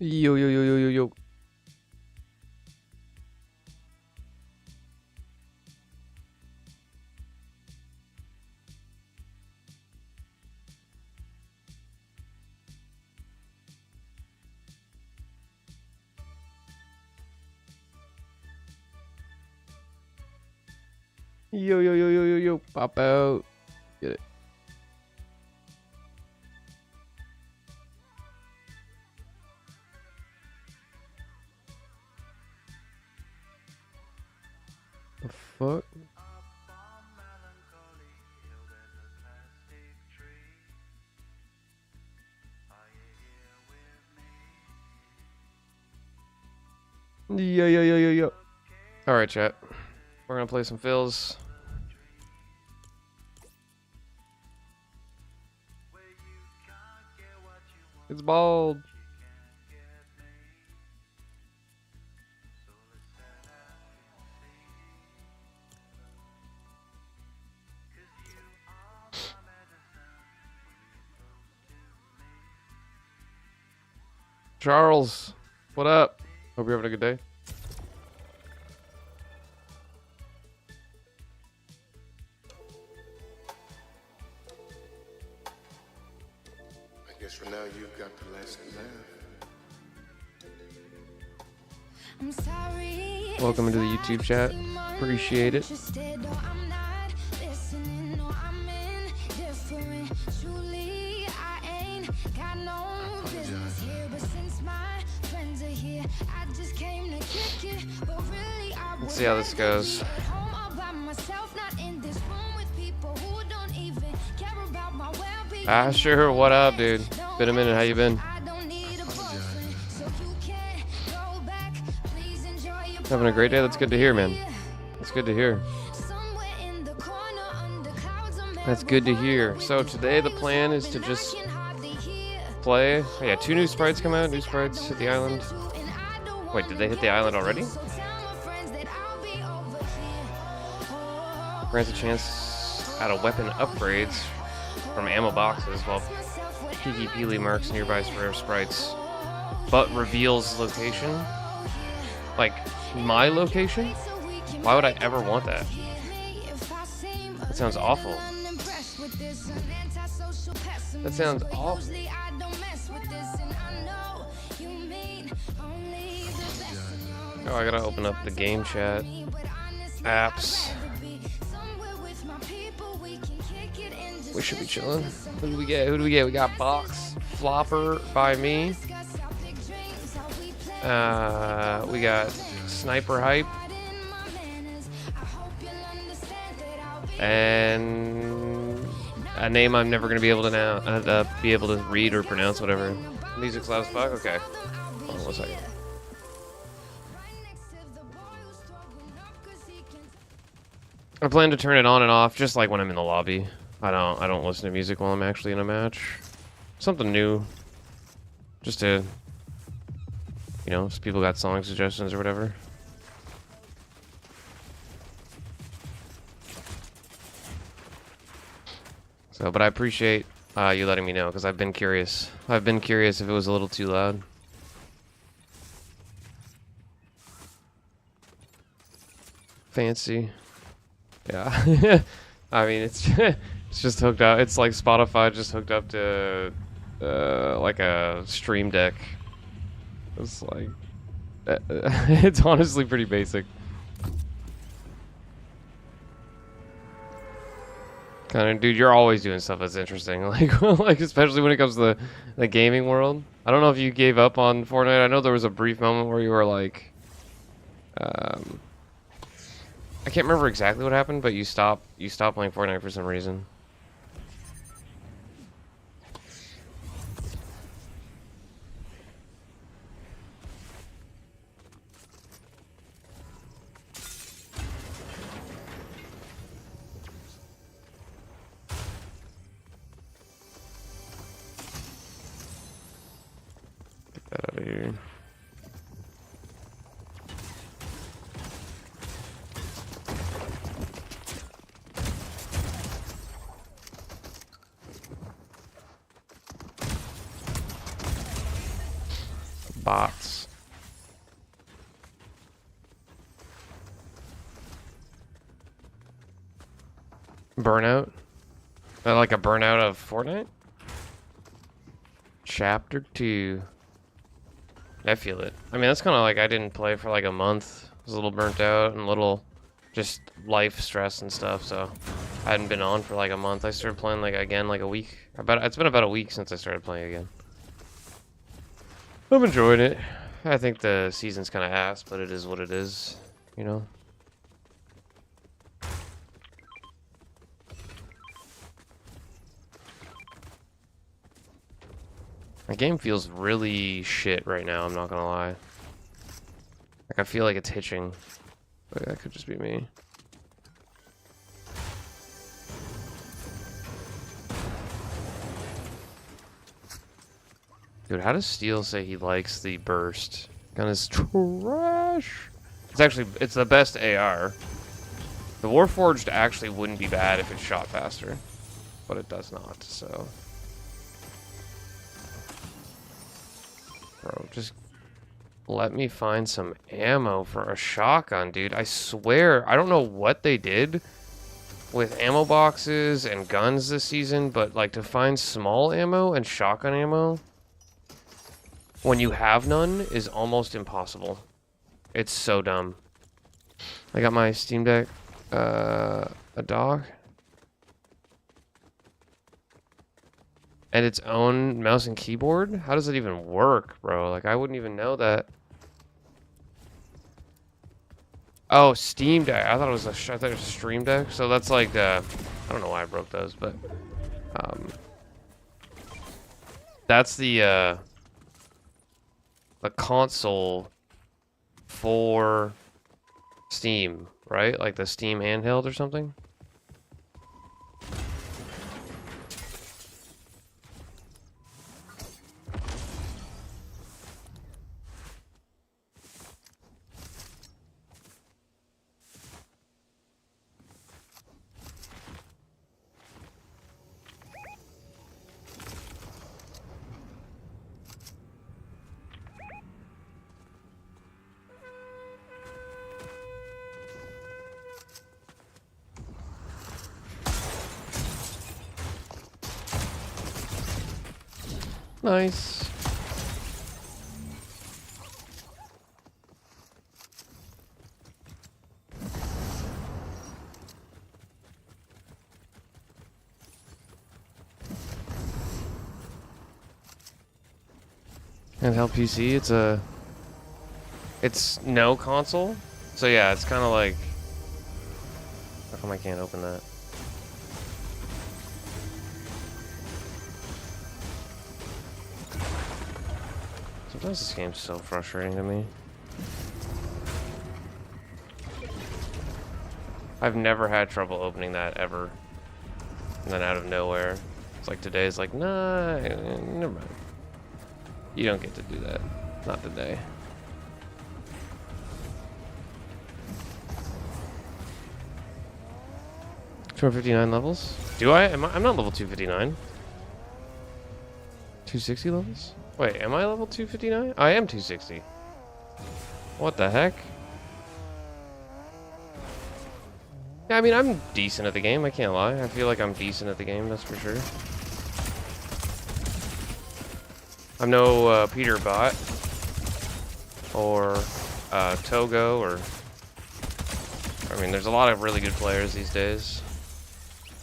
Yo, yo, yo, yo, yo, yo. Yo, yo, yo, yo, yo, yo. Pop out. Get it. The fuck? Yo, yo, yo, yo, yo. Alright, chat. We're gonna play some fills. It's bald. Charles, what up? Hope you're having a good day. I guess for now you've got the last laugh. Welcome into the YouTube chat. Appreciate it. Let's see how this goes. Sure. What up, dude? Been a minute. How you been? Having a great day? That's good to hear, man. That's good to hear. That's good to hear. So today the plan is to just play. Oh yeah, 2 new sprites come out. New sprites hit the island. Wait, did they hit the island already? Grants a chance at a weapon upgrades from ammo boxes while Kiki Peely marks nearby rare sprites, but reveals location. Like my location? Why would I ever want that? That sounds awful. That sounds awful. Oh, I gotta open up the game chat apps. We should be chilling. Who do we get? Who do we get? We got Box Flopper by me. We got Sniper Hype. And a name I'm never gonna be able to now read or pronounce, whatever. Music's loud as fuck. Okay. Hold on 1 second. I plan to turn it on and off just like when I'm in the lobby. I don't listen to music while I'm actually in a match. Something new. Just to, you know, if people got song suggestions or whatever. So, but I appreciate you letting me know, because I've been curious. I've been curious if it was a little too loud. Fancy. Yeah. I mean, it's it's just hooked up. It's like Spotify just hooked up to like a Stream Deck. It's like it's honestly pretty basic. Kind of, dude, you're always doing stuff that's interesting. Like especially when it comes to the gaming world. I don't know if you gave up on Fortnite. I know there was a brief moment where you were like, I can't remember exactly what happened, but you stopped playing Fortnite for some reason. Get that out of here. Bots. Burnout? Like a burnout of Fortnite? Chapter 2. I feel it. I mean, that's kind of like I didn't play for like a month. I was a little burnt out and a little just life stress and stuff, so I hadn't been on for like a month. I started playing like again like a week. It's been about a week since I started playing again. I'm enjoying it. I think the season's kind of ass, but it is what it is, you know? The game feels really shit right now, I'm not gonna lie. Like, I feel like it's hitching. But that could just be me. Dude, how does Steel say he likes the burst? Gun is trash. It's the best AR. The Warforged actually wouldn't be bad if it shot faster. But it does not, so... Bro, just let me find some ammo for a shotgun, dude. I swear, I don't know what they did with ammo boxes and guns this season, but like to find small ammo and shotgun ammo when you have none is almost impossible. It's so dumb. I got my Steam Deck, a dock. And its own mouse and keyboard? How does it even work, bro? Like, I wouldn't even know that. Oh, Steam Deck. I thought it was I thought it was a Stream Deck. So that's like, I don't know why I broke those, but, that's the console for Steam, right? Like the Steam handheld or something? Nice. Handheld PC, it's no console. So yeah, it's kind of like, how come I can't open that? Sometimes this game's so frustrating to me. I've never had trouble opening that ever. And then out of nowhere, it's like today's like, nah, never mind. You don't get to do that. Not today. $259 levels? Do I? I'm not level 259. 260 levels? Wait, am I level 259? I am 260. What the heck? Yeah, I mean, I'm decent at the game, I can't lie. I feel like I'm decent at the game, that's for sure. I'm no Peter Bot or Togo or... I mean, there's a lot of really good players these days.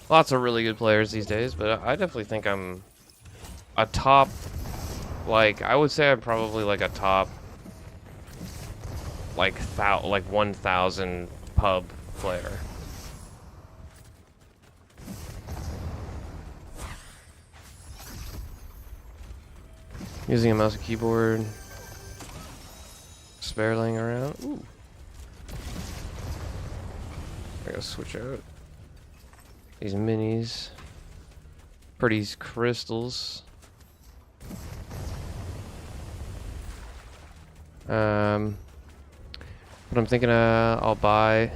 Lots of really good players these days, but I definitely think I'm a top... Like, I would say I'm probably like a top... Like 1,000 pub player. Using a mouse and keyboard. Spare laying around. Ooh. I gotta switch out these minis. Pretty crystals. But I'm thinking I'll buy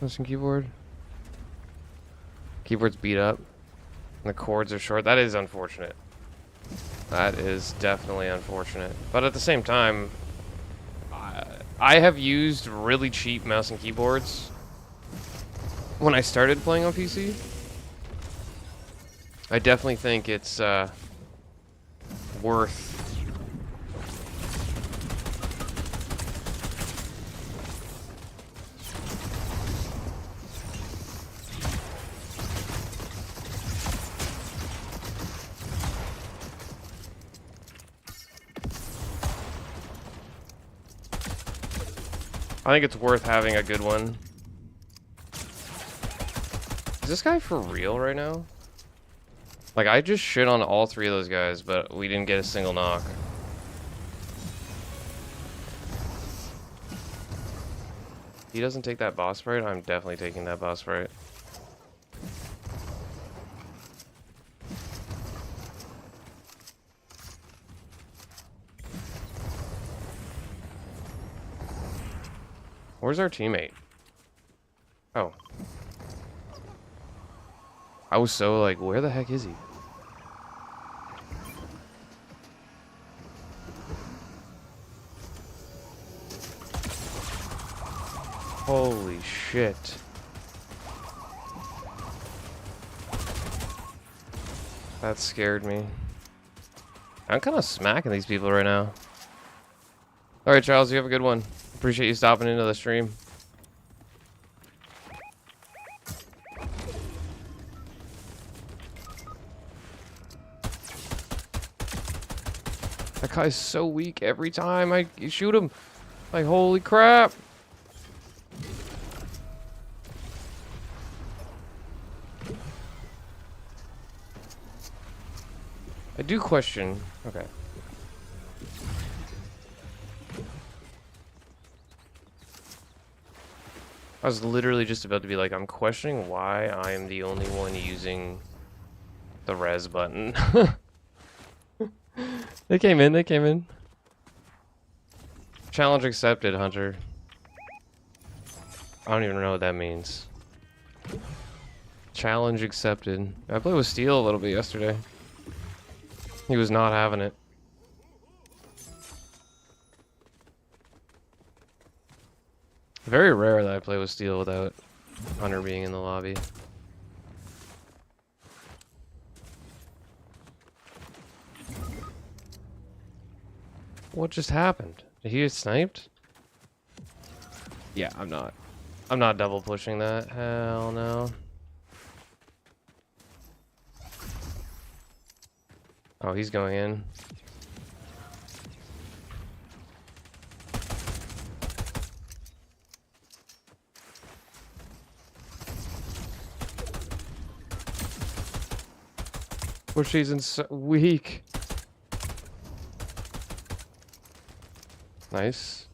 mouse and keyboard. Keyboard's beat up. And the cords are short. That is unfortunate. That is definitely unfortunate. But at the same time, I have used really cheap mouse and keyboards when I started playing on PC. I definitely think it's worth. I think it's worth having a good one. Is this guy for real right now? Like, I just shit on all three of those guys, but we didn't get a single knock. He doesn't take that boss fight? I'm definitely taking that boss fight. Where's our teammate? Oh. I was so like, where the heck is he? Holy shit. That scared me. I'm kind of smacking these people right now. Alright, Charles, you have a good one. Appreciate you stopping into the stream. That guy's so weak every time I shoot him. Like, holy crap. I do question. Okay. I was literally just about to be like, I'm questioning why I am the only one using the res button. They came in, they came in. Challenge accepted, Hunter. I don't even know what that means. Challenge accepted. I played with Steel a little bit yesterday. He was not having it. Very rare that I play with Steel without Hunter being in the lobby. What just happened? Did he get sniped? Yeah, I'm not. I'm not double pushing that. Hell no. Oh, he's going in. Four seasons so weak. Nice.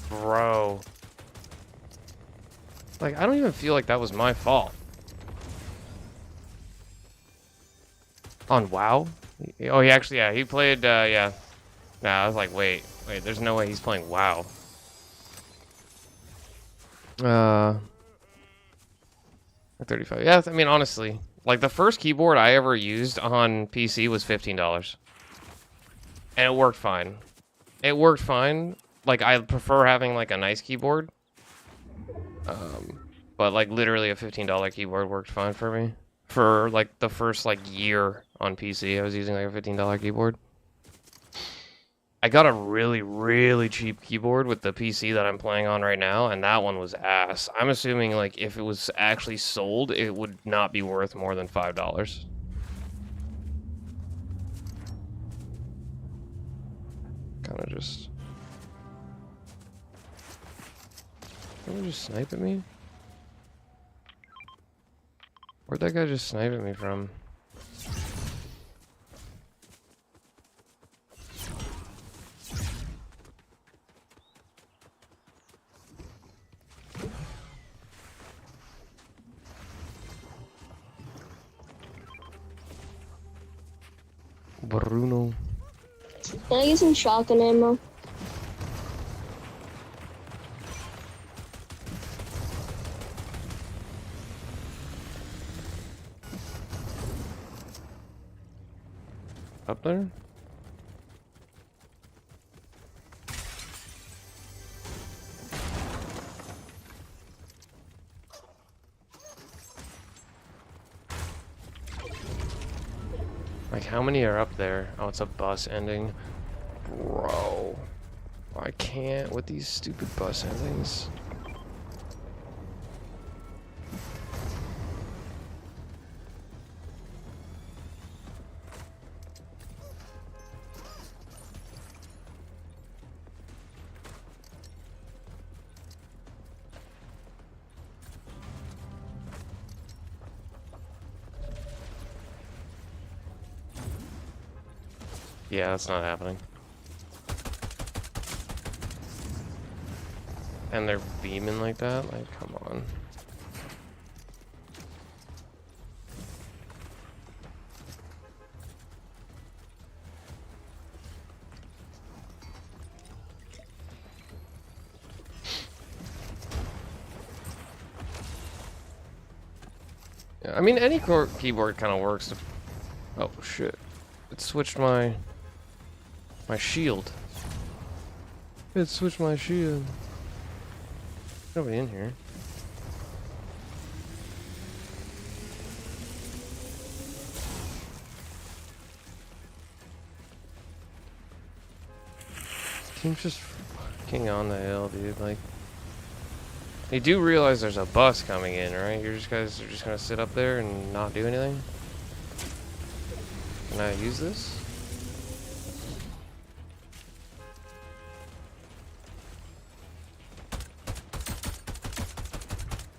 Bro. Like, I don't even feel like that was my fault. On WoW? Oh, he actually, yeah, he played, yeah. Nah, I was like, wait, there's no way he's playing WoW. 35. Yeah, I mean, honestly, like, the first keyboard I ever used on PC was $15. And it worked fine. It worked fine. Like, I prefer having, like, a nice keyboard. But, like, literally a $15 keyboard worked fine for me. For, like, the first, like, year on PC, I was using, like, a $15 keyboard. I got a really, really cheap keyboard with the PC that I'm playing on right now, and that one was ass. I'm assuming, like, if it was actually sold, it would not be worth more than $5. Kind of just... Did he just snipe at me? Where'd that guy just snipe at me from? Bruno. Can I get some shotgun ammo? Up there? Like, how many are up there? Oh, it's a bus ending. Bro. I can't with these stupid bus endings. Yeah, that's not happening. And they're beaming like that? Like, come on. Yeah, I mean, any keyboard kind of works. Oh, shit. It switched my shield. It switched my shield. Nobody in here. Team's just fucking on the hill, dude. Like, you do realize there's a bus coming in, right? You guys are just gonna sit up there and not do anything? Can I use this?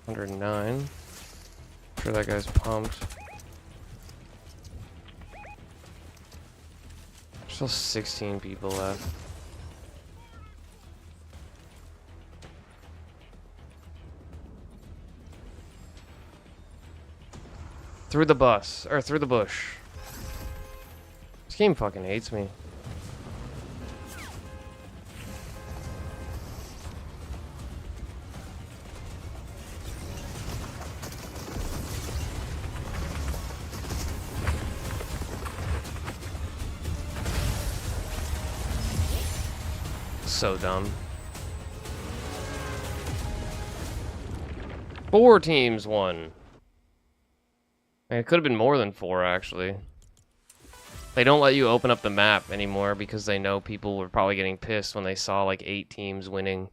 $109. Sure that guy's pumped. There's still 16 people left. Through the bus, or through the bush. This game fucking hates me. So dumb. 4 teams won. And it could have been more than 4, actually. They don't let you open up the map anymore because they know people were probably getting pissed when they saw like 8 teams winning.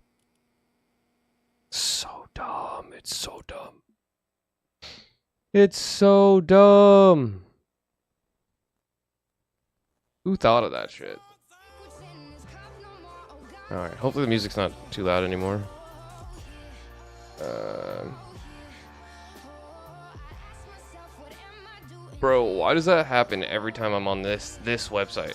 So dumb. It's so dumb. It's so dumb. Who thought of that shit? Alright, hopefully the music's not too loud anymore. Bro, why does that happen every time I'm on this website?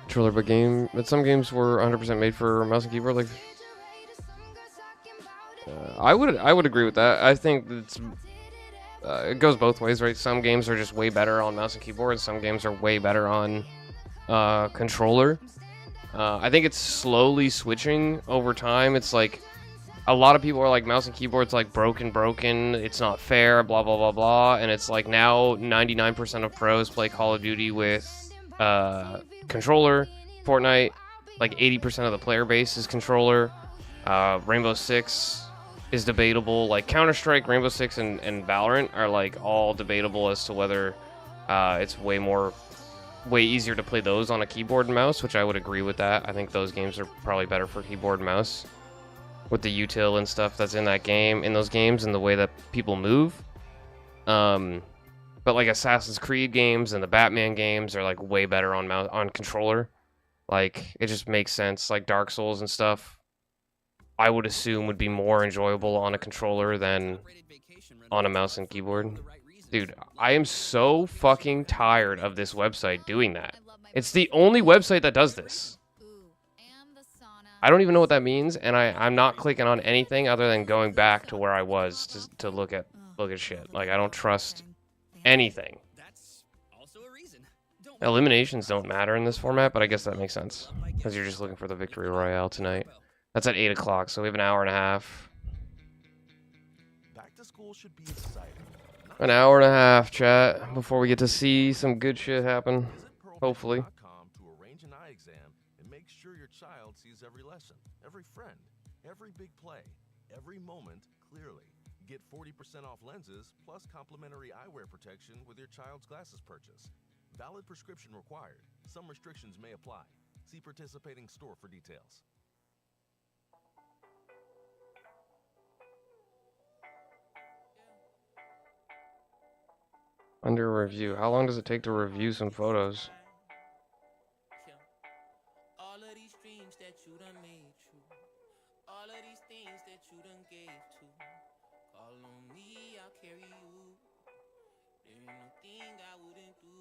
Controller, but some games were 100% made for mouse and keyboard. Like, I would agree with that. I think it's it goes both ways, right? Some games are just way better on mouse and keyboard, and some games are way better on controller. I think it's slowly switching over time. It's like a lot of people are like, mouse and keyboard's like broken, it's not fair, blah blah blah blah, and it's like now 99% of pros play Call of Duty with controller. Fortnite, like 80% of the player base is controller. Rainbow Six is debatable. Like Counter-Strike, Rainbow Six, and Valorant are like all debatable as to whether it's way easier to play those on a keyboard and mouse, which I would agree with that. I think those games are probably better for keyboard and mouse with the util and stuff that's in those games and the way that people move. But like Assassin's Creed games and the Batman games are like way better on controller. Like, it just makes sense. Like Dark Souls and stuff, I would assume would be more enjoyable on a controller than on a mouse and keyboard. Dude, I am so fucking tired of this website doing that. It's the only website that does this. I don't even know what that means, and I'm not clicking on anything other than going back to where I was to look at shit. Like, I don't trust anything. Eliminations don't matter in this format, but I guess that makes sense. Because you're just looking for the victory royale tonight. That's at 8 o'clock, so we have an hour and a half. Back to school should be exciting. An hour and a half, chat, before we get to see some good shit happen. Visit Hopefully. pearlbank.com to arrange an eye exam and make sure your child sees every lesson, every friend, every big play, every moment clearly. Get 40% off lenses plus complimentary eyewear protection with your child's glasses purchase. Valid prescription required. Some restrictions may apply. See participating store for details. Under review. How long does it take to review some photos? All of these dreams that you done made true. All of these things that you done gave to. Call on me, I'll carry you. There ain't no thing I wouldn't do.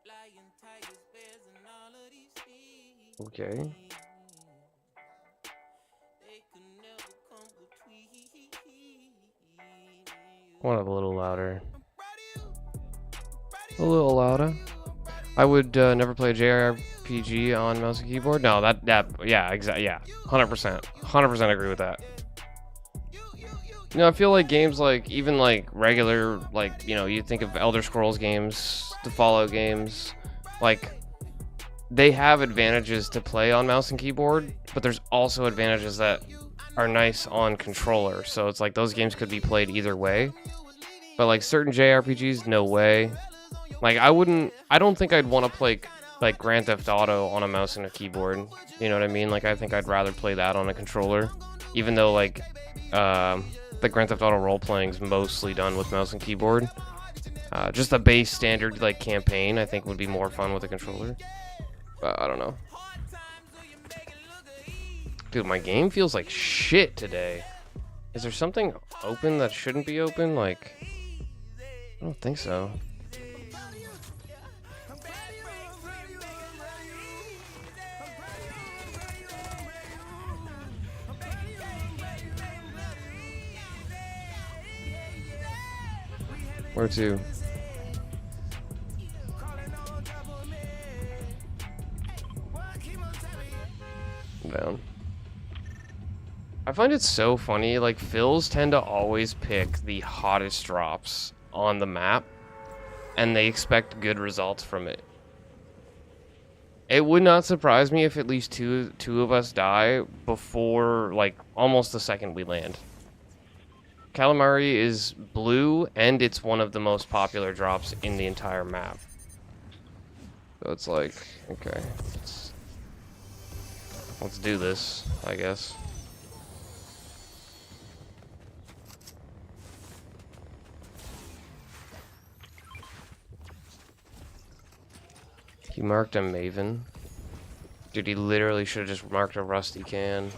Flying tigers, bears, and all of these things. Okay. They could never come between. Want it a little louder. A little louder. I would never play a JRPG on mouse and keyboard. No, yeah, exactly, yeah, 100%, 100% agree with that. You know, I feel like games like, even like regular, like, you know, you think of Elder Scrolls games, the Fallout games, like, they have advantages to play on mouse and keyboard, but there's also advantages that are nice on controller. So it's like those games could be played either way. But like certain JRPGs, no way. Like I don't think I'd want to play like Grand Theft Auto on a mouse and a keyboard. You know what I mean? Like I think I'd rather play that on a controller. Even though like the Grand Theft Auto role playing is mostly done with mouse and keyboard. Just the base standard like campaign I think would be more fun with a controller. But I don't know. Dude, my game feels like shit today. Is there something open that shouldn't be open? Like, I don't think so. Where to? Down. I find it so funny, like, fills tend to always pick the hottest drops on the map, and they expect good results from it. It would not surprise me if at least two of us die before, like, almost the second we land. Calamari is blue, and it's one of the most popular drops in the entire map. So it's like, okay, let's do this, I guess. He marked a Maven. Dude, he literally should have just marked a rusty can.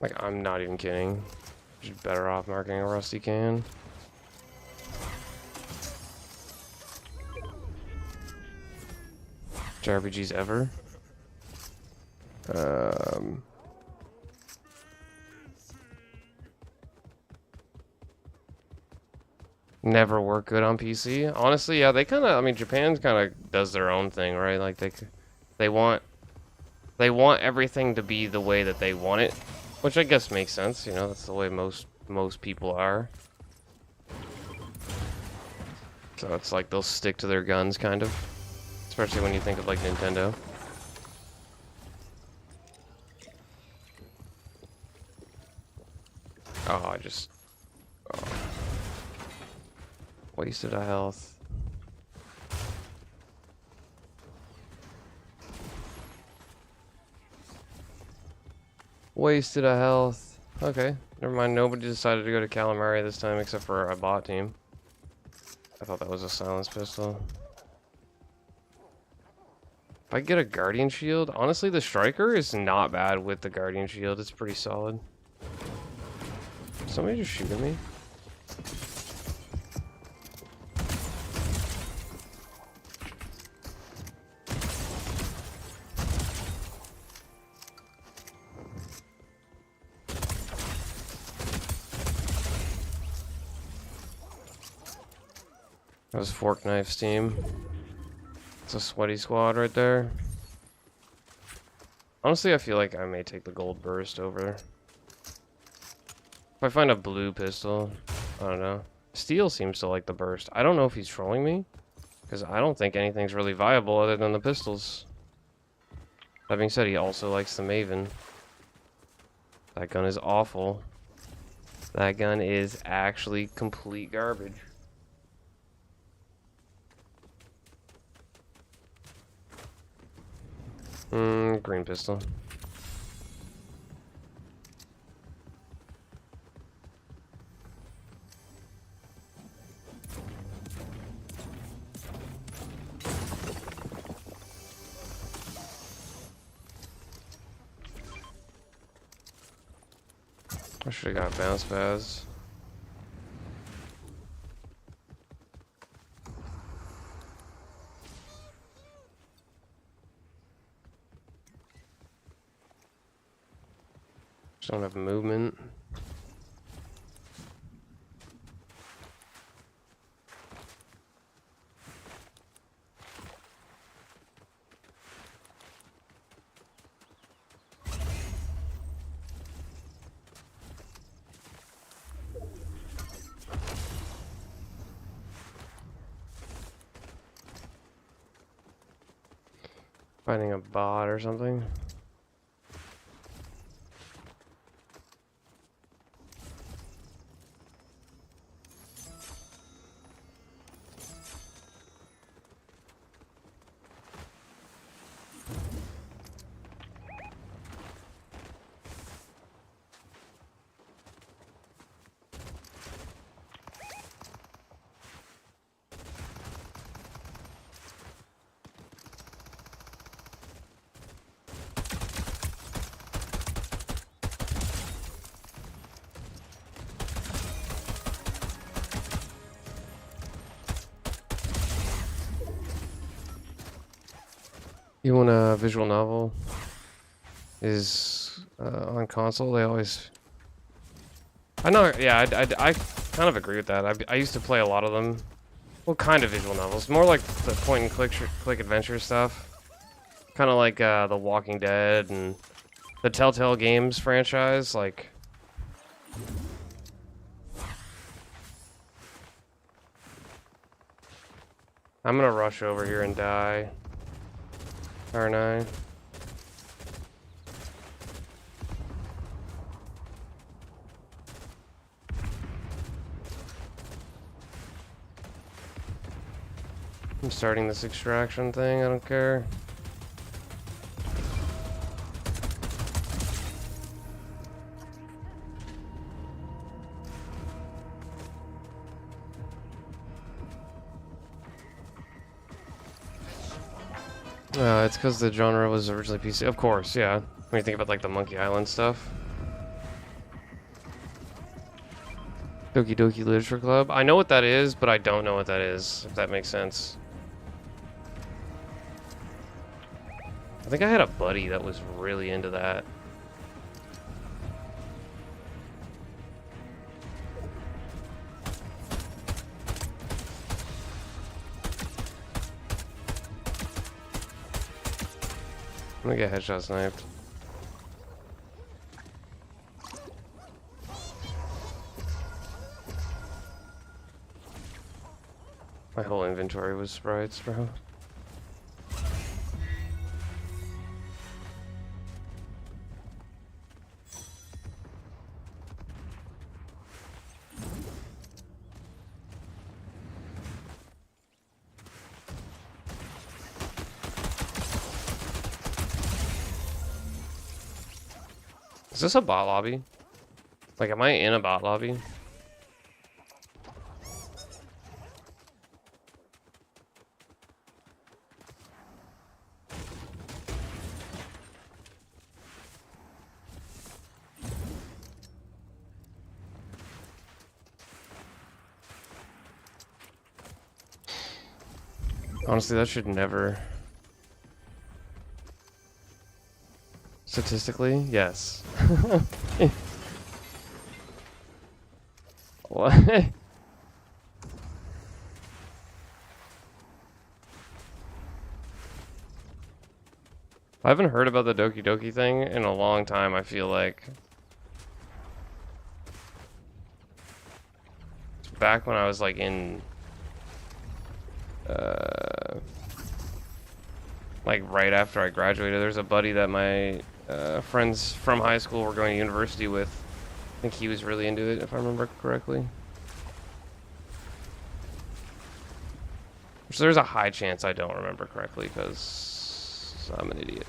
Like, I'm not even kidding. You're better off marking a rusty can. JRPGs ever? Never work good on PC. Honestly, yeah, they kind of. I mean, Japan kind of does their own thing, right? Like they want everything to be the way that they want it. Which I guess makes sense, you know, that's the way most people are. So it's like they'll stick to their guns, kind of. Especially when you think of, like, Nintendo. Oh, I just... Oh. Wasted a health. Wasted a health. Okay, never mind. Nobody decided to go to Calamari this time except for a bot team. I thought that was a silence pistol. If I get a Guardian Shield, honestly, the Striker is not bad with the Guardian Shield. It's pretty solid. Somebody just shooting me? That was FORTNITE's team. It's a sweaty squad right there. Honestly, I feel like I may take the gold burst over. If I find a blue pistol, I don't know. Steel seems to like the burst. I don't know if he's trolling me, because I don't think anything's really viable other than the pistols. That being said, he also likes the Maven. That gun is awful. That gun is actually complete garbage. Green pistol. I should have got bounce pads. Just don't have movement. Finding a bot or something. You want a visual novel? Is on console. They always. I know. Yeah, I kind of agree with that. I used to play a lot of them. What kind of visual novels? More like the point and click adventure stuff. Kind of like The Walking Dead and the Telltale Games franchise. Like. I'm gonna rush over here and die. R9. I'm starting this extraction thing, I don't care. It's because the genre was originally PC. Of course, yeah. When you think about like the Monkey Island stuff. Doki Doki Literature Club. I know what that is, but I don't know what that is, if that makes sense. I think I had a buddy that was really into that. I'm gonna get headshot sniped. My whole inventory was sprites, bro. Is this a bot lobby? Like, am I in a bot lobby? Honestly, that should never... Statistically, yes. What? I haven't heard about the Doki Doki thing in a long time, I feel like. Back when I was like in... like right after I graduated, there's a buddy that my friends from high school were going to university with. I think he was really into it, if I remember correctly. So there's a high chance I don't remember correctly, because I'm an idiot.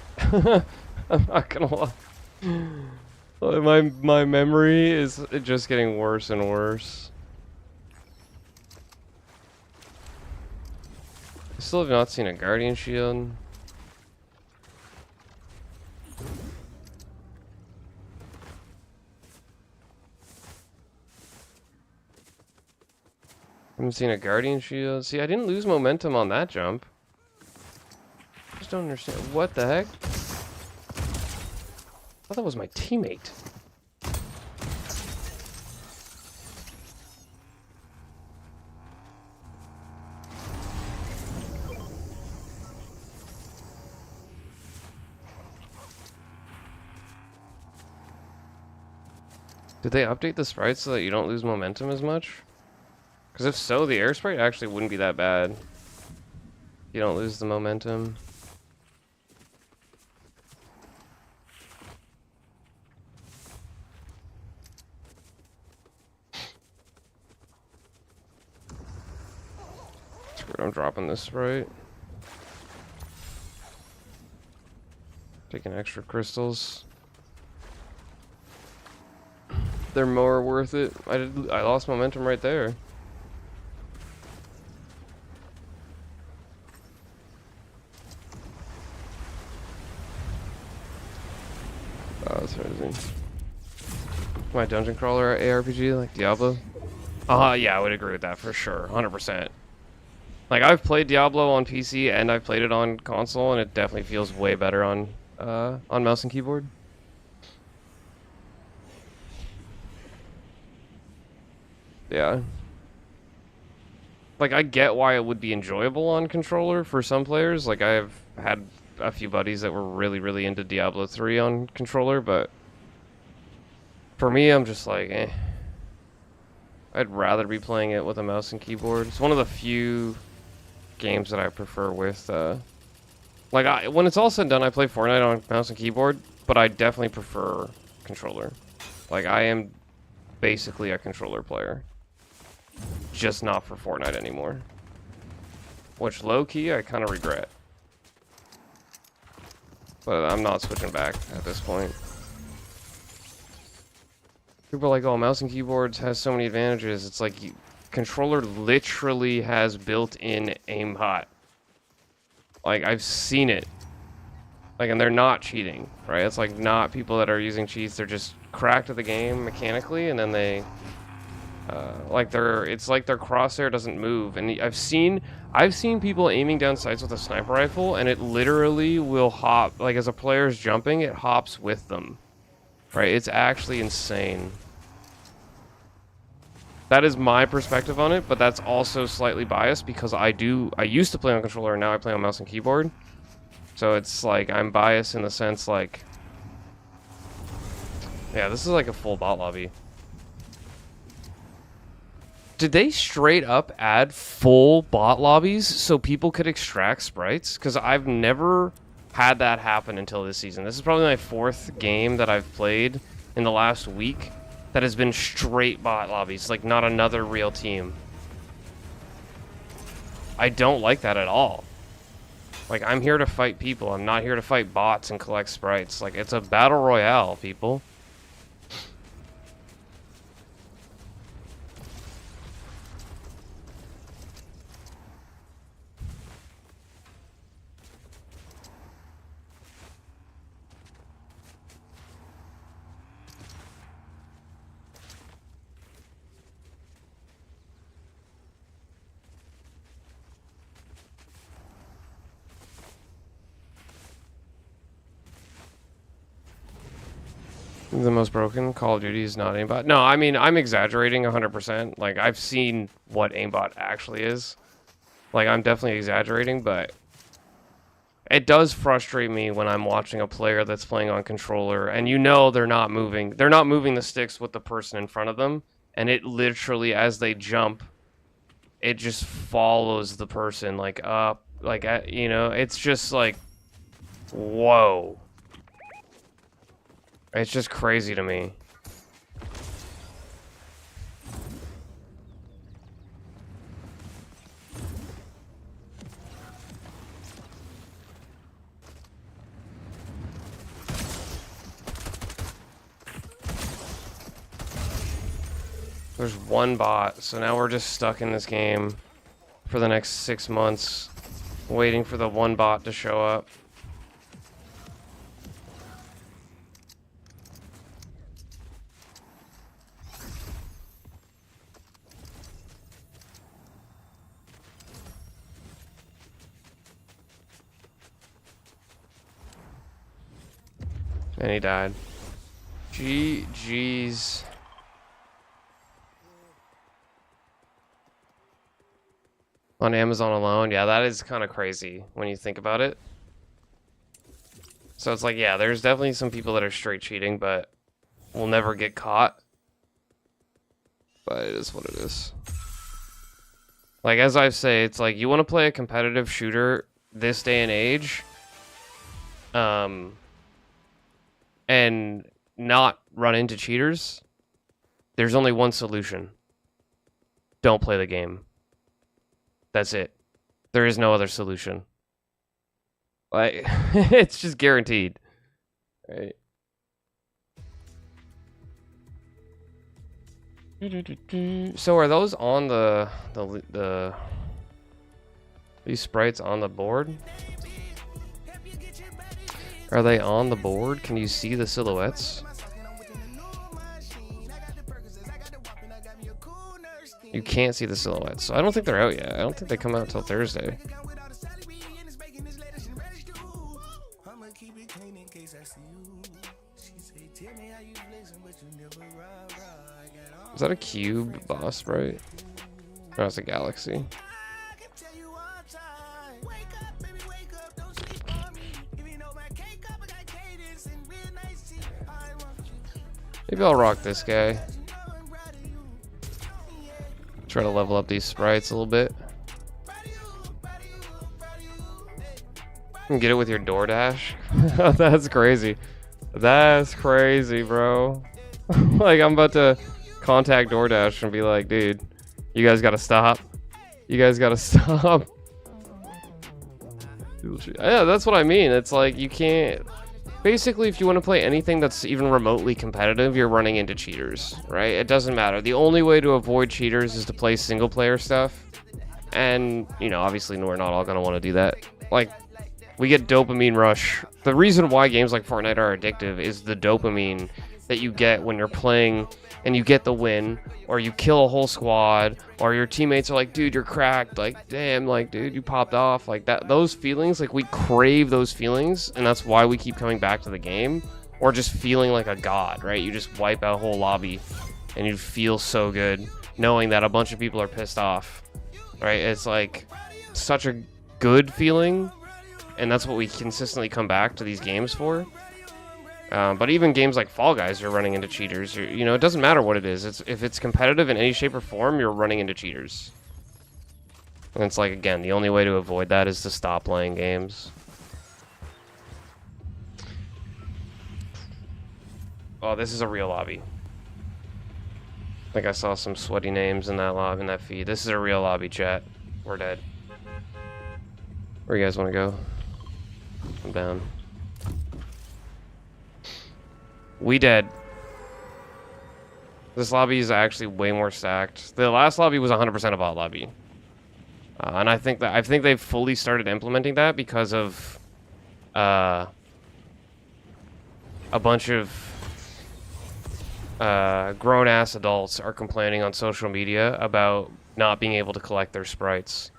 I'm not gonna lie. My memory is just getting worse and worse. I still have not seen a Guardian Shield. Haven't seen a Guardian Shield. See, I didn't lose momentum on that jump. I just don't understand. What the heck? I thought that was my teammate. Did they update the sprites so that you don't lose momentum as much? Because if so, the air sprite actually wouldn't be that bad. You don't lose the momentum. Screw it, I'm dropping this sprite. Taking extra crystals. They're more worth it. I lost momentum right there. Oh, that's crazy. My dungeon crawler ARPG like Diablo? Yeah, I would agree with that for sure, 100%. Like, I've played Diablo on PC and I've played it on console, and it definitely feels way better on mouse and keyboard. Yeah. Like, I get why it would be enjoyable on controller for some players. Like, I've had a few buddies that were really, really into Diablo 3 on controller, but for me, I'm just like, eh. I'd rather be playing it with a mouse and keyboard. It's one of the few games that I prefer with, like, when it's all said and done, I play FORTNITE on mouse and keyboard, but I definitely prefer controller. Like, I am basically a controller player. Just not for FORTNITE anymore. Which, low-key, I kind of regret. But I'm not switching back at this point. People are like, oh, mouse and keyboards has so many advantages. It's like, controller literally has built-in aimbot. Like, I've seen it. Like, and they're not cheating, right? It's like not people that are using cheats. They're just cracked at the game mechanically, and then they... it's like their crosshair doesn't move, and I've seen people aiming down sights with a sniper rifle, and it literally will hop, like as a player's jumping, it hops with them, right? It's actually insane. That is my perspective on it, but that's also slightly biased because I used to play on controller, and now I play on mouse and keyboard, so it's like I'm biased in the sense like, yeah, this is like a full bot lobby. Did they straight up add full bot lobbies so people could extract sprites? Because I've never had that happen until this season. This is probably my 4th game that I've played in the last week that has been straight bot lobbies, like not another real team. I don't like that at all. Like, I'm here to fight people. I'm not here to fight bots and collect sprites. Like, it's a battle royale, people. The most broken Call of Duty is not aimbot. No, I mean, I'm exaggerating 100%. Like, I've seen what aimbot actually is. Like, I'm definitely exaggerating, but it does frustrate me when I'm watching a player that's playing on controller and you know they're not moving. They're not moving the sticks with the person in front of them, and it literally, as they jump, it just follows the person, like, up, like, you know, it's just like, whoa. It's just crazy to me. There's one bot, so now we're just stuck in this game for the next 6 months, waiting for the one bot to show up. And he died. GG's. On Amazon alone, yeah, that is kind of crazy when you think about it. So it's like, yeah, there's definitely some people that are straight cheating, but will never get caught. But it is what it is. Like, as I say, it's like, you want to play a competitive shooter this day and age, and not run into cheaters, there's only one solution. Don't play the game. That's it. There is no other solution. Like, it's just guaranteed. Right. So are those on these sprites on the board? Are they on the board? Can you see the silhouettes? You can't see the silhouettes, so I don't think they're out yet. I don't think they come out until Thursday. Is that a cube boss sprite? No, it's a galaxy. Maybe I'll rock this guy. Try to level up these sprites a little bit. You can get it with your DoorDash. That's crazy. That's crazy, bro. Like, I'm about to contact DoorDash and be like, dude, you guys gotta stop. You guys gotta stop. Yeah, that's what I mean. It's like, you can't... Basically, if you want to play anything that's even remotely competitive, you're running into cheaters, right? It doesn't matter. The only way to avoid cheaters is to play single-player stuff. And, you know, obviously we're not all going to want to do that. Like, we get dopamine rush. The reason why games like Fortnite are addictive is the dopamine that you get when you're playing and you get the win, or you kill a whole squad, or your teammates are like, dude, you're cracked, like, damn, like, dude, you popped off, like, that. Those feelings, like, we crave those feelings, and that's why we keep coming back to the game. Or just feeling like a god, right? You just wipe out a whole lobby and you feel so good knowing that a bunch of people are pissed off, right? It's like such a good feeling, and that's what we consistently come back to these games for. But even games like Fall Guys are running into cheaters. You know, it doesn't matter what it is. If it's competitive in any shape or form, you're running into cheaters. And it's like, again, the only way to avoid that is to stop playing games. Oh, this is a real lobby. I think I saw some sweaty names in that lobby, in that feed. This is a real lobby, chat. We're dead. Where you guys want to go? I'm down. We dead. This lobby is actually way more stacked. The last lobby was 100% a bot lobby, and I think they've fully started implementing that because of a bunch of grown-ass adults are complaining on social media about not being able to collect their sprites.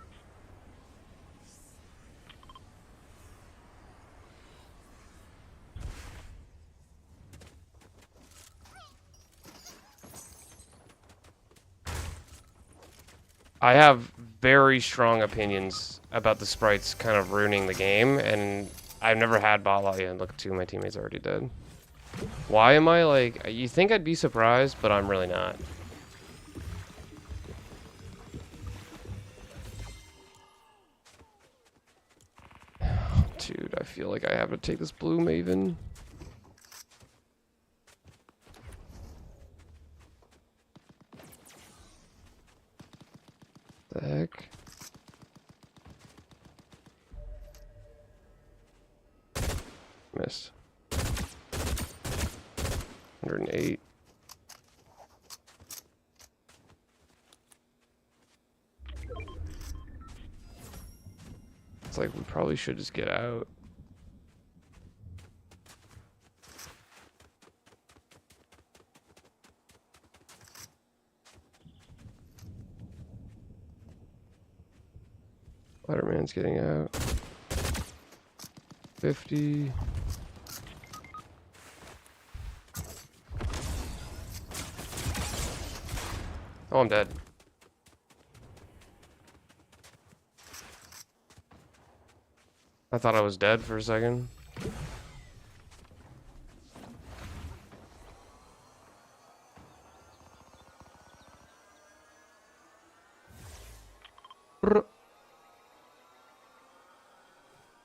I have very strong opinions about the sprites kind of ruining the game, and I've never had bot lobby, and look, 2 of my teammates already dead. Why am I like, you think I'd be surprised, but I'm really not. Dude, I feel like I have to take this blue Maven. The heck? Missed. 108. It's like we probably should just get out. Spider-Man's getting out. 50. Oh, I'm dead. I thought I was dead for a second.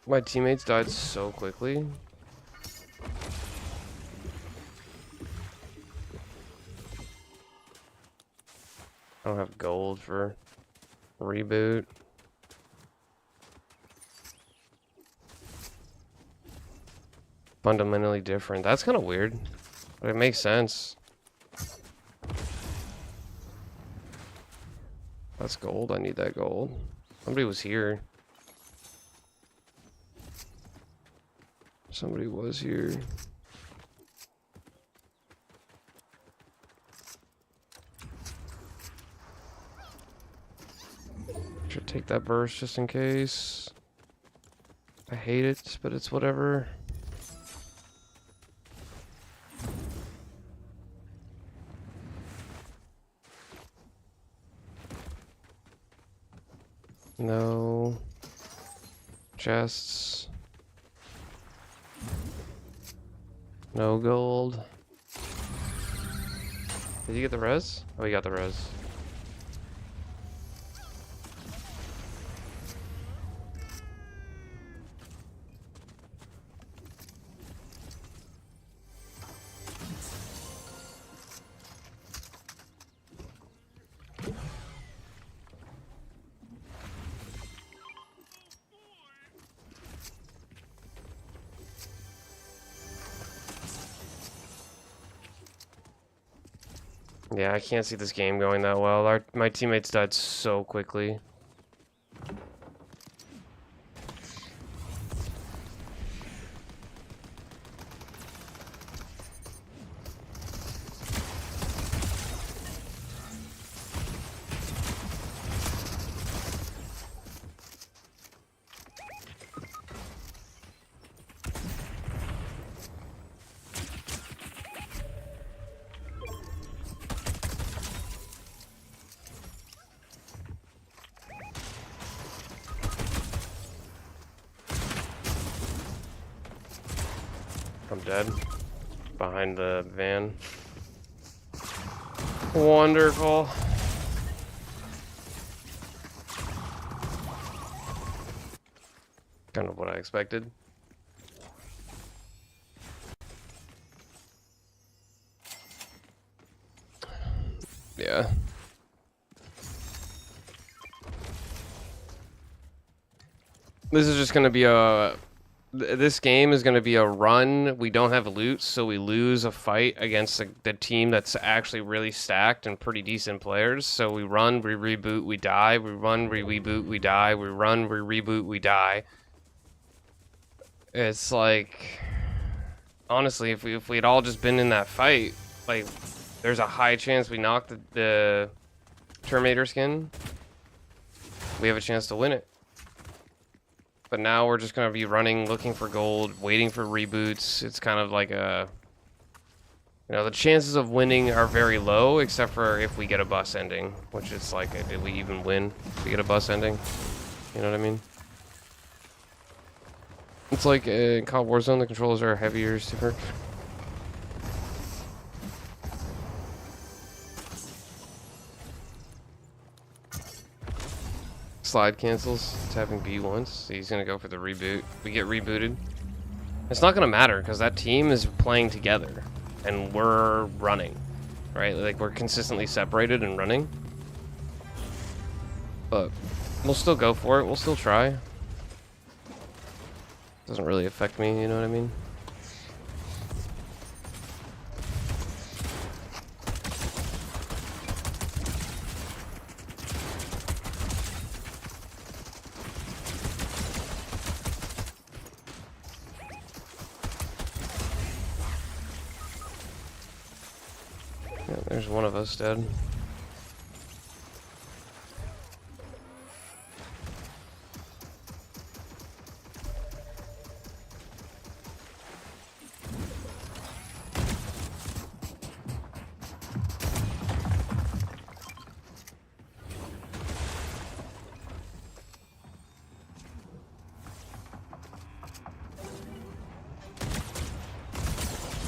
My teammates died so quickly. I don't have gold for reboot. Fundamentally different. That's kind of weird, but it makes sense. That's gold. I need that gold. Somebody was here. Somebody was here. Should take that burst just in case. I hate it, but it's whatever. No. Chests. No gold. Did you get the res? Oh, you got the res. Yeah, I can't see this game going that well. My teammates died so quickly. I'm dead. Behind the van. Wonderful. Kind of what I expected. Yeah. This is just gonna be a... This game is going to be a run. We don't have loot, so we lose a fight against the team that's actually really stacked and pretty decent players. So we run, we reboot, we die. We run, we reboot, we die. We run, we reboot, we die. It's like... Honestly, if we'd all just been in that fight, like, there's a high chance we knock the Terminator skin. We have a chance to win it. But now we're just gonna be running, looking for gold, waiting for reboots. It's kind of like a You know, the chances of winning are very low, except for if we get a bus ending, which is like, did we even win if we get a bus ending? You know what I mean? It's like in COD Warzone, the controls are heavier, stiffer. Slide cancels, tapping B once. So he's gonna go for the reboot. We get rebooted. It's not gonna matter because that team is playing together, and we're running, right? Like we're consistently separated and running. But we'll still go for it. We'll still try. Doesn't really affect me. You know what I mean? Yeah, there's one of us dead.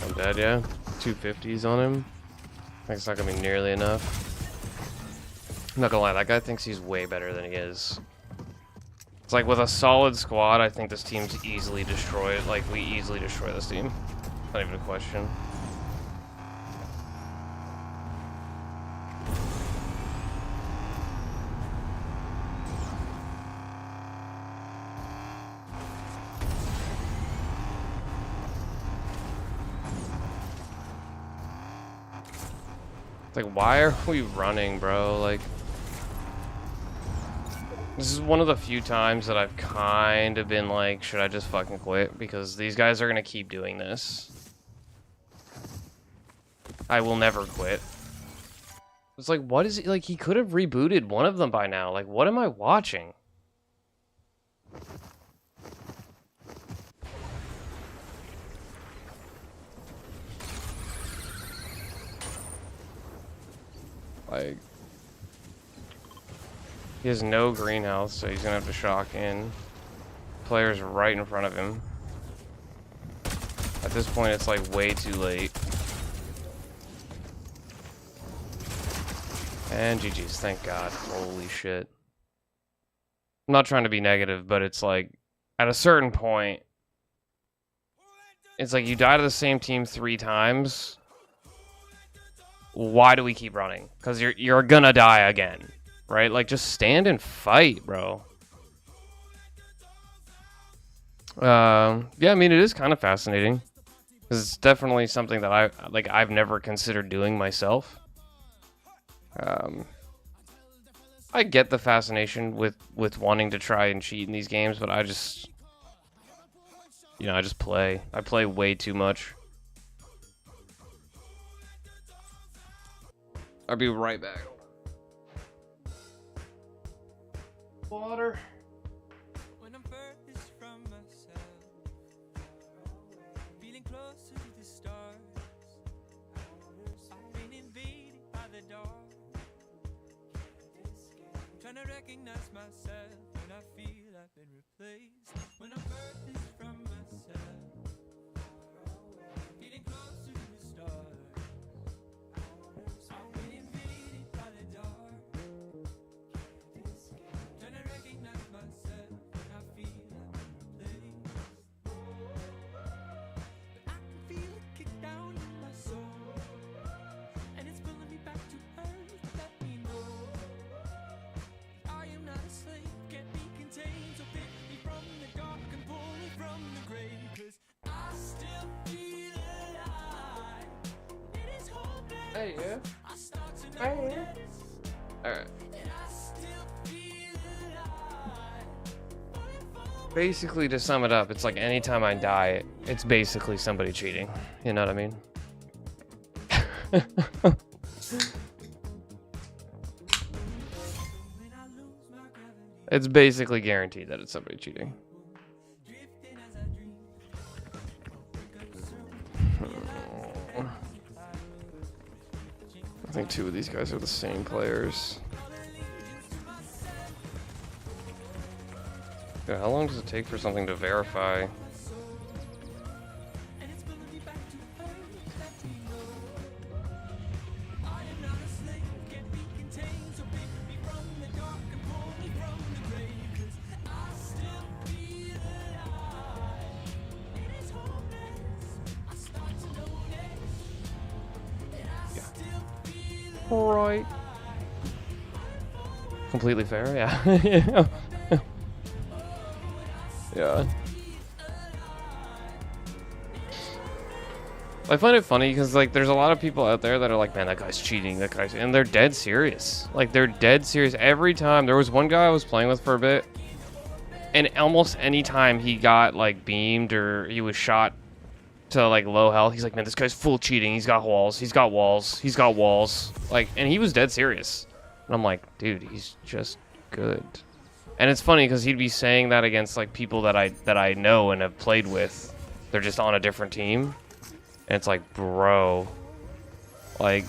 I'm dead, yeah. 250s on him. I think it's not gonna be nearly enough. I'm not gonna lie, that guy thinks he's way better than he is. It's like with a solid squad, I think this team's easily destroyed. Like, we easily destroy this team. Not even a question. It's like, why are we running, bro? Like, this is one of the few times that I've kind of been like, should I just fucking quit? Because these guys are gonna keep doing this. I will never quit. It's like, what is it? Like, he could have rebooted one of them by now. Like, what am I watching? Like, he has no greenhouse, so he's gonna have to shock in. Player's right in front of him. At this point, it's like way too late. And GG's, thank God. Holy shit. I'm not trying to be negative, but it's like, at a certain point, it's like you die to the same team 3 times. Why do we keep running? Because you're gonna die again, right? Like, just stand and fight, bro. Yeah, I mean, it is kind of fascinating. It's definitely something that I've never considered doing myself. I get the fascination with wanting to try and cheat in these games, but I just, you know, I just play. I play way too much. I'll be right back. Water. When I'm furthest from myself, feeling closer to the stars, I've been invaded by the dark, trying to recognize myself when I feel I've been replaced. When I'm furthest from myself, feeling closer to the stars, I've been invaded by the dark, trying to recognize myself when I feel I've been replaced. But I can feel it kick down in my soul, and it's pulling me back to earth. Let me know I am not a slave, can't be contained. So pick me from the dark and pull me from the grave, 'cause I still feel alive. It is hopeless. Hey, yeah. I start to Hey, know yeah. this, Alright. and I still feel alive. Basically, to sum it up, it's like anytime I die, it's basically somebody cheating. You know what I mean? When I lose my gravity, It's basically guaranteed that it's somebody cheating. drifting as I dream, wake up soon, realize I think 2 of these guys are the same players. Yeah, how long does it take for something to verify? Right. Completely fair, yeah. Yeah. Yeah. I find it funny because, like, there's a lot of people out there that are like, man, that guy's cheating, that guy's... And they're dead serious. Like, they're dead serious. Every time. There was one guy I was playing with for a bit, and almost any time he got, like, beamed or he was shot to, like, low health, he's like, man, this guy's full cheating. He's got walls. He's got walls. He's got walls. Like, and he was dead serious. And I'm like, dude, he's just good. And it's funny because he'd be saying that against, like, people that I know and have played with. They're just on a different team. And it's like, bro, like,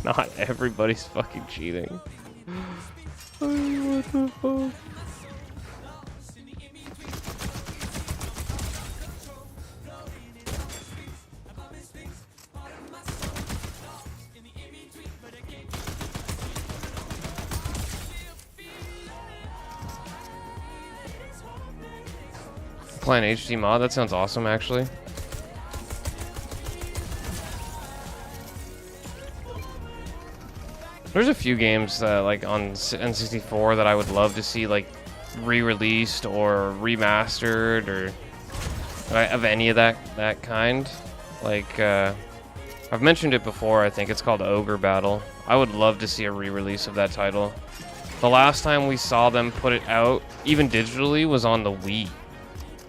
not everybody's fucking cheating. What the fuck? Playing HD mod, that sounds awesome, actually. There's a few games like on N64 that I would love to see like re-released or remastered or of any of that kind. Like I've mentioned it before. I think it's called Ogre Battle. I would love to see a re-release of that title. The last time we saw them put it out, even digitally, was on the Wii.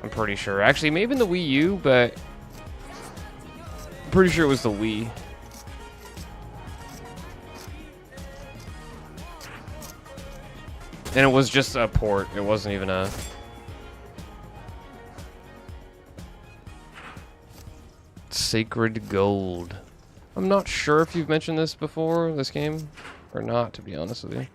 I'm pretty sure. Actually, maybe in the Wii U, but I'm pretty sure it was the Wii. And it was just a port. It wasn't even a... Sacred Gold. I'm not sure if you've mentioned this before, this game, or not, to be honest with you.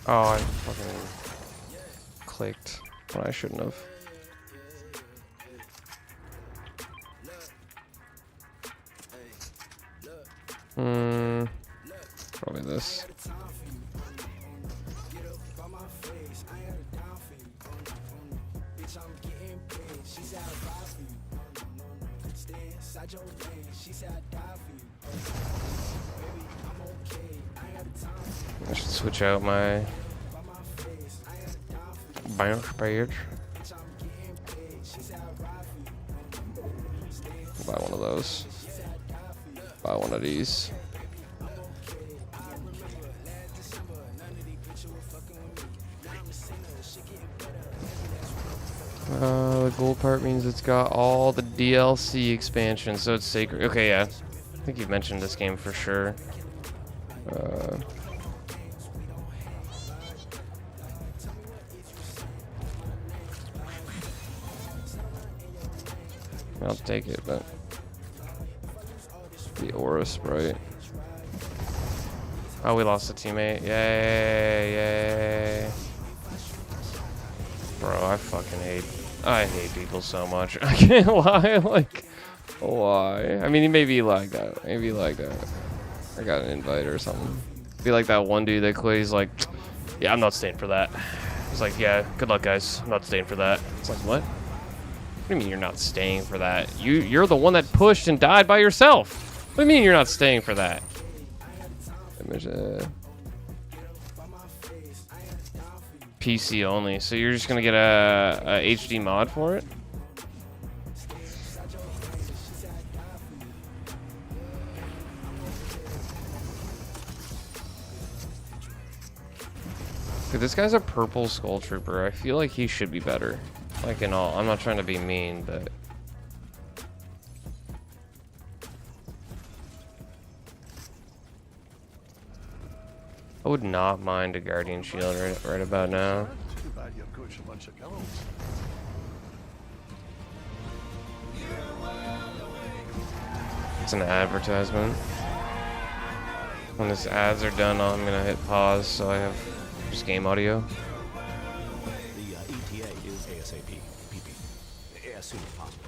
Oh, I fucking clicked when I shouldn't have. Probably this. I should switch out my bounce page. Buy one of those. Buy one of these. The gold part means it's got all the DLC expansions, so it's sacred. Okay, yeah. I think you've mentioned this game for sure. I'll take it, but the Aura Sprite. Oh, we lost a teammate. Yay, yay. Bro, I hate people so much. I can't lie, like, why? I mean, maybe he lagged out. Maybe he lagged out. I got an invite or something. Be like that one dude that quit, he's like, yeah, I'm not staying for that. He's like, yeah, good luck, guys. I'm not staying for that. It's like, what? What do you mean you're not staying for that? You're the one that pushed and died by yourself. What do you mean you're not staying for that? Image, PC only. So you're just gonna get a HD mod for it? Dude, this guy's a purple Skull Trooper. I feel like he should be better. Like in all, I'm not trying to be mean, but I would not mind a Guardian Shield right about now. Too bad you've coached a bunch of girls. It's an advertisement. When these ads are done, I'm gonna hit pause so I have just game audio. The ETA is ASAP. PP. As soon as possible.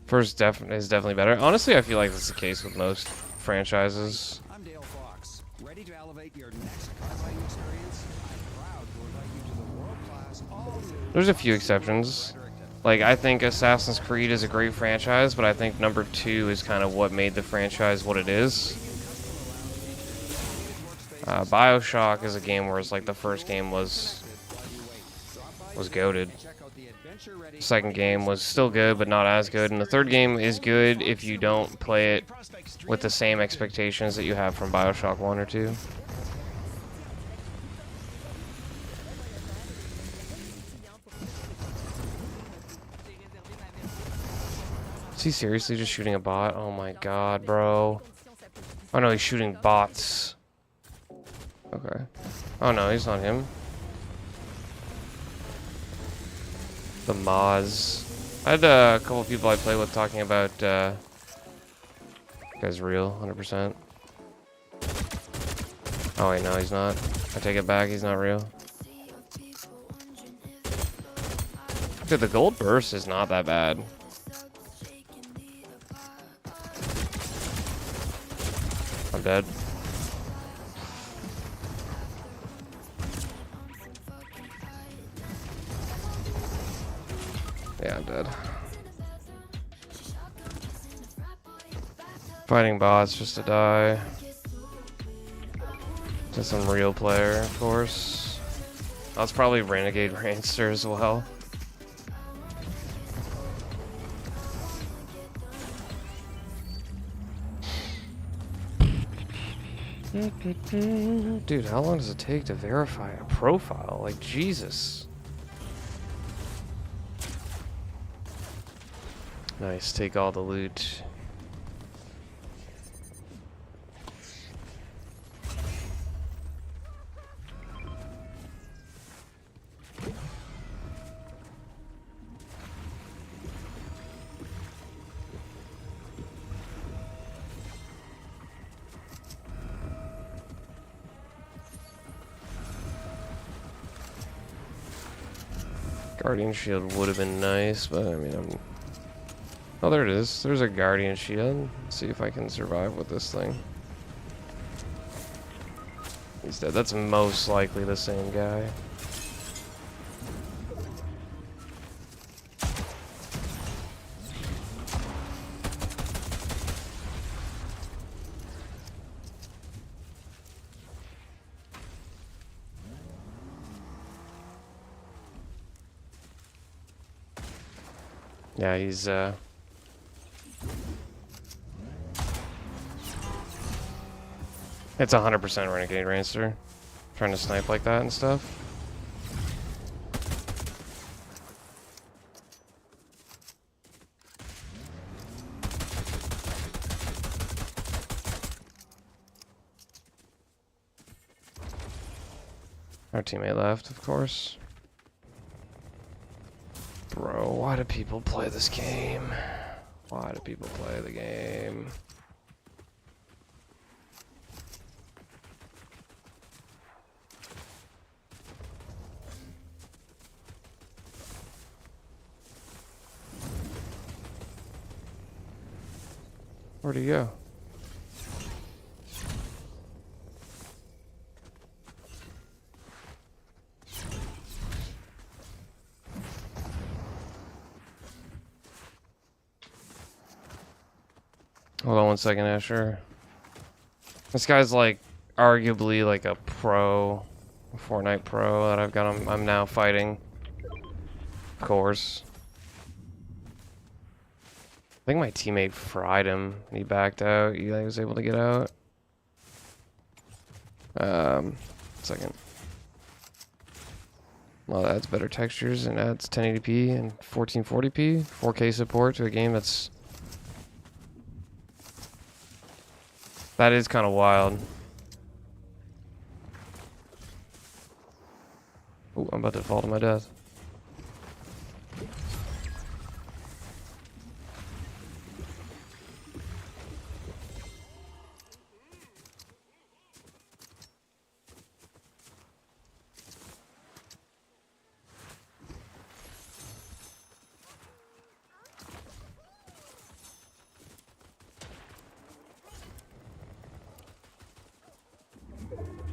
First is definitely better. Honestly, I feel like that's the case with most franchises. I'm Dale Fox. Ready to elevate your next fighting experience? I'm proud to invite you to the world-class all-new... There's a few exceptions. Like, I think Assassin's Creed is a great franchise, but I think number 2 is kind of what made the franchise what it is. BioShock is a game where it's like the first game was goated. Second game was still good, but not as good. And the third game is good if you don't play it with the same expectations that you have from BioShock 1 or 2. Is he seriously just shooting a bot? Oh my god, bro. Oh no, he's shooting bots. Okay. Oh no, he's not him. The Moz. I had a couple of people I play with talking about, guy's real, 100%. Oh wait, no, he's not. I take it back, he's not real. Dude, the gold burst is not that bad. I'm dead. Yeah, I'm dead. Fighting bots just to die. To some real player, of course. That's probably Renegade Rainster as well. Dude, how long does it take to verify a profile? Like, Jesus. Nice, take all the loot. Guardian shield would have been nice, but I mean, oh, there it is. There's a guardian shield. Let's see if I can survive with this thing. He's dead. That's most likely the same guy. Yeah, he's it's 100% Renegade Rainster. Trying to snipe like that and stuff. Our teammate left, of course. Bro, why do people play this game? Why do people play the game? Where'd he go? Hold on one second, Asher. This guy's like arguably like a pro, a FORTNITE pro that I'm now fighting. Of course. I think my teammate fried him. He backed out. He was able to get out. Second. Well, that adds better textures and adds 1080p and 1440p, 4K support to a game that's... That is kind of wild. Ooh, I'm about to fall to my death.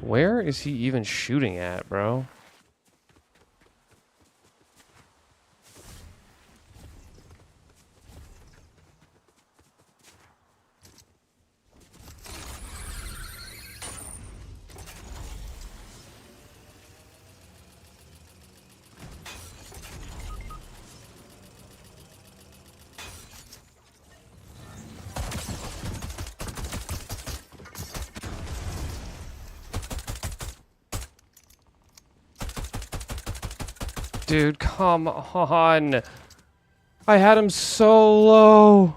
Where is he even shooting at, bro? Dude, come on. I had him so low.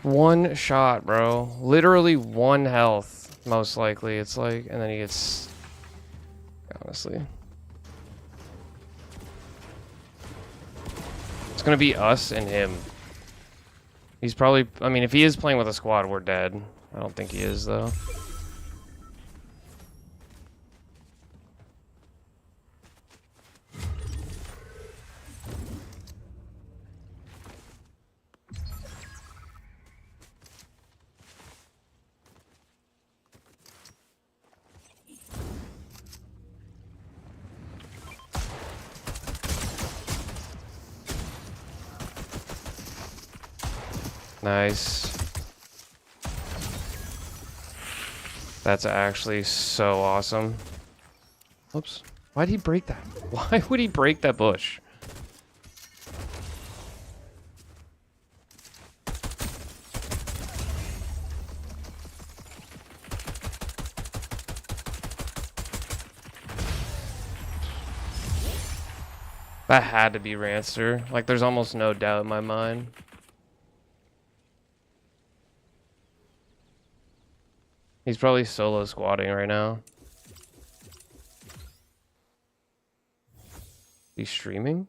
One shot, bro. Literally one health, most likely. It's like, and then he gets... Honestly. It's gonna be us and him. He's probably... I mean, if he is playing with a squad, we're dead. I don't think he is, though. Nice. That's actually so awesome. Oops. Why'd he break that? Why would he break that bush? That had to be Rancer. Like, there's almost no doubt in my mind. He's probably solo squatting right now. He's streaming?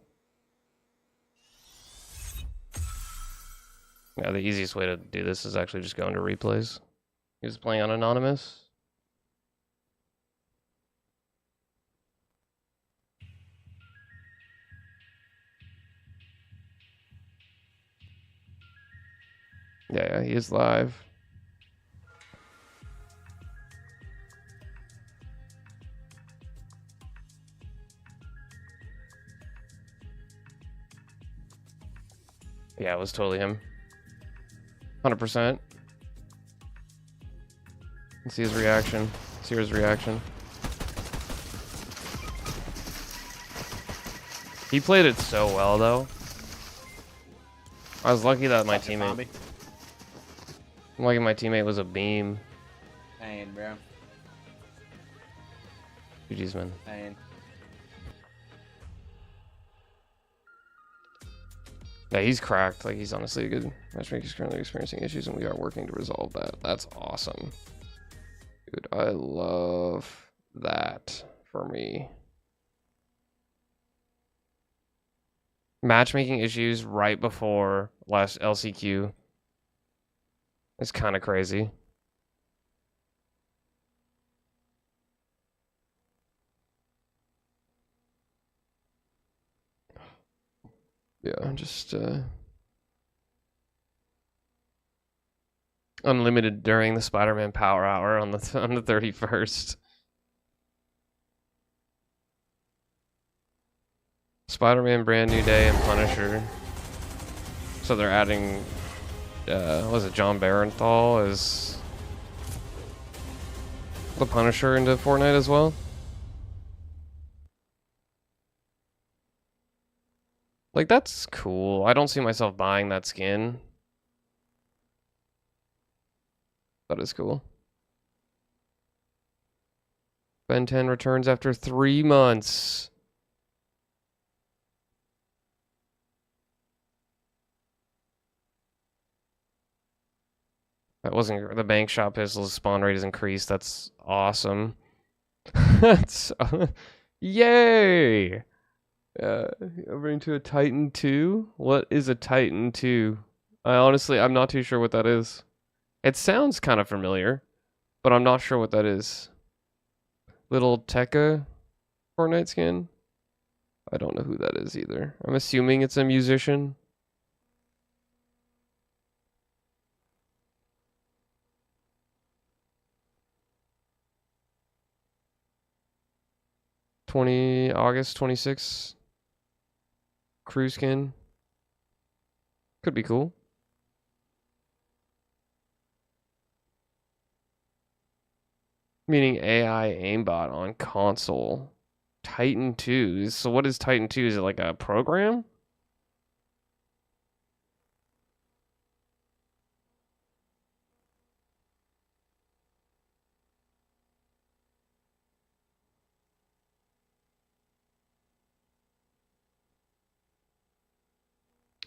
Yeah, the easiest way to do this is actually just go into replays. He was playing on Anonymous. Yeah, he is live. Yeah, it was totally him. 100%. Let's see his reaction. Let's hear his reaction. He played it so well, though. I was lucky that my teammate... I'm lucky my teammate was a beam. Pain, bro. GG's, man. Pain. Yeah, he's cracked. Like, he's honestly a good matchmaker. He's currently experiencing issues, and we are working to resolve that. That's awesome. Dude, I love that for me. Matchmaking issues right before last LCQ is kind of crazy. Yeah, just unlimited during the Spider-Man Power Hour on the 31st. Spider-Man Brand New Day and Punisher. So they're adding was it John Barenthal as the Punisher into Fortnite as well? Like, that's cool. I don't see myself buying that skin. That is cool. Ben 10 returns after 3 months. That wasn't the bank shot pistol's spawn rate is increased. That's awesome. That's yay! Over into a Titan 2. What is a Titan 2? I'm not too sure what that is. It sounds kind of familiar, but I'm not sure what that is. Little Tekka Fortnite skin? I don't know who that is either. I'm assuming it's a musician. August 26th. Crew skin. Could be cool. Meaning AI aimbot on console. Titan 2. So what is Titan 2? Is it like a program?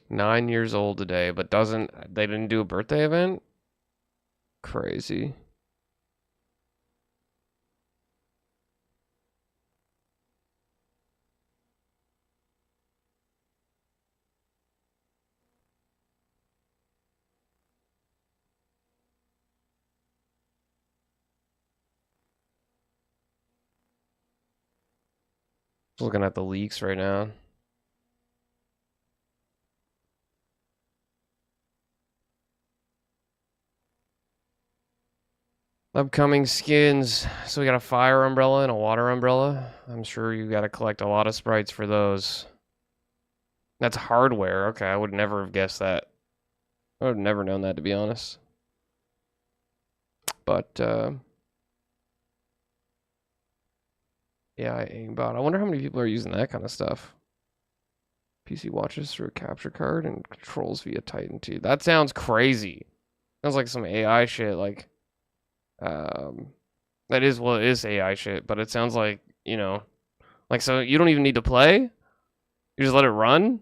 Nine years old today, but they didn't do a birthday event? Crazy. Looking at the leaks right now. Upcoming skins. So we got a fire umbrella and a water umbrella. I'm sure you got to collect a lot of sprites for those. That's hardware. Okay, I would never have guessed that. I would have never known that, to be honest. But, yeah, aimbot. I wonder how many people are using that kind of stuff. PC watches through a capture card and controls via Titan 2. That sounds crazy. Sounds like some AI shit, like... that is, well, it is AI shit, but it sounds like, you know, like, so you don't even need to play? You just let it run?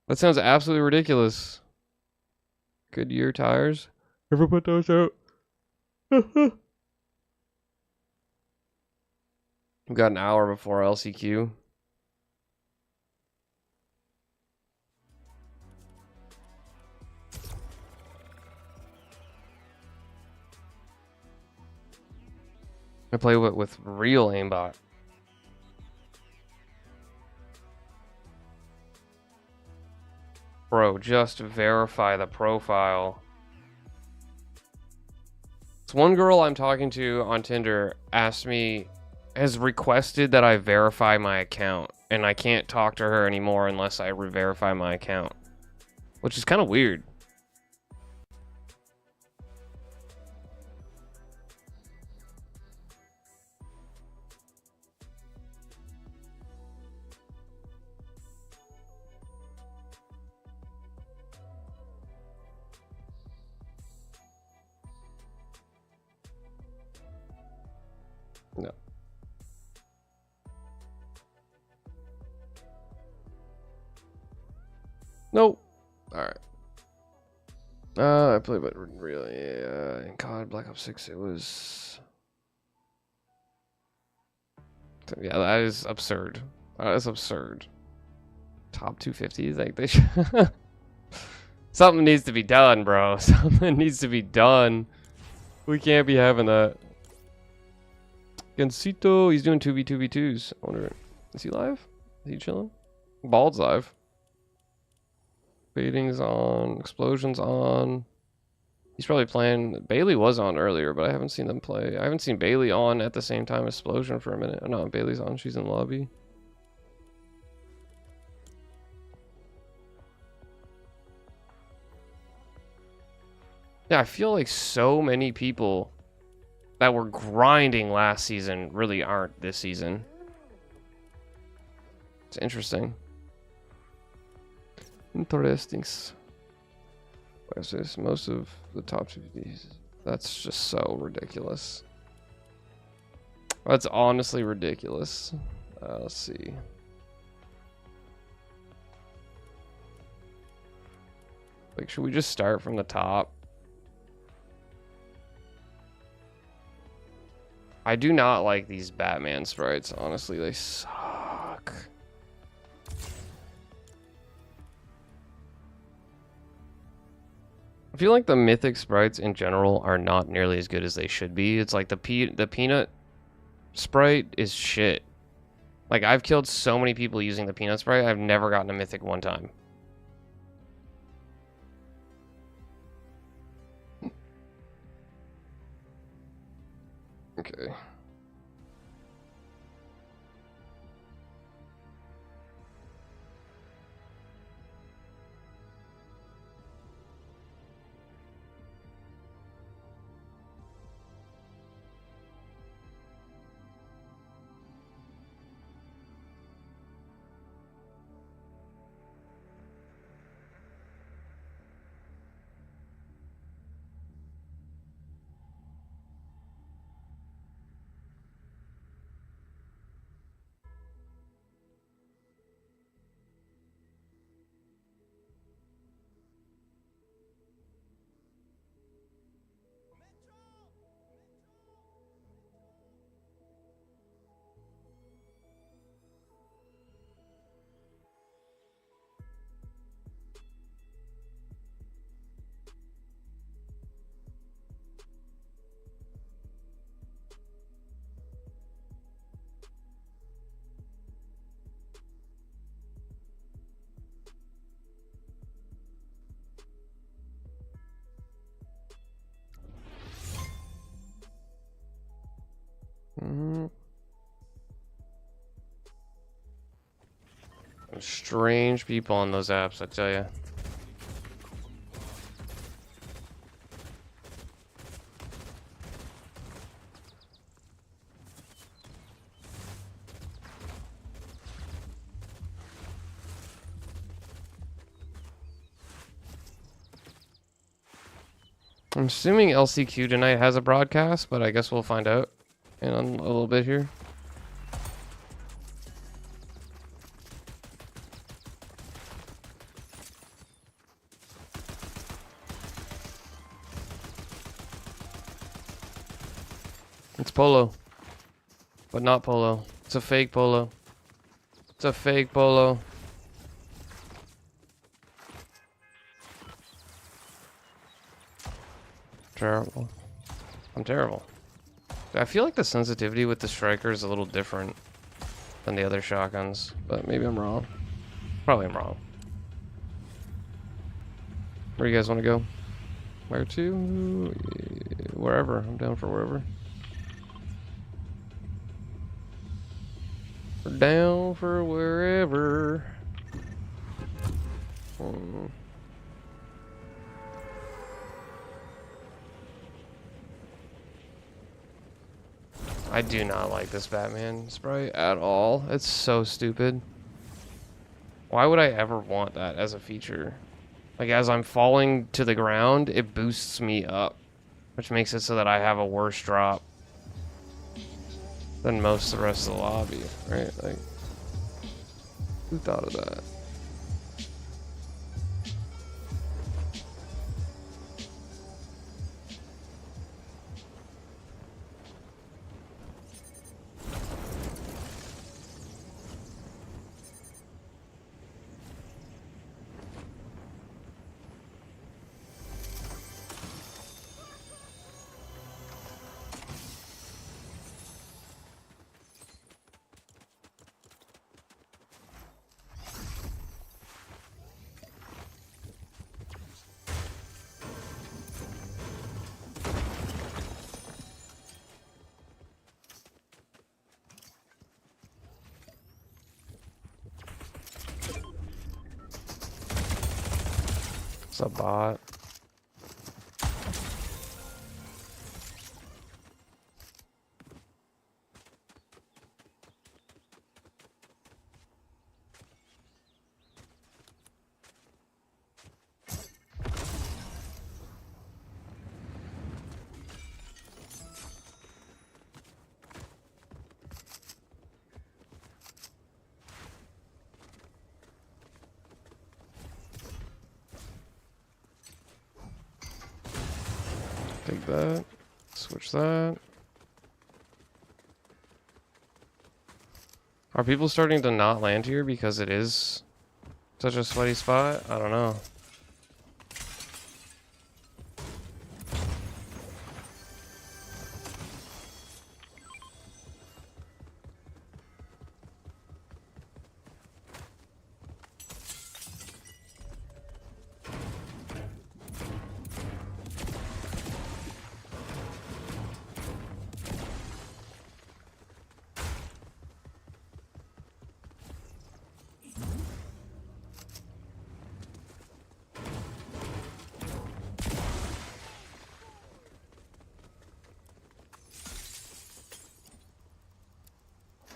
That sounds absolutely ridiculous. Goodyear tires. Never put those out. We've got an hour before LCQ. I play with real aimbot. Bro, just verify the profile. This one girl I'm talking to on Tinder has requested that I verify my account, and I can't talk to her anymore unless I re-verify my account, which is kind of weird. No. Nope. Alright. I played, but really, in COD Black Ops 6, it was... Yeah, that is absurd. That is absurd. Top 250s, like, they should... Something needs to be done, bro. Something needs to be done. We can't be having that. Gansito, he's doing 2v2v2s. I wonder, is he live? Is he chilling? Bald's live. Baiting's on. Explosion's on. He's probably playing. Bailey was on earlier, but I haven't seen them play. I haven't seen Bailey on at the same time as Explosion for a minute. Oh, no, Bailey's on. She's in the lobby. Yeah, I feel like so many people that were grinding last season really aren't this season. It's interesting. Interesting. Where's this? Most of the top 50. That's just so ridiculous. That's honestly ridiculous. Let's see. Like, should we just start from the top? I do not like these Batman sprites. Honestly, they suck. I feel like the mythic sprites in general are not nearly as good as they should be. It's like the peanut sprite is shit. Like, I've killed so many people using the peanut sprite. I've never gotten a mythic one time. Okay. Strange people on those apps, I tell you. I'm assuming LCQ tonight has a broadcast, but I guess we'll find out in a little bit here. It's Polo, but not Polo. It's a fake Polo. It's a fake Polo. Terrible. I'm terrible. I feel like the sensitivity with the striker is a little different than the other shotguns, but maybe I'm wrong. Probably I'm wrong. Where do you guys want to go? Where to? Wherever. I'm down for wherever. We're down for wherever. I do not like this Batman sprite at all. It's so stupid. Why would I ever want that as a feature? Like, as I'm falling to the ground, it boosts me up, which makes it so that I have a worse drop than most of the rest of the lobby, right? Like, who thought of that? It's a bot. that. Switch that. Are people starting to not land here because it is such a sweaty spot? I don't know.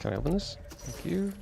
Can I open this? Thank you.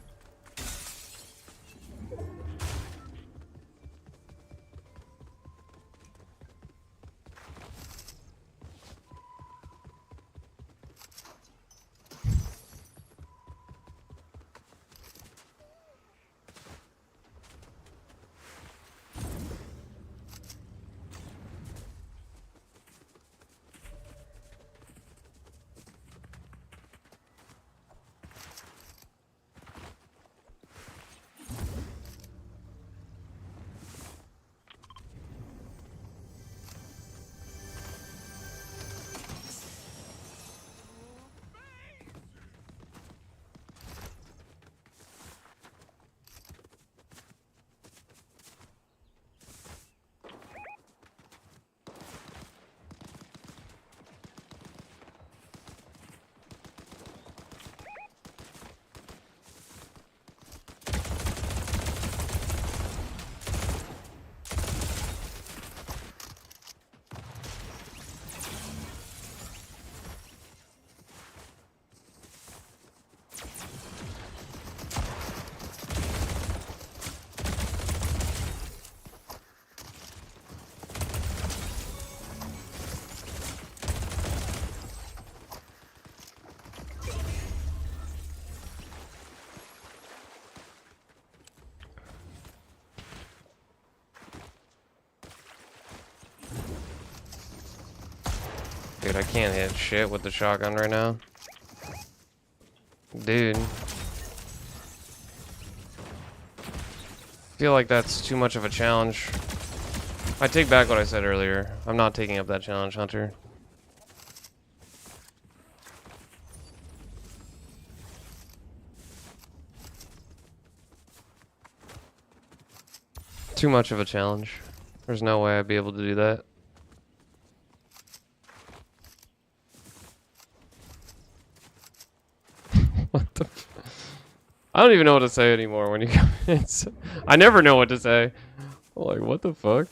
Dude, I can't hit shit with the shotgun right now. Dude. Feel like that's too much of a challenge. I take back what I said earlier. I'm not taking up that challenge, Hunter. Too much of a challenge. There's no way I'd be able to do that. What the I don't even know what to say anymore when you come in. I never know what to say. Like, what the fuck?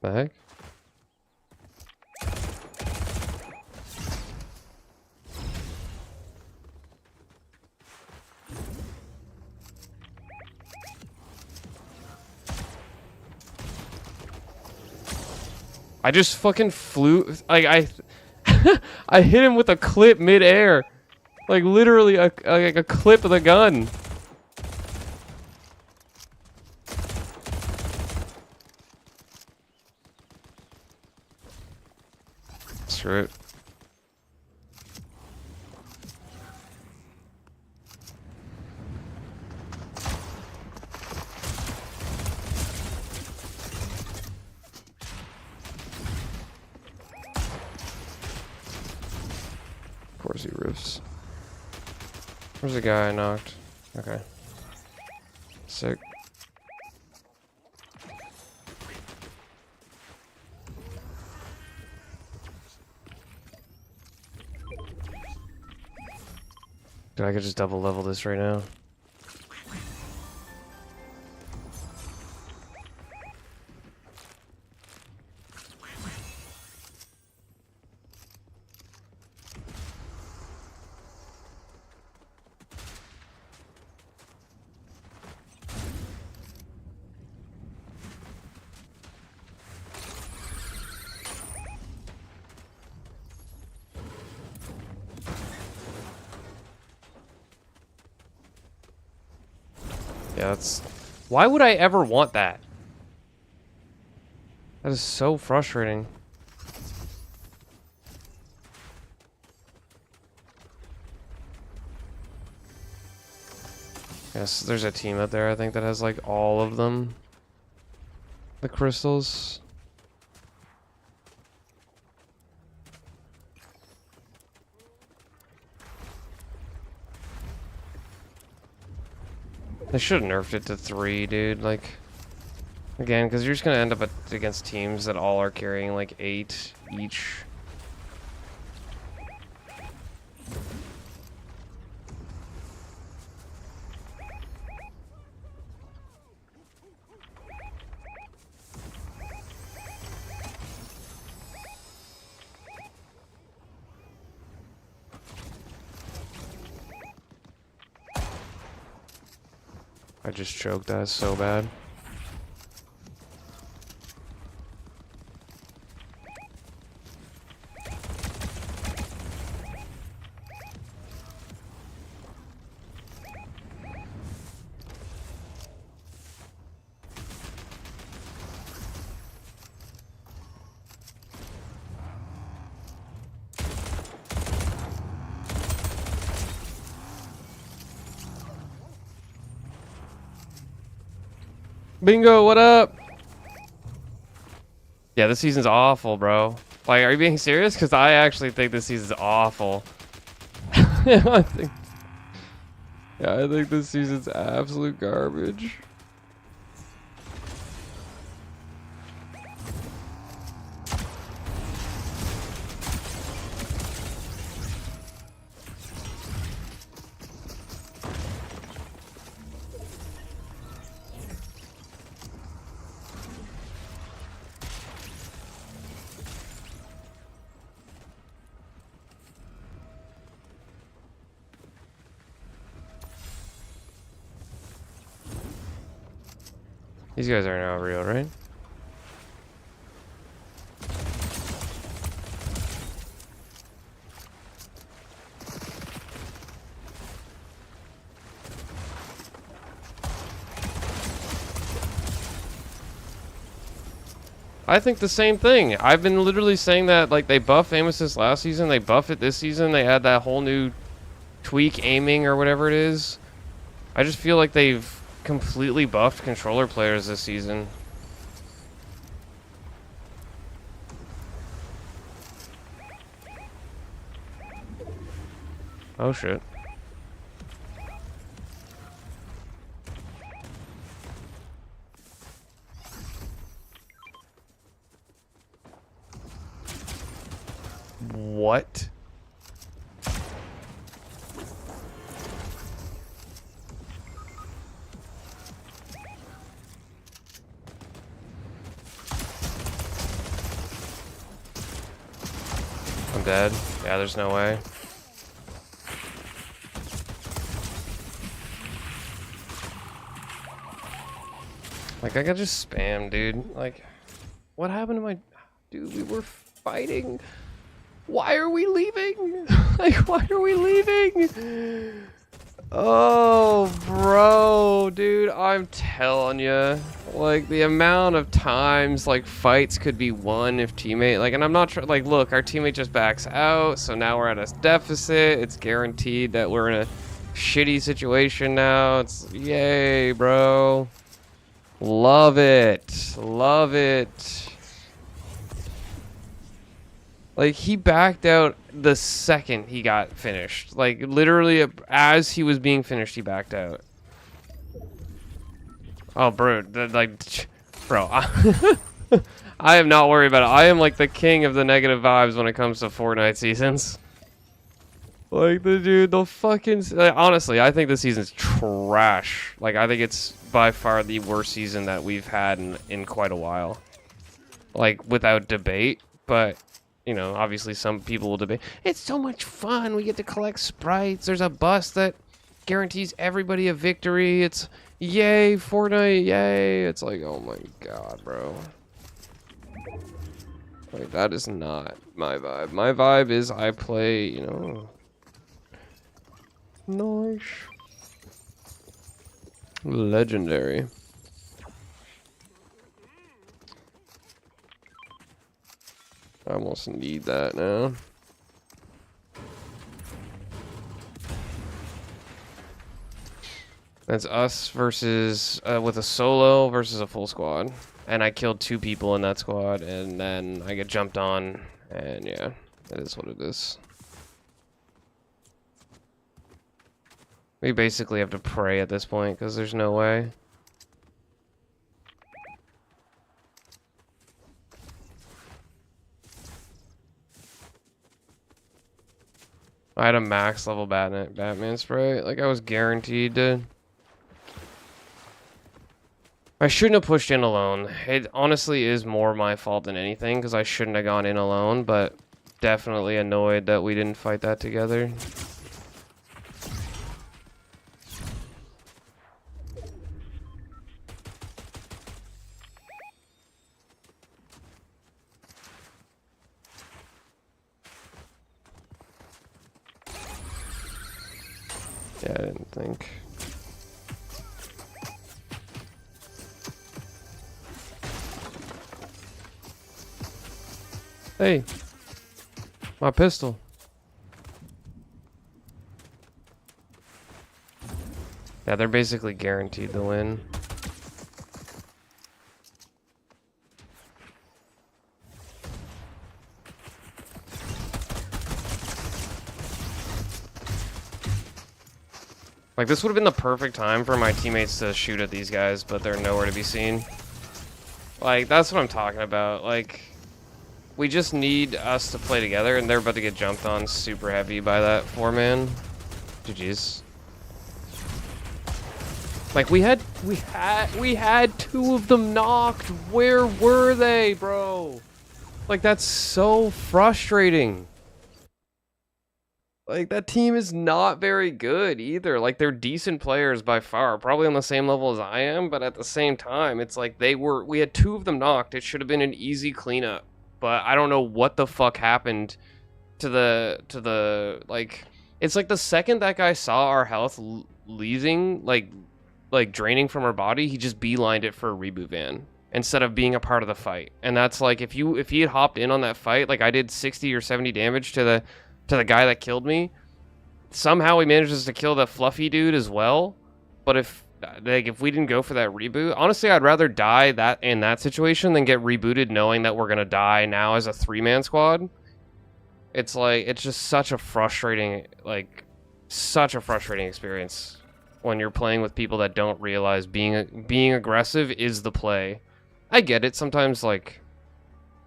The heck? I just fucking flew, like I hit him with a clip mid-air. Like literally a clip of the gun. Screw it. Of course he roofs. Where's the guy I knocked? Okay. Sick. Dude, I could just double level this right now. Yeah, that's... Why would I ever want that? That is so frustrating. Yes, there's a team out there, I think, that has, like, all of them. The crystals. They should have nerfed it to 3, dude. Like, again, because you're just going to end up against teams that all are carrying, like, 8 each. I just choked that so bad. Bingo, what up? Yeah, this season's awful, bro. Like, are you being serious? Because I actually think this season's awful. I think this season's absolute garbage. These guys are not real, right? I think the same thing. I've been literally saying that, like, they buffed Amethyst last season, they buffed it this season, they had that whole new tweak aiming or whatever it is. I just feel like they've completely buffed controller players this season. Oh shit. What? I'm dead. Yeah, there's no way. Like, I could just spam, dude. Like, what happened to my... Dude, we were fighting. Why are we leaving? Like, why are we leaving? Oh, bro, dude, I'm telling you. Like, the amount of times, like, fights could be won if teammate... Like, and I'm not sure... Like, look, our teammate just backs out, so now we're at a deficit. It's guaranteed that we're in a shitty situation now. It's... Yay, bro. Love it. Love it. Like, he backed out the second he got finished. Like, literally, as he was being finished, he backed out. Oh, bro. Like, bro. I am not worried about it. I am, like, the king of the negative vibes when it comes to Fortnite seasons. Like, the dude, the fucking... Like, honestly, I think this season's trash. Like, I think it's by far the worst season that we've had in quite a while. Like, without debate. But, you know, obviously some people will debate. It's so much fun. We get to collect sprites. There's a bus that guarantees everybody a victory. It's, yay, Fortnite, yay. It's like, oh my god, bro. Like, that is not my vibe. My vibe is I play, you know... Nice. Legendary. I almost need that now. That's us versus with a solo versus a full squad, and I killed 2 people in that squad, and then I get jumped on, and yeah, that is what it is. We basically have to pray at this point because there's no way. I had a max level Batman spray. Like, I was guaranteed to. I shouldn't have pushed in alone. It honestly is more my fault than anything because I shouldn't have gone in alone, but definitely annoyed that we didn't fight that together. Yeah, I didn't think. Hey, my pistol. Yeah, they're basically guaranteed to win. Like, this would have been the perfect time for my teammates to shoot at these guys, but they're nowhere to be seen. Like, that's what I'm talking about. Like, we just need us to play together, and they're about to get jumped on super heavy by that 4-man. GG's. Like, we had 2 of them knocked. Where were they, bro? Like, that's so frustrating. Like, that team is not very good either. Like, they're decent players by far. Probably on the same level as I am, but at the same time, it's like we had 2 of them knocked. It should have been an easy cleanup. But I don't know what the fuck happened to the, like, it's like the second that guy saw our health leaving, like draining from our body, he just beelined it for a reboot van instead of being a part of the fight. And that's like, if he had hopped in on that fight, like I did 60 or 70 damage to the guy that killed me. Somehow he manages to kill the fluffy dude as well. But if we didn't go for that reboot, honestly, I'd rather die in that situation than get rebooted knowing that we're gonna die now as a 3-man squad. It's like, it's just such a frustrating experience when you're playing with people that don't realize being aggressive is the play. I get it. Sometimes, like,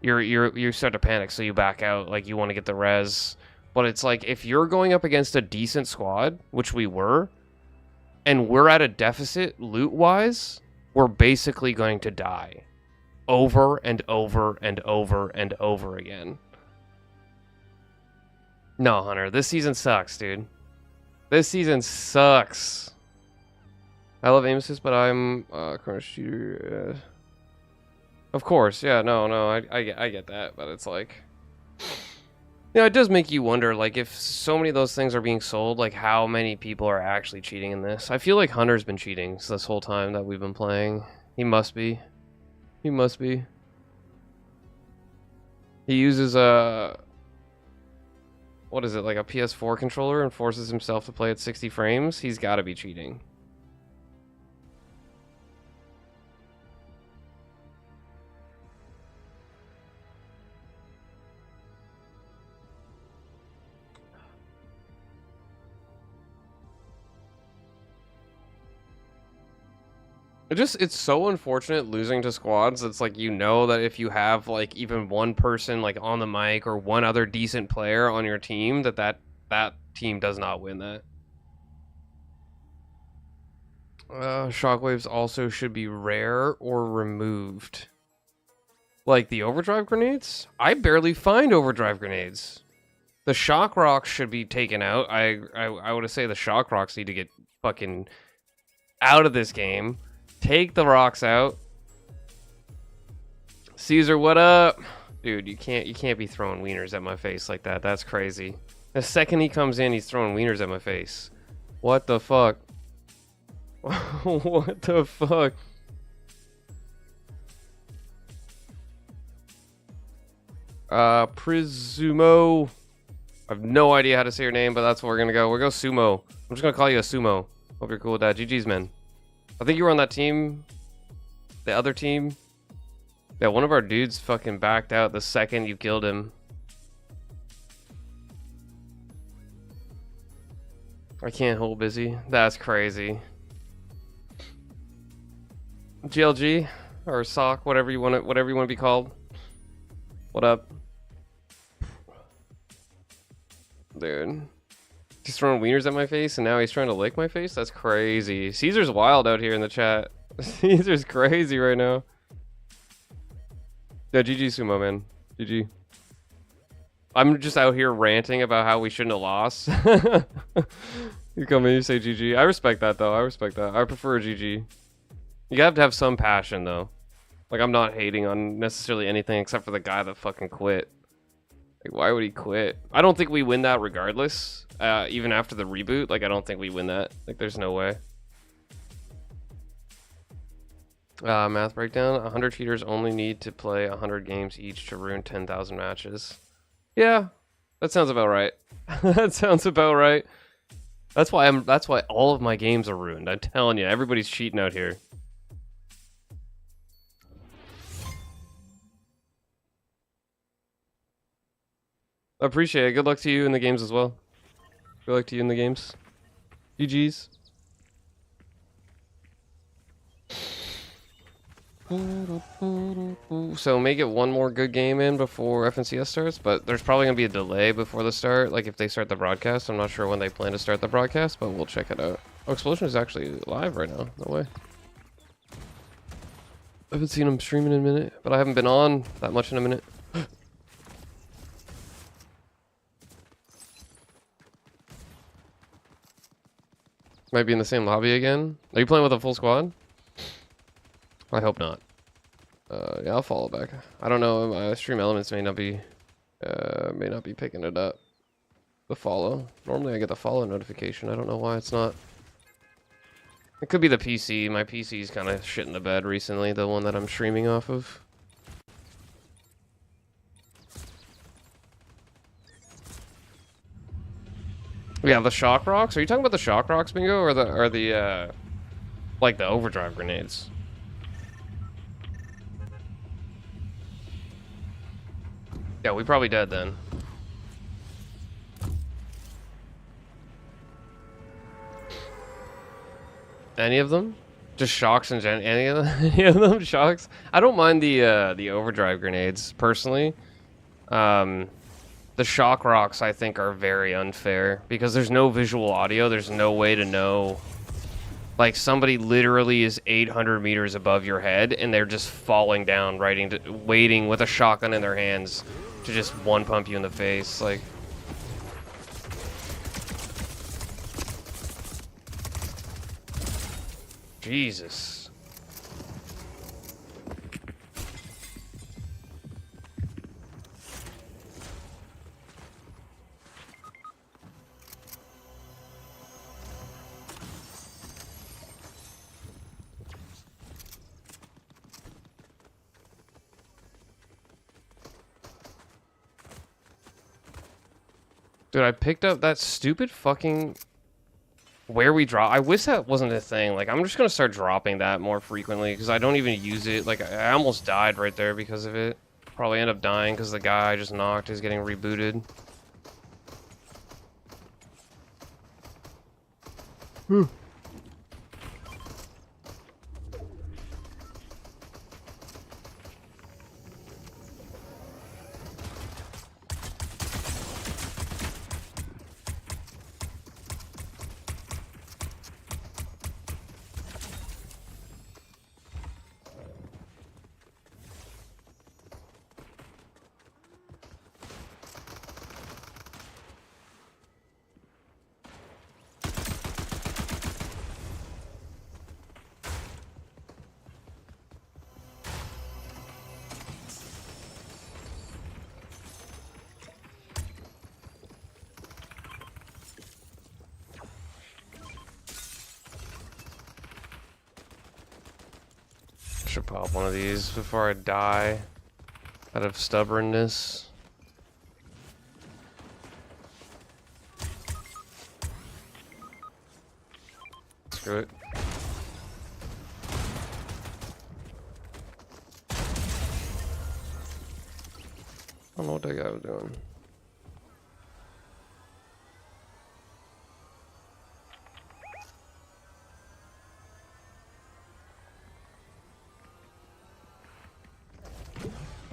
you start to panic, so you back out, like you want to get the res. But it's like, if you're going up against a decent squad, which we were, and we're at a deficit loot-wise, we're basically going to die. Over and over and over and over again. No, Hunter, this season sucks, dude. This season sucks. I love aim assist, but I'm corner shooter. Of course, yeah, no, I get that, but it's like, you know, it does make you wonder, like, if so many of those things are being sold, like, how many people are actually cheating in this? I feel like Hunter's been cheating this whole time that we've been playing. He must be. He must be. He uses what is it, like a PS4 controller and forces himself to play at 60 frames? He's got to be cheating. It's so unfortunate losing to squads. It's like, you know that if you have like even one person like on the mic or one other decent player on your team, that team does not win that. Shockwaves also should be rare or removed. Like the overdrive grenades? I barely find overdrive grenades. The shock rocks should be taken out. I would say the shock rocks need to get fucking out of this game. Take the rocks out. Caesar, what up? Dude, you can't be throwing wieners at my face like that. That's crazy. The second he comes in, he's throwing wieners at my face. What the fuck? What the fuck? Presumo. I have no idea how to say your name, but that's what we're gonna go. We'll go Sumo. I'm just gonna call you a Sumo. Hope you're cool with that. GG's, man. I think you were on that team. The other team. Yeah, one of our dudes fucking backed out the second you killed him. I can't hold busy. That's crazy. GLG or Sock, whatever you want to be called. What up? Dude. He's throwing wieners at my face and now he's trying to lick my face? That's crazy. Caesar's wild out here in the chat. Caesar's crazy right now. Yeah, GG Sumo, man. GG. I'm just out here ranting about how we shouldn't have lost. You come in, you say GG. I respect that, though. I respect that. I prefer a GG. You have to have some passion, though. Like, I'm not hating on necessarily anything except for the guy that fucking quit. Like, why would he quit? I don't think we win that regardless. Even after the reboot, like, I don't think we win that. Like, there's no way. Math breakdown. 100 cheaters only need to play 100 games each to ruin 10,000 matches. Yeah, that sounds about right. That sounds about right. That's why all of my games are ruined. I'm telling you, everybody's cheating out here. I appreciate it. Good luck to you in the games as well. Good luck to you in the games. GG's. So make it one more good game in before FNCS starts, but there's probably gonna be a delay before the start. Like if they start the broadcast, I'm not sure when they plan to start the broadcast, but we'll check it out. Oh, Explosion is actually live right now. No way. I haven't seen him streaming in a minute, but I haven't been on that much in a minute. Might be in the same lobby again. Are you playing with a full squad? I hope not. Yeah, I'll follow back. I don't know. My stream elements may not be picking it up. The follow. Normally I get the follow notification. I don't know why it's not. It could be the PC. My PC's kind of shit in the bed recently. The one that I'm streaming off of. Yeah, the shock rocks. Are you talking about the shock rocks, Bingo, or the like the overdrive grenades? Yeah, we probably dead then. Any of them? Just shocks and any of them? Any of them shocks? I don't mind the overdrive grenades personally. The shock rocks I think are very unfair because there's no visual audio. There's no way to know. Like somebody literally is 800 meters above your head and they're just falling down, waiting with a shotgun in their hands to just one pump you in the face. Like, Jesus. Dude, I picked up that stupid fucking where we drop. I wish that wasn't a thing. Like, I'm just gonna start dropping that more frequently because I don't even use it. Like, I almost died right there because of it. Probably end up dying because the guy I just knocked is getting rebooted. Should pop one of these before I die out of stubbornness. Screw it. I don't know what that guy was doing.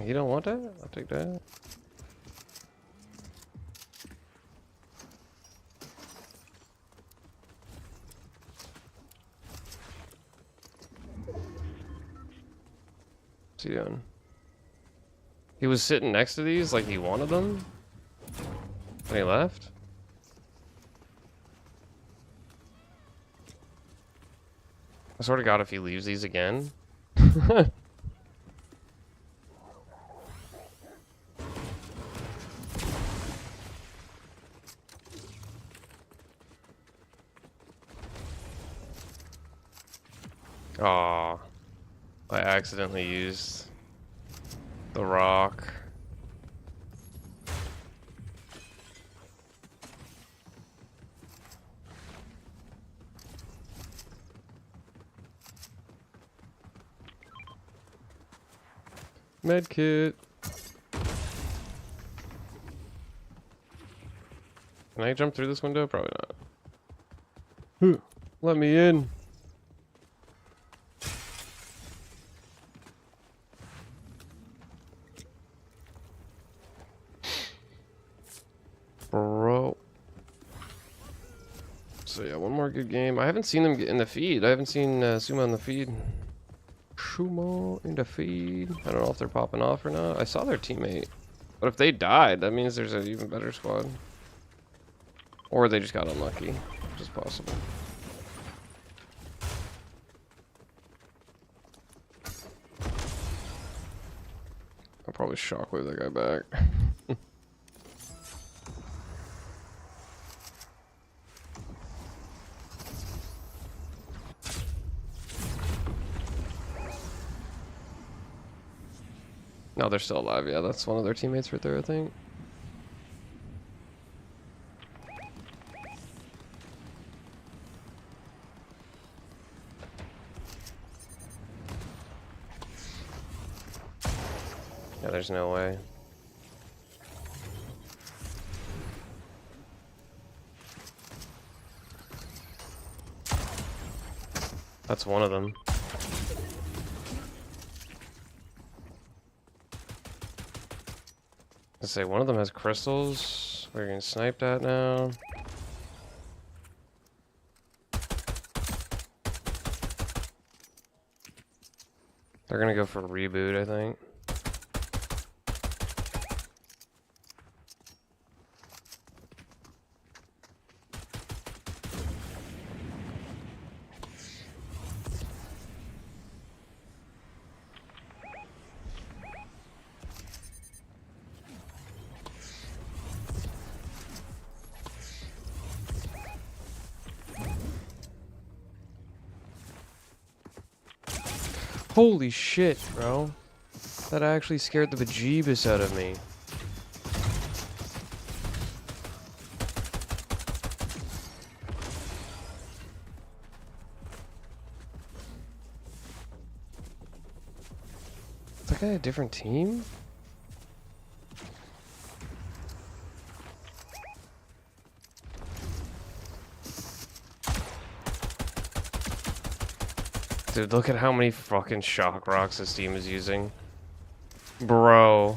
You don't want that? I'll take that. What's he doing? He was sitting next to these like he wanted them? And he left? I swear to God, if he leaves these again. Aw, I accidentally used the rock. Medkit. Can I jump through this window? Probably not. Let me in. Bro. So yeah, one more good game. I haven't seen them get in the feed. I haven't seen Sumo in the feed. Sumo in the feed. I don't know if they're popping off or not. I saw their teammate. But if they died, that means there's an even better squad. Or they just got unlucky, which is possible. I'll probably shockwave that guy back. No, they're still alive. Yeah, that's one of their teammates right there, I think. Yeah, there's no way. That's one of them. Let's say one of them has crystals. We're getting sniped at now. They're gonna go for a reboot, I think. Holy shit, bro. That actually scared the bejeebus out of me. Is that guy a different team? Dude, look at how many fucking shock rocks this team is using. Bro.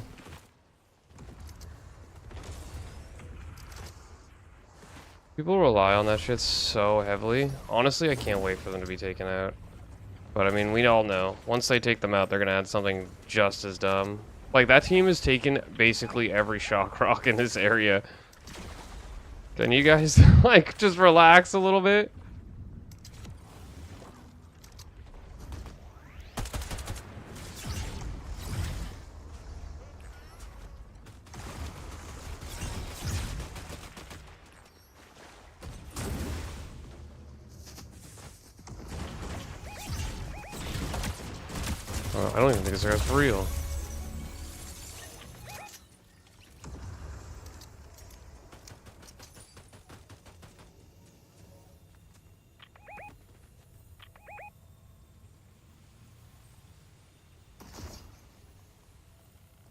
People rely on that shit so heavily. Honestly, I can't wait for them to be taken out. But I mean, we all know. Once they take them out, they're gonna add something just as dumb. Like, that team has taken basically every shock rock in this area. Can you guys, like, just relax a little bit? I don't even think this guy's for real.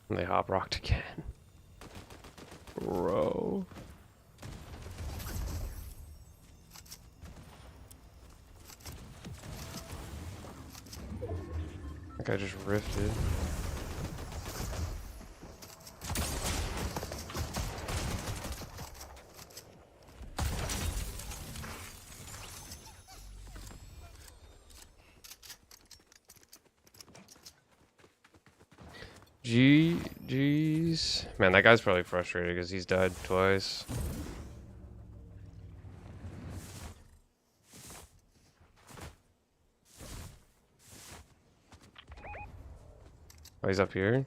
And they hop rocked again. Bro. That guy just rifted. GG's. Man, that guy's probably frustrated because he's died twice. Oh, he's up here.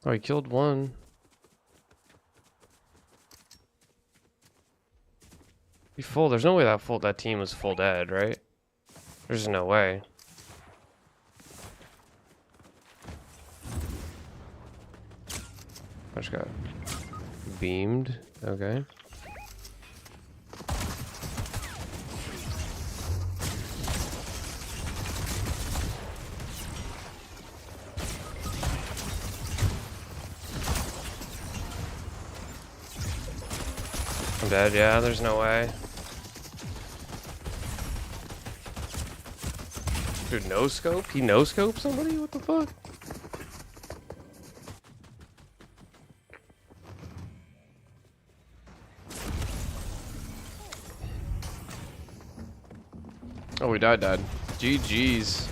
Oh, he killed one. He full. There's no way that team was full dead, right? There's no way. I just got beamed. Okay. I'm dead. Yeah, there's no way. Dude, no scope? He no scoped somebody? What the fuck? Oh, we died. GG's.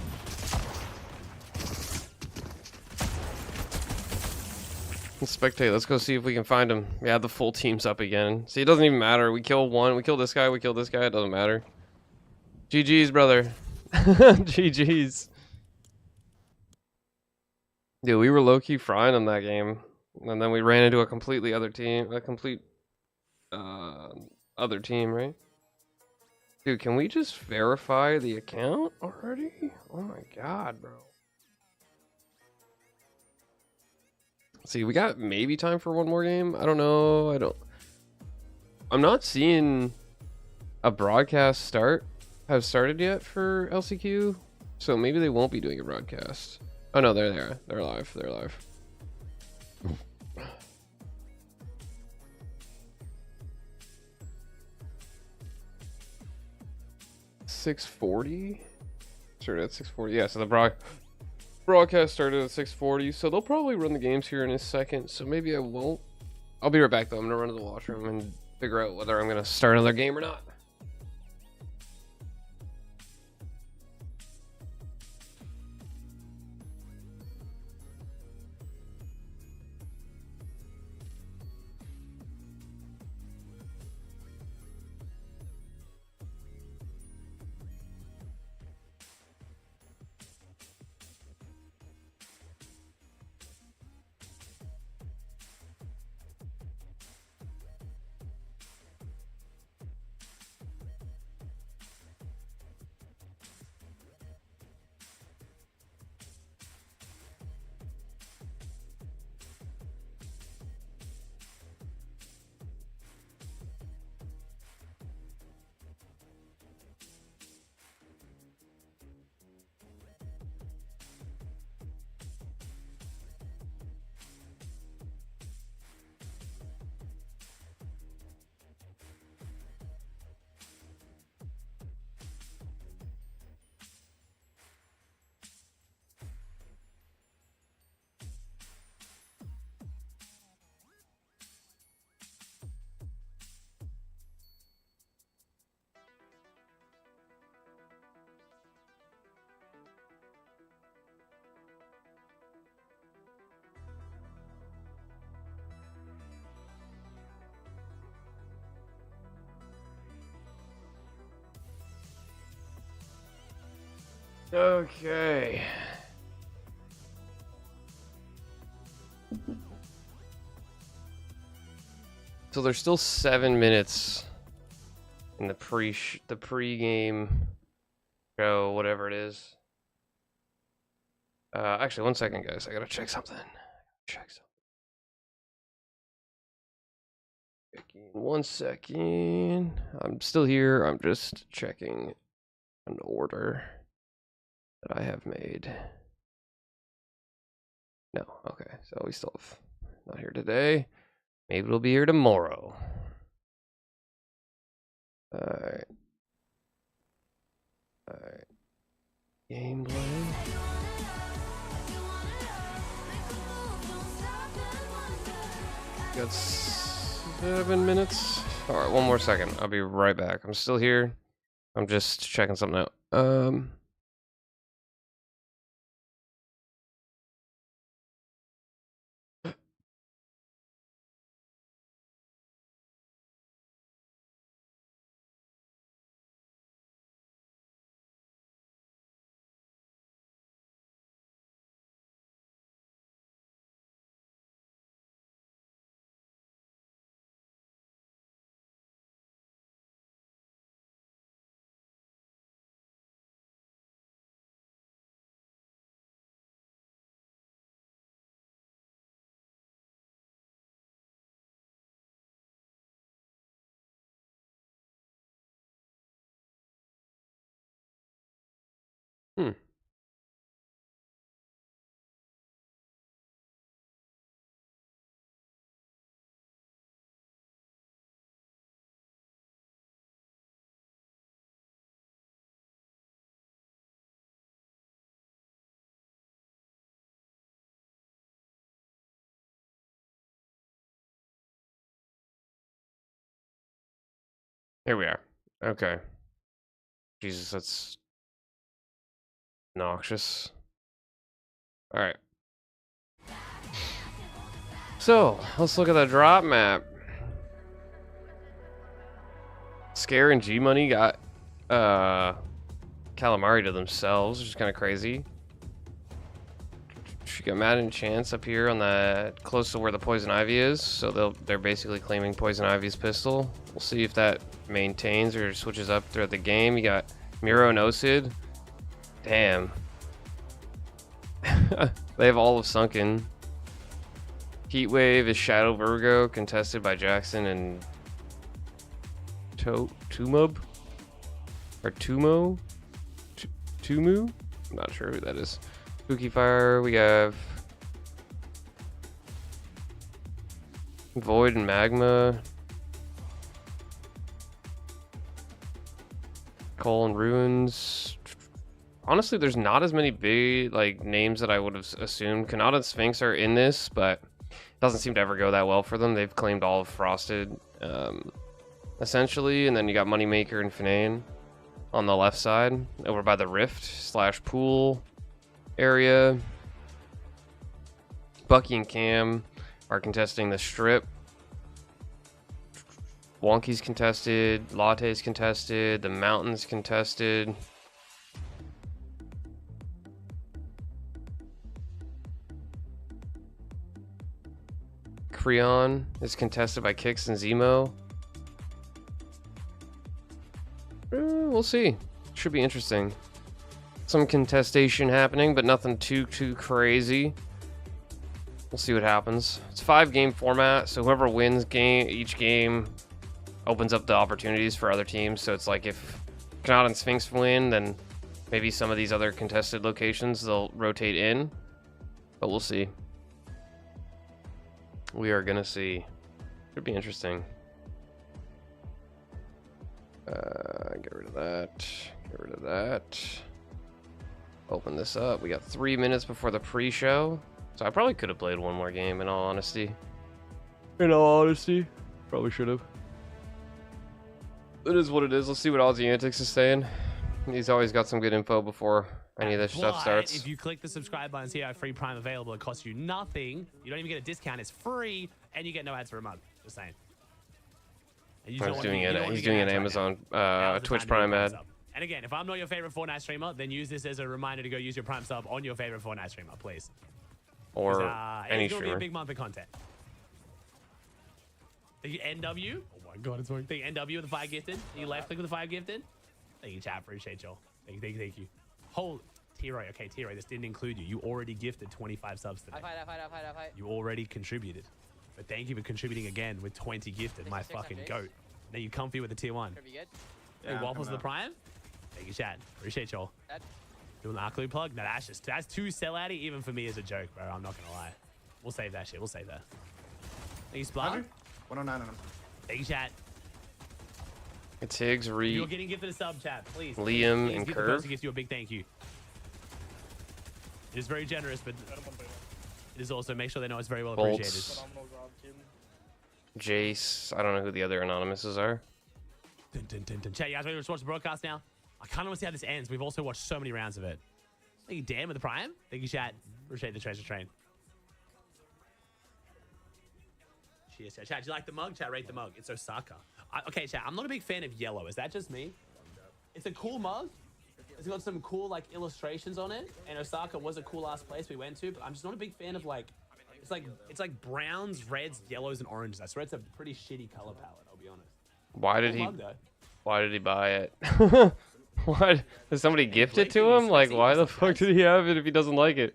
Let's spectate. Let's go see if we can find him. Yeah, the full team's up again. See, it doesn't even matter. We kill one. We kill this guy. We kill this guy. It doesn't matter. GG's, brother. GG's. Dude, we were low-key frying them that game. And then we ran into a completely other team. A complete other team, right? Dude, can we just verify the account already? Oh my god, bro. See, we got maybe time for one more game. I don't know. I'm not seeing a broadcast have started yet for LCQ, so maybe they won't be doing a broadcast. Oh no, they're there. They're live. They're live. 6:40. Started at 6:40. Yeah, so the broadcast started at 6:40, so they'll probably run the games here in a second, so maybe I won't. I'll be right back though. I'm gonna run to the washroom and figure out whether I'm gonna start another game or not. Okay. So there's still 7 minutes in the pre-game show, whatever it is. Actually, 1 second, guys. I gotta check something. Checking 1 second. I'm still here. I'm just checking an order that I have made. No, okay. So we still have not here today. Maybe it'll be here tomorrow. Alright. Alright. Gameplay. Got 7 minutes. Alright, 1 more second. I'll be right back. I'm still here. I'm just checking something out. Hmm. Here we are. Okay. Jesus, that's noxious. Alright. So, let's look at the drop map. Scare and G-Money got Calamari to themselves, which is kind of crazy. She got Mad and Chance up here on that close to where the Poison Ivy is, so they're basically claiming Poison Ivy's pistol. We'll see if that maintains or switches up throughout the game. You got Miro and Osid. Damn. They have all of Sunken. Heatwave is Shadow Virgo, contested by Jackson and Tumub? Or Tumo? Tumu? I'm not sure who that is. Spooky Fire, we have Void and Magma. Coal and Ruins. Honestly, there's not as many big names that I would have assumed. Kanata and Sphinx are in this, but it doesn't seem to ever go that well for them. They've claimed all of Frosted, essentially, and then you got Moneymaker and Finane on the left side, over by the Rift / pool area. Bucky and Cam are contesting the Strip. Wonky's contested, Latte's contested, the Mountain's contested. Creon is contested by Kix and Zemo. We'll see. Should be interesting. Some contestation happening, but nothing too crazy. We'll see what happens. It's a 5-game format, so whoever wins each game opens up the opportunities for other teams. So it's like if Kanata and Sphinx win, then maybe some of these other contested locations they'll rotate in. But we'll see. We are gonna see. Should be interesting. Get rid of that. Get rid of that. Open this up. We got 3 minutes before the pre-show. So I probably could have played one more game, in all honesty. Probably should have. It is what it is. Let's see what Aussie Antics is saying. He's always got some good info before any of this stuff starts. If you click the subscribe button, see our free Prime available. It costs you nothing. You don't even get a discount. It's free, and you get no ads for a month. Just saying. He's doing an Amazon Twitch Prime ad. And again, if I'm not your favorite Fortnite streamer, then use this as a reminder to go use your Prime sub on your favorite Fortnite streamer, please. Or any it's gonna be a streamer. big month of content. The NW. Oh my god, it's working. The NW with the 5 gifted. You left click with the 5 gifted. Thank you, chat. Appreciate y'all. Thank you. Holy T-Roy. Okay, T-Roy, this didn't include you. You already gifted 25 subs today. Fight. You already contributed. But thank you for contributing again with 20 gifted, my fucking goat. Now you comfy with the tier 1. Hey, Waffles of the Prime. Thank you, chat. Appreciate y'all. Doing the Arclue plug? No, that's too sellouty even for me as a joke, bro. I'm not gonna lie. We'll save that shit. We'll save that. Thank you, Splather. 109 on him. Thank you, chat. It's Higgs, Reed, You're getting gifted a sub, chat. Please. Liam, Please and give the Curve. person who gives you a big thank you. It is very generous, but it is also make sure they know it's very well appreciated. Bolts, Jace. I don't know who the other anonymouses are. Chat, you guys ready to watch the broadcast now? I kind of want to see how this ends. We've also watched so many rounds of it. Thank you, Dan, with the Prime. Thank you, chat. Appreciate the treasure train. Cheers, chat. Chat, do you like the mug? Chat, rate the mug. It's Osaka. Okay, chat, I'm not a big fan of yellow. Is that just me? It's a cool mug. It's got some cool, like, illustrations on it. And Osaka was a cool-ass place we went to. But I'm just not a big fan of, like... It's like browns, reds, yellows, and oranges. I swear it's a pretty shitty color palette, I'll be honest. Why did Cool he? mug, though. Why did he buy it? What? Did somebody gift it to him? Like, why the fuck did he have it if he doesn't like it?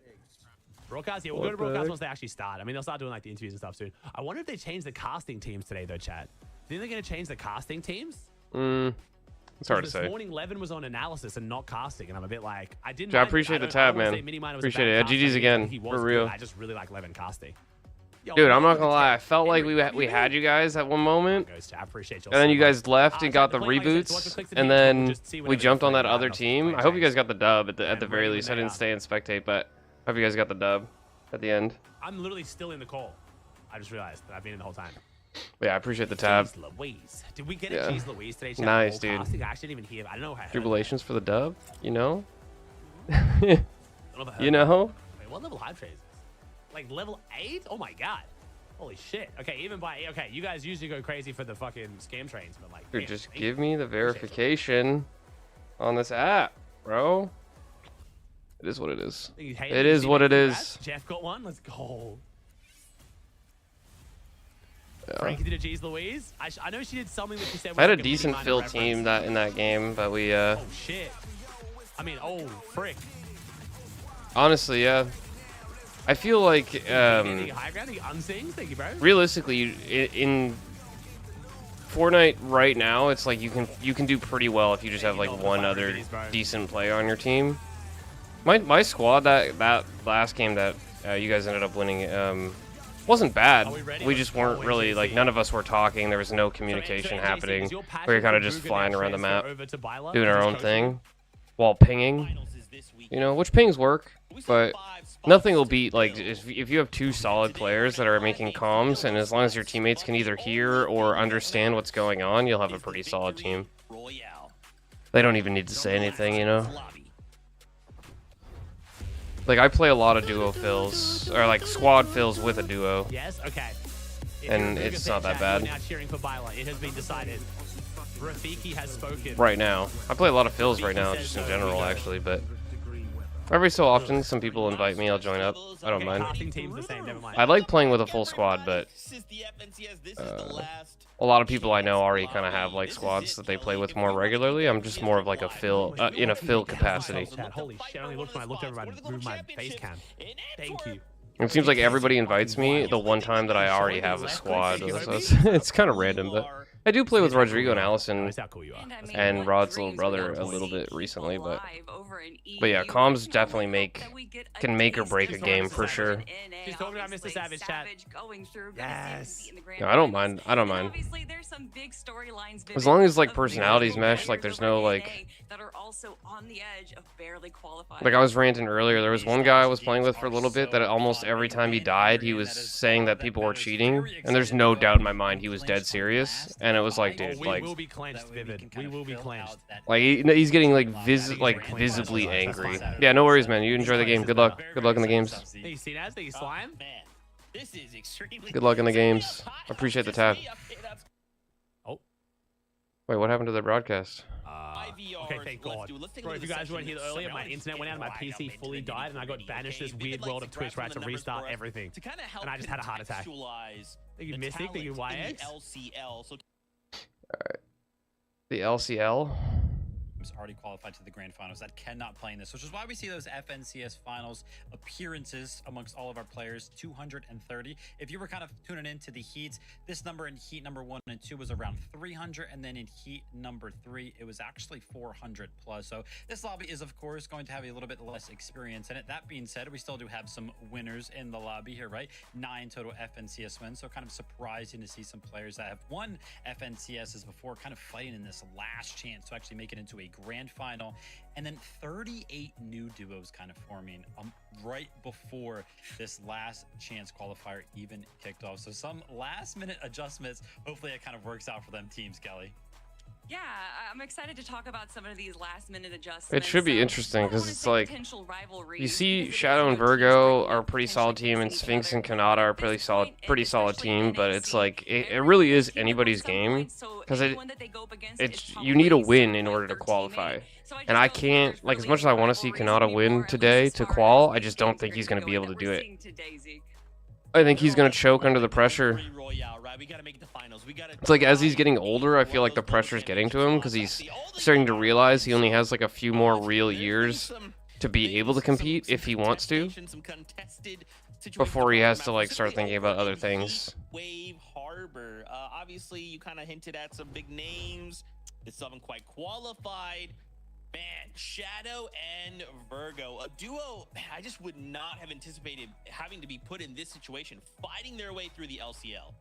Broadcast, yeah, we'll go to broadcast once they actually start. I mean, they'll start doing like the interviews and stuff soon. I wonder if they change the casting teams today, though, chat. Think they're going to change the casting teams? It's hard to This say. morning, Levin was on analysis and not casting, and I'm a bit like, I didn't. Yeah, I mind- appreciate the don't- tab, I don't wanna man. say Mini Miner was a Appreciate bad it. Yeah, caster. GG's again, He was for good. real. I just really like Levin casting. Yo, Dude, I'm not welcome gonna to lie. I chat. felt like Henry, we had you guys at one There moment, goes, chat. I appreciate you. and then you guys left and got the Like I said, so watch the reboots, clicks and and then just see we whatever jumped on they're that playing. other I don't know team. if I it's hope you playing guys got the dub at the And very when least. they I didn't are. stay and spectate, but I hope you guys got the dub at the end. I'm literally still in the call. I just realized that I've been in the whole time. But yeah, I appreciate the tab. Jeez Louise. Did we get Yeah. a Jeez Louise today? Chat? Nice, All dude. casting? I actually didn't even hear. I don't know how I heard Tribulations for the dub, you know? that. I don't know if I heard You that. know? Wait, what level hype trace is this? Like level 8? Oh my god. Holy shit. Okay, even by... Okay, you guys usually go crazy for the fucking scam trains, but like... Dude, damn, just eight? give me the verification on this app, bro. It is what it is. You hate It You is see what me? it Congrats. is. Jeff got one. Let's go. Yeah. Frankie did a Jeez Louise. I know she did something that she said was I had a like mini decent minor fill reference. team in that game, but we Oh shit. I mean, oh frick. honestly, yeah. I feel like Any high ground, any unsings? Thank you, bro. realistically, in Fortnite right now, it's like you can do pretty well if you just have like one other decent player on your team. My squad that last game that you guys ended up winning wasn't bad. Are we ready? We Let's just go. weren't really like NJC. none of us were talking. There was no So, communication NJC, happening. is your passion We were kind of for just Rugen flying and around the transfer map, over to Bila? doing Is our this own coaching? thing while pinging. You know, which pings work, but nothing will beat like if you have two solid players that are making comms, and as long as your teammates can either hear or understand what's going on, you'll have a pretty solid team. They don't even need to say anything, you know. Like I play a lot of duo fills or like squad fills with a duo. Yes. Okay. If And you're a Rugen it's not fan, that bad. You're now cheering for Bila. It has been decided. Rafiki has spoken. Right now, I play a lot of fills right now, just in general actually, but every so often some people invite me, I'll join up. I don't Okay, mind. casting team's the same. Never mind. I like playing with a full squad, but a lot of people I know already kind of have like squads that they play with more regularly. I'm just more of like a fill in a fill capacity. Chat, holy shit! I only looked when I looked over and moved my face cam. Thank you. It seems like everybody invites me the one time that I already have a squad. So it's kind of random, but I do play with Rodrigo and Allison Notice how cool you are. and Rod's little brother a little bit recently, but yeah, comms definitely can make or break a game for sure. She's talking about Mr. Savage, chat. Yes. No, I don't mind. I don't mind. Obviously, there's some big storylines As long as like of personalities big mesh, like players there's no over like NA that are also on the edge of barely qualifying. like I was ranting earlier. There was one guy I was playing with for a little bit that almost every time he died, he was saying that people were cheating, and there's no doubt in my mind he was dead serious. And it was like, dude, We like will be clenched, Vivid. We will be clenched. he's getting like visibly angry. Yeah, no worries, man. You enjoy the game. Good luck. Good luck in the games. Hey, you see that? Hey, slime? Good luck in the games. Appreciate the tab. Oh. Wait, what happened to the broadcast? Okay, thank God. Bro, if you guys weren't here earlier, my internet went out, my PC fully died, and I got banished this weird world of Twitch where I had to restart everything. And I just had a heart attack. Thank you, Mystic. Thank you, YX. The LCL. Already qualified to the grand finals that cannot play in this, which is why we see those FNCS finals appearances amongst all of our players, 230. If you were kind of tuning into the heats, this number in heat number 1 and 2 was around 300, and then in heat number 3 it was actually 400 plus. So this lobby is of course going to have a little bit less experience in it. That being said, we still do have some winners in the lobby here, right? 9 total FNCS wins, so kind of surprising to see some players that have won FNCSs before kind of fighting in this last chance to actually make it into a grand final, and then 38 new duos kind of forming right before this last chance qualifier even kicked off. So some last minute adjustments. Hopefully it kind of works out for them teams, Kelly. Yeah, I'm excited to talk about some of these last minute adjustments. It should be interesting because it's like you see Shadow and Virgo are a pretty solid team, and Sphinx and Kanata are a pretty solid team. But it's like it really is anybody's game because you need a win in order to qualify. And I can't, like, as much as I want to see Kanata win today to qual, I just don't think he's going to be able to do it. I think he's going to choke under the pressure. It's like as he's getting older, I feel like the pressure's getting to him because he's starting to realize he only has like a few more real years to be able to compete if he wants to, before he has to like start thinking about other things. Wave Harbor. Obviously, you kind of hinted at some big names. This haven't quite qualified. Man, Shadow and Virgo, a duo I just would not have anticipated having to be put in this situation, fighting their way through the LCL.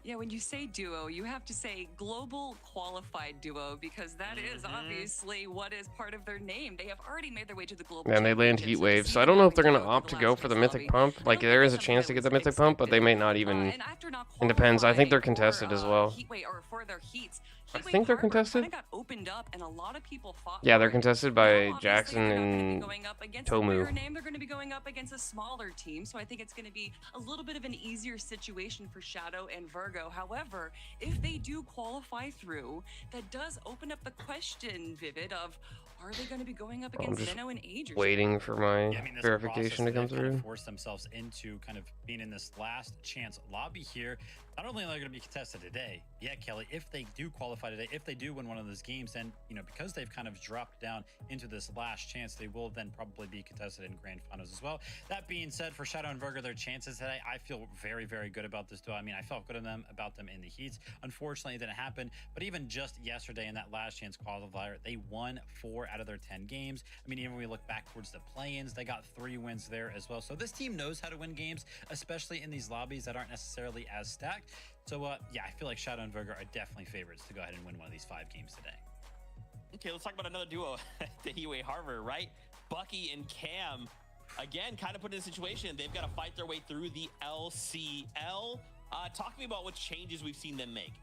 Yeah, when you say duo, you have to say global qualified duo, because that is obviously what is part of their name. They have already made their way to the global. And they land heat waves, so I don't know if they're going to opt to go for the mythic pump. Like, there is a chance to get the mythic pump, but they may not even. It depends. I think they're contested as well. I think they're contested. Yeah, they're contested by Jackson and Tomu. They're going to be going up against a smaller team, so I think it's going to be a little bit of an easier situation for Shadow and Virgo. However, if they do qualify through, that does open up the question, Vivid, of are they going to be going up against Zeno and Age? Waiting for my verification to come through. Kind of force themselves into kind of being in this last chance lobby here. Not only are they going to be contested today, yeah, Kelly, if they do qualify today, if they do win one of those games, then, you know, because they've kind of dropped down into this last chance, they will then probably be contested in grand finals as well. That being said, for Shadow and Virgo, their chances today, I feel very, very good about this duo. I mean, I felt good about them in the heats. Unfortunately, it didn't happen, but even just yesterday in that last chance qualifier, they won 4 out of their 10 games. I mean, even when we look back towards the play-ins, they got 3 wins there as well. So this team knows how to win games, especially in these lobbies that aren't necessarily as stacked. So, yeah, I feel like Shadow and Virgo are definitely favorites to go ahead and win one of these 5 games today. Okay, let's talk about another duo, the Heatwave Harbor, right? Bucky and Cam, again, kind of put in a situation. They've got to fight their way through the LCL. Talk to me about what changes we've seen them make.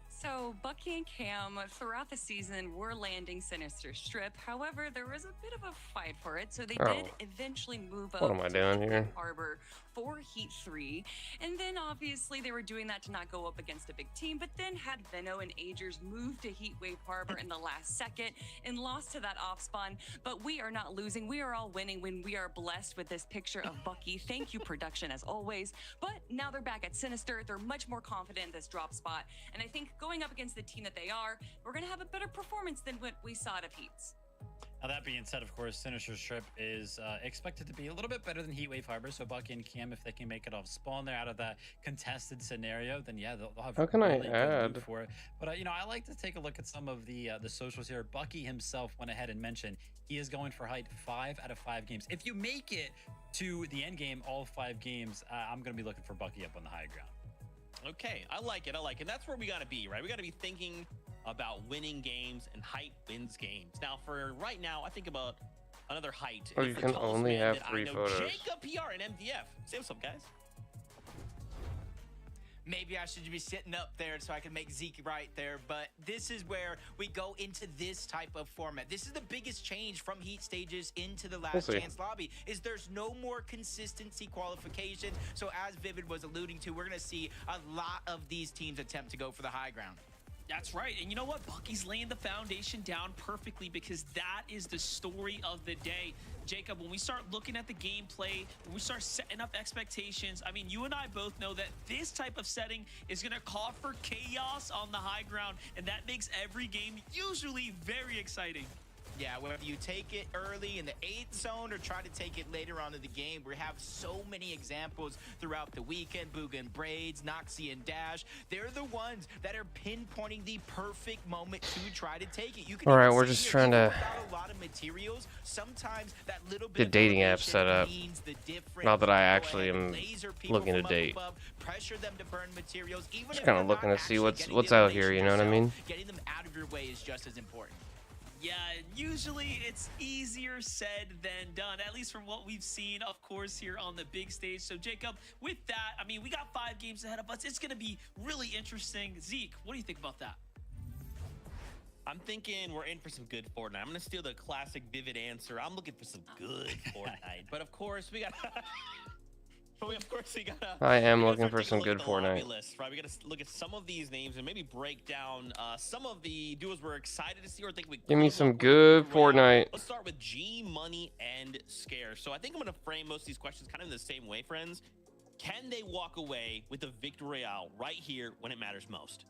So Bucky and Cam throughout the season were landing Sinister Strip. However, there was a bit of a fight for it, so they did eventually move up to Harbor for Heat 3. And then obviously they were doing that to not go up against a big team, but then had Venno and Agers move to Heatwave Harbor in the last second and lost to that off spawn. But we are not losing. We are all winning when we are blessed with this picture of Bucky. Thank you, production, as always. But now they're back at Sinister. They're much more confident in this drop spot. And I think going up against the team that they are, we're going to have a better performance than what we saw out of Heats. Now, that being said, of course, Sinister Strip is expected to be a little bit better than Heatwave Harbor. So Bucky and Cam, if they can make it off spawn there out of that contested scenario, then yeah, they'll have really good loot for it. But you know, I like to take a look at some of the socials here. Bucky himself went ahead and mentioned he is going for height 5 out of 5 games. If you make it to the end game, all 5 games, I'm going to be looking for Bucky up on the high ground. Okay, I like it. That's where we got to be, right? We got to be thinking about winning games, and height wins games. Now, for right now, I think about another height. Oh, you can only have 3 photos. Jacob PR and MDF. Say what's up, guys. Maybe I should be sitting up there so I can make Zeke right there, but this is where we go into this type of format. This is the biggest change from heat stages into the last chance lobby, is there's no more consistency qualification. So as Vivid was alluding to, we're going to see a lot of these teams attempt to go for the high ground. That's right. And you know what? Bucky's laying the foundation down perfectly because that is the story of the day. Jacob, when we start looking at the gameplay, when we start setting up expectations, I mean, you and I both know that this type of setting is going to call for chaos on the high ground, and that makes every game usually very exciting. Yeah, whether you take it early in the 8th zone or try to take it later on in the game, we have so many examples throughout the weekend. Booga and Braids, Noxie and Dash, they're the ones that are pinpointing the perfect moment to try to take it. You can all right, we're just trying to a lot of materials. Sometimes that little bit get dating app set up. Not that I actually am looking to date. Pressure them to burn materials, even just kind of looking to see what's out here, you know what I mean? Getting them out of your way is just as important. Yeah, usually it's easier said than done, at least from what we've seen, of course, here on the big stage. So, Jacob, with that, I mean, we got 5 games ahead of us. It's going to be really interesting. Zeke, what do you think about that? I'm thinking we're in for some good Fortnite. I'm going to steal the classic Vivid answer. I'm looking for some good Fortnite. But, of course, we got... I am looking for some good Fortnite. List, right? We got to look at some of these names and maybe break down some of the duos we're excited to see or think we give me some good Fortnite. Let's start with G, Money, and Scare. So I think I'm going to frame most of these questions kind of in the same way, friends. Can they walk away with a victory royale right here when it matters most?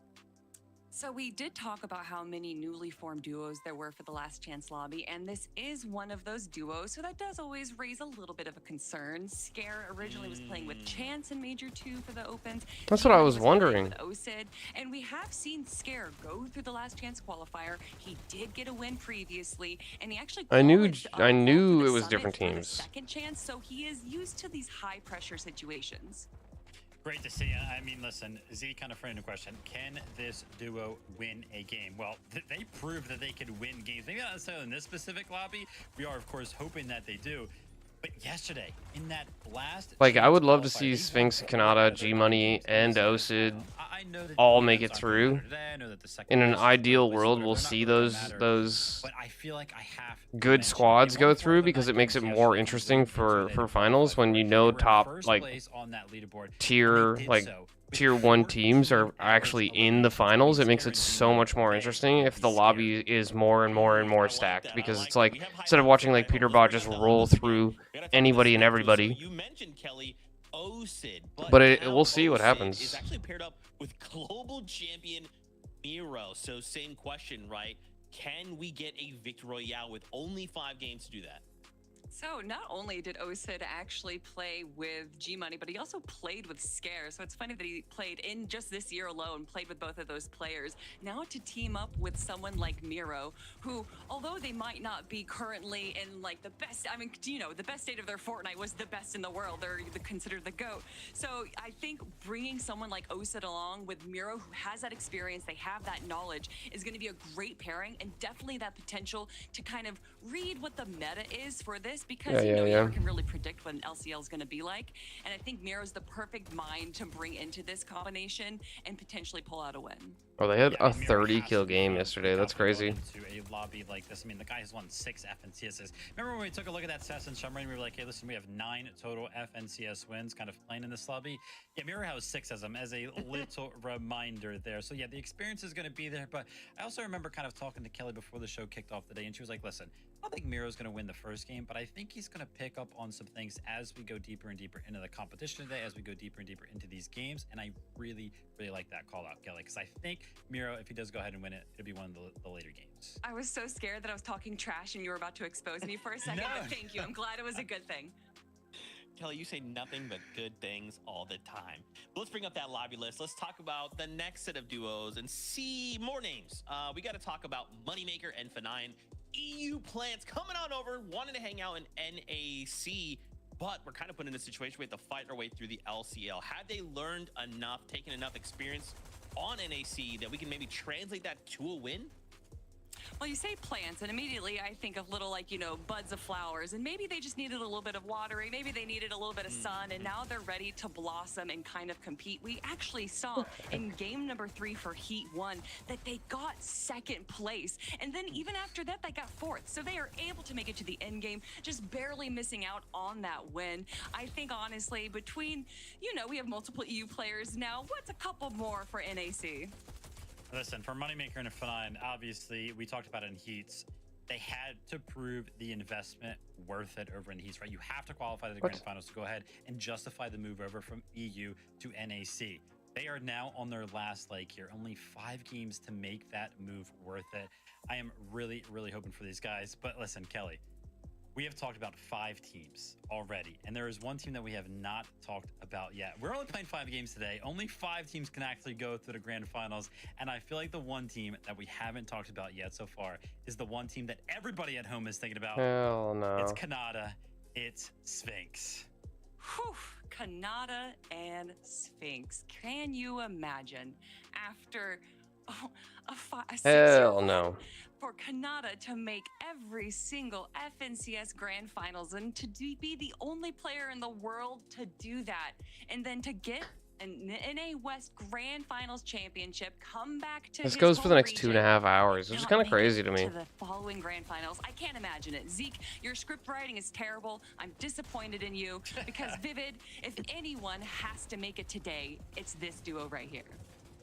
So we did talk about how many newly formed duos there were for the Last Chance lobby, and this is one of those duos, so that does always raise a little bit of a concern. Scare originally was playing with Chance in Major 2 for the opens. That's what I was wondering. With OSID, and we have seen Scare go through the Last Chance qualifier. He did get a win previously, and he actually I knew it was different teams. Second chance, so he is used to these high pressure situations. Great to see. I mean, listen, Z kind of framed the question. Can this duo win a game? Well, they proved that they could win games. Maybe not necessarily in this specific lobby. We are, of course, hoping that they do. But yesterday, in that last... Like, I would love to see Sphinx, Kanata, G-Money, and OSID all make it through. In an ideal world, we'll see those good squads go through because it makes it more interesting for finals when you know top, like, tier 1 teams are actually in the finals. It makes it so much more interesting if the lobby is more and more and more stacked, because it's like, instead of watching like Peterbot just roll through anybody and everybody. You mentioned Kelly OSID, but we'll see what happens. Is actually paired up with global champion Miro. So same question, right? Can we get a victory royale with only 5 games to do that? So not only did OSID actually play with G-Money, but he also played with Scare. So it's funny that he played in just this year alone, played with both of those players. Now to team up with someone like Miro, who, although they might not be currently in like the best, I mean, you know, the best state of their Fortnite was the best in the world. They're considered the GOAT. So I think bringing someone like OSID along with Miro, who has that experience, they have that knowledge, is going to be a great pairing, and definitely that potential to kind of read what the meta is for this. Because you never can really predict what an LCL is going to be like. And I think Miro's the perfect mind to bring into this combination and potentially pull out a win. Oh, they had a 30-kill game yesterday. That's crazy. Into a lobby like this, I mean, the guy has won 6 FNCSs. Remember when we took a look at that Cess and Submarine? We were like, hey, listen, we have 9 total FNCS wins kind of playing in this lobby. Yeah, Miro has 6 as them, as a little reminder there. So yeah, the experience is going to be there. But I also remember kind of talking to Kelly before the show kicked off today, and she was like, listen, I don't think Miro's going to win the first game, but I think he's going to pick up on some things as we go deeper and deeper into the competition today, as we go deeper and deeper into these games. And I really, really like that call out, Kelly, because I think Miro, if he does go ahead and win it, it'll be one of the later games. I was so scared that I was talking trash and you were about to expose me for a second, but thank you. I'm glad it was a good thing. Kelly, you say nothing but good things all the time. But let's bring up that lobby list. Let's talk about the next set of duos and see more names. We got to talk about Moneymaker and F9. EU plants coming on over, wanting to hang out in NAC, but we're kind of put in a situation we have to fight our way through the LCL. Had they learned enough, taken enough experience on NAC that we can maybe translate that to a win? Well, you say plants, and immediately I think of little, like, you know, buds of flowers, and maybe they just needed a little bit of watering, maybe they needed a little bit of sun, and now they're ready to blossom and kind of compete. We actually saw in game number 3 for Heat 1 that they got 2nd place, and then even after that, they got 4th, so they are able to make it to the end game, just barely missing out on that win. I think, honestly, between, you know, we have multiple EU players now, what's a couple more for NAC? Listen, for Moneymaker and F9, obviously, we talked about it in Heats. They had to prove the investment worth it over in Heats, right? You have to qualify to the Grand Finals to go ahead and justify the move over from EU to NAC. They are now on their last leg here. Only 5 games to make that move worth it. I am really, really hoping for these guys. But listen, Kelly, we have talked about 5 teams already, and there is one team that we have not talked about yet. We're only playing 5 games today. Only 5 teams can actually go through the Grand Finals, and I feel like the one team that we haven't talked about yet so far is the one team that everybody at home is thinking about. Hell no. It's Canada. It's Sphinx. Whew, Canada and Sphinx. Can you imagine after a 6-year Hell run no. for Canada to make every single FNCS Grand Finals and to be the only player in the world to do that, and then to get an NA West Grand Finals championship, come back to This his goes for the home next region, 2.5 hours, which is not kind of make crazy it to me. To the following Grand Finals, I can't imagine it. Zeke, your script writing is terrible. I'm disappointed in you because Vivid, if anyone has to make it today, it's this duo right here.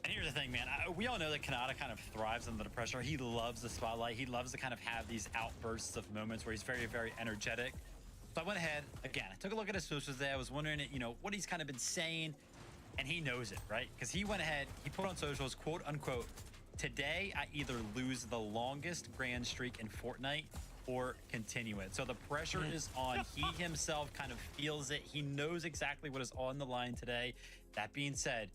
And here's the thing, man. We all know that Canada kind of thrives under the pressure. He loves the spotlight. He loves to kind of have these outbursts of moments where he's very, very energetic. So I went ahead, again, I took a look at his socials there. I was wondering, what he's kind of been saying, and he knows it, right? Because he went ahead, he put on socials, quote unquote, "Today I either lose the longest grand streak in Fortnite or continue it." So the pressure is on. He himself kind of feels it. He knows exactly what is on the line today. That being said,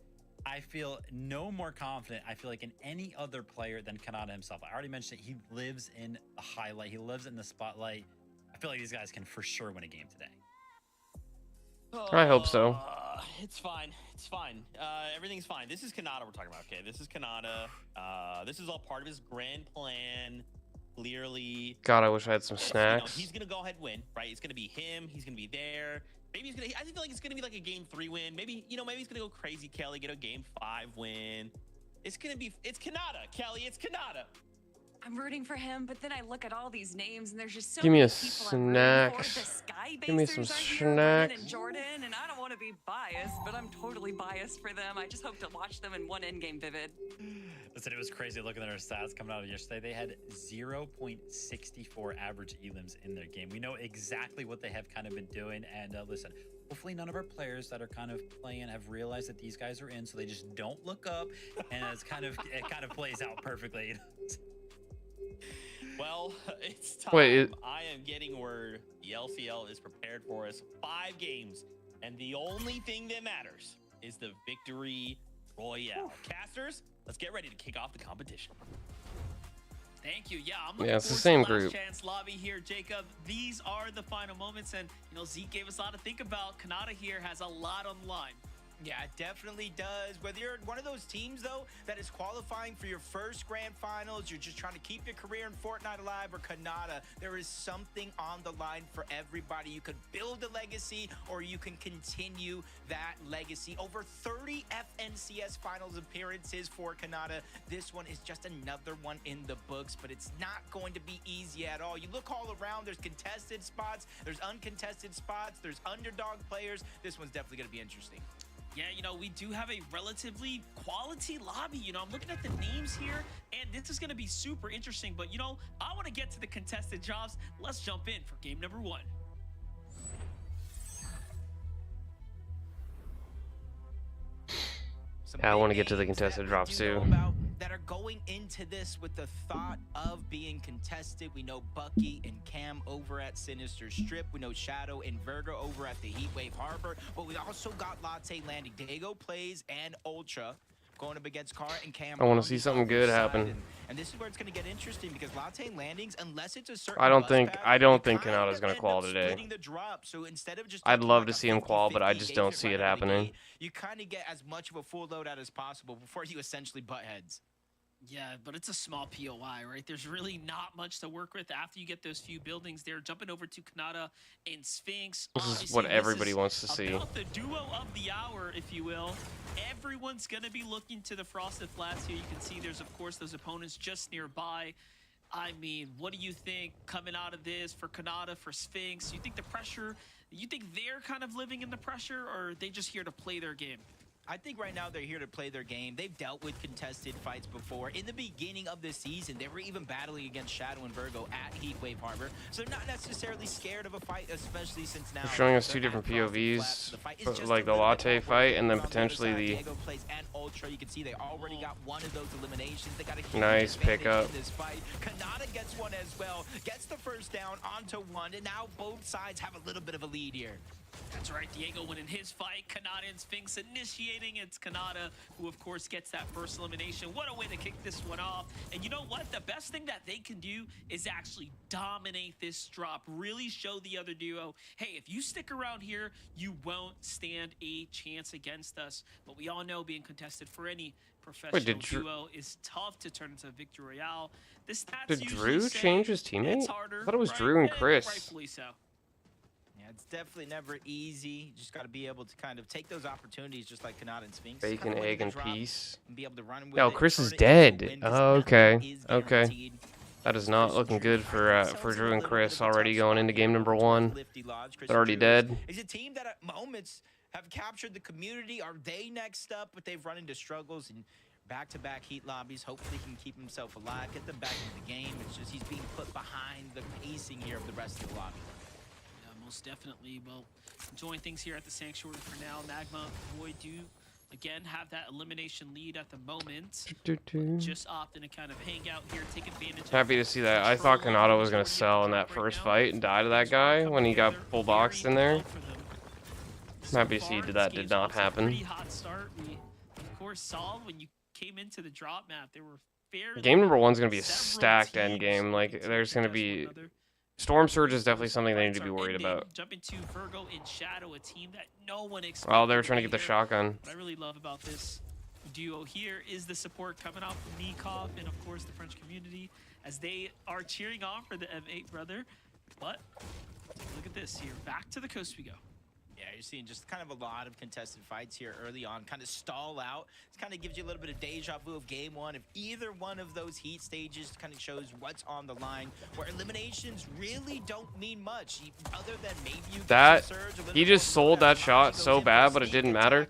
I feel no more confident, I feel like, in any other player than Canada himself. I already mentioned it. He lives in the highlight. He lives in the spotlight. I feel like these guys can for sure win a game today. I hope so. It's fine. It's fine. Everything's fine. This is Canada we're talking about, okay? This is Canada. This is all part of his grand plan. Clearly. God, I wish I had some snacks. He's going to go ahead and win, right? It's going to be him. He's going to be there. Maybe he's going to, I feel like it's going to be like a game 3 win. Maybe, maybe he's going to go crazy, Kelly, get a game 5 win. It's Canada, Kelly. It's Canada. I'm rooting for him, but then I look at all these names, and there's just so Give me many a people I'm rooting for. snack. The Sky Give me some Basers are here, Brennan and snacks. Jordan, and I don't want to be biased, but I'm totally biased for them. I just hope to watch them in one in-game Vivid. Listen, it was crazy looking at their stats coming out of yesterday. They had 0.64 average elims in their game. We know exactly what they have kind of been doing, and listen, hopefully none of our players that are kind of playing have realized that these guys are in, so they just don't look up, and it kind of plays out perfectly. Well, it's time. Wait, I am getting word the LCL is prepared for us. 5 games, and the only thing that matters is the victory royale. Casters, let's get ready to kick off the competition. Thank you. Yeah, I'm looking it's the forward same to the last group. chance lobby here, Jacob. These are the final moments, and Zeke gave us a lot to think about. Canada here has a lot on the line. Yeah, it definitely does. Whether you're one of those teams, though, that is qualifying for your first Grand Finals, you're just trying to keep your career in Fortnite alive, or Canada, there is something on the line for everybody. You could build a legacy, or you can continue that legacy. Over 30 FNCS Finals appearances for Canada. This one is just another one in the books, but it's not going to be easy at all. You look all around, there's contested spots, there's uncontested spots, there's underdog players. This one's definitely going to be interesting. Yeah, we do have a relatively quality lobby. I'm looking at the names here, and this is going to be super interesting. But, I want to get to the contested jobs. Let's jump in for game number 1. Yeah, I want to get to the contested drops too. That are going into this with the thought of being contested. We know Bucky and Cam over at Sinister Strip. We know Shadow and Virgo over at the Heatwave Harbor. But we also got Latte landing. Dago Plays and Ultra going up against Kara and Cam. I want to see something good happen. And this is where it's going to get interesting because Latte landings, unless it's a certain I don't think Canada's Canada's gonna qual today. The drop. So instead of just I'd taking love like to a see him qual, but I 50-50 just don't see it happening. you kind of get as much of a full loadout as possible before you essentially butt heads. Yeah, but it's a small POI, right? There's really not much to work with after you get those few buildings there. Jumping over to Canada and Sphinx. This is what everybody wants to see. About the duo of the hour, if you will. Everyone's going to be looking to the Frosted Flats here. You can see there's, of course, those opponents just nearby. I mean, what do you think coming out of this for Canada, for Sphinx? You think the pressure, you think they're kind of living in the pressure, or are they just here to play their game? I think right now they're here to play their game. They've dealt with contested fights before. In the beginning of the season, they were even battling against Shadow and Virgo at Heatwave Harbor. So they're not necessarily scared of a fight, especially since now They're showing us two different POVs, like the latte fight and then potentially the Diego plays and Ultra. You can see they already got one of those eliminations. They got a huge nice pickup. in this fight. Kanata gets one as well, gets the first down onto one, and now both sides have a little bit of a lead here. That's right, Diego winning his fight. Kanata and Sphinx initiating. It's Kanata who, of course, gets that first elimination. What a way to kick this one off. And you know what? The best thing that they can do is actually dominate this drop. Really show the other duo, hey, if you stick around here, you won't stand a chance against us. But we all know being contested for any professional duo is tough to turn into a victory royale. The stats did usually Drew say change his teammate? it's harder, I thought it was right? Drew and Chris. Rightfully so. It's definitely never easy. You just got to be able to kind of take those opportunities, just like Kanata and Sphinx. Bacon, kind of egg, and drop peas. And be able to run with Yo, it, Chris turn is it into a dead. win, 'cause Oh, nothing okay. is Okay. guaranteed. That is not looking good for Drew and Chris already going into game number 1. They're already dead. Is a team that at moments have captured the community. Are they next up? But they've run into struggles and back-to-back heat lobbies. Hopefully he can keep himself alive, get them back into the game. It's just he's being put behind the pacing here of the rest of the lobby. Yeah, most definitely. Well, enjoying things here at the Sanctuary for now. Magma Void do, again, have that elimination lead at the moment. Just opting to kind of hang out here, take advantage. Happy to see that. I thought Kanata was going to sell in that first fight and die to that guy when he got full boxed in there. Happy to see that did not happen. Pretty hot start. We, of course, saw when you came into the drop map, there were fairly Game number 1 is going to be a stacked end game. Like, there's going to be... Storm Surge is definitely something they need to be worried about. Jumping to Virgo in Shadow, a team that no one expected. Well, they were trying to get the shotgun. What I really love about this duo here is the support coming out from Nikov and, of course, the French community as they are cheering on for the M8 brother. But look at this here. Back to the coast we go. Yeah, you're seeing just kind of a lot of contested fights here early on, kind of stall out. It kind of gives you a little bit of deja vu of game 1. If either one of those heat stages kind of shows what's on the line, where eliminations really don't mean much, other than maybe you that he just sold that shot so bad, but it didn't matter.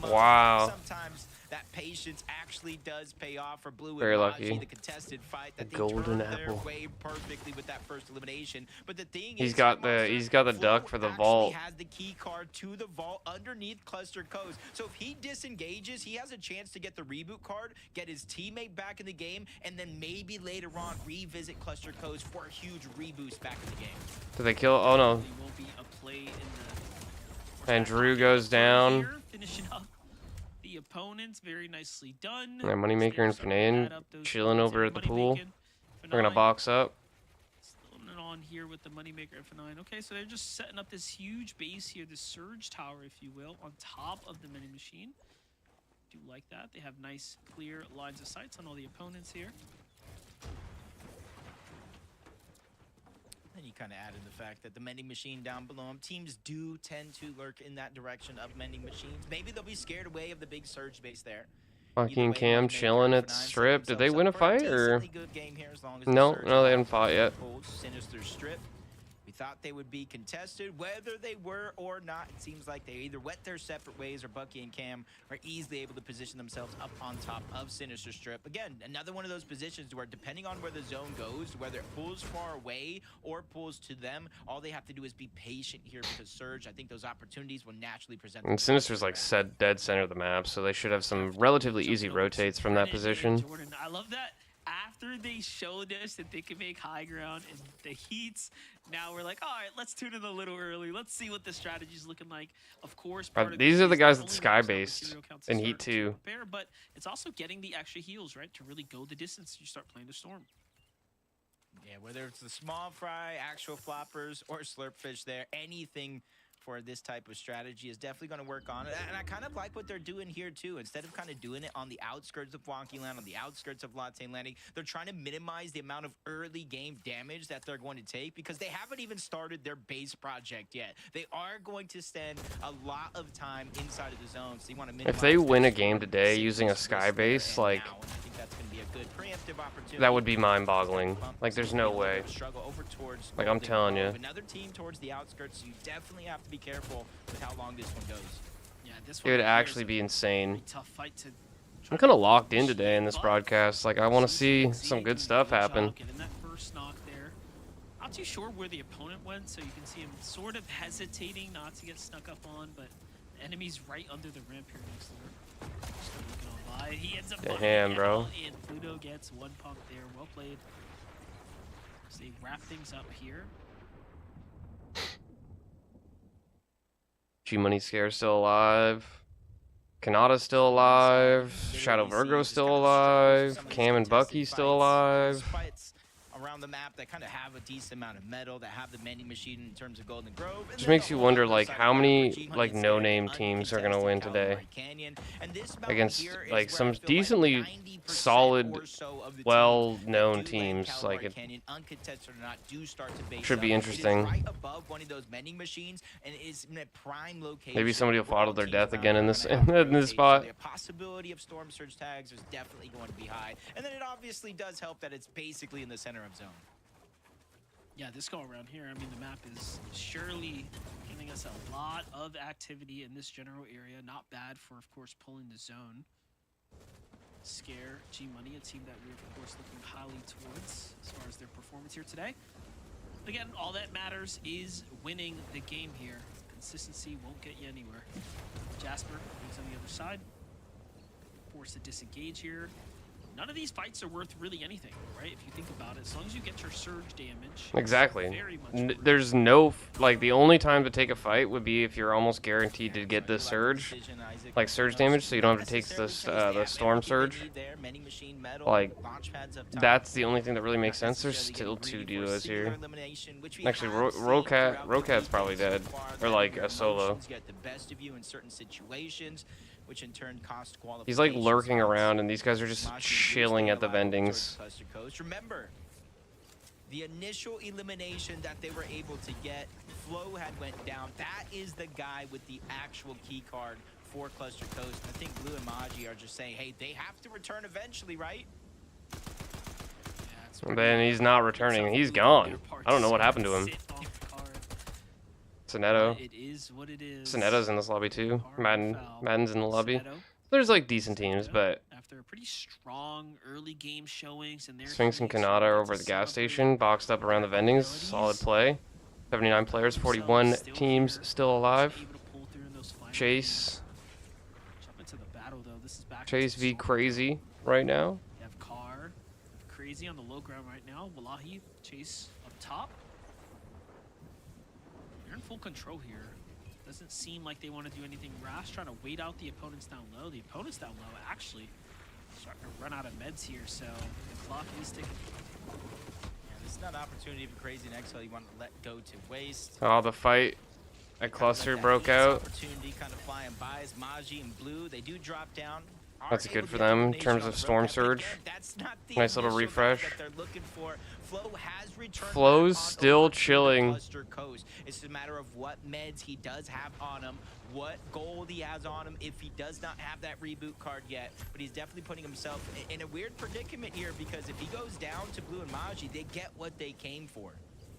Wow. Sometimes that patience actually does pay off for Blue Very and lucky. the contested fight that The golden they turned their apple. way perfectly with that first elimination. But the thing He's is, got the duck for the vault. has the key card to the vault underneath Cluster Coast. So if he disengages, he has a chance to get the reboot card, get his teammate back in the game, and then maybe later on revisit Cluster Coast for a huge reboost back in the game. Did they kill? Oh no. Won't be a play in the And Drew goes down. here, finishing up the opponents. Very nicely done. Yeah, Moneymaker and Fanayn chilling over at the pool. They're gonna box up. Throwing it on here with the Moneymaker and F9. Okay, so they're just setting up this huge base here, the Surge Tower, if you will, on top of the mini machine. Do like that. They have nice, clear lines of sights on all the opponents here. Then you kind of add in the fact that the mending machine down below them, teams do tend to lurk in that direction of mending machines. Maybe they'll be scared away of the big surge base there. Bucky and Cam chilling at Strip. Did they win a fight or? No, no, they haven't fought yet. Sinister Strip. We thought they would be contested, whether they were or not. It seems like they either went their separate ways or Bucky and Cam are easily able to position themselves up on top of Sinister Strip. Again, another one of those positions where depending on where the zone goes, whether it pulls far away or pulls to them, all they have to do is be patient here because Surge, I think those opportunities will naturally present And Sinister's like dead center of the map, so they should have some relatively easy rotates from that position. Jordan, I love that. After they showed us that they can make high ground and the heats, now we're like, all right, let's tune in a little early. Let's see what the strategy is looking like. Of course, These are the guys that Sky-based in Heat 2. Prepare, but it's also getting the extra heals, right, to really go the distance. You start playing the Storm. Yeah, whether it's the small fry, actual floppers, or slurpfish there, anything for this type of strategy is definitely going to work on it. And I kind of like what they're doing here too. Instead of kind of doing it on the outskirts of Wonky Land, on the outskirts of Latte Landing, they're trying to minimize the amount of early game damage that they're going to take because they haven't even started their base project yet. They are going to spend a lot of time inside of the zone, so you want to minimize. If they win a game today using a Sky base, like, that would be mind-boggling. Like, there's no way. Like, I'm telling you. Another team towards the outskirts, so you definitely have to be careful with how long this one goes. Yeah, this It one would right here actually is be a insane. pretty tough fight to I'm kind of locked in today in this broadcast. Like, I want to see some good stuff happen. Getting that first knock there. Not too sure where the opponent went, so you can see him sort of hesitating not to get snuck up on, but the enemy's right under the ramp here next door. Just looking on by. He ends up Damn, bro. and Pluto gets one pump there. Well played. So they wrap things up here. G-Money Scare's still alive. Kanata's still alive. Shadow Virgo's still alive. Cam and Bucky's still alive. Around the map that kind of have a decent amount of metal, that have the vending machine in terms of Golden Grove. Just makes you wonder, like, how many, like, no-name teams are going to win today against, like, some decently solid, well-known teams. Like, it should be interesting. Maybe somebody will follow their death again in this spot. The possibility of storm surge tags is definitely going to be high, and then it obviously does help that it's basically in the center of zone. Yeah, this go around here, I mean, the map is surely giving us a lot of activity in this general area. Not bad for, of course, pulling the zone. Scare G-Money, a team that we're, of course, looking highly towards as far as their performance here today. Again, all that matters is winning the game here. Consistency won't get you anywhere. Jasper is on the other side. Forced to disengage here. None of these fights are worth really anything, right? If you think about it, as long as you get your surge damage. Exactly. There's no, like, the only time to take a fight would be if you're almost guaranteed to get the surge, like surge damage, so you don't have to take the storm surge. Like, that's the only thing that really makes sense. There's still 2 duos here. Actually, Rokat's probably dead, or like a solo. Which in turn cost qualification. He's like lurking around, and these guys are just chilling at the vendings. Remember, the initial elimination that they were able to get, Flo had went down. That is the guy with the actual key card for Cluster Coast. I think Blue and Maji are just saying, hey, they have to return eventually, right? And then he's not returning. He's gone. I don't know what happened to him. Sonetto. It is what it is. Sonetto's in this lobby too. Madden's in the lobby. There's like decent teams, but after a pretty strong early game showings, and Sphinx and Kanata are over the gas station, boxed up around the vendings. Solid play. 79 players, 41 teams still alive. Chase. Chase v Crazy right now. You have Car, Crazy on the low ground right now. Wallahi, Chase up top. They're in full control here. Doesn't seem like they want to do anything rash, trying to wait out the opponents down low. The opponents down low actually starting to run out of meds here, so the clock is ticking. Yeah, this is not an opportunity for Crazy and XL you want to let go to waste. Oh, the fight at Cluster broke out. Opportunity kind of flying by as Maji and Blue, they do drop down. That's good for them in terms of Storm Surge. Nice little refresh. Flo's still chilling. It's a matter of what meds he does have on him, what gold he has on him, if he does not have that reboot card yet. But he's definitely putting himself in a weird predicament here, because if he goes down to Blue and Maji, they get what they came for.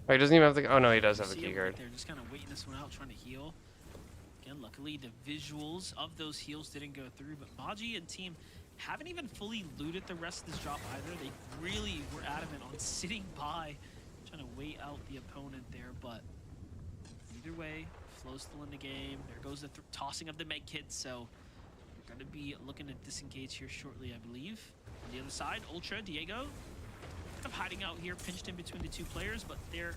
Oh, he doesn't even have the... Oh, no, he does have a key card. They're just kind of waiting this one out, trying to heal. Again, luckily, the visuals of those heals didn't go through, but Maji and team haven't even fully looted the rest of this drop either. They really were adamant on sitting by, trying to wait out the opponent there, but either way, Flo's still in the game. There goes the tossing of the med kit, so we're going to be looking to disengage here shortly, I believe. On the other side, Ultra, Diego, kind of hiding out here, pinched in between the 2 players, but they're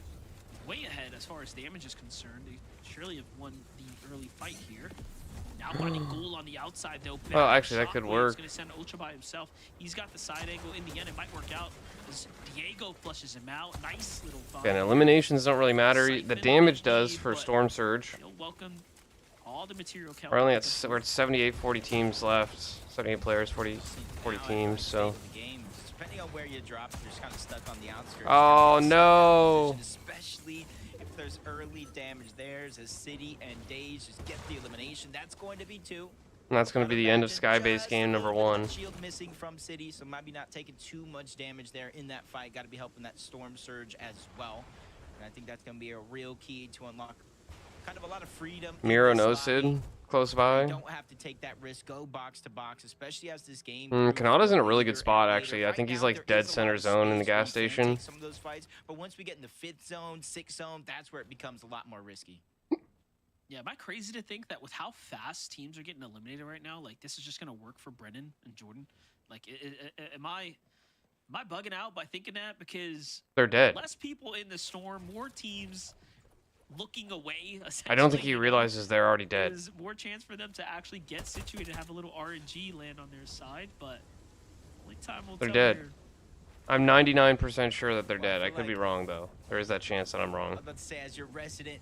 way ahead as far as damage is concerned. They surely have won the early fight here. Now finding Ghoul on the outside, though. Well, actually, that could work. He's going to send Ultra by himself. He's got the side angle. In the end, it might work out as Diego flushes him out. Nice little fight. Again, eliminations don't really matter. The damage does for Storm Surge. Welcome all the material count. We're only at 78, 40 teams left. 78 players, 40 teams, so... Depending on where you drop, you're just kind of stuck on the outskirts. Oh, no! Especially if there's early damage there, as City and Daze just get the elimination. That's going to be 2. And that's going to be the end of Skybase game number 1. Shield missing from City, so maybe not taking too much damage there in that fight. Got to be helping that Storm Surge as well. And I think that's going to be a real key to unlock kind of a lot of freedom. Miro no Sid. close by. You don't have to take that risk, go box to box, especially as this game. Kanata's in a really good spot, actually. I think he's like dead center zone in the gas station. Some of those fights, but once we get in the 5th zone, 6th zone, that's where it becomes a lot more risky. Yeah, am I crazy to think that with how fast teams are getting eliminated right now, like this is just gonna work for Brennan and Jordan? Like, am I bugging out by thinking that? Because they're dead. Less people in the storm, more teams looking away. I don't think he realizes they're already dead. There's more chance for them to actually get situated and have a little RNG land on their side, but only time will tell. They're dead. Here. I'm 99% sure that they're dead. I could be wrong though. There is that chance that I'm wrong. I was about to say, as your resident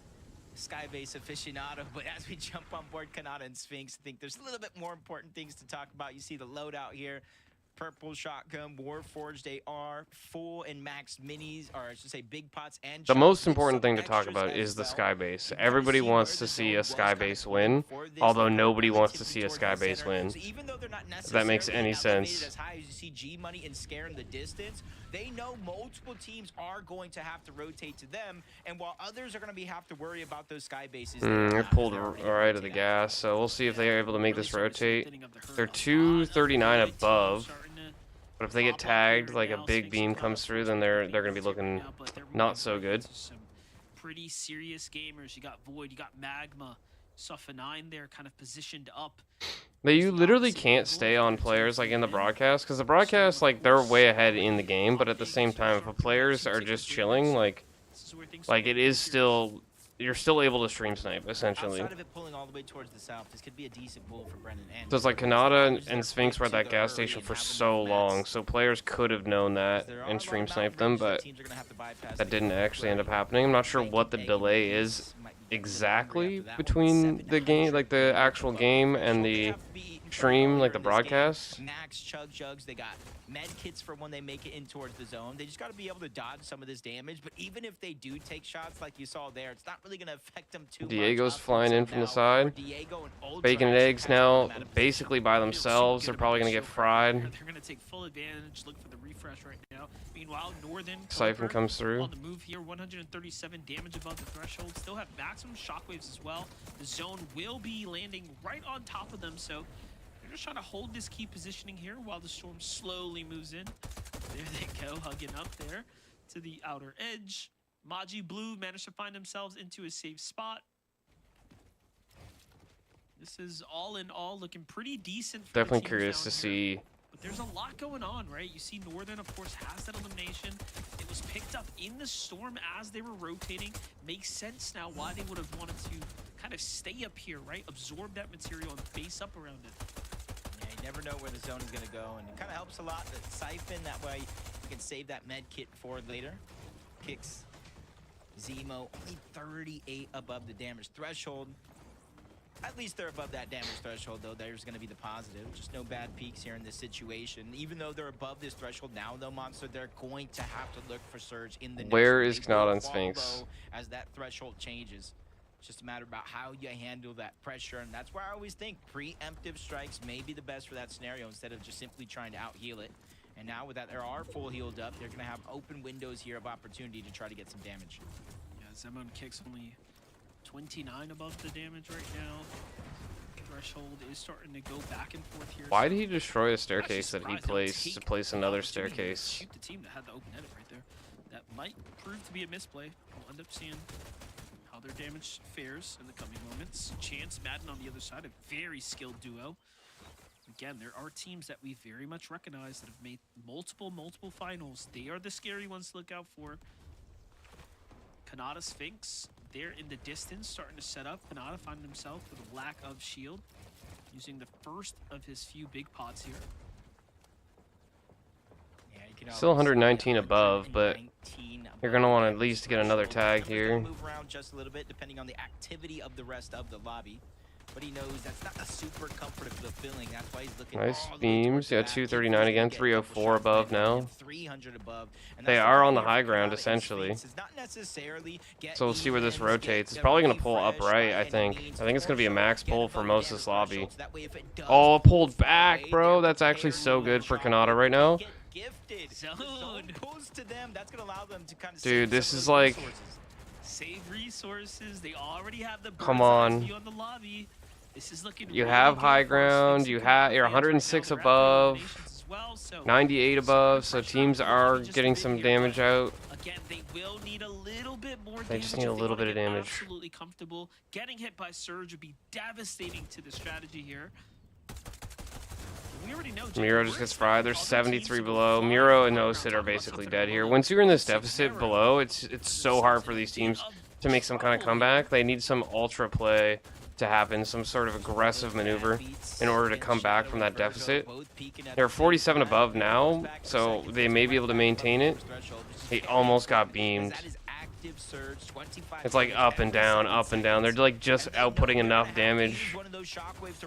Skybase aficionado, but as we jump on board Kanata and Sphinx, I think there's a little bit more important things to talk about. You see the loadout here. Purple shotgun, Warforged AR, full and max minis, or I should say big pots and the most important thing to talk about is the Skybase. Everybody wants to see a Skybase win, although nobody wants to see a Skybase win. If that makes any sense. As high as you see G Money and Scare in the distance, they know multiple teams are going to have to rotate to them, and while others are going to have to worry about those Skybases. They're pulled right of the gas, so we'll see if they are able to make this rotate. They're 239 above. But if they get tagged, like a big beam comes through, then they're gonna be looking not so good. Some pretty serious gamers. You got Void, you got Magma, saw F9 there, kind of positioned up. You literally can't stay on players like in the broadcast, because the broadcast, like, they're way ahead in the game, but at the same time, if players are just chilling, like it is still. You're still able to stream snipe, essentially. Outside of it pulling all the way towards the south, this could be a decent pull for Brennan. So it's like Kanata and Sphinx were at that gas station for so long, so players could have known that and stream sniped them, but that didn't actually end up happening. I'm not sure what the delay is exactly between the game, like the actual game, and the stream, like the broadcast. Max chug jugs, they got med kits for when they make it in towards the zone. They just got to be able to dodge some of this damage, but even if they do take shots like you saw there, it's not really going to affect them too much. Diego's flying in from the side. Bacon and eggs now basically by themselves. They're probably going to get fried. They're going to take full advantage, look for the refresh right now. Meanwhile, Northern Siphon comes through. On the move here, 137 damage above the threshold. Still have maximum shockwaves as well. The zone will be landing right on top of them, so they're just trying to hold this key positioning here while the storm slowly moves in. There they go, hugging up there to the outer edge. Maji Blue managed to find themselves into a safe spot. This is all in all looking pretty decent. For definitely curious to see. But there's a lot going on, right? You see Northern, of course, has that elimination. It was picked up in the storm as they were rotating. Makes sense now why they would have wanted to kind of stay up here, right? Absorb that material and base up around it. Yeah, you never know where the zone is going to go, and it kind of helps a lot to siphon. That way you can save that med kit for later. Kicks Zemo only 38 above the damage threshold. At least they're above that damage threshold, though. There's going to be the positive. Just no bad peaks here in this situation. Even though they're above this threshold now, though, Monster, they're going to have to look for Surge in the next. Where is Kanata and Sphinx? As that threshold changes. It's just a matter about how you handle that pressure, and that's where I always think preemptive strikes may be the best for that scenario instead of just simply trying to out-heal it. And now with that, they are full healed up. They're going to have open windows here of opportunity to try to get some damage. Yeah, Zemon kicks only 29 above the damage right now. Threshold is starting to go back and forth here. Why did he destroy a staircase that he placed to place another staircase? Shoot the team that had the open edit right there. That might prove to be a misplay. We'll end up seeing how their damage fares in the coming moments. Chance, Madden on the other side, a very skilled duo. Again, there are teams that we very much recognize that have made multiple finals. They are the scary ones to look out for. Kanata Sphinx, they're in the distance, starting to set up. Kanata finding himself with a lack of shield, using the first of his few big pots here. Yeah, still 119 above, but you're going to want to at least get another tag here. Move around just a little bit, depending on the activity of the rest of the lobby. But he knows that's not a super comfortable feeling. That's why he's looking. Nice beams. Yeah, 239 again, 304 above now. 300 above. They are on the high ground essentially. So we'll see where this rotates. It's probably going to pull upright. I think it's going to be a max pull for most of this lobby. Oh, it pulled back, bro. That's actually so good for Kanata right now. Dude, this is like. Save resources. They already have the come on. on the lobby. This is looking You really have good high for ground. Sphinx You and have Kanata you're fans right 106 now. They're after above, eliminations as well, so 98 above. So teams are getting some damage out. again, they will need a little bit more damage. They just need a if little wanna bit of get damage. Absolutely comfortable. Getting hit by Surge would be devastating to the strategy here. We already know Miro just gets fried. There's 73 below. Miro and No-Sit are basically dead here. Once you're in this deficit below, it's so hard for these teams to make some kind of comeback. They need some ultra play to happen, some sort of aggressive maneuver in order to come back from that deficit. They're 47 above now, so they may be able to maintain it. They almost got beamed. It's like up and down, up and down. They're like just outputting enough damage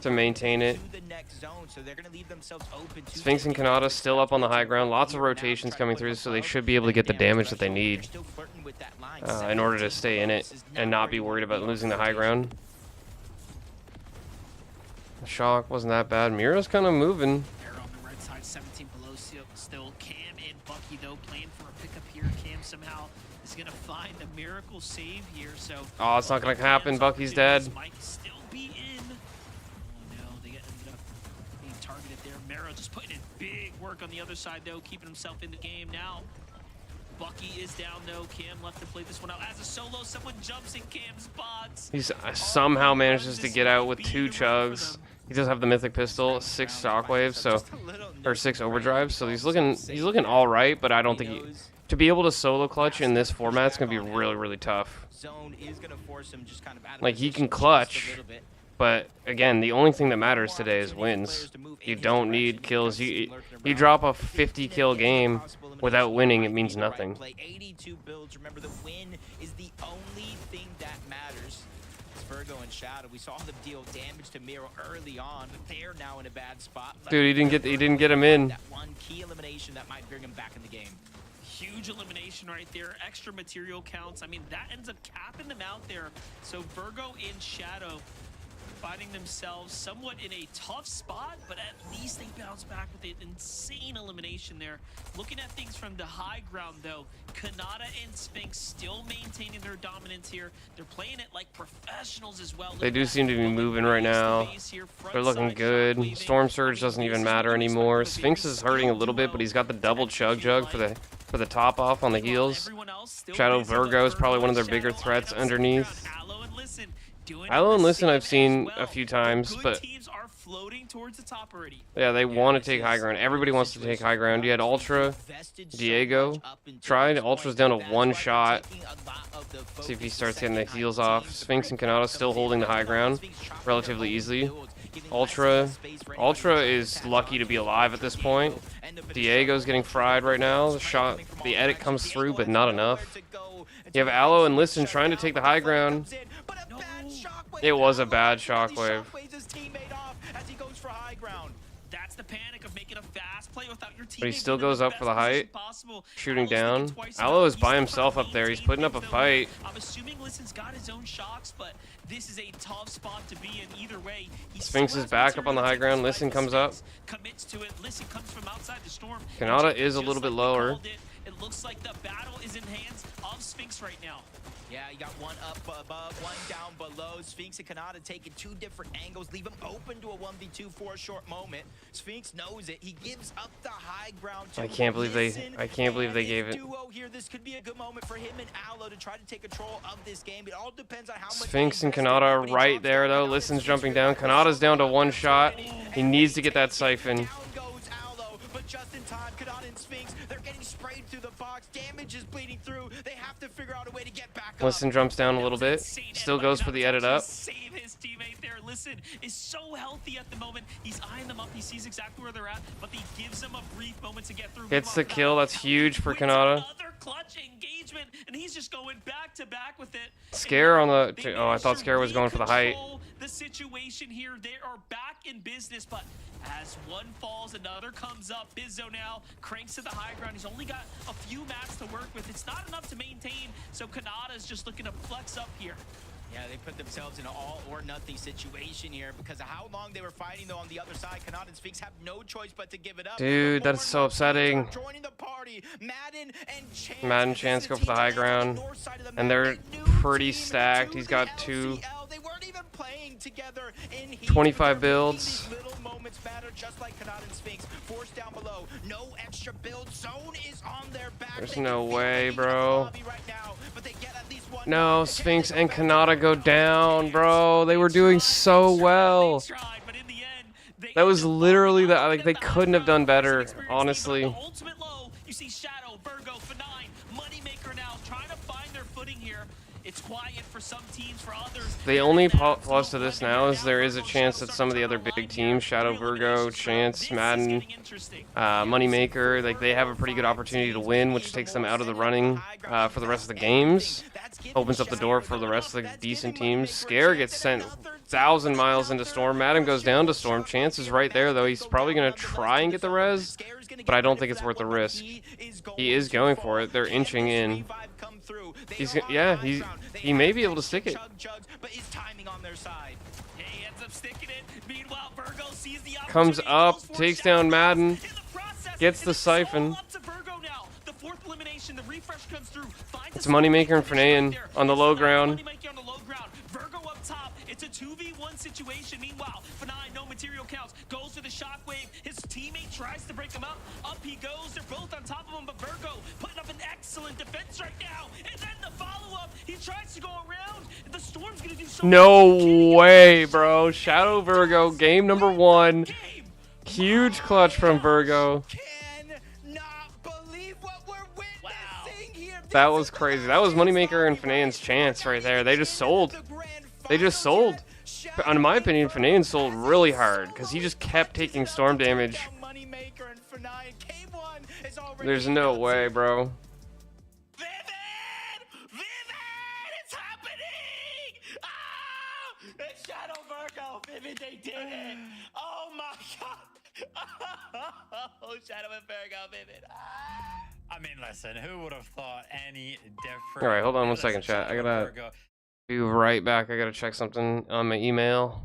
to maintain it. Sphinx and Kanata still up on the high ground. Lots of rotations coming through, so they should be able to get the damage that they need in order to stay in it and not be worried about losing the high ground. The shock wasn't that bad. Miro's kind of moving. They're on the right side, 17 below still. Cam and Bucky, though, playing for a pickup here. Cam somehow is going to find a miracle save here, so... Oh, it's not going to happen. Bucky's dead. Might still be in. Oh, no, they ended up being targeted there. Mero just putting in big work on the other side, though, keeping himself in the game now. Bucky is down, though. Cam left to play this one out. As a solo, someone jumps in Cam's bots. He somehow manages to get out with 2 chugs. He does have the mythic pistol, 6 shockwaves, so or 6 overdrives. So he's looking all right, but I don't think to be able to solo clutch in this format is gonna be really, really tough. Like he can clutch, but again, the only thing that matters today is wins. You don't need kills. You drop a 50 kill game without winning, it means nothing. 82 builds. Remember, the win is the only thing that matters. It's Virgo and Shadow. We saw them deal damage to Miro early on, but they're now in a bad spot. Dude, he didn't get him in. That one key elimination that might bring him back in the game. Huge elimination right there. Extra material counts. I mean, that ends up capping them out there. So Virgo and Shadow finding themselves somewhat in a tough spot, but at least they bounce back with an insane elimination there. Looking at things from the high ground, though, Kanata and Sphinx still maintaining their dominance here. They're playing it like professionals as well. They do seem to be moving right now. They're looking good. Storm Surge doesn't even matter anymore. Sphinx is hurting a little bit, but he's got the double chug for the top off on the heels. Shadow Virgo is probably one of their bigger threats underneath. Aloe and Listen I've seen a few times, but yeah, they want to take high ground. Everybody wants to take high ground. You had Ultra, Diego tried. Ultra's down to 1 shot. See if he starts getting the heals off. Sphinx and Kanata still holding the high ground relatively easily. Ultra is lucky to be alive at this point. Diego's getting fried right now. The edit comes through, but not enough. You have Aloe and Listen trying to take the high ground. It was a bad shockwave. That's the panic of making a fast play without your teammate. But he still goes up for the height, shooting down. Aloe is by himself up there. He's putting up a fight. I'm assuming Listen's got his own shocks, but this is a tough spot to be in either way. Sphinx is back up on the high ground. Listen comes up. Commits to it. Listen comes from outside the storm. Kanata is a little bit lower. It looks like the battle is in hands of Sphinx right now. Yeah, you got one up above, one down below. Sphinx and Kanata taking 2 different angles, leave him open to a 1v2 for a short moment. Sphinx knows it. He gives up the high ground to I can't believe they gave it. Duo here. This could be a good moment for him and Aloe to try to take control of this game. It all depends on how much Sphinx and Kanata right there though. Listen's jumping down. Kanata's down to 1 shot. He needs to get that siphon. Just in time, Kanata and Sphinx, they're getting sprayed through the box. Damage is bleeding through. They have to figure out a way to get back up. Listen jumps down a little bit. Still goes for the edit up. Save his teammate there. Listen is so healthy at the moment. He's eyeing them up. He sees exactly where they're at, but he gives them a brief moment to get through. Gets the kill. That's huge for Kanata. Another clutch engagement, and he's just going back to back with it. Scare on the. Oh, I thought Scare was going for the height. The situation here, they are back in business, but as one falls, another comes up. Bizzo now cranks to the high ground. He's only got a few mats to work with. It's not enough to maintain, so Kanata's just looking to flex up here. Yeah, they put themselves in an all-or-nothing situation here because of how long they were fighting, though, on the other side. Kanata and Sphinx have no choice but to give it up. Dude, that's so upsetting. Joining the party, Madden Chance go for the high ground, and they're pretty stacked. He's got 2. them playing together in heat. 25 builds. Little moments matter, just like Kanata and Sphinx. Force down below. No extra build. Zone is on their back. There's no way, bro. No, Sphinx and Kanata go down, bro. They were doing so well. That was literally the, like, they couldn't have done better, honestly. Ultimate low. You see Shadow, Virgo, FORTNITE, Moneymaker now trying to find their footing here. It's quiet for some teams, for others. The only plus to this now is there is a chance that some of the other big teams, Shadow, Virgo, Chance, Madden, Moneymaker, like they have a pretty good opportunity to win, which takes them out of the running for the rest of the games. Opens up the door for the rest of the decent teams. Scare gets sent 1,000 miles into Storm. Madden goes down to Storm. Chance is right there, though. He's probably going to try and get the res, but I don't think it's worth the risk. He is going for it. They're inching in. Yeah, he may be able to stick it. Comes up, takes down Madden, gets the siphon. It's Moneymaker and Fanayan on the low ground. Virgo up top. It's a 2v1 situation. Meanwhile, FORTNITE, no material counts. Goes to the shockwave. His teammate tries to break him up. Up he goes. They're both on top of him, but Virgo putting up an excellent defense right now. And then the follow-up. He tries to go around. The Storm's gonna do so No way, bro. Shadow Virgo, game number 1. Huge clutch from Virgo. That was crazy. That was Moneymaker and Fanayan's chance right there. They just sold. They just sold. In my opinion, Fanayan sold really hard because he just kept taking storm damage. There's no way, bro. It's happening! Ah! It's Shadow Virgo. Vivid, they did it. Oh my god. Oh, Shadow and Virgo, Vivid. Ah! I mean, listen, who would have thought any different? All right, hold on one second, chat. I gotta be right back. I gotta check something on my email.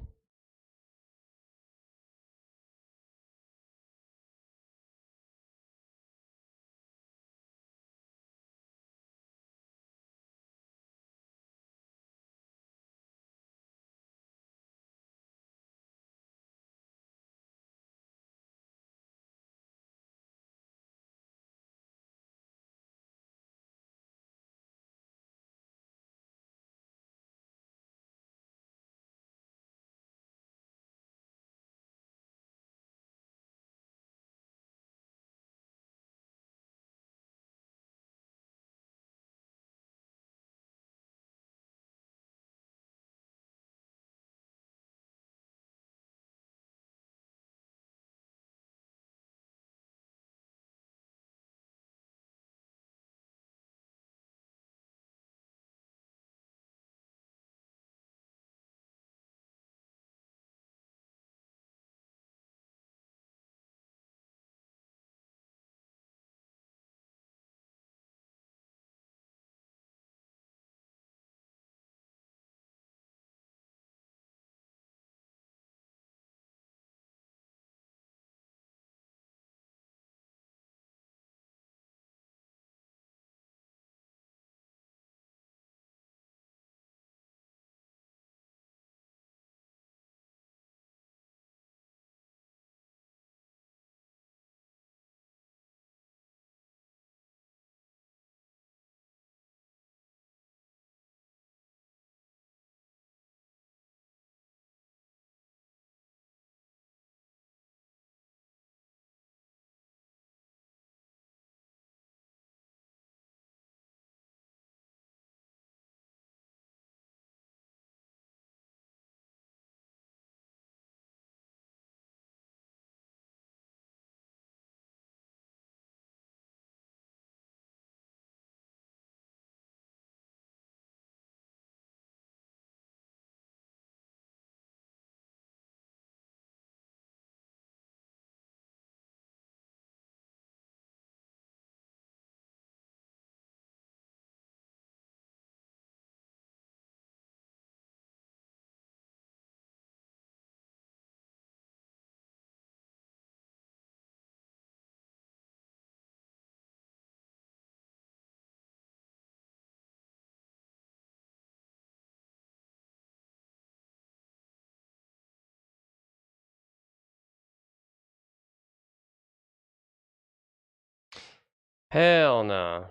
Hell no.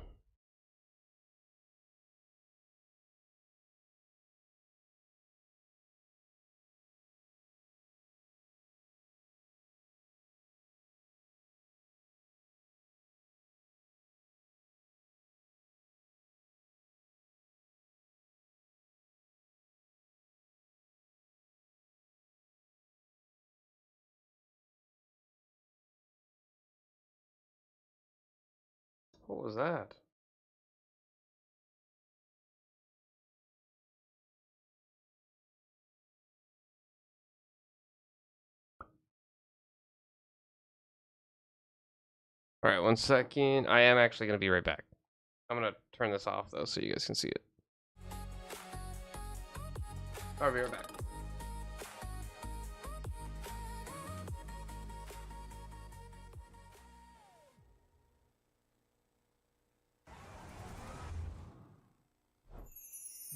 What was that? All right, 1 second. I am actually going to be right back. I'm going to turn this off, though, so you guys can see it. I'll be right back.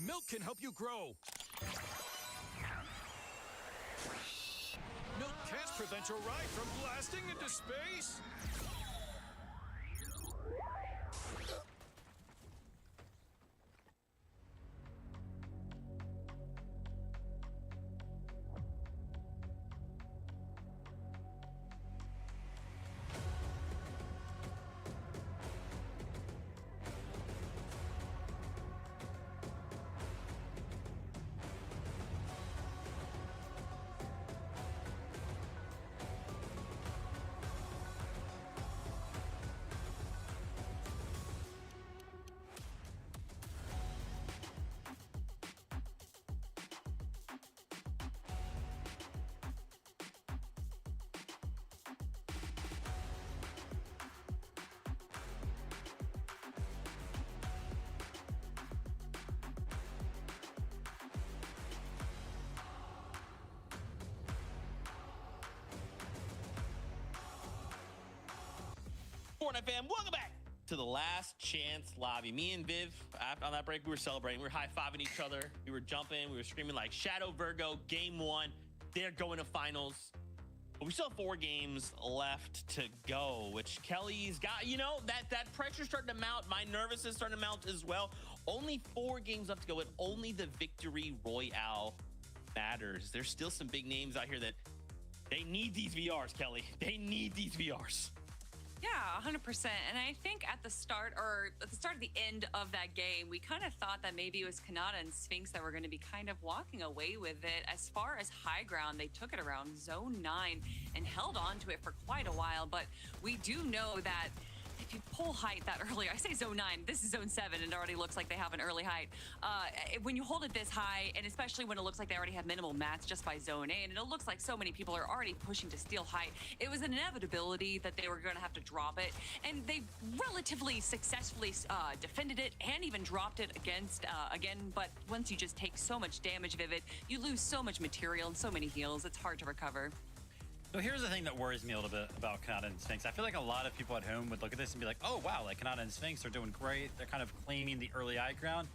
Milk can help you grow. Milk can't prevent your ride from blasting into space. Fortnite fam, welcome back to the Last Chance Lobby. Me and Viv, on that break, we were celebrating. We were high-fiving each other. We were jumping. We were screaming like Shadow Virgo, game 1. They're going to finals. But we still have 4 games left to go, which Kelly's got, you know, that pressure's starting to mount. My nervousness is starting to mount as well. Only 4 games left to go, and only the victory royale matters. There's still some big names out here that they need these VRs, Kelly. They need these VRs. Yeah, 100%. And I think at the start of the end of that game, we kind of thought that maybe it was Kanata and Sphinx that were going to be kind of walking away with it. As far as high ground, they took it around zone 9 and held on to it for quite a while. But we do know that if you pull height that early, I say zone 9, this is zone 7, and it already looks like they have an early height. When you hold it this high, and especially when it looks like they already have minimal mats just by zone 8, and it looks like so many people are already pushing to steal height, it was an inevitability that they were going to have to drop it, and they relatively successfully defended it and even dropped it again. But once you just take so much damage, Vivid, you lose so much material and so many heals, it's hard to recover. So here's the thing that worries me a little bit about Kanata and Sphinx. I feel like a lot of people at home would look at this and be like, oh, wow, like Kanata and Sphinx are doing great. They're kind of claiming the early high ground.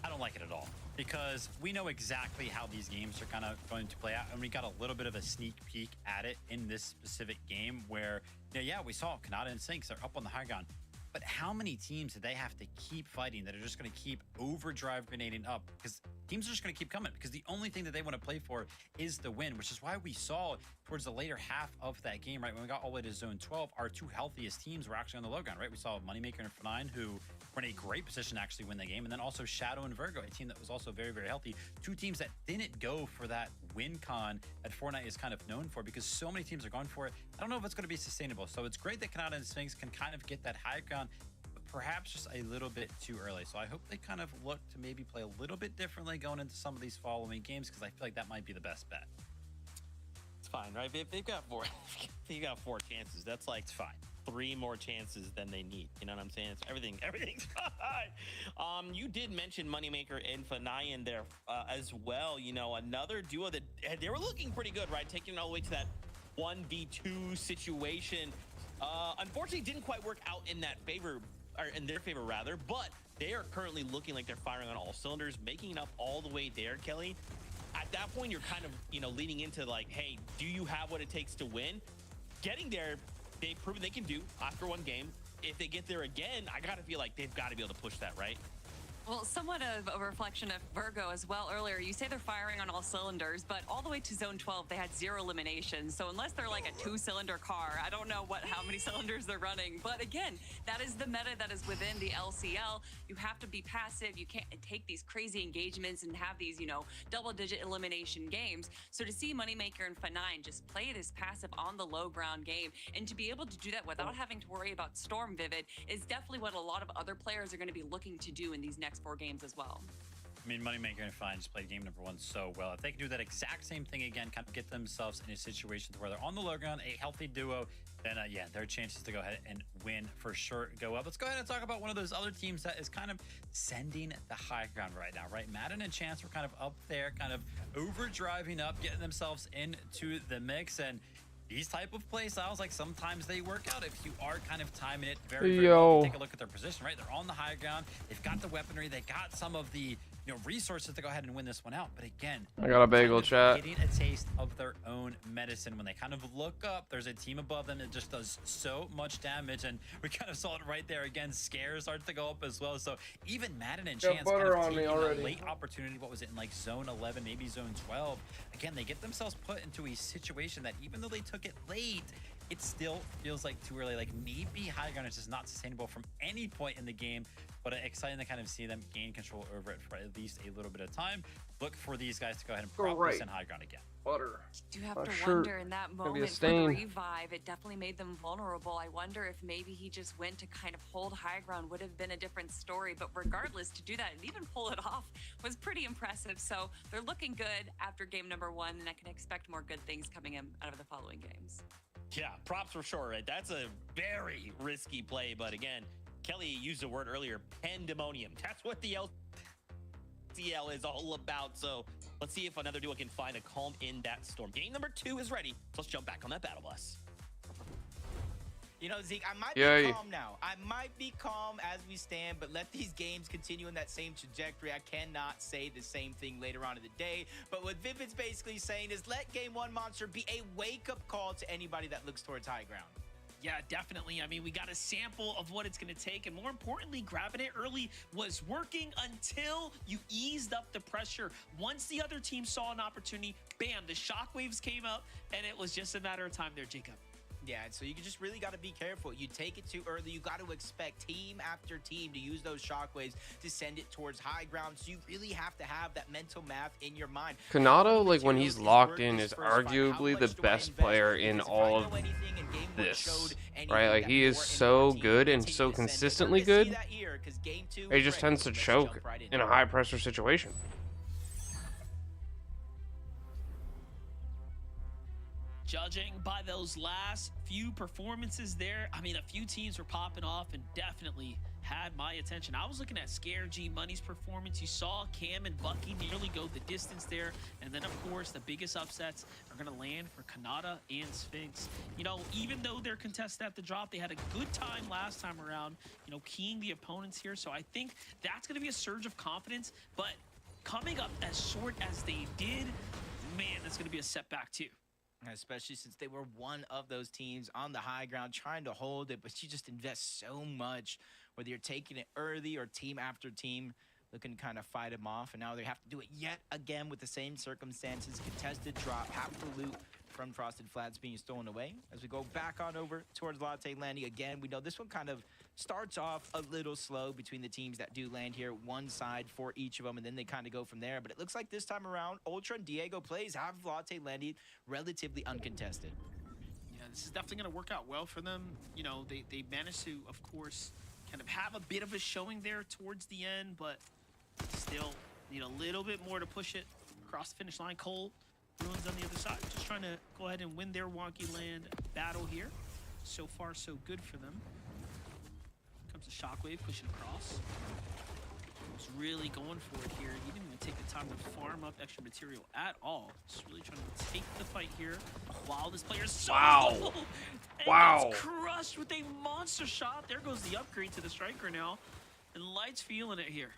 I don't like it at all because we know exactly how these games are kind of going to play out. And we got a little bit of a sneak peek at it in this specific game where, yeah, we saw Kanata and Sphinx are up on the high ground. But how many teams do they have to keep fighting that are just going to keep overdrive grenading up? Because teams are just going to keep coming because the only thing that they want to play for is the win, which is why we saw towards the later half of that game, right, when we got all the way to zone 12, our 2 healthiest teams were actually on the low ground, right? We saw Moneymaker and F9, who were in a great position to actually win the game, and then also Shadow and Virgo, a team that was also very, very healthy. 2 teams that didn't go for that win con that Fortnite is kind of known for because so many teams are going for it. I don't know if it's going to be sustainable. So it's great that Kanata and Sphinx can kind of get that high ground, but perhaps just a little bit too early. So I hope they kind of look to maybe play a little bit differently going into some of these following games because I feel like that might be the best bet. It's fine, right? They've got 4. They've got 4 chances. That's like, it's fine. 3 more chances than they need. You know what I'm saying? It's everything's fine. You did mention Moneymaker and Fanayan there as well. You know, another duo that they were looking pretty good, right? Taking it all the way to that 1v2 situation. Unfortunately, didn't quite work out in that favor, or in their favor rather, but they are currently looking like they're firing on all cylinders, making it up all the way there, Kelly. At that point, you're kind of, you know, leaning into like, hey, do you have what it takes to win? Getting there, they've proven they can do after 1 game. if they get there again, I gotta feel like they've got to be able to push that, right? Well, somewhat of a reflection of Virgo as well earlier. You say they're firing on all cylinders, but all the way to zone 12, they had 0 eliminations. So unless they're like a 2-cylinder car, I don't know how many cylinders they're running. But again, that is the meta that is within the LCL. You have to be passive. You can't take these crazy engagements and have these, double-digit elimination games. So to see Moneymaker and F9 just play this passive on the low ground game, and to be able to do that without having to worry about Storm Vivid is definitely what a lot of other players are going to be looking to do in these next 4 games as well. I mean, Moneymaker and Fine just played game number 1 so well. If they can do that exact same thing again, kind of get themselves in a situation where they're on the low ground, a healthy duo, then yeah, their chances to go ahead and win for sure go up. Let's go ahead and talk about one of those other teams that is kind of sending the high ground right now, right? Madden and Chance were kind of up there, kind of overdriving up, getting themselves into the mix, and these type of play styles, like sometimes they work out if you are kind of timing it very well. Take a look at their position, right? They're on the high ground. They've got the weaponry. They got some of the resources to go ahead and win this one out. But again, I got a bagel, chat. Getting a taste of their own medicine. When they kind of look up, there's a team above them that just does so much damage, and we kind of saw it right there again. Scares starts to go up as well. So even Madden and Chance kind of taking a late opportunity. What was it in like zone 11, maybe zone 12? Again, they get themselves put into a situation that even though they took it late, it still feels like too early. Like maybe high ground is just not sustainable from any point in the game, but exciting to kind of see them gain control over it for at least a little bit of time. Look for these guys to go ahead and probably send high ground again. Butter. You do have to wonder in that moment for the revive, it definitely made them vulnerable. I wonder if maybe he just went to kind of hold high ground, would have been a different story. But regardless, to do that and even pull it off was pretty impressive. So they're looking good after game number 1, and I can expect more good things coming in out of the following games. Yeah, props for sure, right? That's a very risky play, but again, Kelly used the word earlier, pandemonium. That's what the LCL is all about. So let's see if another duo can find a calm in that storm. Game number 2 is ready. So let's jump back on that battle bus. Zeke, I might be calm now. I might be calm as we stand, but let these games continue in that same trajectory. I cannot say the same thing later on in the day. But what Vivid's basically saying is let Game 1 Monster be a wake-up call to anybody that looks towards high ground. Yeah, definitely. I mean, we got a sample of what it's going to take, and more importantly, grabbing it early was working until you eased up the pressure. Once the other team saw an opportunity, bam, the shockwaves came up, and it was just a matter of time there, Jacob. Yeah, so you just really got to be careful. You take it too early. You got to expect team after team to use those shockwaves to send it towards high ground. So you really have to have that mental math in your mind. Kanata, like when he's locked in, is arguably the best player in all of this, right? Like he is so good and so consistently good. He just tends to choke in a high pressure situation. Judging by those last few performances there, I mean, a few teams were popping off and definitely had my attention. I was looking at Scare G Money's performance. You saw Cam and Bucky nearly go the distance there. And then, of course, the biggest upsets are going to land for Kanata and Sphinx. Even though they're contested at the drop, they had a good time last time around, keying the opponents here. So I think that's going to be a surge of confidence. But coming up as short as they did, man, that's going to be a setback too. Especially since they were one of those teams on the high ground trying to hold it, but you just invest so much, whether you're taking it early or team after team looking to kind of fight them off. And now they have to do it yet again with the same circumstances. Contested drop, half the loot from Frosted Flats being stolen away. As we go back on over towards Latte landing again, we know this one kind of starts off a little slow between the teams that do land here, one side for each of them, and then they kind of go from there. But it looks like this time around, Ultra and Diego plays have Latte landing relatively uncontested. Yeah, this is definitely going to work out well for them. They managed to, of course, kind of have a bit of a showing there towards the end, but still need a little bit more to push it across the finish line. Cole Ruins on the other side, just trying to go ahead and win their wonky land battle here. So far, so good for them. Comes the Shockwave pushing across. Was really going for it here. He didn't even take the time to farm up extra material at all. Just really trying to take the fight here while this player's so low. And gets crushed with a monster shot. There goes the upgrade to the striker now. And Light's feeling it here.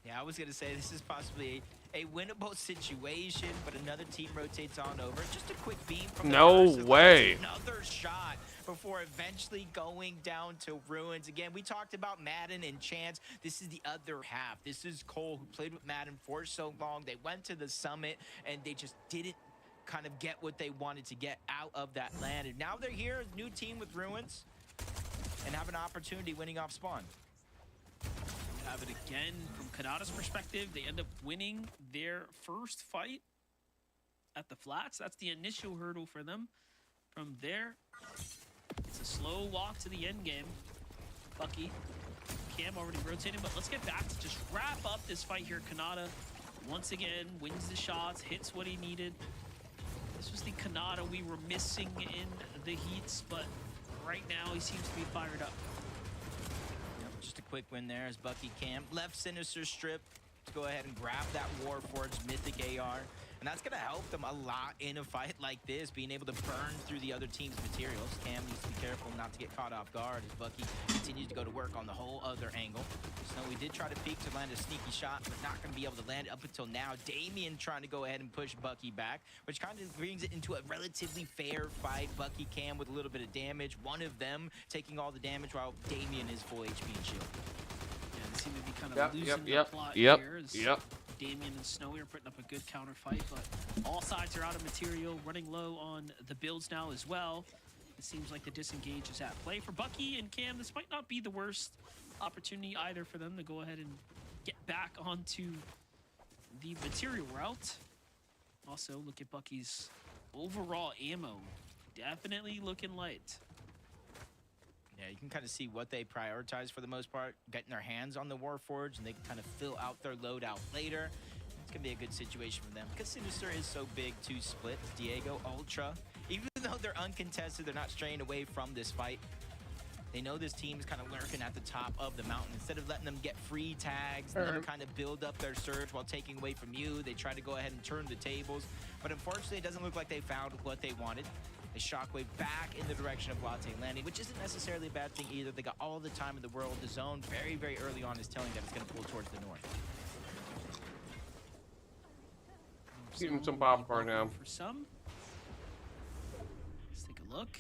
Yeah, I was gonna say this is possibly a winnable situation, but another team rotates on over. Just a quick beam from No way. Another shot before eventually going down to Ruins. Again, we talked about Madden and Chance. This is the other half. This is Cole, who played with Madden for so long. They went to the summit and they just didn't kind of get what they wanted to get out of that land. And now they're here, new team with Ruins, and have an opportunity winning off spawn. Have it again from Kanata's perspective. They end up winning their first fight at the flats. That's the initial hurdle for them. From there, it's a slow walk to the end game. Bucky, Cam already rotating, but let's get back to just wrap up this fight here. Kanata, once again, wins the shots, hits what he needed. This was the Kanata we were missing in the heats, but right now he seems to be fired up. Just a quick win there as Bucky Cam left Sinister Strip to go ahead and grab that Warforged Mythic AR. And that's going to help them a lot in a fight like this, being able to burn through the other team's materials. Cam needs to be careful not to get caught off guard as Bucky continues to go to work on the whole other angle. So we did try to peek to land a sneaky shot, but not going to be able to land it up until now. Damien trying to go ahead and push Bucky back, which kind of brings it into a relatively fair fight. Bucky Cam with a little bit of damage. One of them taking all the damage while Damien is full HP and shield. Yeah, they seem to be kind of losing the plot Yep. here. Damien and Snowy are putting up a good counter fight, but all sides are out of material, running low on the builds now as well. It seems like the disengage is at play for Bucky and Cam. This might not be the worst opportunity either for them to go ahead and get back onto the material route. Also, look at Bucky's overall ammo. Definitely looking light. Yeah, you can kind of see what they prioritize for the most part, getting their hands on the Warforged, and they can kind of fill out their loadout later. It's going to be a good situation for them because Sinister is so big to split. Diego, Ultra, even though they're uncontested, they're not straying away from this fight. They know this team is kind of lurking at the top of the mountain. Instead of letting them get free tags, let them kind of build up their surge while taking away from you, they try to go ahead and turn the tables. But unfortunately, it doesn't look like they found what they wanted. They shockwave back in the direction of Latte landing, which isn't necessarily a bad thing either. They got all the time in the world. The zone very, very early on is telling them it's going to pull towards the north. Eating some popcorn now. For some. Let's take a look.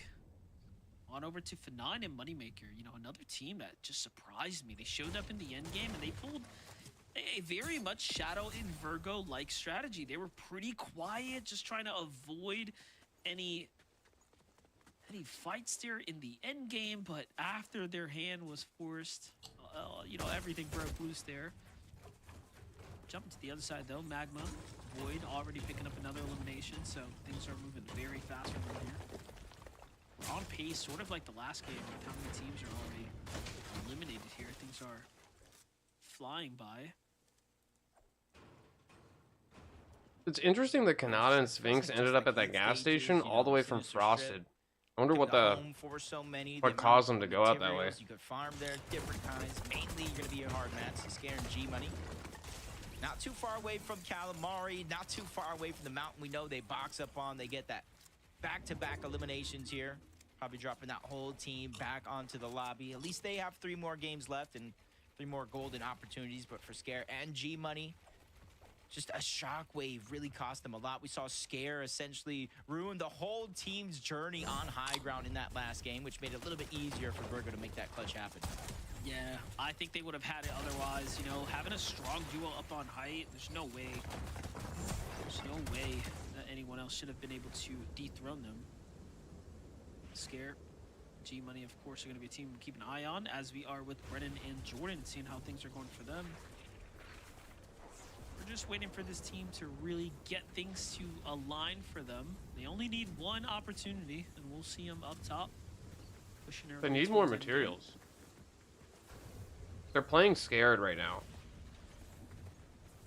On over to F9 and Moneymaker. You know, another team that just surprised me. They showed up in the end game and they pulled a very much Shadow and Virgo-like strategy. They were pretty quiet, just trying to avoid any fights there in the end game, but after their hand was forced, you know, everything broke loose there. Jumping to the other side though, Magma, Void already picking up another elimination, so things are moving very fast from here. We're on pace, sort of like the last game, with how many teams are already eliminated here. Things are flying by. It's interesting that Kanata and Sphinx ended up at that gas station all the way from Frosted. I wonder what caused them to go out that way. You could farm there, different kinds. Mainly, you're going to be a hard match to scare G Money. Not too far away from Calamari, not too far away from the mountain. We know they box up on. They get that back-to-back eliminations here. Probably dropping that whole team back onto the lobby. At least they have 3 more games left and 3 more golden opportunities. But for Scare and G Money, just a shockwave really cost them a lot. We saw Scare essentially ruin the whole team's journey on high ground in that last game, which made it a little bit easier for Virgo to make that clutch happen. Yeah, I think they would have had it otherwise. You know, having a strong duo up on height, there's no way that anyone else should have been able to dethrone them. Scare, G Money, of course, are going to be a team to keep an eye on, as we are with Brennan and Jordan, seeing how things are going for them. We're just waiting for this team to really get things to align for them. They only need one opportunity, and we'll see them up top. They need more materials. They're playing scared right now.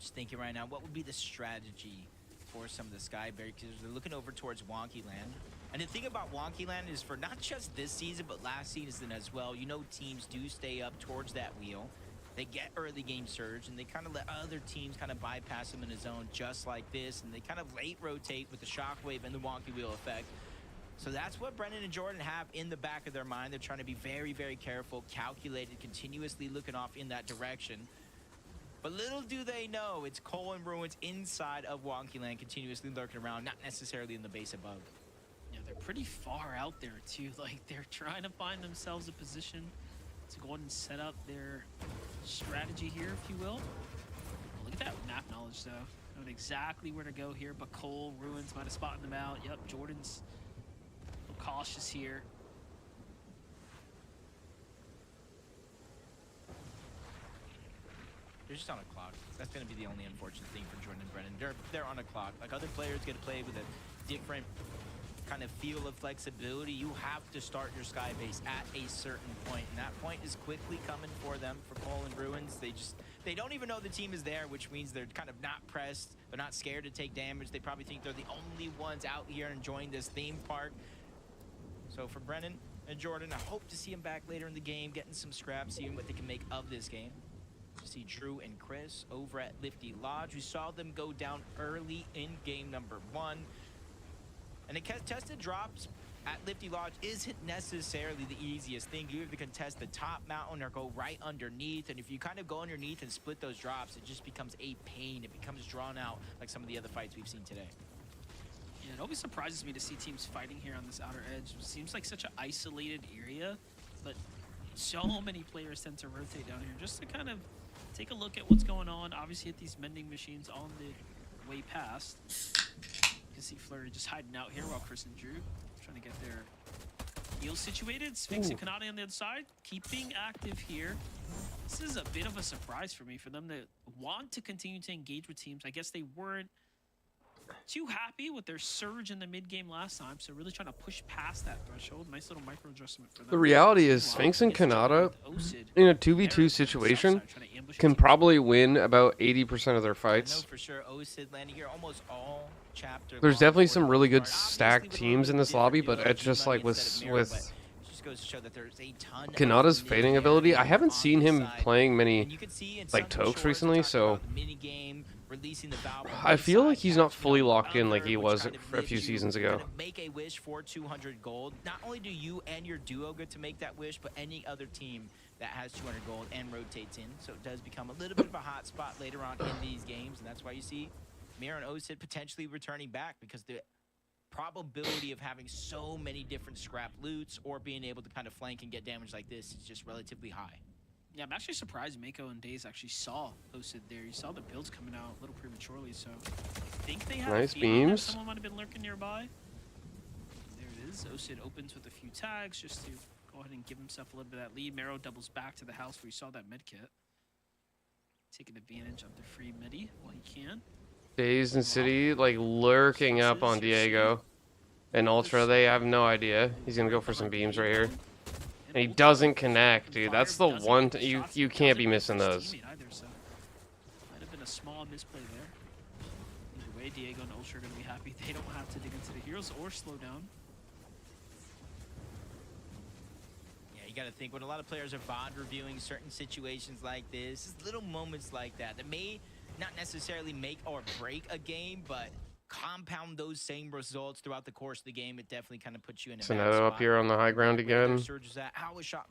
Just thinking right now, what would be the strategy for some of the Skyberry? Because they're looking over towards Wonky Land. And the thing about Wonky Land is for not just this season, but last season as well, you know, teams do stay up towards that wheel. They get early game surge, and they kind of let other teams kind of bypass them in a zone just like this, and they kind of late rotate with the shockwave and the wonky wheel effect. So that's what Brennan and Jordan have in the back of their mind. They're trying to be very, very careful, calculated, continuously looking off in that direction. But little do they know, it's Cole and Ruins inside of Wonky Land, continuously lurking around, not necessarily in the base above. Yeah, they're pretty far out there too. Like they're trying to find themselves a position to go ahead and set up their strategy here, if you will. Oh, look at that map knowledge, though. Knowing exactly where to go here, but Cole, Ruins might have spotted them out. Yep, Jordan's a little cautious here. They're just on a clock. That's going to be the only unfortunate thing for Jordan and Brennan. They're on a clock. Like other players get to play with a different kind of feel of flexibility. You have to start your sky base at a certain point, and that point is quickly coming for them, for Cole and Ruins. They don't even know the team is there, which means they're kind of not pressed. They're not scared to take damage. They probably think they're the only ones out here enjoying this theme park. So for Brennan and Jordan, I hope to see them back later in the game, getting some scraps, seeing what they can make of this game. You see Drew and Chris over at Lifty Lodge. We saw them go down early in game number 1. And the contested drops at Lifty Lodge isn't necessarily the easiest thing. You either contest the top mountain or go right underneath. And if you kind of go underneath and split those drops, it just becomes a pain. It becomes drawn out like some of the other fights we've seen today. Yeah, it always surprises me to see teams fighting here on this outer edge. It seems like such an isolated area, but so many players tend to rotate down here just to kind of take a look at what's going on. Obviously, at these mending machines on the way past. You can see Flurry just hiding out here while Chris and Drew trying to get their heals situated. Sphinx and Kanata on the other side, keeping active here. This is a bit of a surprise for me, for them to want to continue to engage with teams. I guess they weren't too happy with their surge in the mid game last time, so really trying to push past that threshold. Nice little micro adjustment for them. The reality is Sphinx and Kanata in a 2v2 situation can probably win about 80% of their fights. I know for sure Osid landing here almost all chapter. There's definitely some really good stacked teams in this lobby, but it's just like with Kanata's fading ability, I haven't seen him playing many like Tokes recently, so I feel like he's not fully locked in like he was a few seasons ago. Make a wish for 200 gold. Not only do you and your duo get to make that wish, but any other team that has 200 gold and rotates in. So it does become a little bit of a hot spot later on in these games, and that's why you see Mira and Osid potentially returning back, because the probability of having so many different scrap loots or being able to kind of flank and get damage like this is just relatively high. Yeah, I'm actually surprised Mako and Daze actually saw Osid there. You saw the builds coming out a little prematurely, so I think they have nice beams. Someone might have been lurking nearby. There it is. Osid opens with a few tags just to go ahead and give himself a little bit of that lead. Mero doubles back to the house where you saw that med kit. Taking advantage of the free midi while he can. Daze and City like lurking up on Diego. And Ultra, they have no idea. He's gonna go for some beams right here. And he doesn't connect, dude. That's the one you can't be missing those. Might have been a small misplay there. Either way, Diego and Ultra are going to be happy. They don't have to dig into the heroes or slow down. Yeah, you got to think when a lot of players are VOD reviewing certain situations like this, little moments like that may not necessarily make or break a game, but compound those same results throughout the course of the game. It definitely kind of puts you in a bad spot. up here on the high ground again.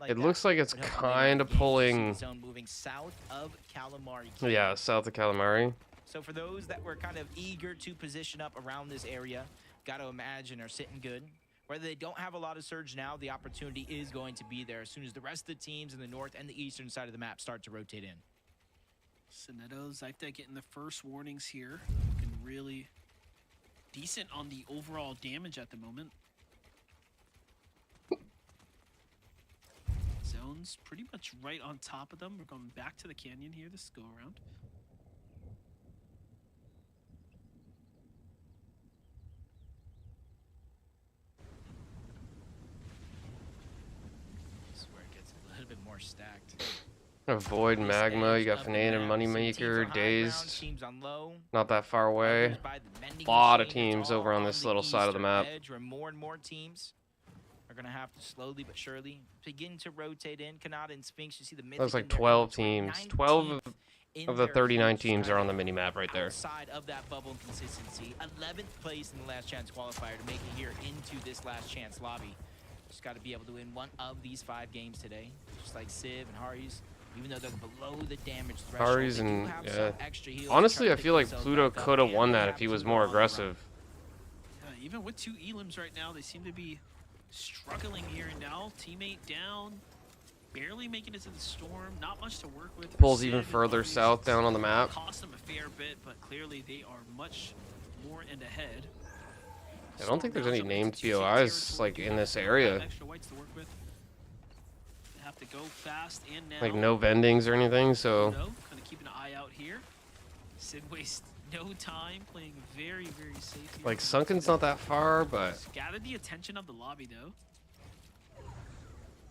It looks like it's kind of pulling. Moving south of Calamari. Yeah, south of Calamari. So for those that were kind of eager to position up around this area, got to imagine are sitting good. Whether they don't have a lot of surge now, the opportunity is going to be there as soon as the rest of the teams in the north and the eastern side of the map start to rotate in. Soneto, Zyptek getting the first warnings here. Looking really decent on the overall damage at the moment. Zone's pretty much right on top of them. We're going back to the canyon here this go around. This is where it gets a little bit more stacked. Avoid Magma, you got Fanane and Moneymaker, Dazed. Not that far away. A lot of teams over on this little side of the map. Where more and more teams are going to have to slowly but surely begin to rotate in. Kanata and Sphinx, you see the That's like 12 teams. 12 of the 39 teams are on the mini-map right there. Outside of that bubble consistency, 11th place in the last chance qualifier to make it here into this last chance lobby. Just got to be able to win one of these 5 games today. Just like Civ and Hari's Even though they're below the damage threshold, Ari's they do and have yeah. some extra heals to Honestly, try I to feel pick like themselves Pluto back up, could have and won they that have if he was some more on the run. aggressive. Even with 2 elims right now, they seem to be struggling here and now. Teammate down, barely making it to the storm. Not much to work with. Pulls even further south down on the map. Cost them a fair bit, but clearly they are much more end ahead. I don't think there's any named POIs like in this area. Extra whites to work with. They have to go fast and now. Like no vendings or anything, so. Kind of keeping an eye out here. Sid wastes no time, playing very, very safe here. Like Sunken's not that far, but. Gathered the attention of the lobby though.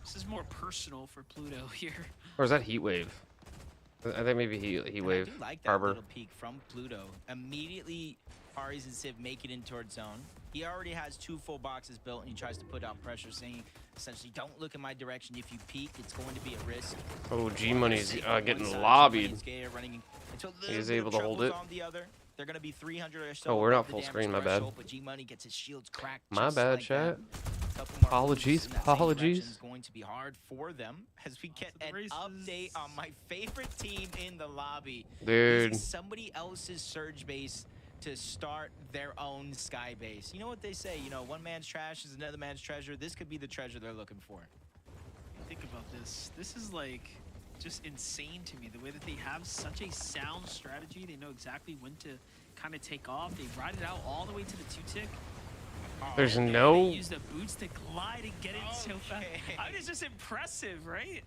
This is more personal for Pluto here. Or is that Heat Wave? I think maybe Heat Wave. I do like that Harbor. little peek from Pluto. Immediately, Aries and Civ make it in towards zone. He already has 2 full boxes built, and he tries to put out pressure, saying essentially, "Don't look in my direction. If you peek, it's going to be a risk." Oh, G Money's getting lobbied. He is able to hold it. On the other. They're going to be 300 or so. Oh, we're not above the full damage screen. My bad. threshold, but G Money gets his shields cracked. My just bad, like chat. that. Couple more Apologies. moves, and that same Apologies. direction is going to be hard for them as we get an update on my favorite team in the lobby. Dude. Using somebody else's surge base to start their own sky base. You know what they say, you know, one man's trash is another man's treasure. This could be the treasure they're looking for. Think about this. This is like just insane to me. The way that they have such a sound strategy. They know exactly when to kind of take off. They ride it out all the way to the 2-tick. There's They no. use the boots to glide and get in so fast. I mean, it's just impressive, right?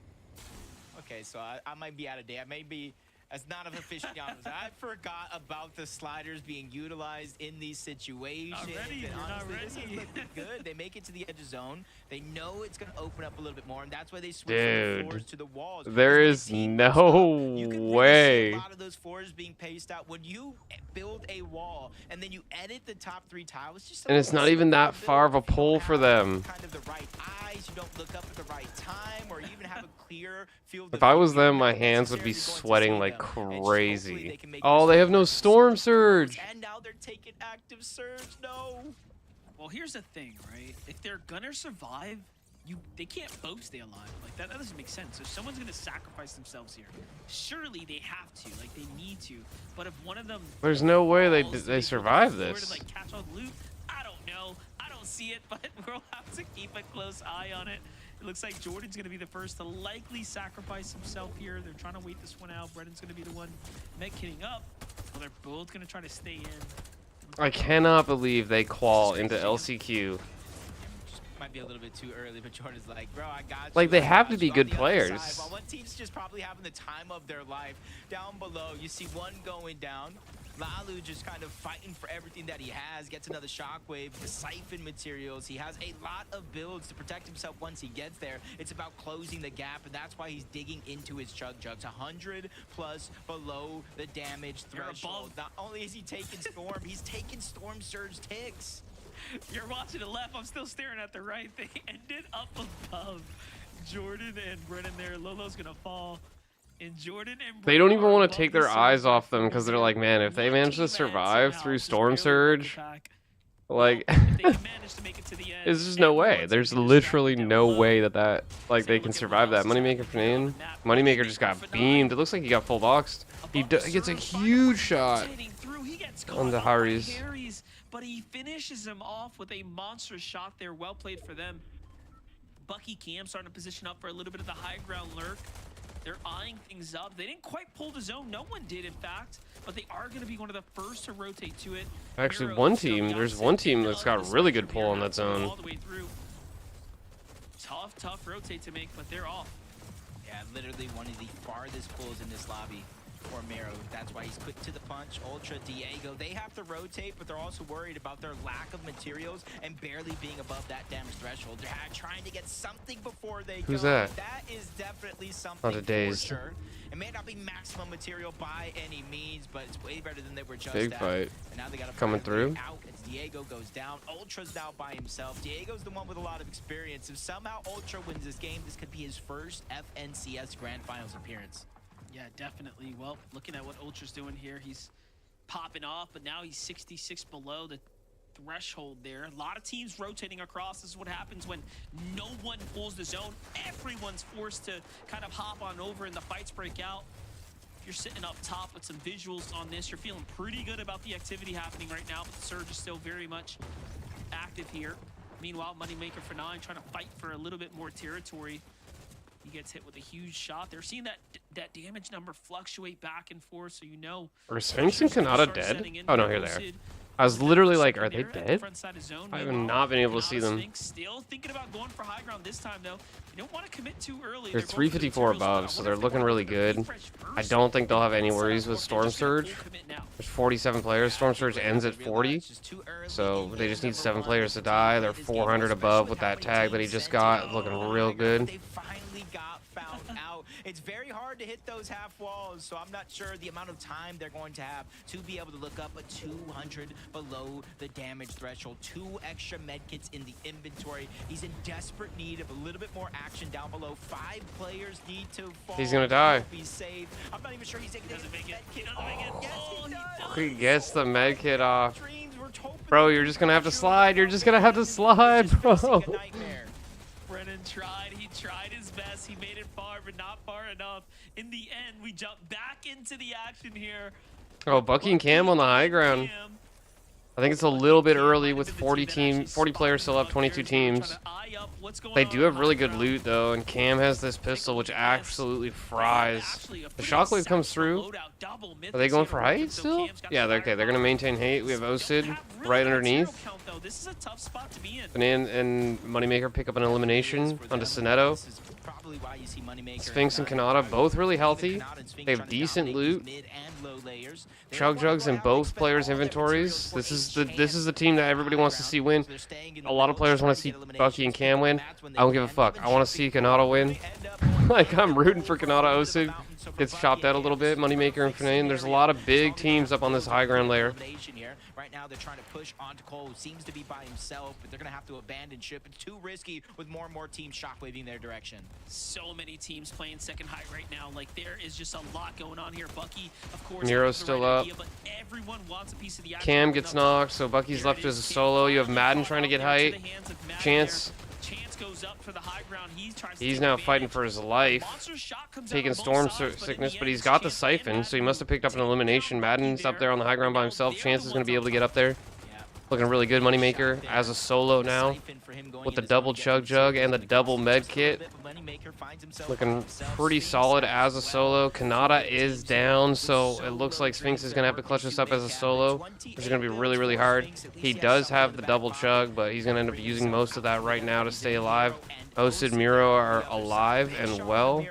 Okay, so I might be out of date. I may be as not of aficionado. I forgot about the sliders being utilized in these situations. Not ready. And You're honestly, not this is ready. looking good. They make it to the edge of zone. They know it's going to open up a little bit more, and that's why they switch from the floors Dude. to the walls. There is no way. A lot of those floors being paced out. When you build a wall and then you edit the top 3 tiles, just And it's not even that far of a pull for them. kind of the right eyes, you don't look up at the right time, or you even have a clear field. If I was them, my hands would be sweating like crazy. Oh, they have no storm surge. And now they're taking active surge. No. Well, here's the thing, right? If they're gonna survive, they can't both stay alive. Like that doesn't make sense. So someone's gonna sacrifice themselves here. Surely they have to, like they need to. But if one of them, There's no way they survive this. to, like, catch all the loot, I don't know. I don't see it, but we'll have to keep a close eye on it. It looks like Jordan's gonna be the first to likely sacrifice himself here. They're trying to wait this one out. Brennan's gonna be the one med kitting up. Well, they're both gonna try to stay in. I cannot believe they qual into LCQ. Might be a little bit too early, but Jordan's like, bro, I got you. Like, they I have got to be you." On good the other players. side, while one team's just probably having the time of their life. Down below, you see one going down. Lalu just kind of fighting for everything that he has, gets another shockwave, the siphon materials. He has a lot of builds to protect himself once he gets there. It's about closing the gap, and that's why he's digging into his chug jugs. 100 plus below the damage threshold. Not only is he taking Storm, he's taking Storm Surge ticks. You're watching the left. I'm still staring at the right. They ended up above Jordan and Brennan there. Lolo's gonna fall. And Jordan and They don't even want to take their eyes off them because they're like, man, if they manage to survive through Storm Surge, like, there's just no way. There's literally no way that like they can survive that. Moneymaker for name. Moneymaker just got beamed. It looks like he got full boxed. He gets a huge shot on the Haris. But he finishes him off with a monster shot there. Well played for them. Bucky Cam starting to position up for a little bit of the high ground lurk. They're eyeing things up. They didn't quite pull the zone. No one did, in fact. But they are going to be one of the first to rotate to it. Actually, there's one team that's got a really good pull on that zone. All the way through. Tough rotate to make, but they're off. Yeah, literally one of the farthest pulls in this lobby for Mero. That's why he's quick to the punch. Ultra, Diego, they have to rotate, but they're also worried about their lack of materials and barely being above that damage threshold. They're trying to get something before they Who's go. that? That is definitely something Not a Dazed. for sure. It may not be maximum material by any means, but it's way better than they were just Big at. fight. And now they got Coming through. out. It's Diego goes down. Ultra's now by himself. Diego's the one with a lot of experience. If somehow Ultra wins this game, this could be his first FNCS Grand Finals appearance. Yeah, definitely. Well, looking at what Ultra's doing here, he's popping off, but now he's 66 below. The threshold there. A lot of teams rotating across. This is what happens when no one pulls the zone. Everyone's forced to kind of hop on over and the fights break out. If you're sitting up top with some visuals on this, you're feeling pretty good about the activity happening right now, but the Surge is still very much active here. Meanwhile, Moneymaker for 9 trying to fight for a little bit more territory. He gets hit with a huge shot. They're seeing that damage number fluctuate back and forth, so you know. Are Sphinx and Kanata dead? Oh no, here they are. I was literally like, are they dead? I have not been able to see them. Still thinking about going for high ground this time though. You don't want to commit too early. They're 354 above, so they're looking really good. I don't think they'll have any worries with Storm Surge. There's 47 players. Storm Surge ends at 40, so they just need 7 players to die. They're 400 above with that tag that he just got, looking real good. It's very hard to hit those half walls, so I'm not sure the amount of time they're going to have to be able to look up a 200 below the damage threshold. 2 extra medkits in the inventory. He's in desperate need of a little bit more action down below. 5 players need to fall. He's gonna die. Be safe. I'm not even sure he's taking the medkit. He gets the medkit off. Bro, you're just gonna have to slide. You're just gonna have to slide, bro. Brennan tried. He tried his best. He made it far, but not far enough. In the end, we jump back into the action here. Oh, Bucky and Cam on the high ground. I think it's a little bit early with 40 players still up, 22 teams. They do have really good loot though, and Cam has this pistol which absolutely fries. The shockwave comes through. Are they going for height still? Yeah, they're okay. They're gonna maintain height. We have Osid right underneath. And Moneymaker pick up an elimination onto Sonetto. Sphinx and Kanata both really healthy. They have decent loot. Chug Jugs in both players' inventories. This is the team that everybody wants to see win. A lot of players want to see Bucky and Cam win. I don't give a fuck. I want to see Kanata win. Like, I'm rooting for Kanata. Osid gets chopped out a little bit. Moneymaker and Finane. There's a lot of big teams up on this high ground layer. Right now, they're trying to push onto Cole, who seems to be by himself, but they're going to have to abandon ship. It's too risky with more and more teams shockwaving their direction. So many teams playing second height right now. Like, there is just a lot going on here. Bucky, of course, Nero's still up. Idea, but everyone wants a piece of the action. Cam gets knocked, so Bucky's left as a solo. You have Madden trying to get height. Chance goes up for the high ground. He's now fighting for his life, taking Storm Sickness, but he's got the Siphon, so he must have picked up an elimination. Madden's up there on the high ground by himself. Chance is going to be able to get up there. Looking really good, Moneymaker as a solo now with the double Chug Jug and the double med kit. Looking pretty solid as a solo. Kanata is down, so it looks like Sphinx is going to have to clutch this up as a solo, which is going to be really, really hard. He does have the double Chug, but he's going to end up using most of that right now to stay alive. Osid, Miro are alive and well.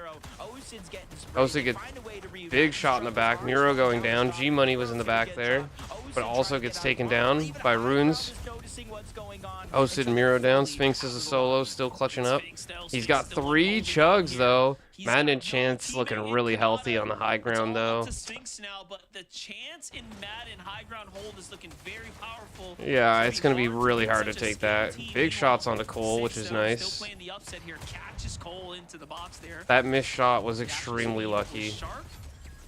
Osid gets big shot in the back. Miro going down. G-Money was in the back there, but also gets taken down by Runes. Osid and Miro down. Sphinx is a solo, still clutching up. He's got 3 chugs though. Madden and Chance looking really healthy on the high ground though. Yeah, it's going to be really hard to take that. Big shots onto Cole, which is nice. That missed shot was extremely lucky.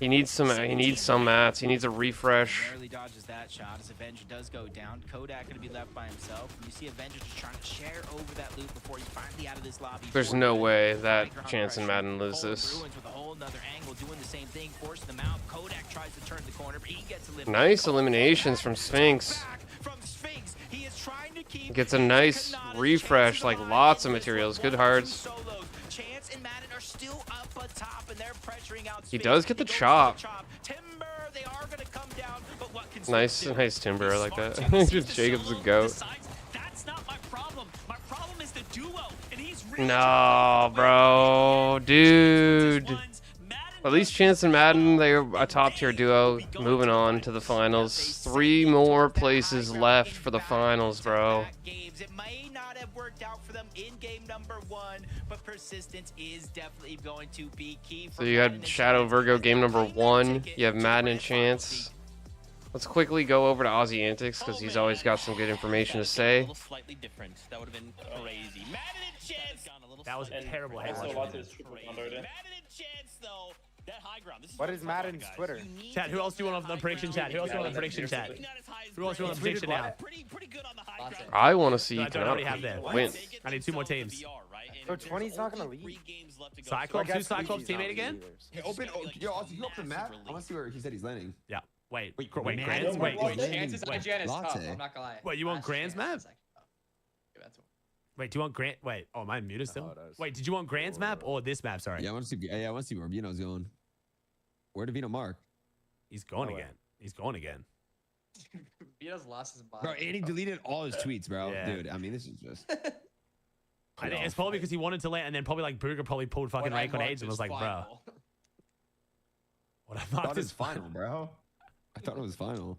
He needs some mats. He needs a refresh. Barely dodges that shot as Avenger does go down. Kodak going to be left by himself. You see Avenger just trying to share over that loop before he's finally out of this lobby. There's no way that Chance and Madden lose this. Nice eliminations from Sphinx. Gets a nice refresh, like lots of materials. Good hearts. He does get the chop. Nice Timber, I like that. Jacob's a goat. No, bro, dude. At least Chance and Madden, they're a top tier duo. Moving on to the finals. 3 more places left for the finals, bro. It may not have worked out for them in game number 1, but persistence is definitely going to be key. So you had Shadow Virgo game number 1. You have Madden and Chance. Let's quickly go over to Aussie Antics because he's always got some good information to say. Slightly different. That would have been crazy. Madden and Chance. That was a terrible headshot. Madden and Chance though. That high ground. This is What is Madden's Twitter? Chat, who else do you want on the prediction chat? Who else do you want on the prediction chat? Who else do you want on the prediction now? Pretty good on the high ground. I want to see I don't already have that. win. I need 2 more teams. So 20's not gonna leave. Cyclops, who's Cyclops teammate again? Hey, open. Yo, also, you open the map. I want to see where he said he's landing. Yeah. Wait, man, Grants? wait, Chances of IGN is tough. I'm not gonna lie. Wait, you want Grant's map? Give that to him. Wait, do you want Grant? Wait, oh, am I muted still? Wait, did you want Grant's map or this map? Sorry. Yeah, I want to see. Yeah, I want to see where Vino's going. Where did Vino mark? He's going again. He's going again. Vito's lost his mind. Bro, and he deleted all his tweets, bro. Yeah. Dude, I mean, this is just. I think it's probably because he wanted to land, and then probably like Booger probably pulled fucking Rake on Age and was like, bro. What I marked is final, bro. I thought it was final.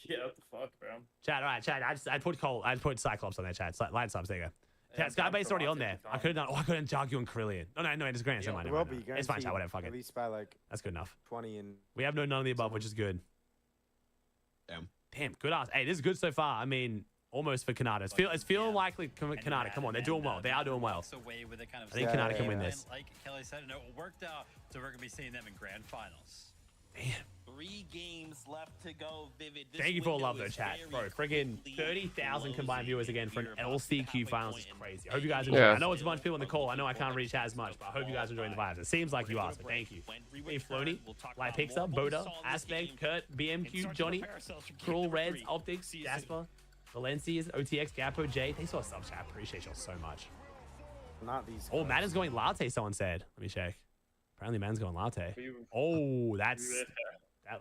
Yeah, what the fuck, bro? Chat, all right, chat. I put Cole. I put Cyclops on there, chat. Line subs, there you go. Chat, Skybase already on there. I could have done. Oh, I couldn't Jagu and Carillion. No, it's Grant. Never mind. It will be. It's fine, chat. Whatever. Fuck At it. least by like That's good enough. 20 and. We have none of the above, which is good. Damn, good ass. Hey, this is good so far. I mean, almost for Canada. It's feeling likely Canada. Come on, they're doing well. They are doing well. I think Canada can win this. Like Kelly said, it worked out, so we're gonna be seeing them in grand finals. Damn. 3 games left to go, Vivid. Thank you for all love, though, chat. Bro, friggin' 30,000 combined viewers again for an LCQ finals is crazy. I hope you guys enjoy. Yeah. I know it's a bunch of people in the call. I know I can't reach chat as much, but I hope you guys are enjoying the vibes. It seems like you are, so thank you. Hey, Floaty, Light Pixar, Boda, Aspect, Kurt, BMQ, Johnny, Cruel Reds, Optics, Jasper, Valencias, OTX, Gapo, J. Thanks for the sub chat. Appreciate y'all so much. Not these. Oh, Madden's going latte, someone said. Let me check. Apparently, Madden's going latte. Oh, that's...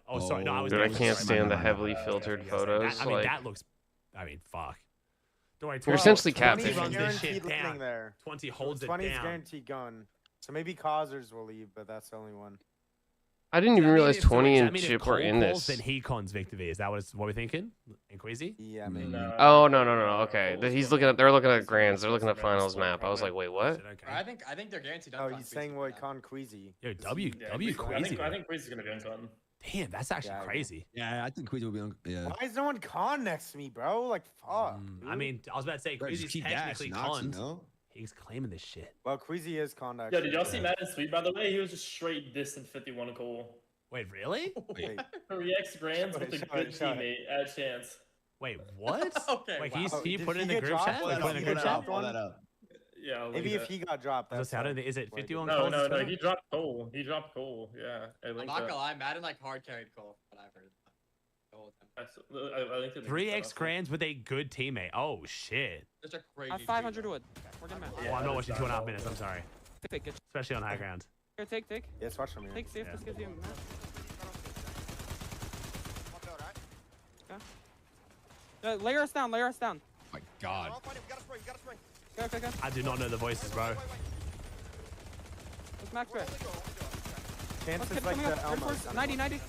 Oh, sorry. No, I was. Dude, I can't stand the heavily filtered photos. I mean, like, that looks. I mean, fuck. Don't worry. You're essentially 20 catfishing. runs this shit guaranteed down. living there. 20 holds it 20 is down. guaranteed going. So maybe Causers will leave, but that's the only one. I didn't even realize 20 Does that and mean if Chip were Cole in calls, this. Then he cons Victor V. Is that what we're thinking? And Queasy? Yeah, maybe. Oh no. Okay, he's looking at. They're looking at grands. They're looking at finals map. I was like, wait, what? I think they're guaranteed. Oh, he's saying what Con Queasy. Yo, W Queasy. I think Queasy's gonna be on con. Damn, that's actually crazy. Yeah, I think Queasy will be on. Yeah. Why is no one Con next to me, bro? Like, fuck. I mean, I was about to say Bro, just Queasy's keep technically gas, Knox, you conned. know? He's claiming this shit. Well, Queasy is Con Yo, actually. did y'all see Madden's tweet, by the way? He was just straight distant 51 Cole. Wait, really? Wait. 3x grands with a good teammate at chance. Wait, what? Okay, Wait, wow. can you Did put it he in the get group dropped? chat? Like, put it in the group chat? Pull that up. Yeah, I'll Maybe leave if that. he got dropped. That's how is it 51 No, calls? no, he dropped Cole. He dropped Cole. Yeah, I I'm linked not that. gonna lie, Madden like hard carried Cole, what I've heard. The whole time. I linked it in the group 3x chat. grands with a good teammate. Oh, shit. Such a crazy. 500 wood. We're good, man. Oh, I'm not watching 2.5 minutes. I'm sorry. Take it. Especially on high ground. Here, take. Yes, watch from here. Take, see if this gives you a match. Yeah. Layer us down. Oh my God. Go. I do not know the voices, bro. Let's max red. Chances like the Elmo. 90.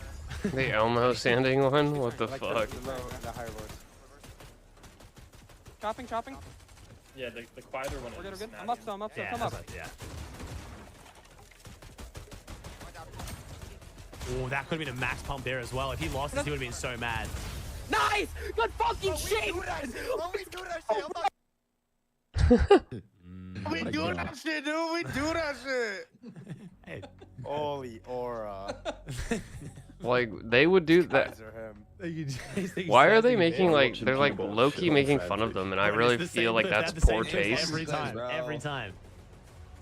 The Elmo sanding one? What the Like fuck? the higher voice. Chopping. Yeah, the quieter one. We're good. is I'm up, so come up. Yeah. Oh, that could have been a max pump there as well. If he lost this, he would have been so mad. Nice! Good fucking shit! We do that shit, dude. We do that shit. Hey. Holy aura. Like they would do that. Guys are him. Why are they making like they're like low key making fun of them, and I really feel like that's poor taste. Every time.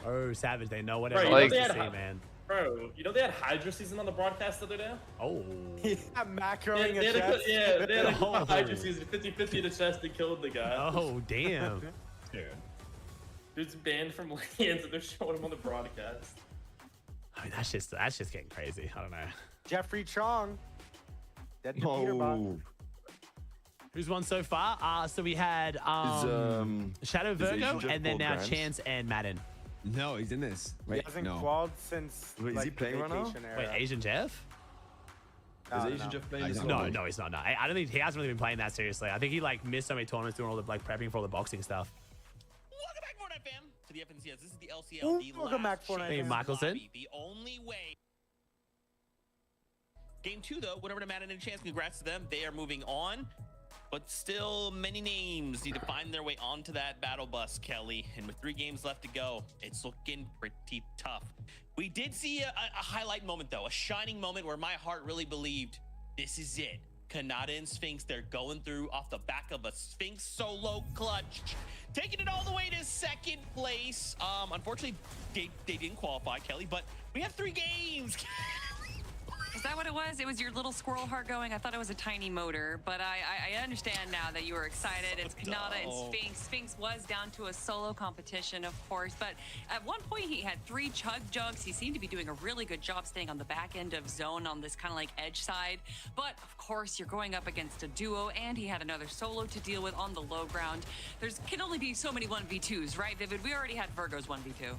Oh, savage! They know whatever Bro, like, they to had see, man. Bro, you know they had Hydra season on the broadcast the other day? Oh. Yeah, macroing They a had a, chest. yeah, they had a Oh. Hydra season 50-50 to chest and killed the guy. Oh, damn. Dude's banned from Lands and they're showing him on the broadcast. I mean, that's just getting crazy. I don't know. Jeffrey Chong. Dead to Peterbot. Who's won so far? So we had Shadow Virgo, and then now Chance and Madden. No, he's in this. He Wait, hasn't no. qualled since Wait, is like, he playing right now? vacation era. Wait, Asian Jeff? No, Is no, Asian no. Jeff playing this? No, he's not. No, I don't think he hasn't really been playing that seriously. I think he like missed so many tournaments doing all the like prepping for all the boxing stuff. Welcome back, FORTNITE fam, to the FNCS. This is the LCL. Ooh, The welcome back, last FORTNITE chance fam. Michelson. lobby, the only way. Game 2, though, whenever the Madden and Chance, congrats to them. They are moving on. But still, many names need to find their way onto that battle bus, Kelly. And with 3 games left to go, it's looking pretty tough. We did see a highlight moment, though, a shining moment where my heart really believed this is it. Kanata and Sphinx, they're going through off the back of a Sphinx solo clutch, taking it all the way to 2nd place. Unfortunately, they didn't qualify, Kelly, but we have 3 games. Is that what it was? It was your little squirrel heart going? I thought it was a tiny motor, but I understand now that you were excited. It's Kanata and Sphinx. Sphinx was down to a solo competition, of course, but at one point he had 3 chug jugs. He seemed to be doing a really good job staying on the back end of zone on this kind of like edge side. But of course, you're going up against a duo, and he had another solo to deal with on the low ground. Can only be so many 1v2s, right, Vivid? We already had Virgo's 1v2.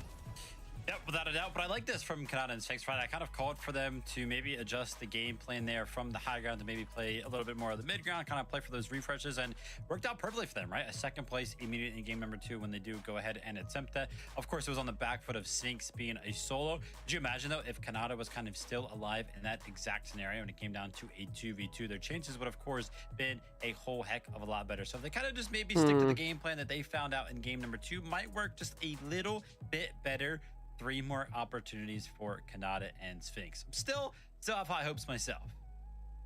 Yep, without a doubt. But I like this from Kanata and Sphinx, right? I kind of called for them to maybe adjust the game plan there from the high ground to maybe play a little bit more of the mid ground, kind of play for those refreshes, and worked out perfectly for them, right? A 2nd place immediately in game number 2 when they do go ahead and attempt that. Of course, it was on the back foot of Sphinx being a solo. Could you imagine, though, if Kanata was kind of still alive in that exact scenario and it came down to a 2v2? Their chances would, of course, been a whole heck of a lot better. So if they kind of just maybe stick to the game plan that they found out in game number 2, might work just a little bit better. 3 more opportunities for Kanata and Sphinx. Still have high hopes myself.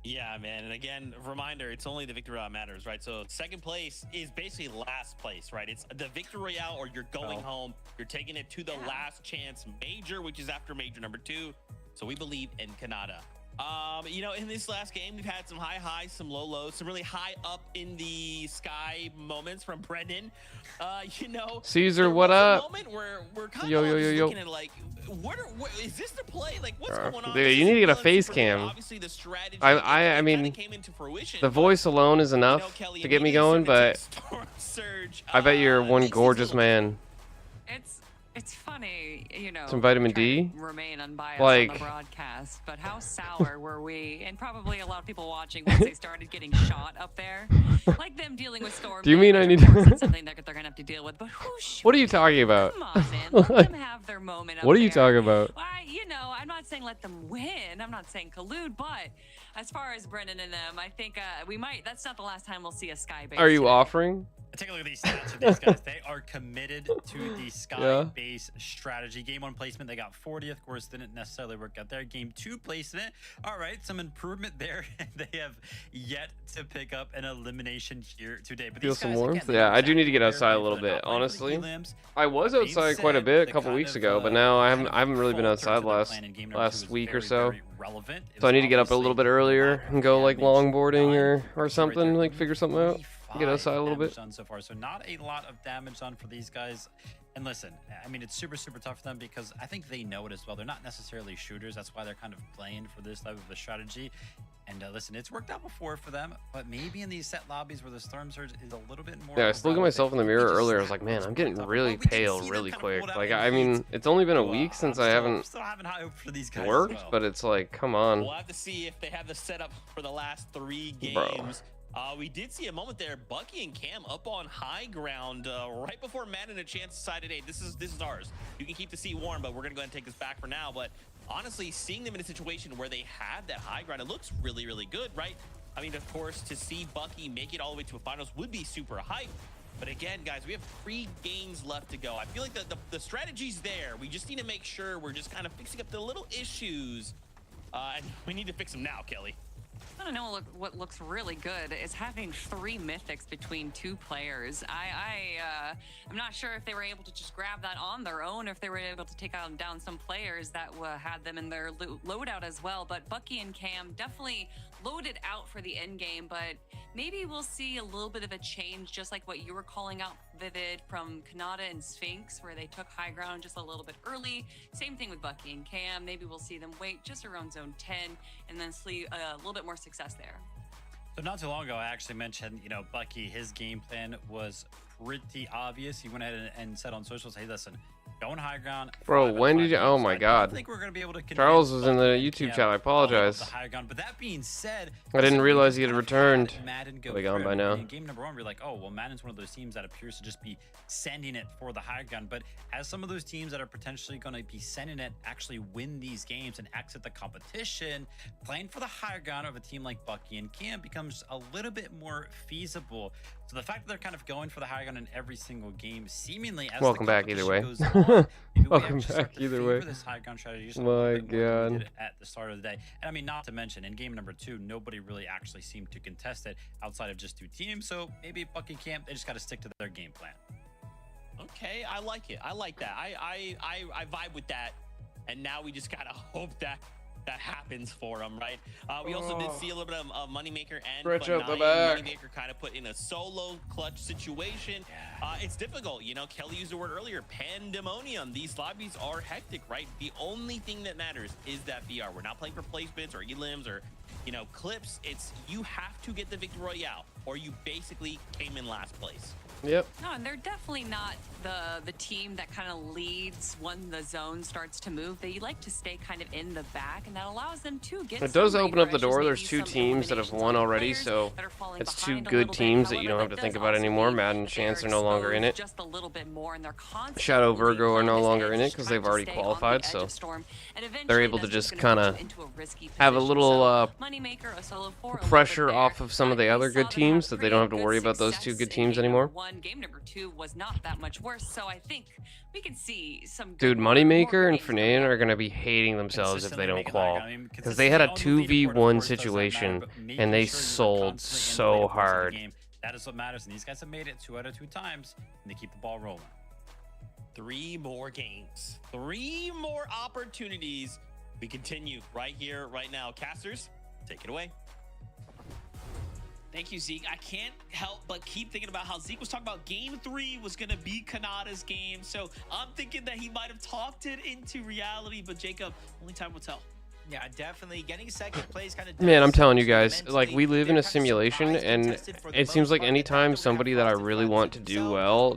Yeah, man. And again, reminder, it's only the victory royale matters, right? So 2nd place is basically last place, right? It's the victory royale, or you're going home. You're taking it to the last chance major, which is after major number 2. So we believe in Kanata. You know, in this last game, we've had some high highs, some low lows, some really high up in the sky moments from Brendan. You know, Caesar, what up? Moment where we're kind Yo, of yo, yo, yo. looking at like, what is this the play? Like, what's going on? Dude, you need to get a face cam. Obviously, the strategy I mean, came into fruition, the voice alone is enough to get me going, but I bet you're one gorgeous man. It's funny, you know. Some vitamin D. Remain unbiased like, on the broadcast, but how sour were we, and probably a lot of people watching once they started getting shot up there, like them dealing with storm. Do you mean I need to? Something that they're gonna have to deal with, but what are you talking about? Come on, man. Let them have their moment. Up What are you there. talking about? You know, I'm not saying let them win. I'm not saying collude, but as far as Brendan and them, I think we might. That's not the last time we'll see a sky base. Are you offering? Take a look at these stats of these guys. They are committed to the sky base strategy. Game 1 placement, they got 40th. Of course, didn't necessarily work out there. Game 2 placement, all right, some improvement there. They have yet to pick up an elimination here today. But Feel some warmth? Yeah, I do need to get outside a little bit, honestly. I was outside quite a bit a couple weeks ago, but now I haven't really been outside last week or so. So I need to get up a little bit earlier and go like longboarding or something, like figure something out. Get outside a little bit. Done so far, so not a lot of damage done for these guys. And listen, I mean, it's super tough for them because I think they know it as well. They're not necessarily shooters. That's why they're kind of playing for this type of a strategy. And listen, it's worked out before for them, but maybe in these set lobbies where the storm surge is a little bit more. Yeah, I was looking at myself in the mirror earlier. I was like, man, I'm getting really pale really quick. Like, I mean, it's only been a week since I haven't worked, but it's like, come on. We'll have to see if they have the setup for the last 3 games. We did see a moment there, Bucky and Cam up on high ground right before Matt and a chance decided, hey, this is ours. You can keep the seat warm, but we're gonna go ahead and take this back for now. But honestly, seeing them in a situation where they had that high ground, it looks really good, right? I mean, of course, to see Bucky make it all the way to a finals would be super hype. But again, guys, we have 3 games left to go. I feel like the strategy's there. We just need to make sure we're just kind of fixing up the little issues. And we need to fix them now, Kelly. I don't know what looks really good is having 3 mythics between 2 players. I'm not sure if they were able to just grab that on their own, or if they were able to take down some players that had them in their loadout as well. But Bucky and Cam definitely loaded out for the end game, but maybe we'll see a little bit of a change, just like what you were calling out, Vivid, from Kanata and Sphinx, where they took high ground just a little bit early. Same thing with Bucky and Cam. Maybe we'll see them wait just around zone 10 and then see a little bit more success there. So not too long ago, I actually mentioned, you know, Bucky, his game plan was pretty obvious. He went ahead and said on socials, hey, listen, Going high ground. Bro, when did you? Oh my God. I think we're gonna be able to Charles was in the YouTube chat. I apologize. The high ground. But that being said, I didn't realize he had returned. Madden go Probably gone by now. In game number 1, we're like, oh well, Madden's one of those teams that appears to just be sending it for the high ground. But as some of those teams that are potentially going to be sending it actually win these games and exit the competition, playing for the high ground of a team like Bucky and Cam becomes a little bit more feasible. So the fact that they're kind of going for the high ground in every single game, seemingly as welcome the back either way. goes on, Welcome back either way. this high ground strategy just My God. at the start of the day. And I mean, not to mention in game number 2, nobody really actually seemed to contest it outside of just 2 teams. So maybe Bucky and Cam, they just got to stick to their game plan. Okay, I like it. I like that. I vibe with that. And now we just gotta hope that happens for them, right? We also did see a little bit of Moneymaker and Stretch out the FORTNITE. back. Moneymaker kind of put in a solo clutch situation. It's difficult, you know. Kelly used the word earlier, pandemonium. These lobbies are hectic, right? The only thing that matters is that VR. We're not playing for placements or elims or, you know, clips. It's you have to get the victory royale, or you basically came in last place. Yep. No, and they're definitely not the team that kind of leads when the zone starts to move. They like to stay kind of in the back, and that allows them to get. It does open up the door. There's 2 teams that have won already, so it's 2 good teams that you don't have to think about anymore. Madden and Chance are no longer in it. Just a little bit more, and they're Shadow Virgo are no longer in it because they've already qualified, so they're able to just kind of have a little pressure off of some of the other good teams that they don't have to worry about those 2 good teams anymore. Game number 2 was not that much worse, so I think we can see some. Dude, Moneymaker and FORTNITE are gonna be hating themselves if they don't qual, because they had a 2v1 situation and they sold so hard. That is what matters, and these guys have made it 2 out of 2 times, and they keep the ball rolling. 3 more games, 3 more opportunities. We continue right here, right now. Casters, take it away. Thank you, Zeke. I can't help but keep thinking about how Zeke was talking about game 3 was going to be Kanata's game. So I'm thinking that he might have talked it into reality, but Jacob, only time will tell. Yeah, definitely. Getting second place kind of. Man, I'm telling you guys, like, we live in a simulation, and it seems like anytime somebody that I really want to do well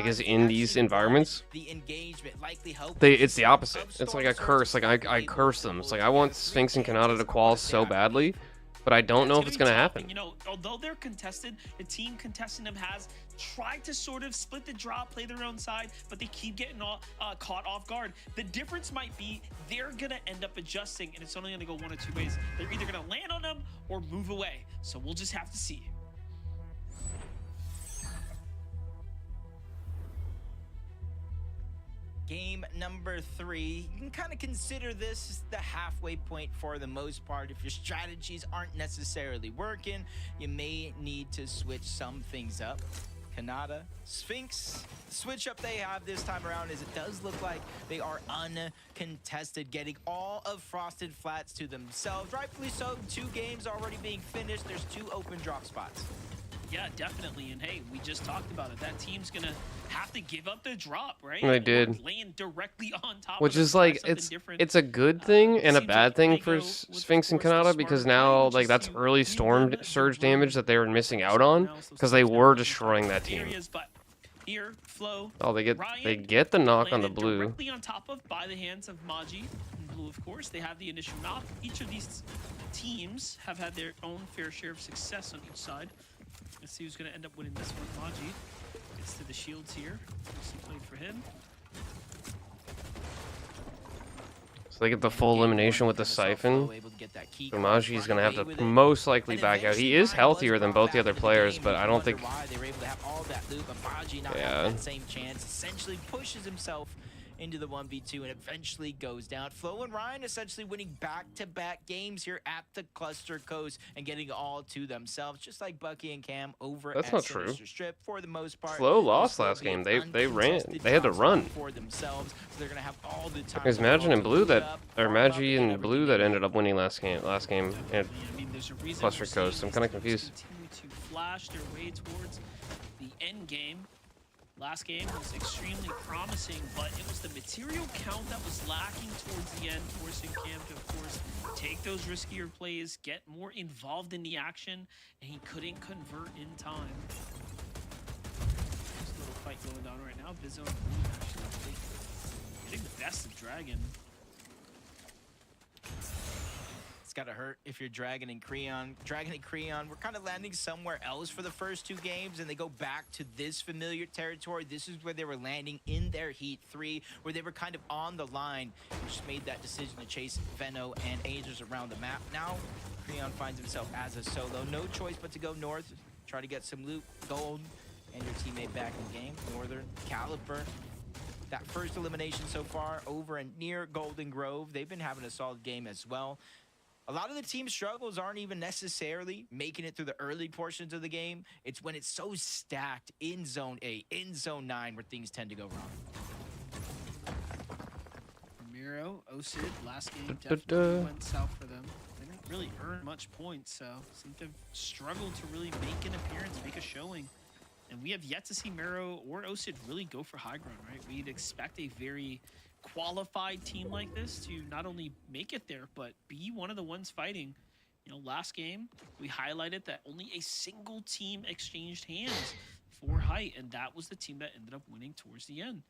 is in these environments, it's the opposite. It's like a curse. Like I curse them. It's like I want Sphinx and Kanata to qual so badly, but I don't know if it's gonna happen. You know, although they're contested, the team contesting them has tried to sort of split the drop, play their own side, but they keep getting caught off guard. The difference might be they're gonna end up adjusting, and it's only gonna go 1 or 2 ways. They're either gonna land on them or move away. So we'll just have to see. Game number 3, you can kind of consider this the halfway point for the most part. If your strategies aren't necessarily working, you may need to switch some things up. Kanata, Sphinx, the switch up they have this time around is it does look like they are uncontested, getting all of Frosted Flats to themselves. Rightfully so, 2 games already being finished. There's 2 open drop spots. Yeah, definitely. And hey, we just talked about it. That team's gonna have to give up the drop, right? They did. Land directly on top. Which is like it's a good thing and a bad thing for Sphinx and Kanata, because now like that's early storm surge damage that they were missing out on because they were destroying that team. Here, Flo. Oh, they get the knock on the blue. Directly on top of by the hands of Maji. And blue, of course, they have the initial knock. Each of these teams have had their own fair share of success on each side. Let's see who's going to end up winning this one. Maji gets to the shields here. Nicely played for him. So they get the full elimination with the siphon. So Maji's going to have to most likely back out. He is healthier than both the other players, but I don't think... Yeah. Same chance, essentially pushes himself into the 1v2 and eventually goes down. Flo and Ryan essentially winning back-to-back games here at the Cluster Coast and getting all to themselves, just like Bucky and Cam over That's at not Sinister true. Strip for the most part. Flo lost last game. They ran. They had to run. For themselves, so they're gonna have all the time. There's Magi and Blue that ended up winning last game at Cluster Coast. I'm kind of confused. Continue to flash their way towards the end game. Last game was extremely promising, but it was the material count that was lacking towards the end, forcing Cam to, of course, take those riskier plays, get more involved in the action, and he couldn't convert in time. Just a little fight going on right now. Bizzo and Moon actually getting the best of Dragon. It's gotta hurt if you're Dragon and Creon. Dragon and Creon, we're kind of landing somewhere else for the first 2 games, and they go back to this familiar territory. This is where they were landing in their Heat 3, where they were kind of on the line. They just made that decision to chase Veno and Angels around the map. Now, Creon finds himself as a solo. No choice but to go north, try to get some loot, gold, and your teammate back in the game. Northern, Caliper. That first elimination so far over and near Golden Grove. They've been having a solid game as well. A lot of the team struggles aren't even necessarily making it through the early portions of the game. It's when it's so stacked in Zone 8, in Zone 9, where things tend to go wrong. Ramiro, Osid, last game definitely went south for them. They didn't really earn much points, so seem to have struggled to really make an appearance, make a showing. And we have yet to see Miro or Osid really go for high ground, right? We'd expect a very qualified team like this to not only make it there, but be one of the ones fighting. You know, last game, we highlighted that only a single team exchanged hands for height, and that was the team that ended up winning towards the end.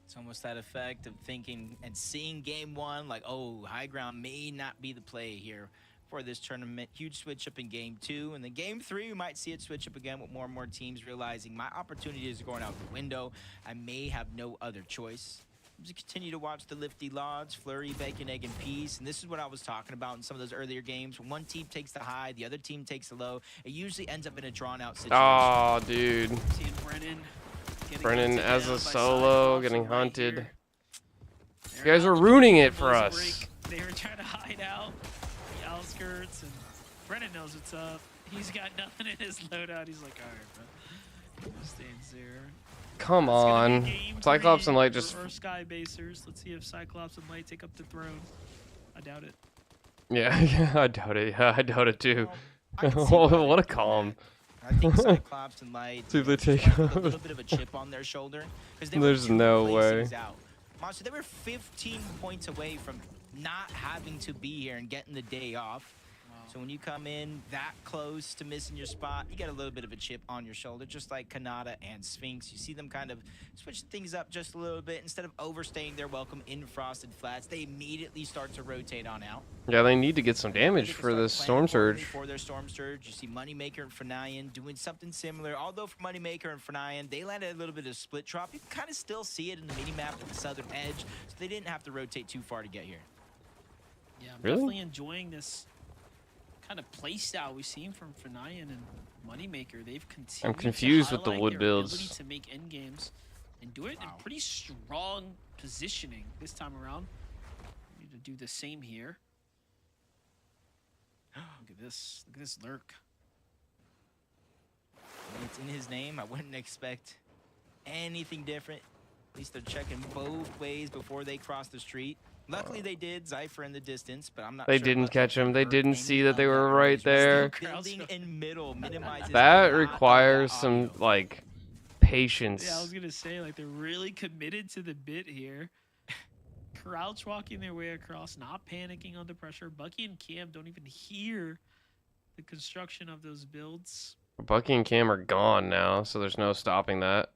It's almost that effect of thinking and seeing game 1, like, oh, high ground may not be the play here for this tournament. Huge switch up in game 2, and then game 3 we might see it switch up again with more and more teams realizing my opportunities are going out the window. I may have no other choice. Just continue to watch the Lifty Lodge, Flurry, Bacon, Egg, and Peace, and this is what I was talking about in some of those earlier games. When one team takes the high, the other team takes the low, it usually ends up in a drawn-out situation. Oh, dude. Seeing Brennan as a solo, getting hunted. You guys are ruining it for us. They were trying to hide out the outskirts, and Brennan knows what's up. He's got nothing in his loadout. He's like, all right, bro. Stays there. Come on. Cyclops and Light just... Or Sky Basers. Let's see if Cyclops and Light take up the throne. I doubt it. Yeah, I doubt it. Yeah, I doubt it too. What a calm. I think Cyclops and Light See if they take a little bit of a chip on their shoulder. There's no way. Monster, they were 15 points away from not having to be here and getting the day off. So when you come in that close to missing your spot, you get a little bit of a chip on your shoulder, just like Kanata and Sphinx. You see them kind of switch things up just a little bit. Instead of overstaying their welcome in Frosted Flats, they immediately start to rotate on out. Yeah, they need to get some damage for this Storm Surge. For their Storm Surge, you see Moneymaker and Fernayan doing something similar. Although for Moneymaker and Fernayan, they landed a little bit of split drop. You can kind of still see it in the minimap at the southern edge, so they didn't have to rotate too far to get here. Yeah, I'm definitely enjoying this kind of play style we've seen from Fernayan and Moneymaker. They've continued. I'm confused to with the highlight wood their builds. ability to make end games and do it in pretty strong positioning this time around. We need to do the same here. Look at this. Look at this lurk. It's in his name. I wouldn't expect anything different. At least they're checking both ways before they cross the street. Luckily they did. Zypher in the distance, but I'm not They sure didn't about catch him. They didn't see that they were that right there. building in middle minimizes That a lot requires of that some, audio. like, patience. Yeah, I was gonna say, like, they're really committed to the bit here. Crouch walking their way across, not panicking under pressure. Bucky and Cam don't even hear the construction of those builds. Bucky and Cam are gone now, so there's no stopping that.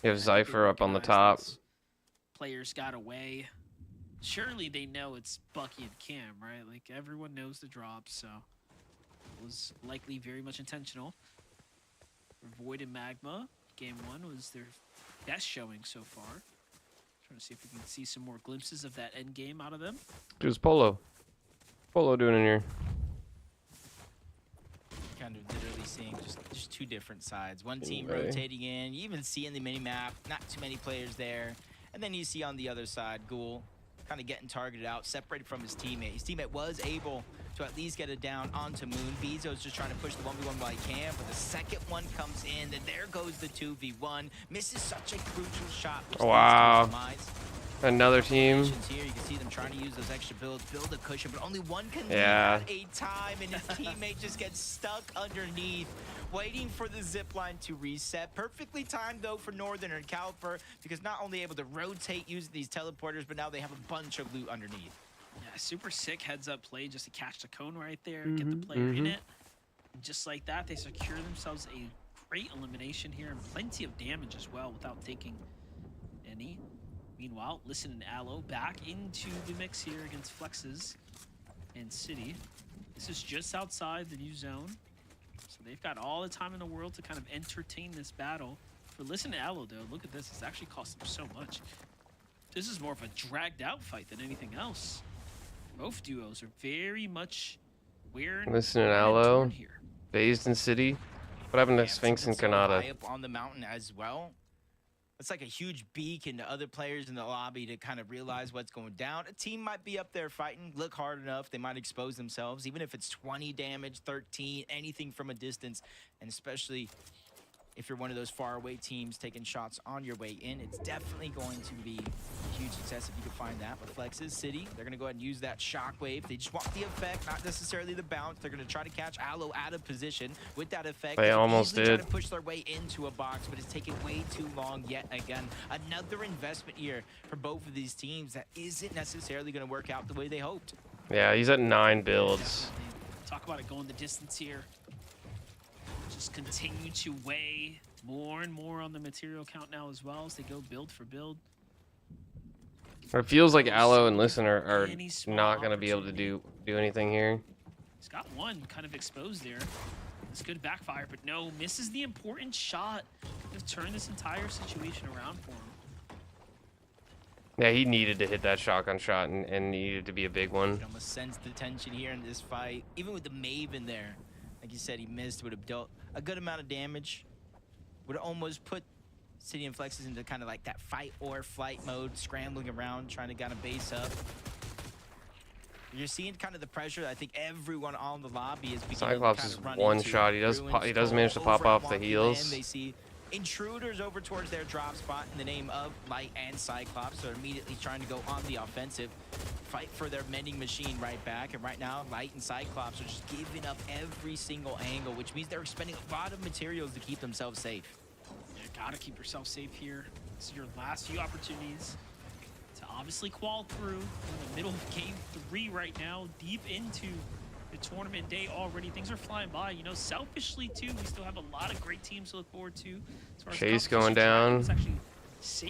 You have Zypher up on the top. Players got away. Surely they know it's Bucky and Cam, right? Like, everyone knows the drop, so it was likely very much intentional. For Void and Magma, game 1 was their best showing so far. Trying to see if we can see some more glimpses of that end game out of them. Dude's Polo. Polo doing in here. Kind of literally seeing just two different sides. One team Right. rotating in. You even see in the mini-map, not too many players there. And then you see on the other side, Ghoul kind of getting targeted out, separated from his teammate. His teammate was able to at least get it down onto Moon. Bezo's just trying to push the 1v1 while he can, but the second one comes in, and there goes the 2v1. Misses such a crucial shot. Which Wow. leads to his demise. Another team. Here, you can see them trying to use those extra builds, build a cushion, but only one can do Yeah. that at a time, and his teammate just gets stuck underneath, waiting for the zip line to reset. Perfectly timed, though, for Northern and Caliper, because not only able to rotate using these teleporters, but now they have a bunch of loot underneath. Yeah, super sick heads-up play just to catch the cone right there, get the player in it. Just like that, they secure themselves a great elimination here and plenty of damage as well without taking any. Meanwhile, Listen and Aloe back into the mix here against Flexes and City. This is just outside the new zone. So they've got all the time in the world to kind of entertain this battle. For Listen and Aloe, though, look at this. It's actually cost them so much. This is more of a dragged out fight than anything else. Both duos are very much wearing Listen and Aloe, Phased in City. What happened to Sphinx and Kanata? High up on the mountain as well. It's like a huge beacon to other players in the lobby to kind of realize what's going down. A team might be up there fighting, look hard enough, they might expose themselves, even if it's 20 damage, 13, anything from a distance, and especially if you're one of those faraway teams taking shots on your way in, it's definitely going to be a huge success if you can find that. But Flex's City, they're going to go ahead and use that shockwave. They just want the effect, not necessarily the bounce. They're going to try to catch Aloe out of position with that effect. They almost did. Try to push their way into a box, but it's taking way too long yet again. Another investment here for both of these teams that isn't necessarily going to work out the way they hoped. Yeah, he's at 9 builds. Talk about it going the distance here. Just continue to weigh more and more on the material count now as well as they go build for build. It feels like Aloe and Listen are not going to be able to do anything here. He's got one kind of exposed there. It's good backfire, but no, misses the important shot to turn this entire situation around for him. Yeah, he needed to hit that shotgun shot and needed to be a big one. You can almost sense the tension here in this fight. Even with the Maven there, like you said, he missed, would have dealt a good amount of damage. Would have almost put City and Flexes into kind of like that fight or flight mode, scrambling around, trying to kind of base up. You're seeing kind of the pressure. I think everyone on the lobby is beginning Cyclops to is kind of run one into. shot. He does manage to pop off the heals. They see intruders over towards their drop spot in the name of Light and Cyclops. They're immediately trying to go on the offensive, fight for their mending machine right back. And right now, Light and Cyclops are just giving up every single angle, which means they're expending a lot of materials to keep themselves safe. You gotta keep yourself safe here. This is your last few opportunities to obviously qual through in the middle of game 3 right now, deep into the tournament day already. Things are flying by. You know, selfishly too, we still have a lot of great teams to look forward to. As far as Chase going down.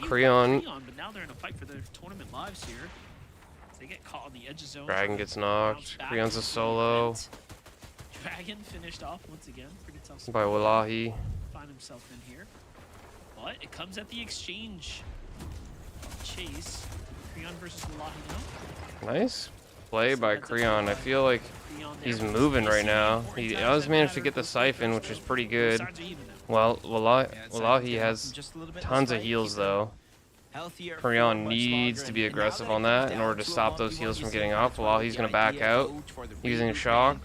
Creon, but now they're in a fight for their tournament lives here. As they get caught on the edge of zone. Dragon gets knocked. Creon's a solo. Dragon finished off once again. Pretty tough By Wallahi. Find himself in here. But it comes at the exchange. Chase. Creon versus Wallahi now. Nice play by Creon. I feel like he's moving right now. He does manage to get the siphon, which is pretty good. Well, Wallahi has tons of heals though. Creon needs to be aggressive on that in order to stop those heals from getting off. Wallahi's going to back out using shock.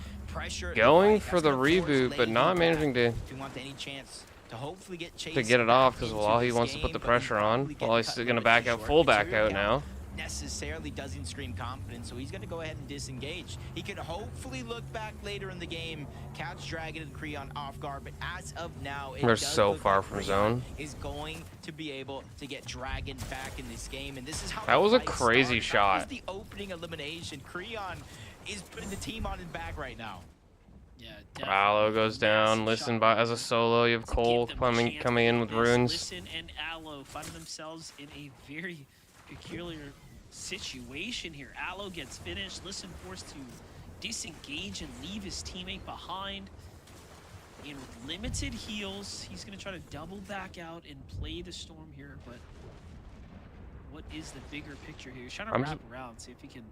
Going for the reboot, but not managing to get it off because Wallahi wants to put the pressure on. Wallahi's going to back out, full back out now. Necessarily doesn't scream confidence, so he's going to go ahead and disengage. He could hopefully look back later in the game, catch Dragon and Creon off guard, but as of now, they're so far from zone. Is going to be able to get Dragon back in this game, and this is how that was a crazy shot. That was the opening elimination. Creon is putting the team on his back right now. Yeah, Aloe goes down. Listen by as a solo. You have Cole coming in with runes. Listen and Aloe find themselves in a very peculiar situation here. Aloe gets finished. Listen forced to disengage and leave his teammate behind. And with limited heals, he's going to try to double back out and play the storm here. But what is the bigger picture here? He's trying to wrap around, see if he can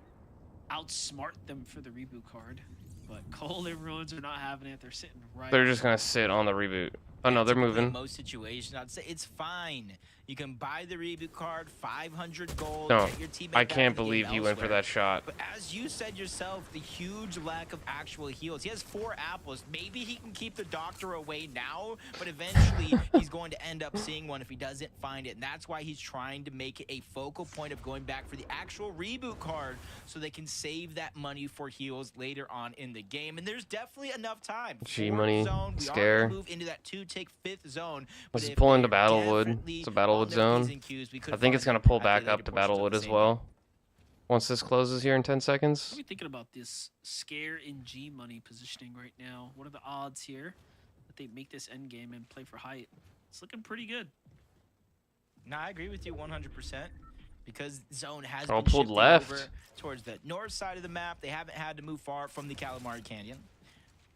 outsmart them for the reboot card. But Cole and Ruins are not having it. They're sitting right. They're just going to sit on the reboot. Oh no, they're moving. In most situations, I'd say it's fine. You can buy the reboot card, 500 gold. No, get your teammate I back can't in the game believe he went for elsewhere. that shot. But as you said yourself, the huge lack of actual heals. He has 4 apples. Maybe he can keep the doctor away now, but eventually he's going to end up seeing one if he doesn't find it. And that's why he's trying to make it a focal point of going back for the actual reboot card so they can save that money for heals later on in the game. And there's definitely enough time. G-Money, Scare. We are move into that 2-tick 5th zone. Let's pull into Battlewood. It's a Battlewood zone. I think it's going to pull back up to Battlewood as well. Once this closes here in 10 seconds. What are we thinking about this Scare and G Money positioning right now? What are the odds here that they make this end game and play for height? It's looking pretty good. No, I agree with you 100%. Because zone has All been pulled shifting left. over towards the north side of the map. They haven't had to move far from the Calamari Canyon,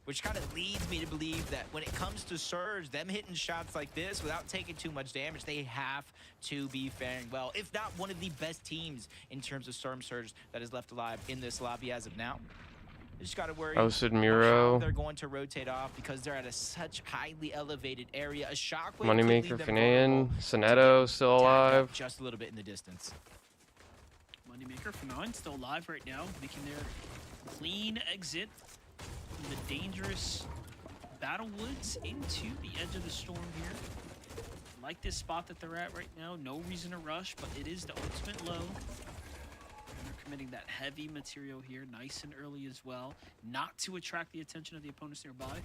which kind of leads me to believe that when it comes to Surge, them hitting shots like this without taking too much damage, they have to be faring well, if not one of the best teams in terms of Storm Surge that is left alive in this lobby as of now. You just got to worry Osid about Miro. how they're going to rotate off because they're at a such highly elevated area. A shockwave could Moneymaker leave them Finan. vulnerable Sonetto still to get alive. just a little bit in the distance. Moneymaker for 9 still alive right now, making their clean exit from the dangerous Battle Woods into the edge of the storm here. Like this spot that they're at right now, no reason to rush, but it is the ultimate low. And they're committing that heavy material here, nice and early as well, not to attract the attention of the opponents nearby.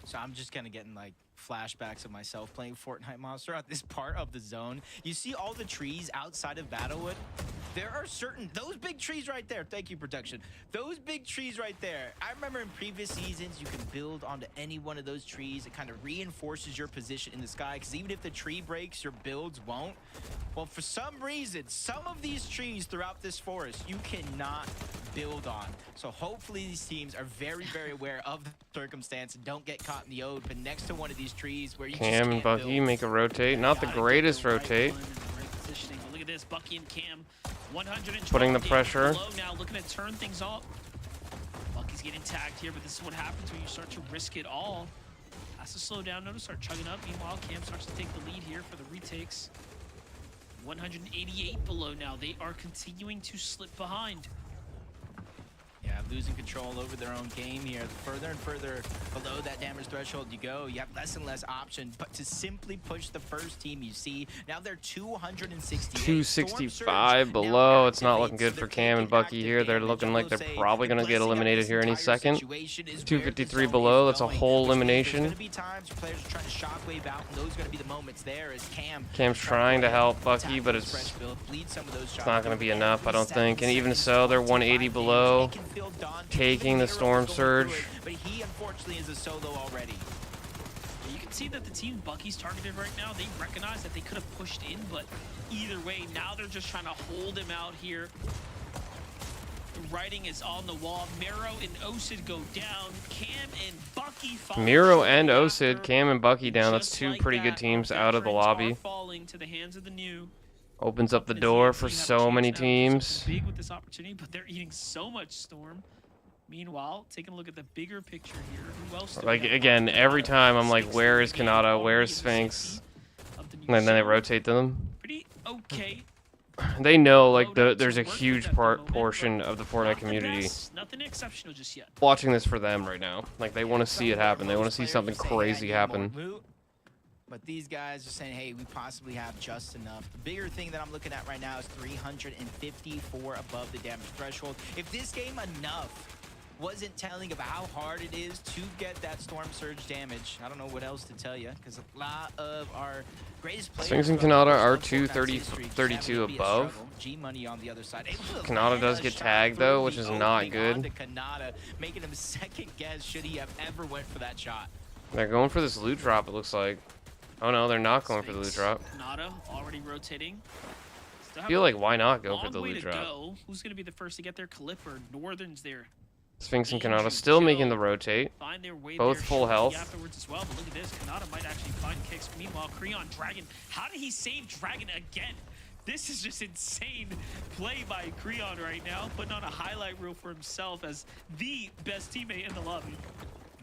So I'm just kind of getting like flashbacks of myself playing Fortnite Monster at this part of the zone. You see all the trees outside of Battlewood? There are certain, those big trees right there, thank you, Production. Those big trees right there. I remember in previous seasons, you can build onto any one of those trees. It kind of reinforces your position in the sky, because even if the tree breaks, your builds won't. Well, for some reason, some of these trees throughout this forest, you cannot build on. So hopefully these teams are very, very aware of the circumstance and don't get caught in the open next to one of these trees where you just Cam and can't Bucky build. make a rotate. Not the greatest rotate. Positioning, but look at this, Bucky and Cam, 112 Putting the damage pressure. below now, looking to turn things up. Bucky's getting tagged here, but this is what happens when you start to risk it all. Has to slow down, notice, start chugging up. Meanwhile, Cam starts to take the lead here for the retakes. 188 below now. They are continuing to slip behind. Yeah, losing control over their own game here. The further and further below that damage threshold you go, you have less and less option but to simply push the first team you see. Now they're 268. 265 below. It's not looking good for Cam and Bucky here. They're looking like they're probably going to get eliminated here any second. 253 below. That's a whole elimination. Cam's trying to help Bucky, but it's not going to be enough, I don't think. And even so, they're 180 below, taking the Storm Surge. But he unfortunately is a solo already. You can see that the team Bucky's targeted right now, they recognize that they could have pushed in, but either way, now they're just trying to hold him out here. The writing is on the wall. Miro and Osid go down. Cam and Bucky follow. Miro and Osid, Cam and Bucky down. That's two pretty good teams out of the lobby. Falling to the hands of the new. Opens up the door for so many teams. Big with this opportunity, but they're eating so much storm. Meanwhile, taking a look at the bigger picture here. Who else? Like, again, every time I'm like, where is Kanata? Where is Sphinx? And then they rotate them. Pretty okay. They know, like, there's a huge portion of the Fortnite community Nothing exceptional just yet. watching this for them right now. Like, they want to see it happen. They want to see something crazy happen. But these guys are saying, hey, we possibly have just enough. The bigger thing that I'm looking at right now is 354 above the damage threshold. If this game enough wasn't telling about how hard it is to get that Storm Surge damage, I don't know what else to tell you, because a lot of our greatest players... Sphinx and Kanata are 232 above. G-Money on the other side. Kanata does get tagged, though, which is not good. Kanata, making him second guess should he have ever went for that shot. They're going for this loot drop, it looks like. Oh no, they're not going for the loot drop. Nada already rotating. I feel like, why not go for the loot drop? Who's going to be the first to get there? Calipper, Northern's there. Sphinx and Kanata still making the rotate. Find their way Both there full health. afterwards as well, but look at this. Kanata might actually find kicks. Meanwhile, Creon, Dragon. How did he save Dragon again? This is just insane play by Creon right now, putting on a highlight reel for himself as the best teammate in the lobby.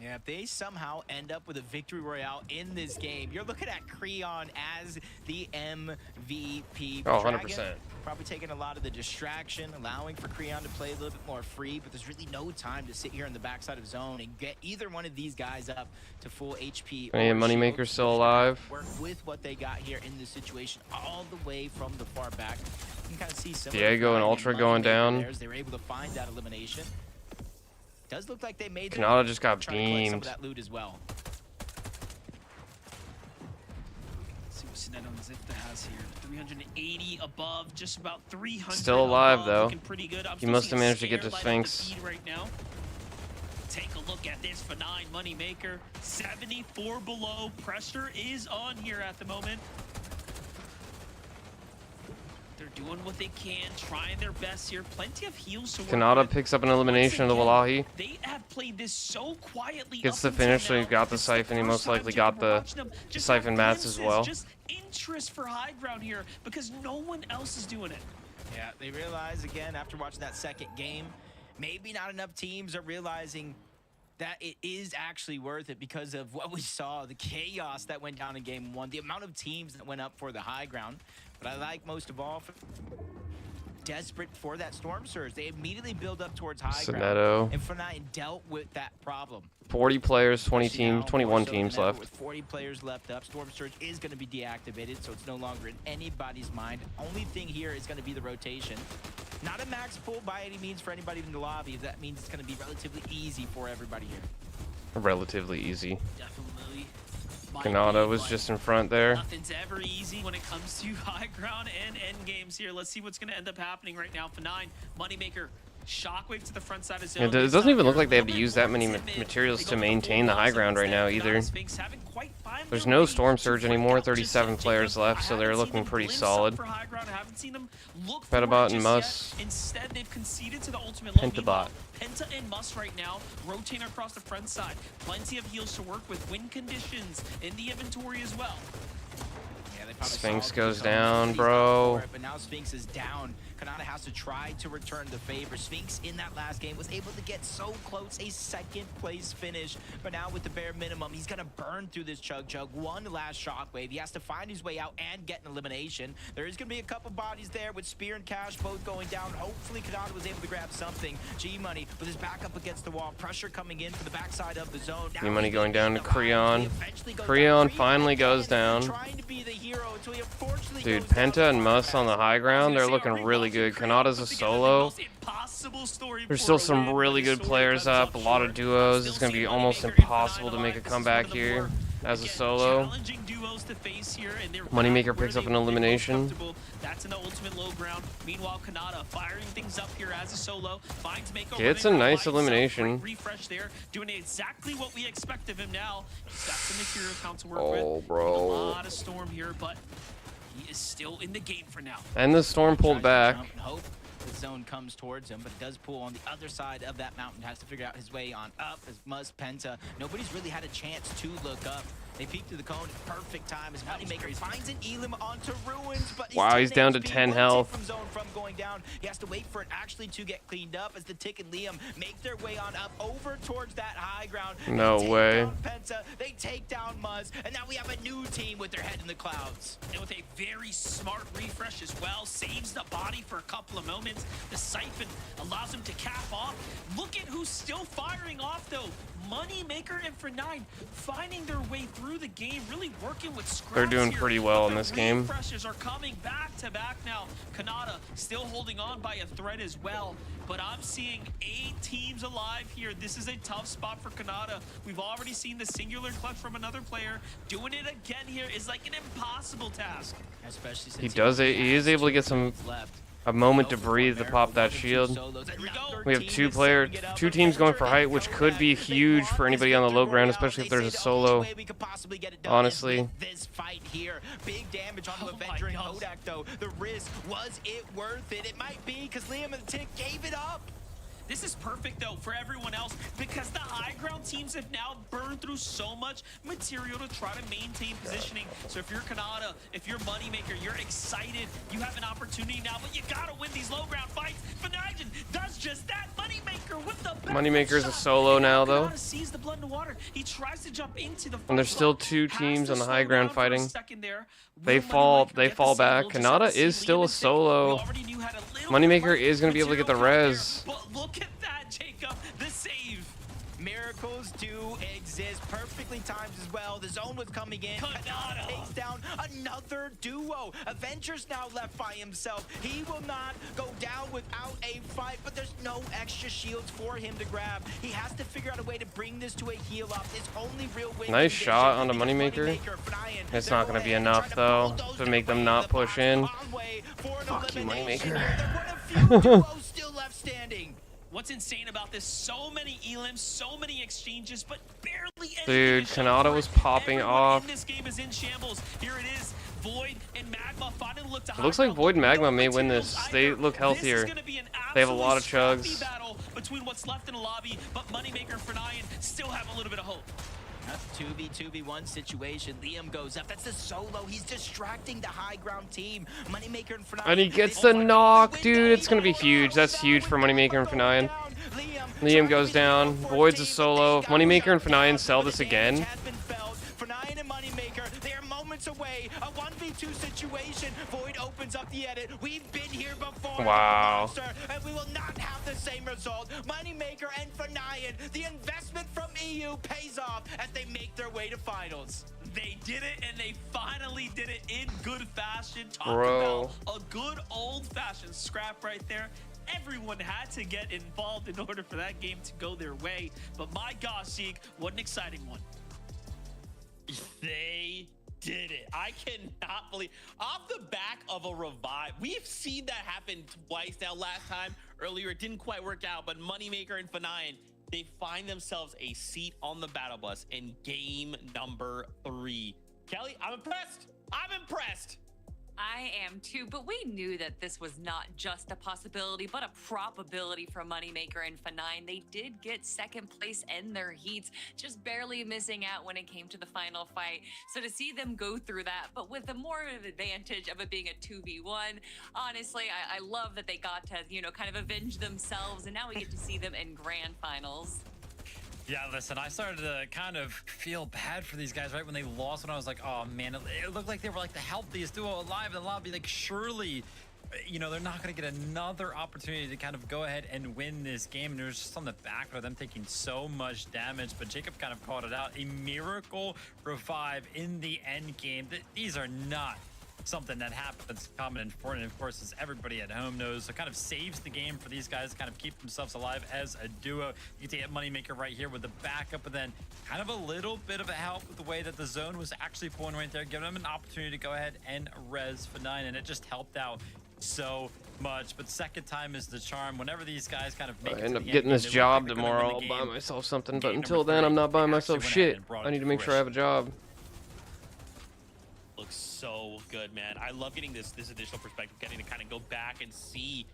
Yeah, if they somehow end up with a victory royale in this game, you're looking at Creon as the MVP. Oh, 100%. Dragon, probably taking a lot of the distraction, allowing for Creon to play a little bit more free, but there's really no time to sit here in the backside of zone and get either one of these guys up to full HP. And Moneymaker still alive. Work with what they got here in this situation all the way from the far back. You can kind of see some Diego and Ultra going down. They were able to find that elimination. Does look like they made Kanata just got beamed. Some of beamed. that loot as well. Let's see what Zifta has here. 380 above, just about 300. Still alive, above, though. looking pretty good. I'm He still must have seeing managed to get Scare to light up the Sphinx. feed right now. Take a look at this for 9 Moneymaker. 74 below. Pressure is on here at the moment. They're doing what they can, trying their best here. Plenty of heals to work Kanata with. picks up an elimination of the Wallahi. They have played this so quietly. Gets up the finish, so until he now. got the This is siphon. He first most time, likely Jacob, got we're the watching them just siphon have mats as glimpses, well. Just interest for high ground here because no one else is doing it. Yeah, they realize again after watching that second game, maybe not enough teams are realizing that it is actually worth it because of what we saw, the chaos that went down in game 1, the amount of teams that went up for the high ground. But I like most of all, desperate for that storm surge. They immediately build up towards high Sonetto. ground, and FORTNITE dealt with that problem. 40 players, 20 Especially now, teams, 21 more so teams than ever, left. With 40 players left up, Storm Surge is going to be deactivated, so it's no longer in anybody's mind. Only thing here is going to be the rotation. Not a max pull by any means for anybody in the lobby. That means it's going to be relatively easy for everybody here. Relatively easy. Definitely. Kanata was just in front there. Nothing's ever easy when it comes to high ground and end games here. Let's see what's going to end up happening right now. For 9 Moneymaker. Shockwave to the front side of zone. It doesn't even look like they have to use that many materials to maintain the high ground right now either. There's no Storm Surge anymore, 37 players left, so they're looking pretty solid. Petabot and Mus. Instead, they've conceded to the ultimate low. Pentabot. Penta and Mus right now rotating across the front side. Plenty of heals to work with. Win conditions in the inventory as well. Sphinx goes down, bro. But now Sphinx is down. Kanata has to try to return the favor. Sphinx in that last game was able to get so close, a second place finish. But now with the bare minimum, he's gonna burn through this chug. One last shockwave. He has to find his way out and get an elimination. There is gonna be a couple bodies there with Spear and Cash both going down. Hopefully Kanata was able to grab something. G-Money with his back up against the wall. Pressure coming in from the backside of the zone. G-Money going down to Creon. Creon finally goes down. Dude, Penta and Mus on the high ground, they're looking really good. Kanata's a solo. There's still some really good players up, a lot of duos. It's going to be almost impossible to make a comeback here as a solo. Moneymaker picks up an elimination. That's in the ultimate low ground. Meanwhile, Kanata firing things up here as a solo. Finds Mako. Gets a nice elimination. Refresh there, doing exactly what we expect of him now. He's got some material count to work with. Oh, bro. A lot of Storm here, but he is still in the game for now. And the Storm pulled back. Hope the zone comes towards him, but does pull on the other side of that mountain. Has to figure out his way on up as Mus, Penta. Nobody's really had a chance to look up. They peek through the cone at perfect time as Moneymaker finds an Elim onto Ruins, but wow, he's down to HP, 10 one health. tick from zone from going down. He has to wait for it actually to get cleaned up as the Tick and Liam make their way on up over towards that high ground. No way. Penta, they take down Muzz, and now we have a new team with their head in the clouds. And with a very smart refresh as well, saves the body for a couple of moments. The siphon allows him to cap off. Look at who's still firing off though. Moneymaker and FORTNITE finding their way through the game, really working with scraps. They're doing here. pretty well in this game. Refreshes are coming back to back now. Kanata still holding on by a thread as well, but I'm seeing 8 teams alive here. This is a tough spot for Kanata. We've already seen the singular clutch from another player. Doing it again here is like an impossible task. Especially since He is able to get a moment to breathe to pop that shield. We have two teams going for height, which could be huge for anybody on the low ground, especially if there's a solo. Honestly. This fight here, big damage on the Avenger and Kodak though. The risk, was it worth it? It might be because Liam and the Tick gave it up. This is perfect though for everyone else because the high ground teams have now burned through so much material to try to maintain positioning. So if you're Kanata, if you're Moneymaker, you're excited, you have an opportunity now, but you gotta win these low ground fights. FORTNITE does just that. Moneymaker with the Moneymaker's a solo now though. Sees the blood in the water. He tries to jump into the And there's still 2 teams on the high ground fighting. They fall back. Kanata is still a solo. Moneymaker is going to be able to get the res. But look at that, Jacob. The save. Miracles do exist. exist. Perfectly timed as well. The zone was coming in. Kanata takes down another duo. Avengers now left by himself. He will not go down without a fight, but there's no extra shields for him to grab. He has to figure out a way to bring this to a heal up. His only real win. Nice shot on the Moneymaker. It's not going to be enough, though, to make them not push in. Fuck you, Moneymaker. Still left standing. What's insane about this? So many elims, so many exchanges, but barely any. Dude, Kanata was popping off. This game is in shambles. Here it is. Void and Magma finally look to It looks like Void and Magma may win this. They look healthier. They have a lot of chugs. Battle between what's left in the lobby, but Moneymaker and Fernian still have a little bit of hope. That's 2v1 situation. Liam goes up. That's the solo. He's distracting the high ground team. Moneymaker and Fernian. And he gets the knock, dude. It's going to be huge. That's huge for Moneymaker and Fernian. Liam goes down. Void's a solo. If Moneymaker and Fernian sell this again. Fernian and Moneymaker, they are moments away. A 1v2 situation. Void opens up the edit. We've been here before. Wow. And we will not have the same result. Moneymaker and Fernian, the investment from EU pays off as they make their way to finals. They did it, and they finally did it in good fashion. Talk Bro. about a good old-fashioned scrap right there. Everyone had to get involved in order for that game to go their way. But my gosh, Zeke, what an exciting one. They did it. I cannot believe. Off the back of a revive, we've seen that happen twice now. Last time, earlier, it didn't quite work out, but Moneymaker and Fernian, they find themselves a seat on the battle bus in game number 3. Kelly, I'm impressed. I'm impressed. I am too, but we knew that this was not just a possibility, but a probability for Moneymaker and Fernian. They did get second place in their heats, just barely missing out when it came to the final fight. So to see them go through that, but with the more of an advantage of it being a 2v1, honestly, I love that they got to, you know, kind of avenge themselves, and now we get to see them in grand finals. Yeah, listen, I started to kind of feel bad for these guys right when they lost, and I was like, oh man, it looked like they were like the healthiest duo alive in the lobby. Like, surely, you know, they're not going to get another opportunity to kind of go ahead and win this game. And it was just on the back of them taking so much damage, but Jacob kind of called it out. A miracle revive in the end game. These are not something that happens common in Fortnite, of course, as everybody at home knows. So kind of saves the game for these guys to kind of keep themselves alive as a duo. You can get Moneymaker right here with the backup, but then kind of a little bit of a help with the way that the zone was actually pulling right there, giving them an opportunity to go ahead and res Fernian, and it just helped out so much. But second time is the charm. Whenever these guys kind of make I end up getting this job tomorrow. I'll buy myself something, but until then, I'm not buying myself shit. I need to make sure I have a job. Looks so good, man. I love getting this additional perspective, getting to kind of go back and see,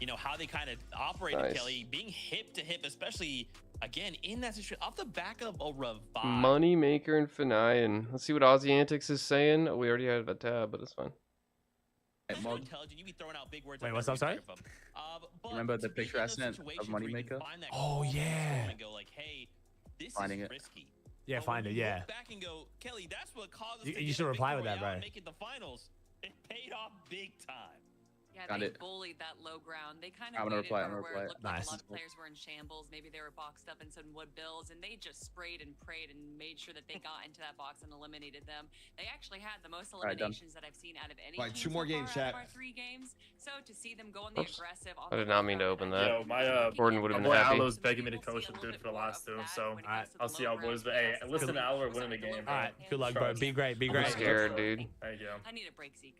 you know, how they kind of operated. Nice. Kelly, being hip to hip, especially again in that situation off the back of a revive. Moneymaker and Fernian. Let's see what Aussie Antics is saying. Oh, we already have a tab, but it's fine. So intelligent, you be throwing out big words. Wait, what's up, sorry? Remember the picture I sent of Moneymaker? Oh yeah. And go like, hey, this Finding is it. risky. Yeah, find it. Yeah. Look back and go, Kelly, that's what caused us to You get should a reply with victory that, bro. out and make it the finals. It paid off big time. Yeah, Got they it. bullied that low ground. They kind of I'm gonna waited reply, for I'm gonna where it reply. looked like Nice. a lot of players were in shambles. Maybe they were boxed up in some wood bills, and they just sprayed and prayed and made sure that they got into that box and eliminated them. They actually had the most right, done. eliminations that I've seen out of any Right, team 2 more so games, far chat. out of our 3 games. So to see them go on the Oops. aggressive, on I the did not low mean to ground open and that. Yo, my Gordon would have my been boy happy. Alo's begging me to coach the dude for the last 2, so I'll see how it goes. But hey, listen to Alo, we're winning the game. All right. Good luck, bro. Be great. Be I'm great. scared, dude. Thank you. I need a break, Zeke.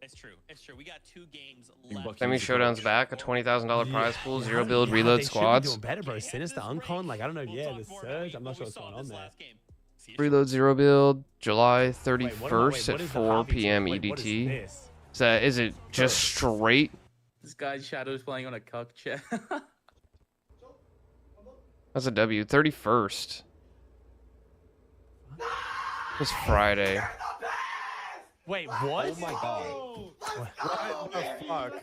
It's true. It's true. We got 2 games You left. buck- Semi Showdown's back, a $20,000 prize pool, 0 build Yeah, reload they should be squads. doing better, bro. Sinister Uncon, like I don't know. Yeah, the surge. I'm not sure what's going on there. Reload 0 build, July Wait, 31st what is at the 4 hobby p.m. team? Wait, what is EDT. this? Is it just straight? This guy's Shadow's playing on a cuck chat. That's a W. 31st. It's Friday. Wait, what? Oh my god. What the fuck?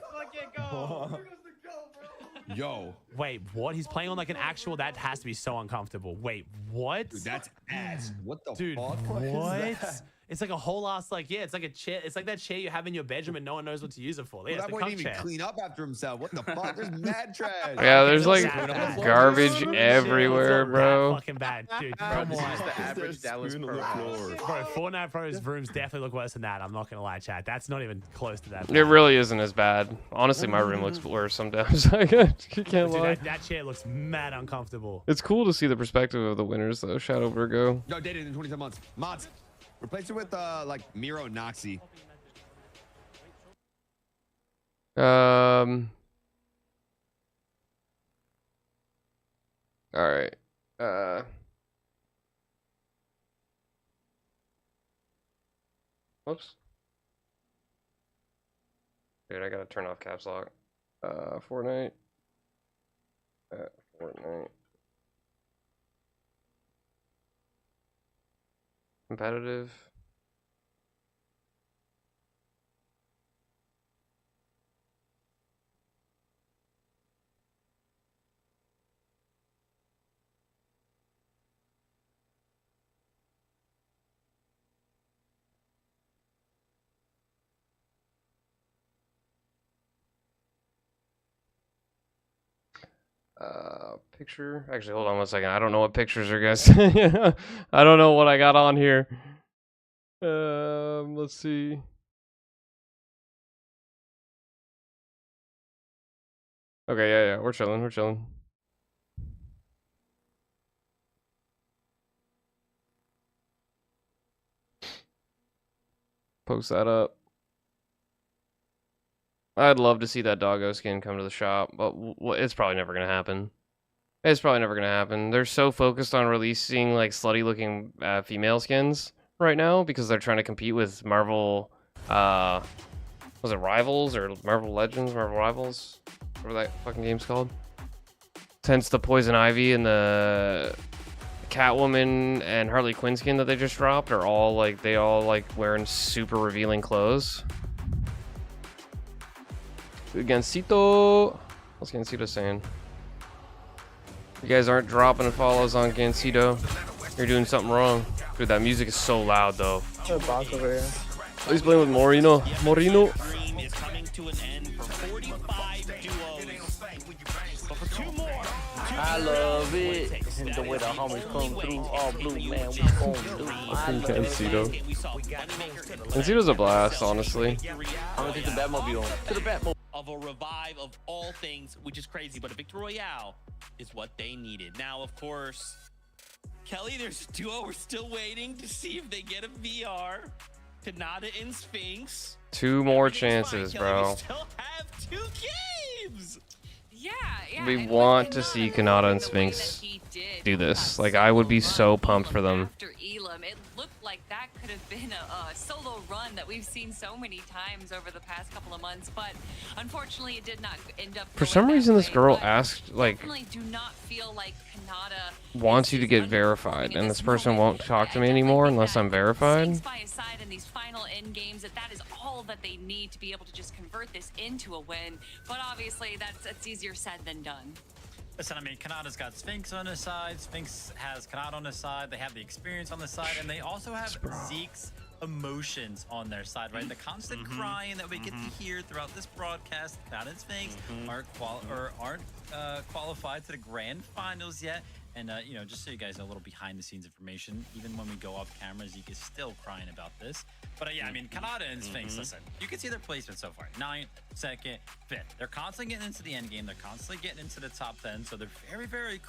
Yo. Wait, what? He's playing on like an actual. That has to be so uncomfortable. Wait, what? Dude, that's ass. What the Dude, fuck? what? Is that? It's like a whole ass, like, yeah, it's like a chair. It's like that chair you have in your bedroom and no one knows what to use it for. Yeah, Well, that it's the boy cuck didn't even chair. clean up after himself. What the fuck? There's mad trash. Yeah, there's like Bad. garbage Shit, everywhere, it's not bro. that fucking bad, dude. Bro, Come this is on. the average Dallas Pro house. Bro, Fortnite Pro's rooms definitely look worse than that. I'm not gonna lie, chat. That's not even close to that. It bad. really isn't as bad. Honestly, my room looks worse sometimes. I can't Dude, lie. that chair looks mad uncomfortable. It's cool to see the perspective of the winners, though. Shadow Virgo. No, dated in 27 months. Mods, replace it with like Miro Noxy. All right. Whoops. Dude, I gotta turn off caps lock. Fortnite. Fortnite. Competitive. Picture. Actually, hold on one second. I don't know what pictures are, guys. I don't know what I got on here. Let's see. Okay, yeah, we're chilling. We're chilling. Post that up. I'd love to see that doggo skin come to the shop, but it's probably never gonna happen. It's probably never gonna happen. They're so focused on releasing like slutty-looking female skins right now because they're trying to compete with Marvel. Was it Rivals or Marvel Legends, Marvel Rivals, whatever that fucking game's called? Hence the Poison Ivy and the Catwoman and Harley Quinn skin that they just dropped are all like wearing super revealing clothes. Gansito. What's Gansito saying? You guys aren't dropping follows on Gansito. You're doing something wrong. Dude, that music is so loud though. Box over here. Oh, he's playing with Morino. Morino. Dream is coming to an end for 45 duos. But for two more. I love it. And the way the homies come through, all blue, man, we gon' do. Fucking Gansito. Gansito's a blast, honestly. I'm gonna take the Batmobile. To the Batmobile. Of a revive of all things, which is crazy, but a Victory Royale is what they needed. Now, of course, Kelly, there's a duo. We're still waiting to see if they get a VR. Kanata and Sphinx. 2 more chances, bro. We still have 2 games. Yeah. We want to see Kanata and Sphinx do this. Like, I would be so pumped for them. After Elam, it looked like that could have been a solo run that we've seen so many times over the past couple of months, but unfortunately it did not end up. For some reason, this girl asked, like, definitely do not feel like Kanata wants you to get verified, and this person won't talk to me anymore unless I'm verified. by his side in these final end games, that is all that they need to be able to just convert this into a win. But obviously, that's easier said than done. Listen, I mean, Kanata's got Sphinx on his side. Sphinx has Kanata on his side. They have the experience on the side, and they also have Zeke's emotions on their side, right? The constant crying that we get to hear throughout this broadcast. Kanata and Sphinx aren't qualified to the grand finals yet. And, you know, just so you guys know, a little behind-the-scenes information, even when we go off camera, Zeke is still crying about this. But, yeah, I mean, Kanata and Sphinx, listen, you can see their placement so far. 9th, 2nd, 5th. They're constantly getting into the end game. They're constantly getting into the top 10. So they're very, very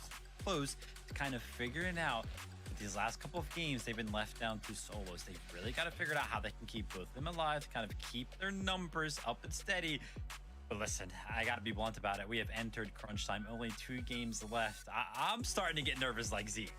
close to kind of figuring out. But these last couple of games, they've been left down to solos. They've really got to figure out how they can keep both of them alive, to kind of keep their numbers up and steady. But listen, I gotta be blunt about it. We have entered crunch time. Only 2 games left. I'm starting to get nervous like Zeke.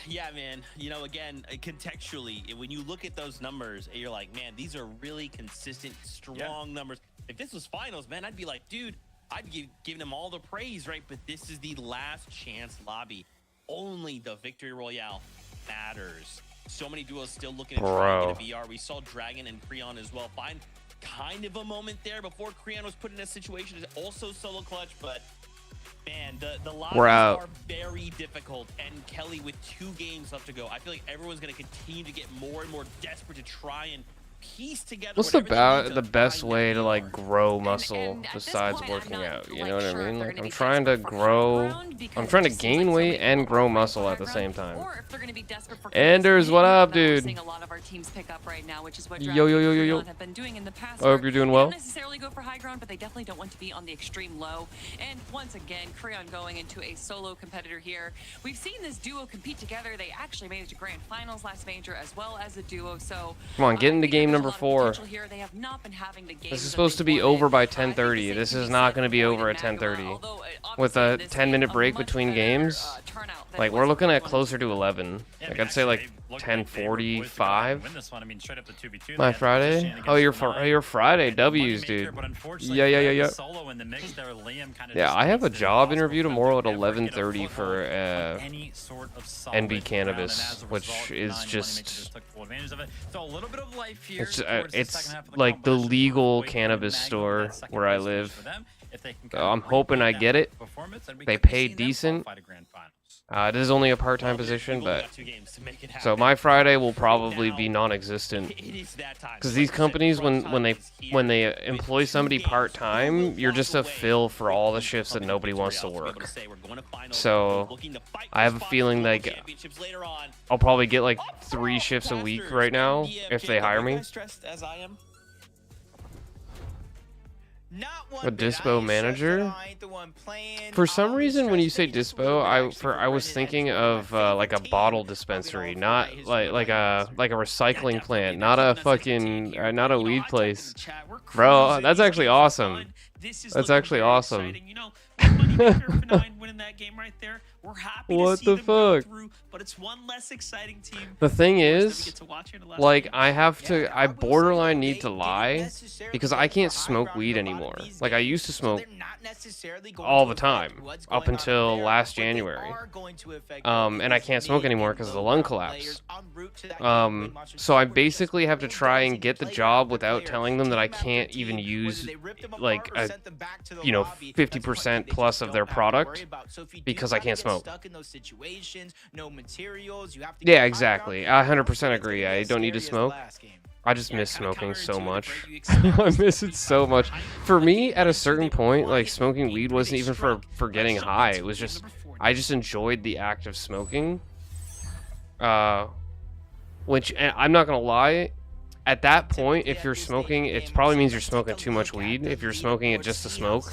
Yeah, man. You know, again, contextually, when you look at those numbers, you're like, man, these are really consistent, strong numbers. If this was finals, man, I'd be like, dude, I'd give them all the praise, right? But this is the last chance lobby. Only the Victory Royale matters. So many duos still looking to try and get a VR. We saw Dragon and Creon as well find kind of a moment there before Creon was put in a situation to also solo clutch, but Man, the We're lobbies out. are very difficult, and Kelly with 2 games left to go, I feel like everyone's going to continue to get more and more desperate to try and piece together. What's the best way to like grow muscle besides working out? You know what I mean? Like I'm trying to grow, I'm trying to gain weight and grow muscle at the same time. Anders, what up, dude? Yo, yo, yo, yo, yo. I hope you're doing well. They don't necessarily go for high ground, but they definitely don't want to be on the extreme low. And once again, Creon going into a solo competitor here. We've seen this duo compete together. They actually made it to grand finals last major as well as a duo. So Come on, get into game number 4. they have not been having the games This is supposed to be over by 10:30. This is not going to be over at 10:30. With a 10-minute break between games, like we're looking at closer to 11. Like I'd say like 10:45. My Friday? Oh, your Friday W's, dude. Yeah. Yeah, I have a job interview tomorrow at 11:30 for NB Cannabis, which is just it's like the legal cannabis store where I live. I'm hoping I get it. They pay decent. This is only a part-time position, but so my Friday will probably be non-existent because these companies, when they employ somebody part-time, you're just a fill for all the shifts that nobody wants to work. So I have a feeling like I'll probably get like 3 shifts a week right now if they hire me. A dispo manager? For some reason, when you say dispo, I was thinking of like a bottle dispensary, not like a recycling plant, not a fucking not a weed place. Bro, that's actually awesome. That's actually awesome. What the fuck? But it's one less exciting team. The thing is, like, I borderline need to lie because I can't smoke weed anymore. Like, I used to smoke all the time up until last January. And I can't smoke anymore because of the lung collapse. So I basically have to try and get the job without telling them that I can't even use, like, 50% plus of their product because I can't smoke. Yeah, exactly. I 100% agree. I don't need to smoke. I just miss smoking so much. I miss it so much. For me, at a certain point, like, smoking weed wasn't even for getting high. It was just, I just enjoyed the act of smoking. Which, I'm not gonna lie, at that point, if you're smoking, it probably means you're smoking too much weed. If you're smoking it just to smoke.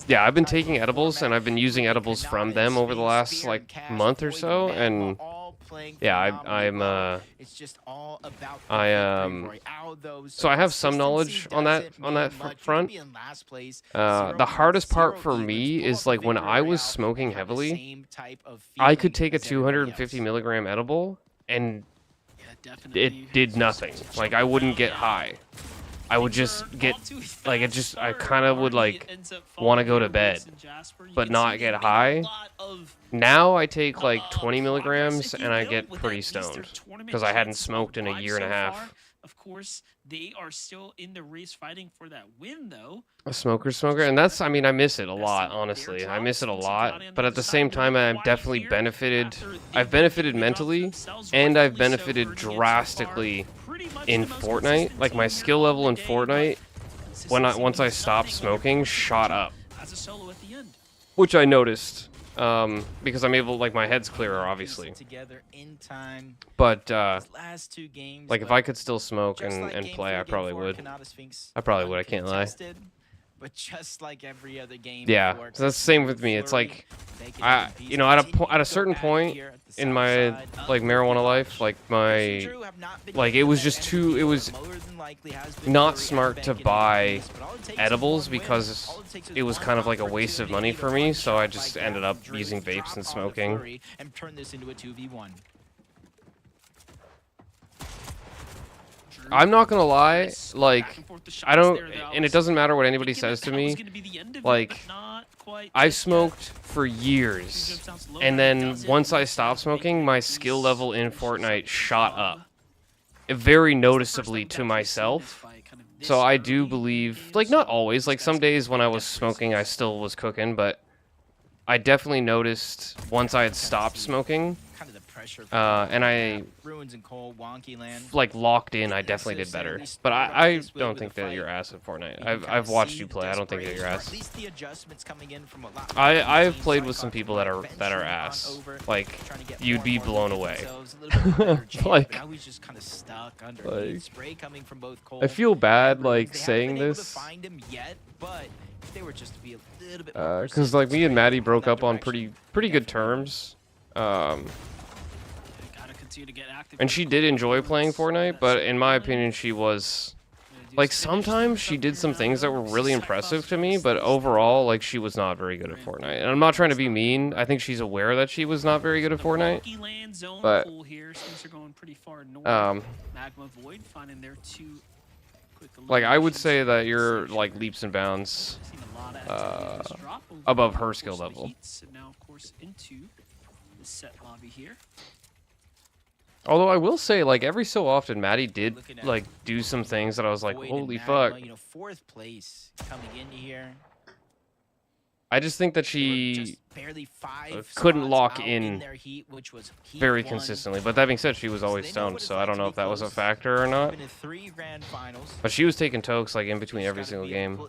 Yeah, I've been taking edibles, and I've been using edibles from them over the last, like, month or so, and yeah, so I have some knowledge on that front. The hardest part for me is, like, when I was smoking heavily, I could take a 250 milligram edible, and it did nothing. Like, I wouldn't get high. I would just get, like, I kind of would, like, want to go to bed, but not get high. Now I take, like, 20 milligrams, and I get pretty stoned, because I hadn't smoked in a year and a half. Of course, they are still in the race fighting for that win, though. A smoker, and that's, I mean, I miss it a lot, honestly. I miss it a lot, but at the same time, I've definitely benefited. I've benefited mentally, and I've benefited drastically in FORTNITE. Like, my skill level in FORTNITE, once I stopped smoking, shot up. Which I noticed, because I'm able, like, my head's clearer, obviously. But, like, if I could still smoke and play, I probably would. I can't lie. But just like every other game, yeah, so that's the same with me. It's like, at a certain point in my, like, marijuana life, like, it was just too, it was not smart to buy edibles because it was kind of like a waste of money for me, so I just ended up using vapes and smoking. And turn this into a 2v1. I'm not gonna lie, like, I don't, and it doesn't matter what anybody says to me, like, I've smoked for years, and then once I stopped smoking, my skill level in FORTNITE shot up, very noticeably to myself, So I do believe, like, not always. Like, some days when I was smoking, I still was cooking, but I definitely noticed once I had stopped smoking, and I like locked in, I definitely did better. But I don't think that you're ass at Fortnite. I've watched you play. I don't think that you're ass. I've played with some people that are ass. Like, you'd be blown away. like I feel bad like saying this. Because like me and Maddie broke up on pretty good terms. And she did enjoy playing Fortnite, but in my opinion, she was like, sometimes she did some things that were really impressive to me, but overall, like, she was not very good at Fortnite. And I'm not trying to be mean. I think she's aware that she was not very good at Fortnite. But like, I would say that you're like leaps and bounds above her skill level. Although I will say, like, every so often, Maddie did like do some things that I was like, holy fuck. You know, 4th place coming in here. I just think that she couldn't lock in very consistently. But that being said, she was always stoned, so I don't know if that was a factor or not. But she was taking tokes like in between every single game.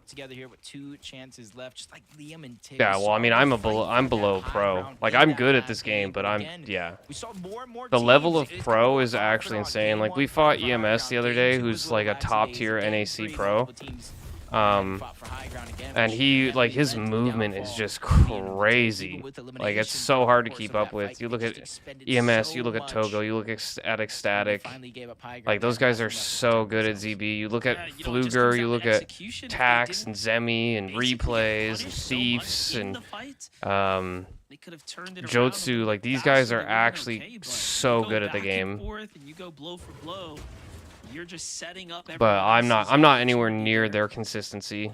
Yeah, well, I mean, I'm below pro. Like, I'm good at this game, but yeah. The level of pro is actually insane. Like, we fought EMS the other day, who's like a top tier NAC pro. And he, like, his movement is just crazy. Like, it's so hard to keep up with. You look at EMS, you look at Togo, you look at Ecstatic. Like, those guys are so good at ZB. You look at Fluger, you look at Tax and Zemi and Replays and Thieves and Jotsu. Like, these guys are actually so good at the game. You're just setting up. But I'm not anywhere near their consistency.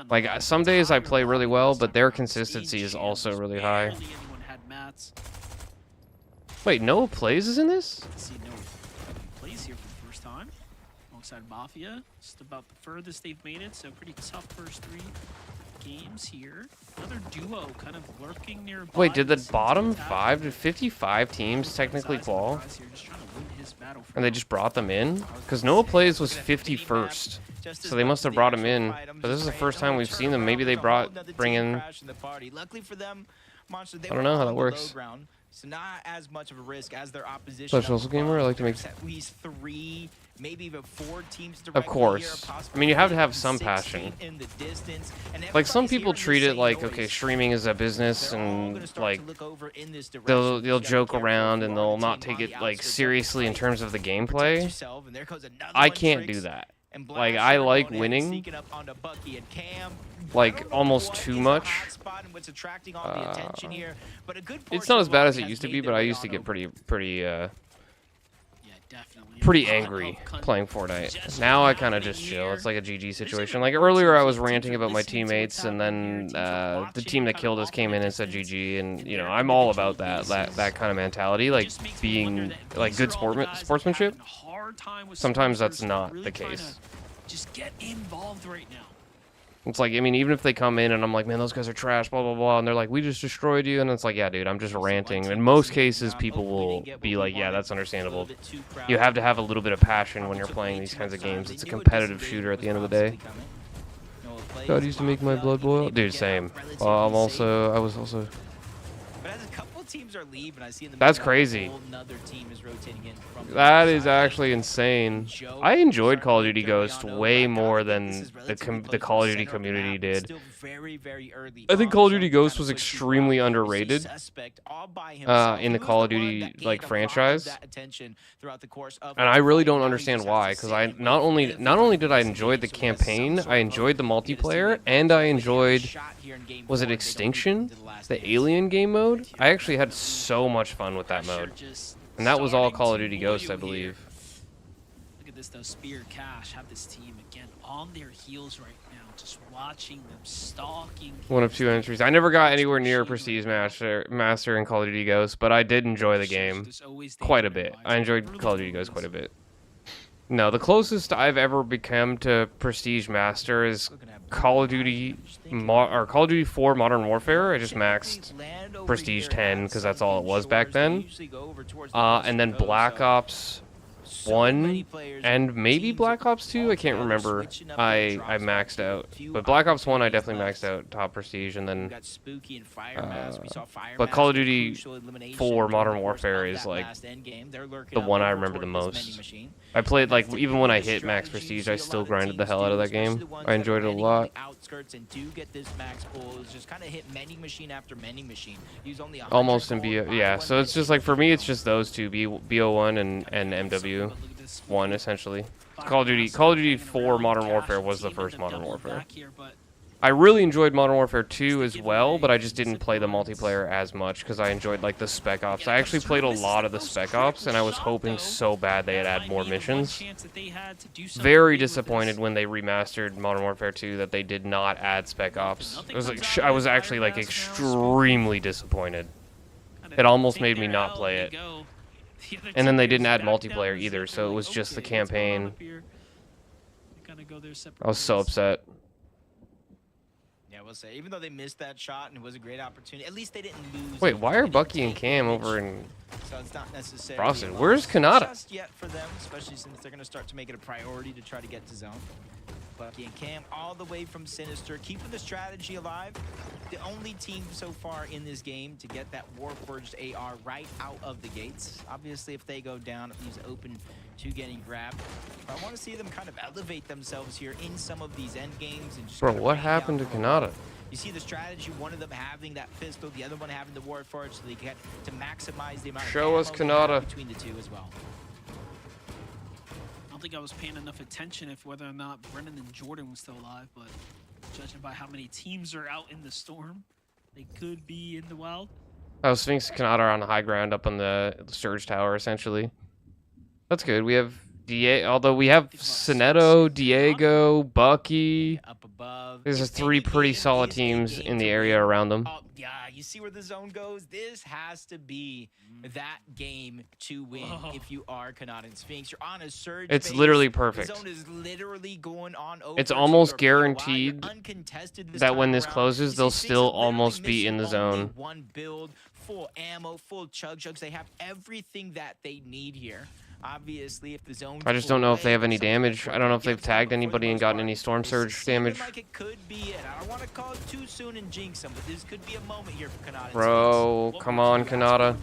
Like, some days I play really well, but their consistency is also really high. Wait, Noah Plays is in this? See Noah Plays here for the first time alongside Mafia. Just about the furthest they've made it, so pretty tough first 3 games here. Another duo kind of lurking nearby. Wait, did the bottom 5 to 55 teams technically qual? And they just brought them in? Because Noah Plays was 51st. So they must have brought him in. But this is the first time we've seen them. Maybe they bring in... I don't know how that works. So not as much of a risk as their opposition. Social gamer, I like to make at least 3, maybe even 4 teams. Of course. I mean, you have to have some passion. Like, some people treat it like, okay, streaming is a business, and like they'll joke around and they'll not take it like seriously in terms of the gameplay. I can't do that. Like, I like winning, like, almost too much. It's not as bad as it used to be, but I used to get pretty angry playing Fortnite. Now I kind of just chill. It's like a GG situation. Like, earlier I was ranting about my teammates, and then the team that killed us came in and said GG, and, you know, I'm all about that kind of mentality, like being like good sportsmanship. Sometimes that's not the case. Just get involved right now. It's like, I mean, even if they come in and I'm like, man, those guys are trash, blah, blah, blah, and they're like, we just destroyed you, and it's like, yeah, dude, I'm just ranting. In most cases, people will be like, yeah, that's understandable. You have to have a little bit of passion when you're playing these kinds of games. It's a competitive shooter at the end of the day. God used to make my blood boil. Dude, same. I was also... Teams are leaving. I see in the That's crazy. Team is rotating in from that is actually insane. I enjoyed Call of Duty Ghost way more than the Call of Duty community did. I think Call of Duty Ghost was extremely underrated in the Call of Duty like franchise, and I really don't understand why. Because I not only did I enjoy the campaign, I enjoyed the multiplayer, and I enjoyed, was it Extinction, the Alien game mode? I actually had so much fun with that mode, and that was all Call of Duty Ghost, I believe. Look at this though, Spear Cash have this team again on their heels right now, just watching them stalking. One of 2 entries. I never got anywhere near Prestige Master in Call of Duty Ghost, but I did enjoy the game quite a bit. I enjoyed Call of Duty Ghost quite a bit. No, the closest I've ever become to Prestige Master is Call of Duty, Call of Duty 4 Modern Warfare. I just maxed Prestige 10 because that's all it was back then. And then Black Ops 1 and maybe Black Ops 2. I can't remember. I maxed out, but Black Ops 1 I definitely maxed out top Prestige, and then. But Call of Duty 4 Modern Warfare is like the one I remember the most. I played, like, even when I hit max prestige, I still grinded the hell out of that game. I enjoyed it a lot. Almost in BO, yeah. So it's just like, for me, it's just those two, BO1 and MW1 essentially. Call of Duty 4 Modern Warfare was the first Modern Warfare. I really enjoyed Modern Warfare 2 as well, but I just didn't play the multiplayer as much because I enjoyed, like, the Spec Ops. I actually played a lot of the Spec Ops, and I was hoping so bad they'd add more missions. Very disappointed when they remastered Modern Warfare 2 that they did not add Spec Ops. It was like, I was actually, like, extremely disappointed. It almost made me not play it. And then they didn't add multiplayer either, so it was just the campaign. I was so upset. Yeah, we'll say, even though they missed that shot and it was a great opportunity, at least they didn't lose. Wait, why are Bucky and Cam over in So it's not necessarily Frosted? Where's Kanata? just yet for them, especially since they're going to start to make it a priority to try to get to zone. Bucky and Cam all the way from Sinister, keeping the strategy alive. The only team so far in this game to get that Warforged AR right out of the gates. Obviously, if they go down, it leaves open to getting grabbed. But I want to see them kind of elevate themselves here in some of these end games. And just Bro, kind of what rain happened to down Kanata? You see the strategy, one of them having that pistol, the other one having the Warforged, so they get to maximize the amount Show of us ammo they have Kanata. between the two as well. I don't think I was paying enough attention if whether or not Brennan and Jordan was still alive, but judging by how many teams are out in the storm, they could be in the wild. Oh, Sphinx and Kanata are on the high ground up on the Surge Tower, essentially. That's good. We have although we have Sinetto, Diego, Bucky. Up above. There's three pretty solid teams in the area around them. Oh, yeah, you see where the zone goes? This has to be that game to win if you are Kanata and Sphinx. You're on a surge It's base. literally perfect. The zone is literally going on over It's to almost your POI. guaranteed You're uncontested this that when time this around. closes, You they'll see still Sphinx literally almost be in the missing only zone. one build, full ammo, full chugs. They have everything that they need here. Obviously, if the zone I just don't know if they have any damage. I don't know if they've tagged anybody and gotten any Storm Surge damage. like it could be it. I don't want to call it too soon and jinx them, but this could be a moment here for Kanata. Bro, come on, Kanata.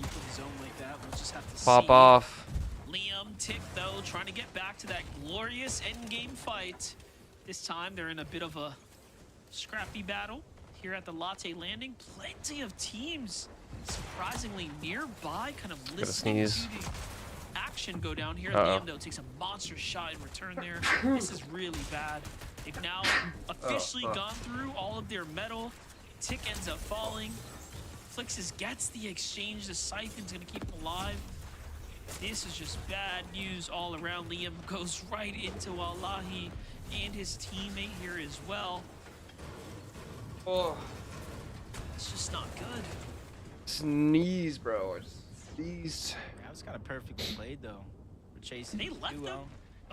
Pop off. Liam, Tick, though, trying to get back to that glorious endgame fight. This time, they're in a bit of a scrappy battle here at the Latte Landing. Plenty of teams surprisingly nearby, kind of listening to the action go down here. Liam, though, takes a monster shot in return there. This is really bad. They've now officially gone through all of their metal. Tick ends up falling. Flixus gets the exchange. The Siphon's going to keep him alive. This is just bad news all around. Liam goes right into Wallahi and his teammate here as well. Oh, it's just not good. Sneeze, bro. I just sneezed. That was kind of perfectly played, though. We're chasing They left him?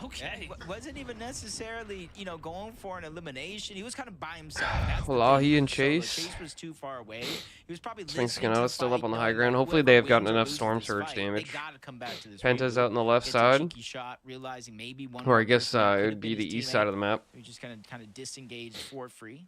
Okay. Yeah, wasn't even necessarily, you know, going for an elimination. He was kind of by himself. That's Wallahi and So Chase. Chase was too far away. He was probably Sphinx listening to Kanata's still fight, up on the high knowing ground. that Hopefully whoever they have wins gotten or enough loses Storm this Surge fight, damage. They gotta come back to this Penta's reboot. out on the left It's a side. cheeky shot, realizing maybe one Or I more guess person it could would have be been the his east side of the map. He just kind of disengaged for free.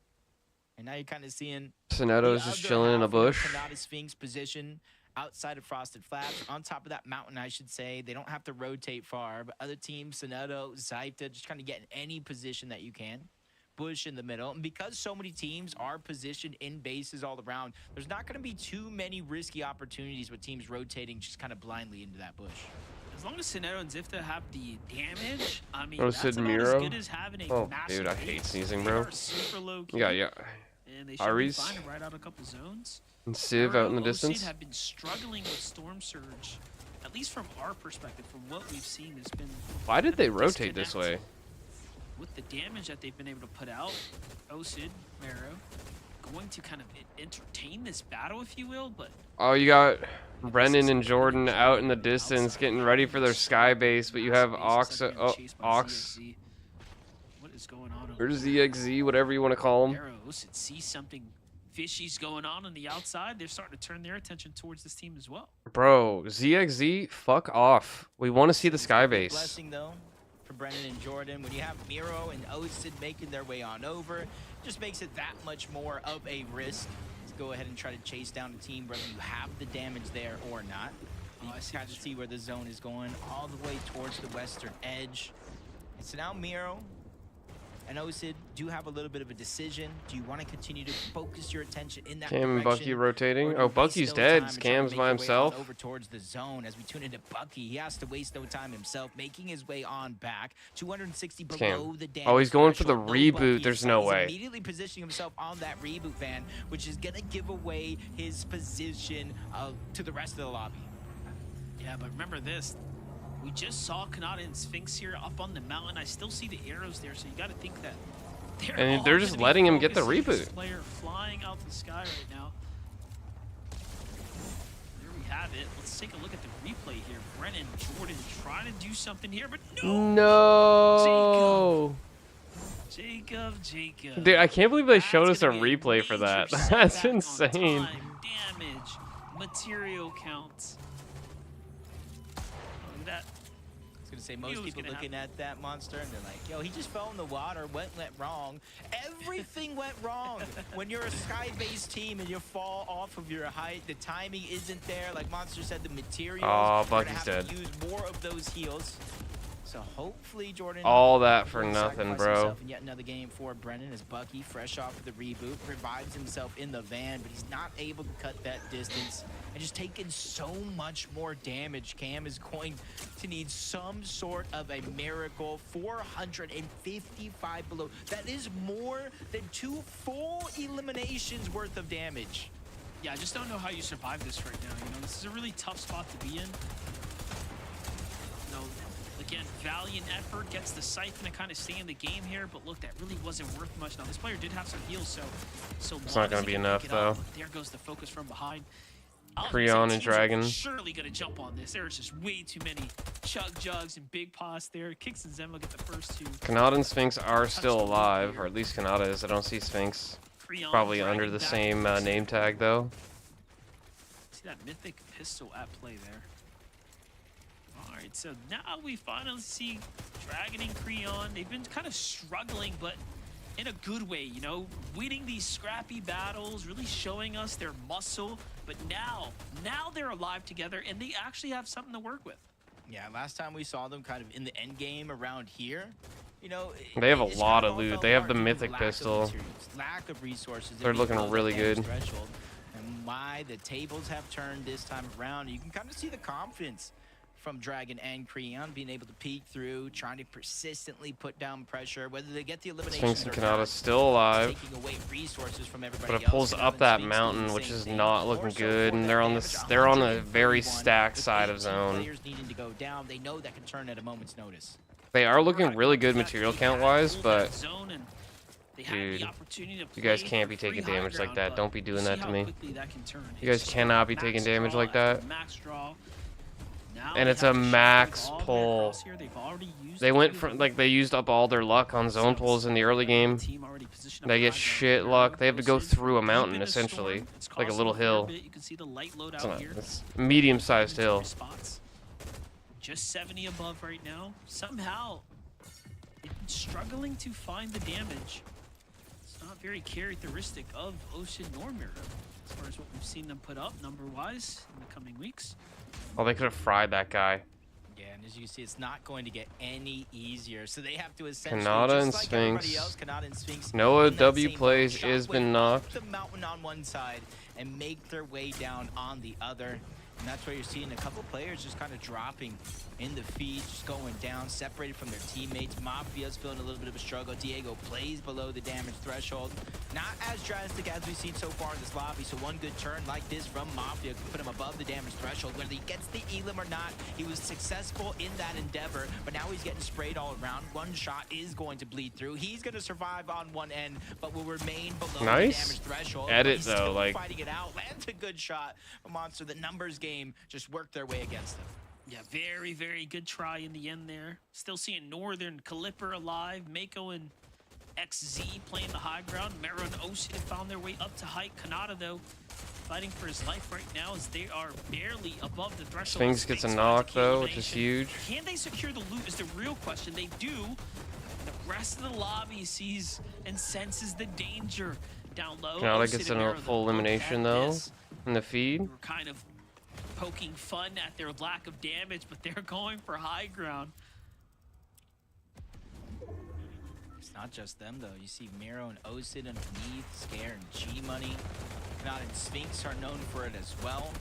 And now you're kind of seeing Sinetto's the just other chilling in a half of bush. Kanata Sphinx position outside of Frosted Flats, on top of that mountain, I should say. They don't have to rotate far, but other teams, Sinetto, Zypta, just kind of get in any position that you can. Bush in the middle. And because so many teams are positioned in bases all around, there's not going to be too many risky opportunities with teams rotating just kind of blindly into that bush. As long as Sinetto and Zifta have the damage, I mean, Oh, that's Sid about Miro? as good as having a Oh, massive dude, I hate base. sneezing, They bro. are super low key. Yeah. And they should be Ares fine to ride out a couple zones. and Civ out in the OCD distance. have been struggling with Storm Surge, at least from our perspective, from what we've seen. There's been Why did a they disconnect rotate this way? with the damage that they've been able to put out. OCD, Mero, going to kind of entertain this battle, if you will, but Oh, you got Brennan and Jordan out in the distance getting ready for their sky base, but you have Ox, Ox, what is going on or ZXZ, whatever you want to call them. Arrows see something fishy's going on the outside. They're starting to turn their attention towards this team as well. Bro, ZXZ, fuck off. We want to see the sky base. Blessing though for Brennan and Jordan. When you have Miro and Osid making their way on over, just makes it that much more of a risk to go ahead and try to chase down the team, whether you have the damage there or not. You can kind of see where the zone is going, all the way towards the western edge. And so now Miro and Osid do have a little bit of a decision. Do you want to continue to focus your attention in that Cam and direction, Bucky rotating. or do Oh, you Bucky's waste no dead. time and try to Cam's make by your way on himself. over towards the zone? As we tune into Bucky, he has to waste no time himself, making his way on back. 260 below Cam. the damage Oh, he's going for the threshold. No reboot. Bucky. There's no He's way. immediately positioning himself on that reboot van, which is gonna give away his position to the rest of the lobby. Yeah, but remember this. We just saw Kanata and Sphinx here up on the mountain. I still see the arrows there, so you got to think that And they're just letting him get the reboot. Player flying out the sky right now. There we have it. Let's take a look at the replay here. Brennan, Jordan trying to do something here, but no. No. Jacob. Dude, I can't believe they showed us a replay for that. That's insane. Time, damage, material counts. Look at that. I was gonna say, most people looking at that monster and they're like, yo, he just fell in the water. What went wrong? Everything went wrong. When you're a sky-based team and you fall off of your height, the timing isn't there. Like Monster said, the materials. Oh, you're gonna Bucky's have to dead. use more of those heals. So hopefully Jordan. All that for will nothing, sacrifice bro. himself in yet another game for Brennan as Bucky, fresh off of the reboot, revives himself in the van, but he's not able to cut that distance and just taking so much more damage. Cam is going to need some sort of a miracle. 455 below. That is more than 2 full eliminations worth of damage. Yeah, I just don't know how you survive this right now. You know, this is a really tough spot to be in. You know, again, valiant effort gets the Siphon to kind of stay in the game here, but look, that really wasn't worth much. Now, this player did have some heals, so It's not gonna be enough, though. There goes the focus from behind. Creon and Dragon. Surely gonna jump on this. There's just way too many Chug Jugs and Big Paws there. Kicks and Zen will get the first two. Kanata and Sphinx are still alive, or at least Kanata is. I don't see Sphinx. Creon Probably dragging under the back same the name tag, though. See that mythic pistol at play there. Alright, so now we finally see Dragon and Creon. They've been kind of struggling, but in a good way, you know, winning these scrappy battles, really showing us their muscle. But now they're alive together, and they actually have something to work with. Yeah, last time we saw them kind of in the end game around here, you know, They have a it just lot kind of all loot. fell They have apart the due to mythic lack of pistol. materials, lack of resources. They're They looking below the really damage good. threshold. And why the tables have turned this time around. You can kind of see the confidence from Dragon and Creon being able to peek through, trying to persistently put down pressure, whether they get the elimination Sphinx and Kanata still alive, taking away resources from everybody but it else. pulls Kanata up and that Sphinx doing mountain, the which same is thing. not More looking so good, for and that they're on damage, they're on a 141 very stacked with side of 18 zone. players needing to go down. They know that can turn at a moment's notice. They are looking really good material count wise, but dude, you guys can't be taking damage like that. Don't be doing that to me. You guys cannot be taking damage like that. And it's a max pull. They went from they used up all their luck on zone pulls in the early game. They get shit luck. They have to go through a mountain essentially, like a little hill. It's a medium-sized hill. Just 70 above right now. Somehow, they've been struggling to find the damage. It's not very characteristic of Ocean nor Miro, as far as what we've seen them put up number-wise in the coming weeks. Oh, they could have fried that guy. Yeah, and as you see, it's not going to get any easier. So they have to essentially, Kanata and just like everybody Sphinx. else, Kanata and Sphinx Noah in that W same plays shot is with been knocked. the mountain on one side and make their way down on the other. And that's where you're seeing a couple players just kind of dropping in the feed, just going down, separated from their teammates. Mafia's feeling a little bit of a struggle. Diego plays below the damage threshold. Not as drastic as we've seen so far in this lobby. So one good turn like this from Mafia could put him above the damage threshold. Whether he gets the elim or not, he was successful in that endeavor. But now he's getting sprayed all around. One shot is going to bleed through. He's going to survive on one end, but will remain below the damage threshold. Edit He's though, still like fighting it out. Lands a good shot. A Monster. The numbers game just worked their way against him. Yeah, very, very good try in the end there. Still seeing Northern, Calipper alive, Mako and XZ playing the high ground. Mero and Osid have found their way up to height. Kanata, though, fighting for his life right now as they are barely above the threshold. Sphinx gets a knock, though, which is huge. Can they secure the loot is the real question. They do. The rest of the lobby sees and senses the danger down low. Kanata gets a full elimination, though, in the feed. We're kind of poking fun at their lack of damage, but they're going for high ground. It's not just them, though. You see Miro and Osid underneath, Scare and G-Money. Kanata and Sphinx are known for it as well.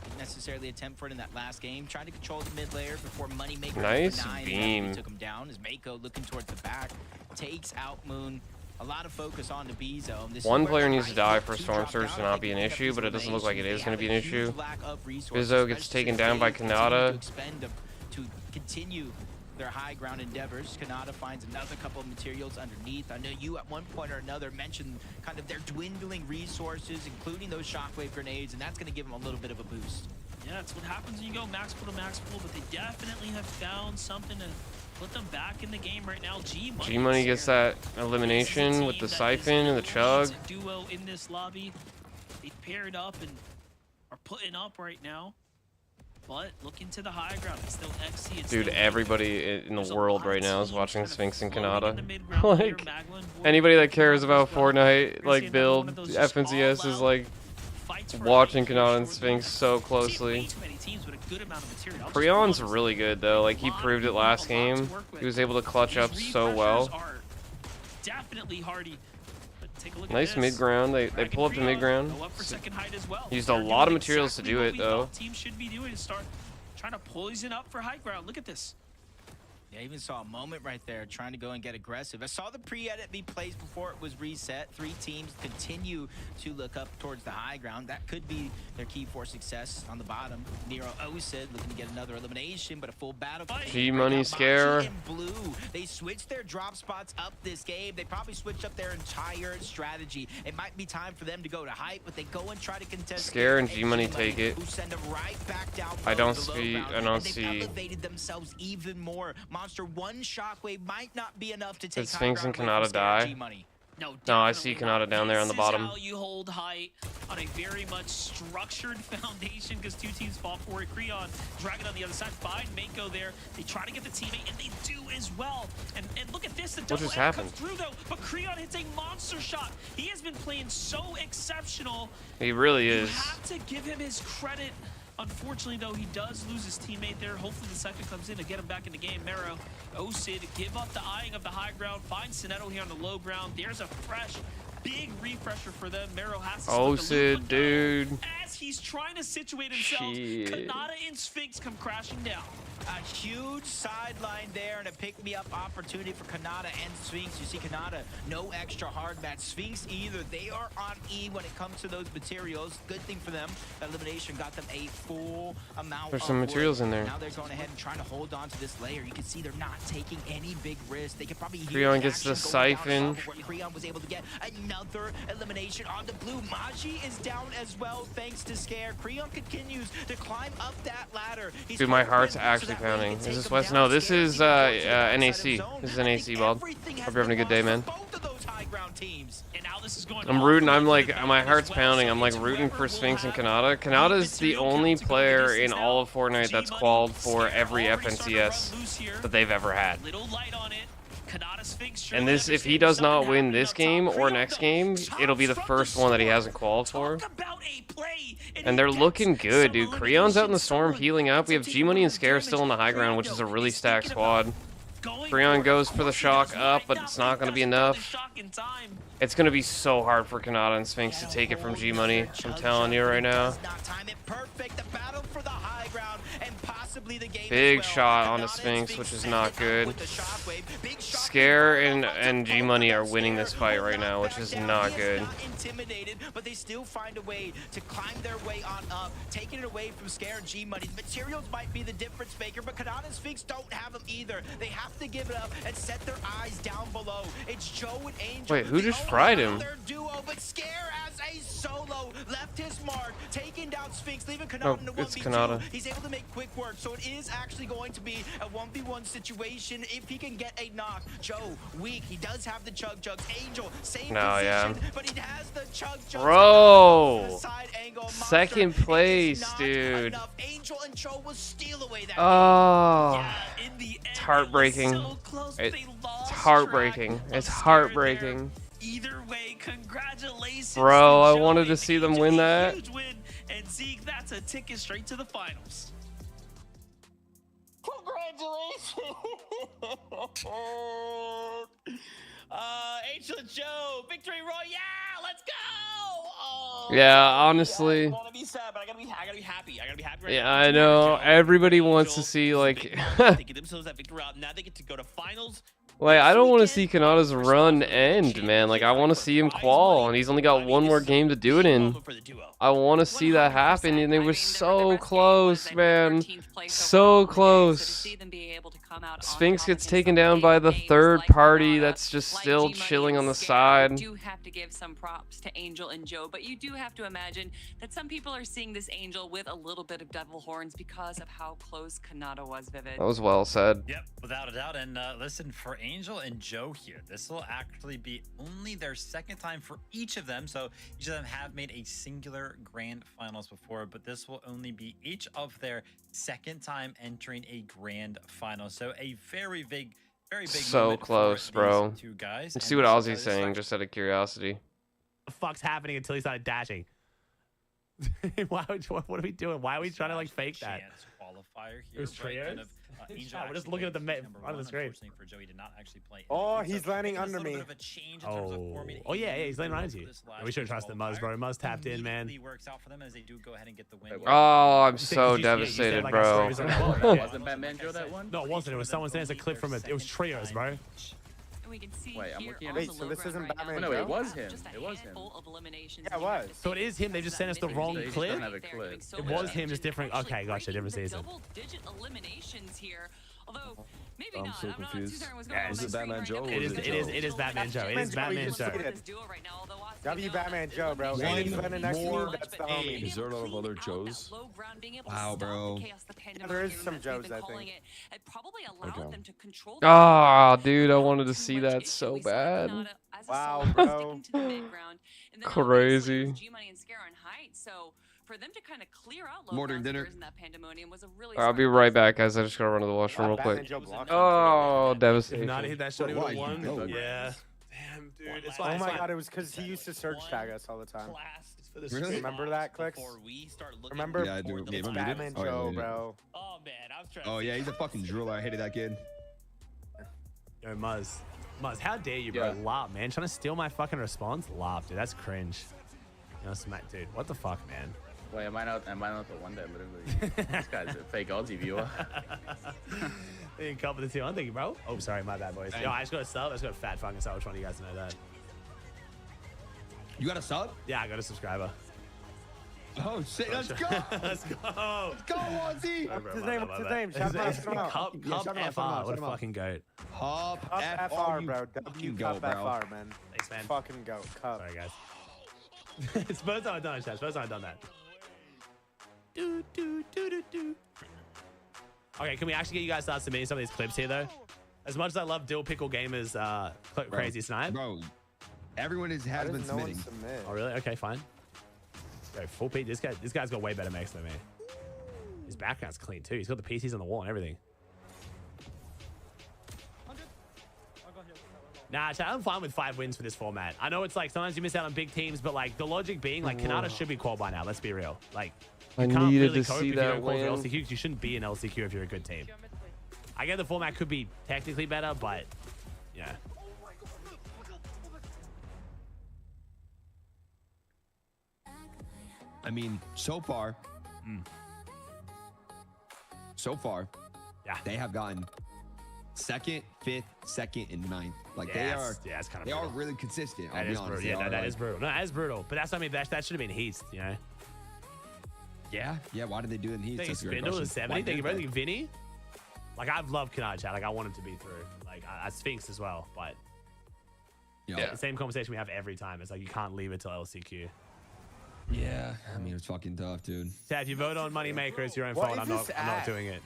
Didn't necessarily attempt for it in that last game. Trying to control the mid layer before Moneymaker. Nice beam. Took him down as Mako looking towards the back. Takes out Moon. A lot of focus on the B zone. One player needs to die for Storm Surge to not be an issue, but it doesn't look like it is going to be an issue. Bizzo gets taken down by Kanata. To continue their high ground endeavors. Kanata finds another couple of materials underneath. I know you at one point or another mentioned kind of their dwindling resources, including those shockwave grenades, and that's going to give them a little bit of a boost. Yeah, that's what happens when you go max pool to max pool, but they definitely have found something to put them back in the game right now. G-Money gets that elimination with the siphon and the chug. Duo in this lobby. They paired up and are putting up right now. But looking to the high ground, it's still XC. It's Dude, still everybody in the world right now is watching Sphinx and Kanata. Like, anybody that cares about Fortnite, like, build, FNCS is, like, watching Kanata and Sphinx so closely. Creon's really good, though. Like, he proved it last game. He was able to clutch up so well. Definitely hardy. Nice mid ground. They pull up to mid ground. Used a lot of materials to do it, though. Team should be doing is start trying to poison up for high ground. Look at this. Yeah, I even saw a moment right there trying to go and get aggressive. I saw the pre-edit be placed before it was reset. 3 teams continue to look up towards the high ground. That could be their key for success on the bottom. Nero Osid looking to get another elimination, but a full battle. G-Money Scare. Blue. They switched their drop spots up this game. They probably switched up their entire strategy. It might be time for them to go to hype, but they go and try to contest. Scare and G-Money take it. Send them right back down I don't see. They've elevated themselves even more. Monster, one shockwave might not be enough to take. Did Sphinx and Kanata die? No, I see Kanata down there on the bottom. This is how you hold height on a very much structured foundation because 2 teams fought for it. Creon dragging on the other side. Find Mako there. They try to get the teammate, and they do as well. And look at this. The double air comes through, though. But Creon hits a monster shot. He has been playing so exceptional. He really is. You have to give him his credit. Unfortunately, though, he does lose his teammate there. Hopefully, the second comes in to get him back in the game. Mero, Osid, give up the eyeing of the high ground. Find Sinetto here on the low ground. There's a fresh, big refresher for them. Mero has to Osid, dude. As he's trying to situate himself, Kanata and Sphinx come crashing down. A huge sideline there and a pick-me-up opportunity for Kanata and Sphinx. You see Kanata, no extra hard match. Sphinx either. They are on E when it comes to those materials. Good thing for them. That elimination got them a full amount. There's some materials in there. Now they're going ahead and trying to hold on to this layer. You can see they're not taking any big risks. They could probably hear Creon gets the siphon. Creon was able to get another elimination on the blue. Maji is down as well thanks to Scare. Creon continues to climb up that ladder. Dude, my heart's actually pounding. Is this West? No, this is NAC. This is NAC, Bald. Hope you're having a good day, man. I'm rooting. I'm like, my heart's pounding. I'm like rooting for Sphinx and Kanata. Kanata is the only player in all of Fortnite that's qualified for every FNCS that they've ever had. And this, if he does not win this game or next game, it'll be the first one that he hasn't qualified for. And they're looking good, dude. Creon's out in the storm healing up. We have G-Money and Scare still in the high ground, which is a really stacked squad. Creon goes for the shock up, but it's not going to be enough. It's going to be so hard for Kanata and Sphinx to take it from G-Money. I'm telling you right now. Perfect. The battle for the possibly the game. Big as well. shot on the Kanata Sphinx, which is not with good. the shockwave. Big shock Scare and G Money are winning this fight right now, which is not good. not intimidated, but they still find a way to climb their way on up, taking it away from Scare and G Money. The materials might be the difference maker, but Kanata and Sphinx don't have them either. They have to give it up and set their eyes down below. It's Joe and Angel. Wait, who just fried him? Their duo, but Scare as a solo left his mark, taking down Sphinx, leaving Kanata in a 1v2. It's Kanata. He's able to make quick work, so it is actually going to be a 1v1 situation if he can get a knock. Joe, weak. He does have the chug jugs. Angel, same position, but he has the chug jugs. Bro, Side angle. second place, dude. Angel and Joe will steal away that. Oh, in the end, it's heartbreaking. so close, but they lost It's heartbreaking. track It's of Scare heartbreaking. there. Either way, congratulations. Bro, I to Joe wanted to and see them Angel. win A that. Huge win, and Zeke, that's a ticket straight to the finals. Congratulations! Angel and Joe, victory royale! Let's go! Oh, Yeah, honestly. I want to be sad, but I gotta be happy. I gotta be happy right Yeah, now. I know. Everybody wants to see like. They get themselves that victory route. Now they get to go to finals. Like, I don't want to see Kanata's run end, man. Like, I want to see him qual, and he's only got one more game to do it in. I want to see that happen, and they were so close, man. So close. Sphinx gets taken down by the third party that's just still chilling on the side. You do have to give some props to Angel and Joe, but you do have to imagine that some people are seeing this Angel with a little bit of devil horns because of how close Kanata was, Vivid. That was well said. Yep, without a doubt. And listen, for Angel and Joe here, this will actually be only their second time for each of them. So each of them have made a singular grand finals before, but this will only be each of their second time entering a grand final. So a very big So moment close, for bro. these two guys. Let's see what Ozzy's saying, just out of curiosity. What the fuck's happening until he started dashing? What are we doing? Why are we trying to like fake that? Qualifier here. It was trios? Kind of, Angel We're just looking at the front of the screen. For Joe, he did not actually play. Oh, he's landing under me. Oh yeah, he's landing right into you. We should have trusted Muzz, bro. Muzz tapped in, man. Works out for them as they do go ahead and get the win. Oh, I'm so devastated, bro. Wasn't Batman Joe that one? No, it wasn't. It was someone saying it's a clip from it. It was trios, bro. And we can see Wait, I'm here looking on at the it. low So this ground isn't right Batman now, No, it Joe? was him. just a It was him. handful of eliminations. Yeah, it was. So it is him. They just sent us the wrong They just clip. don't have a clip. It was him, just different. Okay, gotcha. Different season. Double-digit eliminations here. Although maybe I'm not. so I'm not too confused. certain what's Yeah, going on. is my it screen Batman right Joe now, or but It is is. it It is. It is Batman Joe. It is Batman Joe. this duo right now, although honestly, W Batman Joe, bro. One Andy's running next to me. more. That's the homie. Is there a lot of other Joes? Wow, bro. There is some Joes, I think. It probably allowed them to control Ah, dude, I wanted to see that so bad. Wow, bro. Crazy. G-Money and Scare on height, so for them to kind of clear out low Morning dinner. in that pandemonium was a really I'll be right back, guys. I just gotta run to the washroom real quick. Oh, Oh, devastation. Not hit that shot. He Why, would have you won. know? Yeah. Damn, dude. It's Oh fine. my god, it was because he used to search tag us all the time. Really? Remember that, Clicks? Remember? Yeah, I do. It's Yeah, remember Batman it? Oh, yeah, Joe, yeah. bro. Oh man, I was trying. Oh yeah, he's a fucking drooler. I hated that kid. Yo, Muzz. Muzz, how dare you, bro? Yeah. Lop, man. Trying to steal my fucking response? Lop, dude. That's cringe. You know, smack, dude. What the fuck, man? Wait, am I not the one that literally? This guy's a fake Aussie viewer. They didn't cover the 2-1. Thank you, bro. Oh, sorry. My bad, boys. Yo, I just got a sub. I just got a fat fucking sub. I just want you guys to know that. You got a sub? Yeah, I got a subscriber. Oh shit! Let's go! Let's go! Let's go, Ozzy! What's his name? What's his name? Shout him out. Cup FR. What a fucking goat. Hop Cup FR, bro. W go, Cup bro. FR, man. Thanks, man. Fucking go. Cup. Sorry, guys. It's first time I've done it, Chad. First time I've done that. Okay, can we actually get you guys to start submitting some of these clips here, though? As much as I love Dill Pickle Gamers Crazy Snipe. Bro, everyone has been submitting. Oh, really? Okay, fine. Yo, full P. This guy's got way better makes than me. His background's clean, too. He's got the PCs on the wall and everything. Nah, Chad, I'm fine with 5 wins for this format. I know it's like sometimes you miss out on big teams, but like the logic being like Kanata should be qual by now. Let's be real. Like you I can't needed really to cope see if you that don't qual for win. LCQ. You shouldn't be an LCQ if you're a good team. I get the format could be technically better, but yeah. I mean, so far, so far, they have gotten 2nd, 5th, 2nd, and 9th. Like they are, it's kind of they are really consistent. That is brutal. Yeah, that is brutal. No, that is brutal. But that's what I mean. That should have been Heats, you know. Yeah. Why did they do it in Heats? Think Spindle is 70. Think Vinny. Like I've loved Kanai chat. Like I want him to be through. Like I Sphinx as well. But the same conversation we have every time. It's like you can't leave it till LCQ. Yeah, I mean it's fucking tough, dude. Chad, if you vote on Moneymaker, it's your own fault. I'm not doing it.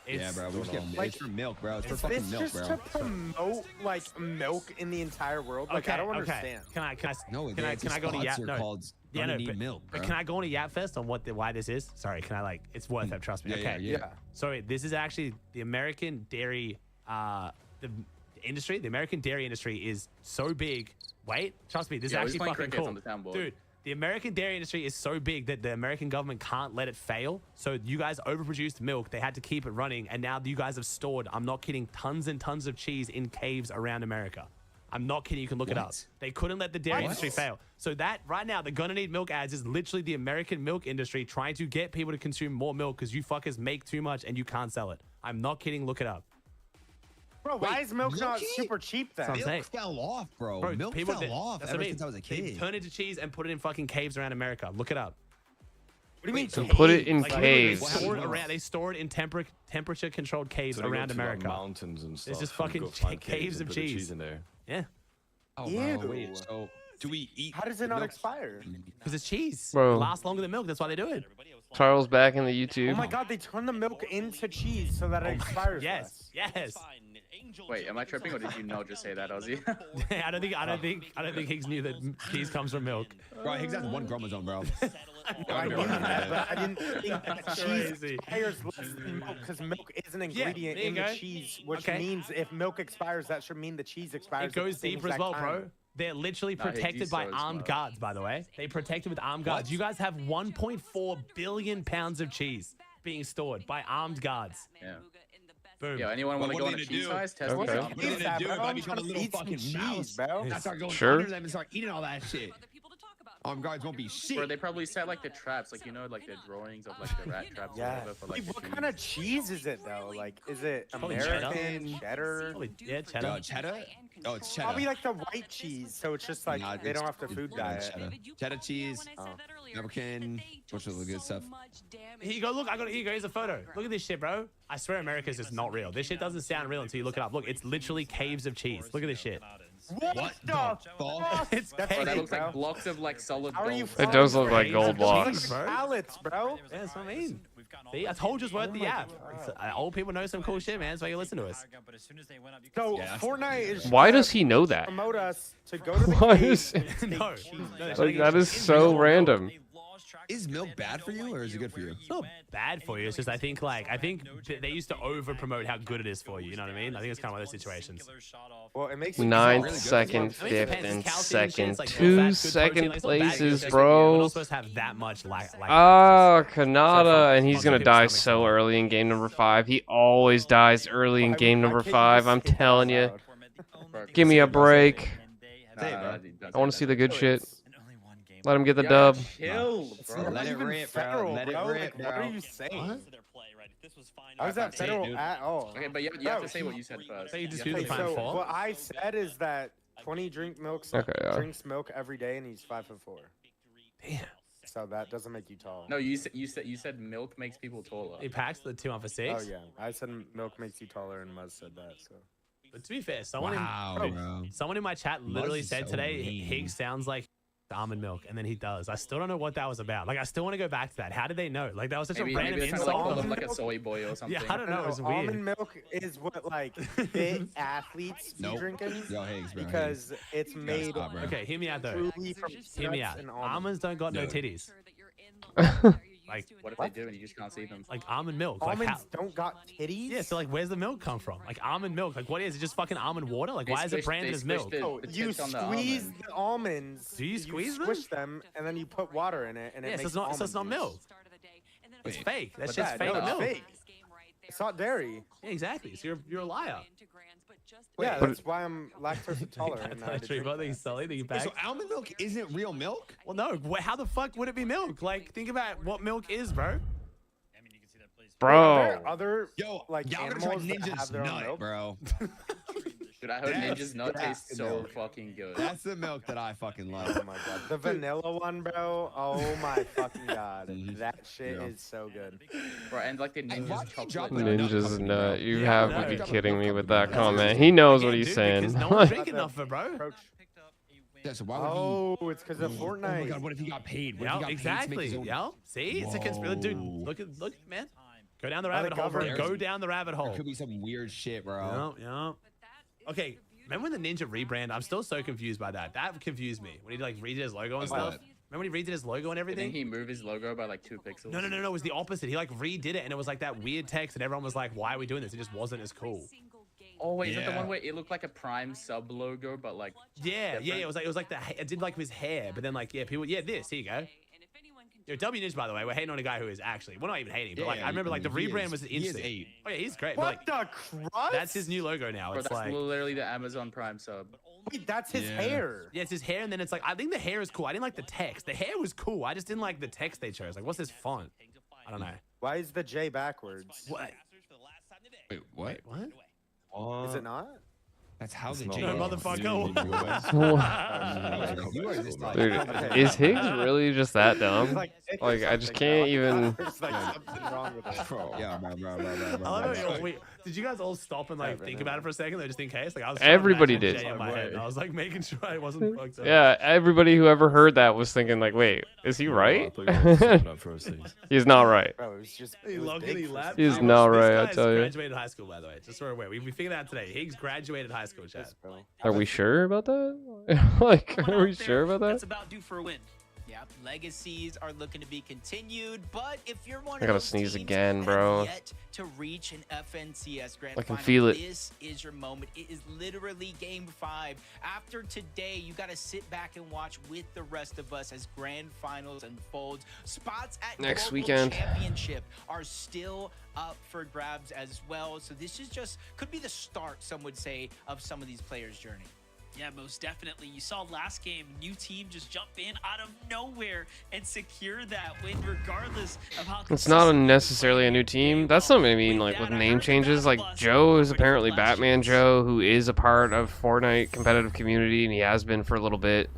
Yeah, bro. We just get it's for milk, bro. It's for fucking milk, bro. Is this just to promote like milk in the entire world? Like I don't understand. Can I go to Yap? No. Milk, but can I go on a Yap Fest on why this is? Sorry, can I like? It's worth it. Trust me. Yeah. Sorry, this is actually the American dairy, the industry. The American dairy industry is so big. Wait, trust me. This is actually fucking cool, dude. The American dairy industry is so big that the American government can't let it fail. So you guys overproduced milk. They had to keep it running. And now you guys have stored, I'm not kidding, tons and tons of cheese in caves around America. I'm not kidding. You can look it up. They couldn't let the dairy industry fail. So that right now, the Gonna Need Milk ads is literally the American milk industry trying to get people to consume more milk because you fuckers make too much and you can't sell it. I'm not kidding. Look it up. Bro, why is milk not super cheap then? Milk fell off, bro. Milk fell off ever since I was a kid. They turned into cheese and put it in fucking caves around America. Look it up. What do you mean? So put it in caves. They store it in temperature controlled caves So around America. Mountains and stuff. It's just fucking caves of cheese in there. Yeah. Oh, Ew. bro, wait, so do we eat? How does it not expire? Because it's cheese. Bro. It lasts longer than milk. That's why they do it. Charles back in the YouTube. Oh my god, they turn the milk into cheese so that it expires less. Yes. Wait, am I tripping or did you just say that, Ozzy? I don't think Higgs knew that cheese comes from milk. Bro, Higgs has 1 chromosome, bro. I knew that, but I didn't think that cheese expires less than milk because milk is an ingredient in the cheese, which means if milk expires, that should mean the cheese expires. It goes deeper as well, bro. They're literally protected by armed guards, by the way. They protected with armed guards. You guys have 1.4 billion pounds of cheese being stored by armed guards. Yeah. Boom. Yeah, anyone want to go on a cheese size test? What are they gonna do if I become a little fucking mouse, bro? I start going under them and start eating all that shit. Armed guards won't be shit. Or they probably set like the traps, like like the drawings of like the rat traps. Yeah. Or whatever for, like, What kind of cheese is it though? Like, is it American cheddar? Yeah, cheddar. Cheddar? Oh, it's cheddar. Probably like the white cheese, so it's just like they don't have to food diet. Cheddar cheese, American, bunch of the good stuff. Here you go. Look, here you go. Here's a photo. Look at this shit, bro. I swear America's just not real. This shit doesn't sound real until you look it up. Look, it's literally caves of cheese. Look at this shit. What the fuck? It's that looks like blocks of like solid gold. It does look like gold blocks. Pallets, bro. Yeah, that's what I mean. See, I told you it's worth the app. Old people know some cool shit, man. That's why you listen to us. So Fortnite is. Why does he know that? Promote us to go to the Why caves is and No. take like that is so random. Is milk bad for you or is it good for you? It's not bad for you. It's just I think they used to over promote how good it is for you. You know what I mean? I think it's kind of one of those situations. Well, it makes 9th, really 2nd, I mean, it 5th, depends. and It's calcium and shit. 2nd. It's like 2 good second protein. Like, it's not bad. places, You're bro. not supposed to have that much like. Ah, Kanata, and he's gonna die so early in game number 5. He always dies early in game number 5. I'm telling you. Give me a break. I want to see the good shit. Let him get the dub. Chill, bro. Let it rip, bro. Let it rip, What are bro. you saying? How is that federal at all? Okay, but you have to say what you said first. So you just You do have the to time say- for. What I said is that 20 drinks milk every day, and he's 5'4". Damn. So that doesn't make you tall. No, you said milk makes people taller. He packs the 2 on for 6. Oh yeah, I said milk makes you taller, and Muzz said that. So. But to be fair, someone bro. someone in my chat literally is said so today mean. Higgs sounds like almond milk, and then he does. I still don't know what that was about. Like I still want to go back to that. How did they know? Like that was such Maybe a random they insult. call him like a soy boy or something. Yeah, I don't know. It was weird. Almond milk is what like fit athletes be drinking. Yo, Higgs, bro. Because it's made stop, bro. Okay, hear me out though. truly from Hear me nuts out. and Almonds don't got no No. titties. Like What if they do and you just can't see them? like almond milk. Like Almonds don't got titties. yeah, so like where's the milk come from? Like almond milk. Like what is it? Just fucking almond water? Like why is it branded as milk? Oh, you tits on the squeeze almond. the almonds. Do you squeeze them? Squish them, and then you put water in it, and it Yeah, so makes it's not almond milk. juice. It's fake. That But shit's that- fake no, it's milk. fake. It's not dairy. Yeah, exactly. So you're a liar. Yeah, But- that's why I'm lactose intolerant. and I had to drink What are you that. selling? That you Wait, back? so almond milk isn't real milk? Well, no. How the fuck would it be milk? Like, think about what milk is, bro. Bro. Other like y'all gonna try animals that have Ninja's their own nut, milk? bro. Dude, I heard Ninja's nut tastes so fucking good. That's the milk that I fucking love. Oh my god, the vanilla one, bro. Oh my fucking god, that shit is so good. Bro, and like the Ninja's chocolate. Ninja's nut. You have to be kidding me with that comment. He knows what he's saying. No one's drinking enough for bro. Yeah, so why would he... it's because of Fortnite. Oh my god, what if he got paid? What if he got Exactly. Paid to make his own... See, it's a conspiracy. Dude, look, man. Go down the rabbit hole, bro. Go down the rabbit hole. There could be some weird shit, bro. Yeah. Okay, remember when the Ninja rebrand? I'm still so confused by that. That confused me. When he like redid his logo and stuff. Remember when he redid his logo and everything? Didn't he move his logo by like 2 pixels? No. It was the opposite. He like redid it and it was like that weird text and everyone was like, why are we doing this? It just wasn't as cool. Oh wait, is that the one where it looked like a Prime sub logo, but like Yeah. It was like it did like his hair, but then like people this, here you go. Yo, W Ninja, by the way, we're hating on a guy who is actually, we're not even hating, but like I remember like the rebrand was instant. Oh yeah, he's great. What but, like, the crust? that's his new logo now. Bro, It's that's like literally the Amazon Prime sub. Wait, that's his hair. Yeah, it's his hair, and then it's like I think the hair is cool. I didn't like the text. The hair was cool. I just didn't like the text they chose. Like, what's this font? I don't know. Why is the J backwards? What? Wait, what? What? Is it not? That's how the J. No, motherfucker. Dude, is Higgs really just that dumb? Like, I just can't even. There's like something wrong with it. Yeah, Did you guys all stop and like think about it for a second, though, just in case? Like, I was Everybody did. J in my head. I was like making sure I wasn't fucked up. Yeah, everybody who ever heard that was thinking like, wait, is he right? He's not right. Bro, it was just. He logged in, he laughed. He's not right, I tell you. Graduated high school, by the way. Just so we're aware. We figured that out today. Higgs graduated high school, chat. Are we sure about that? Like, are we sure about that? That's about due for a win. Yeah, legacies are looking to be continued, but if you're one I gotta sneeze again, bro. yet to reach an FNCS Grand I can Final, feel it. this is your moment. It is literally Game 5. After today, you gotta sit back and watch with the rest of us as Grand Finals unfolds. Spots at Next Global weekend. Championship are still up for grabs as well. So this is just could be the start, some would say, of some of these players' journey. Yeah, most definitely. You saw last game, new team just jump in out of nowhere and secure that win regardless of how It's not necessarily a new team. That's something I mean, like with name changes. Like Joe is apparently Batman Joe, who is a part of Fortnite competitive community, and he has been for a little bit.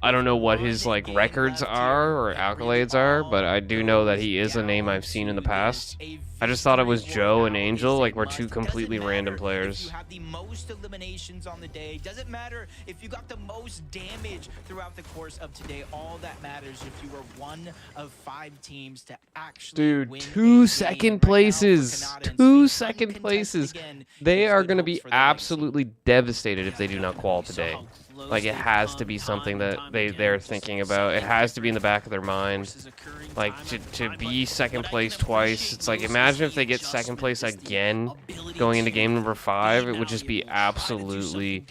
I don't know what his like records are or accolades are, but I do know that he is a name I've seen in the past. I just thought it was Joe and Angel, like we're two completely random players. You have the most eliminations on the day. Doesn't matter if you got the most damage throughout the course of today. All that matters if you were one of 5 teams to actually win. Dude, 2 second places. 2 second places. They are going to be absolutely devastated if they do not qual today. Like, it has to be something that they're thinking about. It has to be in the back of their mind. Like, to be second place twice, it's like, imagine if they get second place again going into game number 5. It would just be absolutely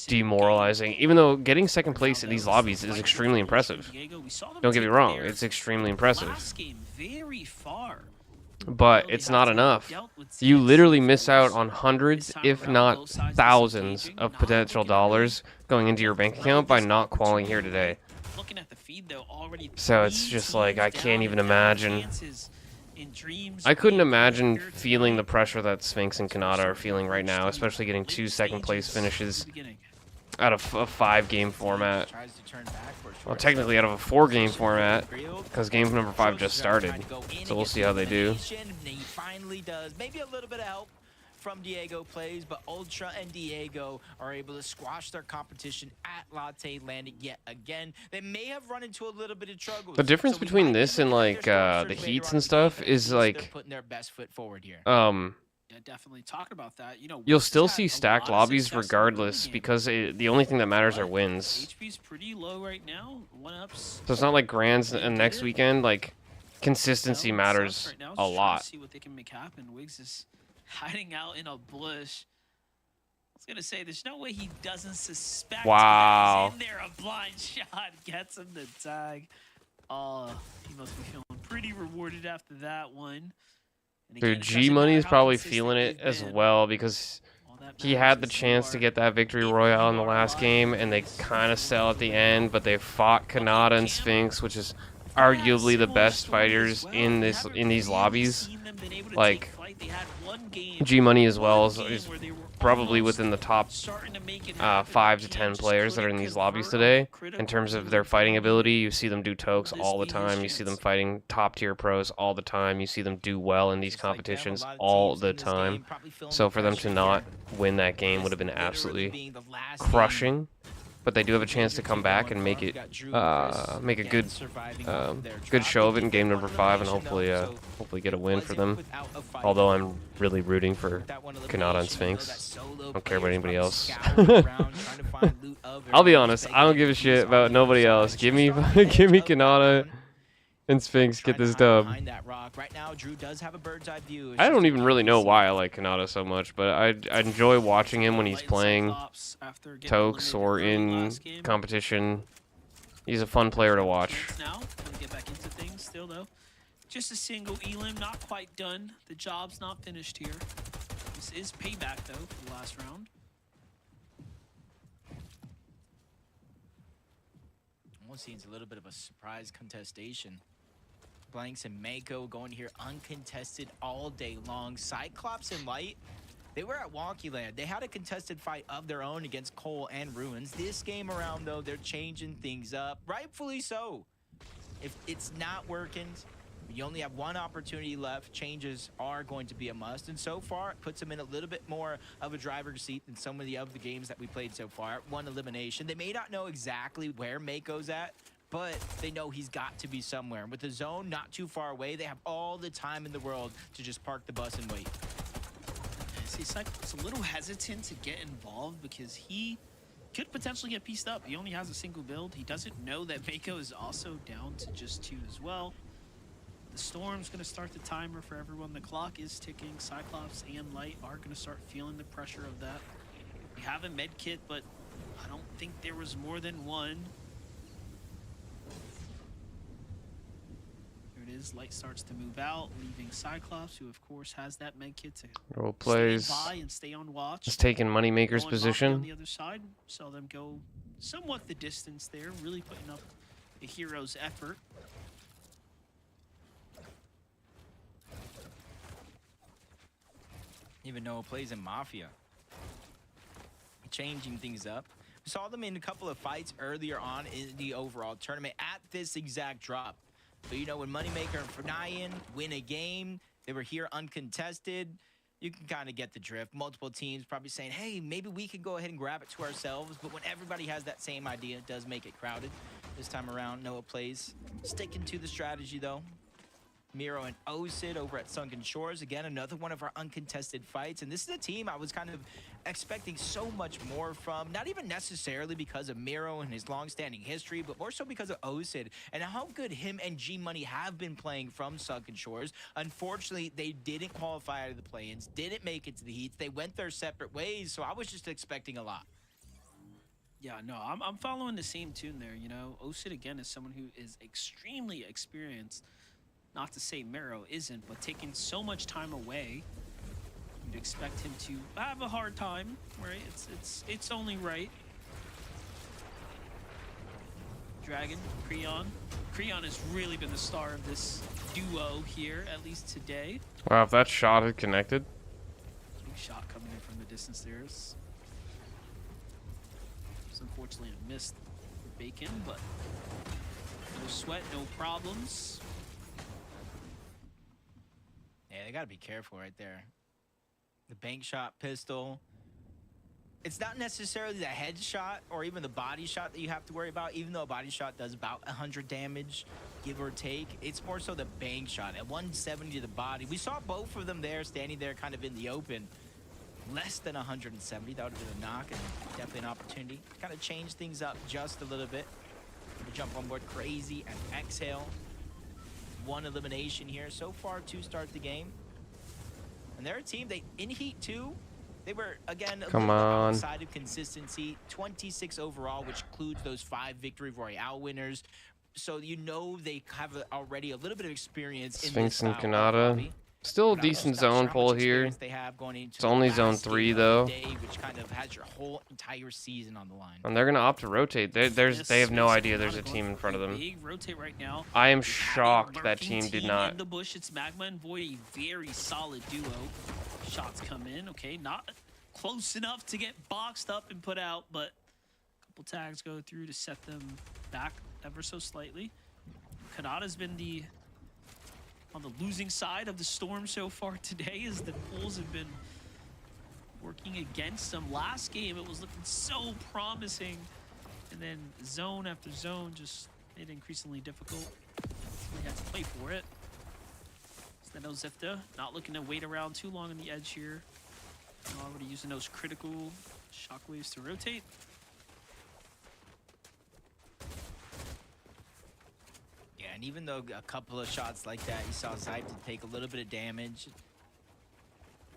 demoralizing. Even though getting second place in these lobbies is extremely impressive. Don't get me wrong, it's extremely impressive. But it's not enough. You literally miss out on hundreds, if not thousands, of potential dollars going into your bank account by not qualifying here today. So it's just like, I can't even imagine. I couldn't imagine feeling the pressure that Sphinx and Kanata are feeling right now, especially getting 2 second place finishes out of a 5-game format. Well, technically out of a 4-game format, because game number 5 just started. So we'll see how they do. He finally does. Maybe a little bit of help from Diego plays, but Ultra and Diego are able to squash their competition at Latte Landing yet again. They may have run into a little bit of trouble. The difference between this and like the heats and stuff is like putting their best foot forward here. Yeah, definitely talking about that. You know, you'll still see stacked lobbies regardless because the only thing that matters are wins. HP's pretty low right now. 1-ups. So it's not like Grands and next weekend. Like consistency matters right now, a lot. See what they can make happen. Wiggs is hiding out in a bush. I was gonna say, there's no way he doesn't suspect. Wow. He's in there, a blind shot gets him the tag. Oh, he must be feeling pretty rewarded after that one. Dude, G Money is probably feeling it as well because he had the chance to get that victory royale in the last game, and they kind of sell at the end, but they fought Kanata and Sphinx, which is arguably the best fighters in these lobbies. Like G Money as well is probably within the top 5 to 10 players that are in these lobbies today in terms of their fighting ability. You see them do tokes all the time. You see them fighting top tier pros all the time. You see them do well in these competitions all the time. So for them to not win that game would have been absolutely crushing. But they do have a chance to come back and make a good good show of it in game number 5, and hopefully get a win for them. Although I'm really rooting for Kanata and Sphinx. I don't care about anybody else. I'll be honest, I don't give a shit about nobody else. Give me Kanata and Sphinx, get this dub. I don't even really know why I like Kanata so much, but I enjoy watching him when he's playing Tokes or in competition. He's a fun player to watch. Now, gonna get back into things still though. Just a single elim, not quite done. The job's not finished here. This is payback though for the last round. Almost seems a little bit of a surprise contestation. Blanks and Mako going here uncontested all day long. Cyclops and Light, they were at Wonky Land. They had a contested fight of their own against Cole and Ruins. This game around, though, they're changing things up. Rightfully so. If it's not working, you only have one opportunity left. Changes are going to be a must. And so far, it puts them in a little bit more of a driver's seat than some of the other games that we played so far. One elimination. They may not know exactly where Mako's at, but they know he's got to be somewhere. With the zone not too far away, they have all the time in the world to just park the bus and wait. See, Cyclops a little hesitant to get involved because he could potentially get pieced up. He only has a single build. He doesn't know that Mako is also down to just 2 as well. The Storm's going to start the timer for everyone. The clock is ticking. Cyclops and Light are going to start feeling the pressure of that. We have a med kit, but I don't think there was more than one. There it is. Light starts to move out, leaving Cyclops, who of course has that med kit to Role plays. stand by and stay on watch. Just taking Moneymaker's position. On the other side, saw them go somewhat the distance there, really putting up the hero's effort. Even Noah plays in Mafia. Changing things up. We saw them in a couple of fights earlier on in the overall tournament at this exact drop. But you know, when Moneymaker and FORTNITE win a game, they were here uncontested. You can kind of get the drift. Multiple teams probably saying, hey, maybe we can go ahead and grab it to ourselves. But when everybody has that same idea, it does make it crowded. This time around, Noah plays. Sticking to the strategy, though. Miro and Osid over at Sunken Shores. Again, another one of our uncontested fights. And this is a team I was kind of expecting so much more from. Not even necessarily because of Miro and his long-standing history, but more so because of Osid and how good him and G Money have been playing from Sunken Shores. Unfortunately, they didn't qualify out of the play-ins, didn't make it to the heats. They went their separate ways, so I was just expecting a lot. Yeah, no, I'm following the same tune there, you know. Osid, again, is someone who is extremely experienced. Not to say Mero isn't, but taking so much time away, you'd expect him to have a hard time, right? It's only right. Dragon, Creon. Creon has really been the star of this duo here, at least today. Wow, if that shot had connected. Big shot coming in from the distance there. It's unfortunately a missed Bacon, but no sweat, no problems. Yeah, they gotta be careful right there. The bank shot pistol. It's not necessarily the headshot or even the body shot that you have to worry about, even though a body shot does about 100 damage, give or take. It's more so the bank shot at 170 to the body. We saw both of them there, standing there kind of in the open. Less than 170, that would have been a knock and definitely an opportunity to kind of change things up just a little bit. Jump on board Crazy and Exhale. One elimination here so far to start the game. And they're a team, in Heat 2, they were, again, a little outside of consistency. 26 overall, which includes those 5 Victory Royale winners. So you know they have already a little bit of experience in this Sphinx and Kanata. Still decent zone pull here. It's only zone 3 though. Which kind of has your whole entire season on the line. And they're gonna opt to rotate. They have no idea there's a team in front of them. Big rotate right now. I am shocked that team did not. In the bush, it's Magma and Void, a very solid duo. Shots come in, okay, not close enough to get boxed up and put out, but a couple tags go through to set them back ever so slightly. Kanata's been on the losing side of the storm so far today, as the pulls have been working against them. Last game, it was looking so promising, and then zone after zone just made it increasingly difficult. We had to play for it. Steno Zifta not looking to wait around too long on the edge here. Already using those critical shockwaves to rotate. Yeah, and even though a couple of shots like that, you saw Zype to take a little bit of damage.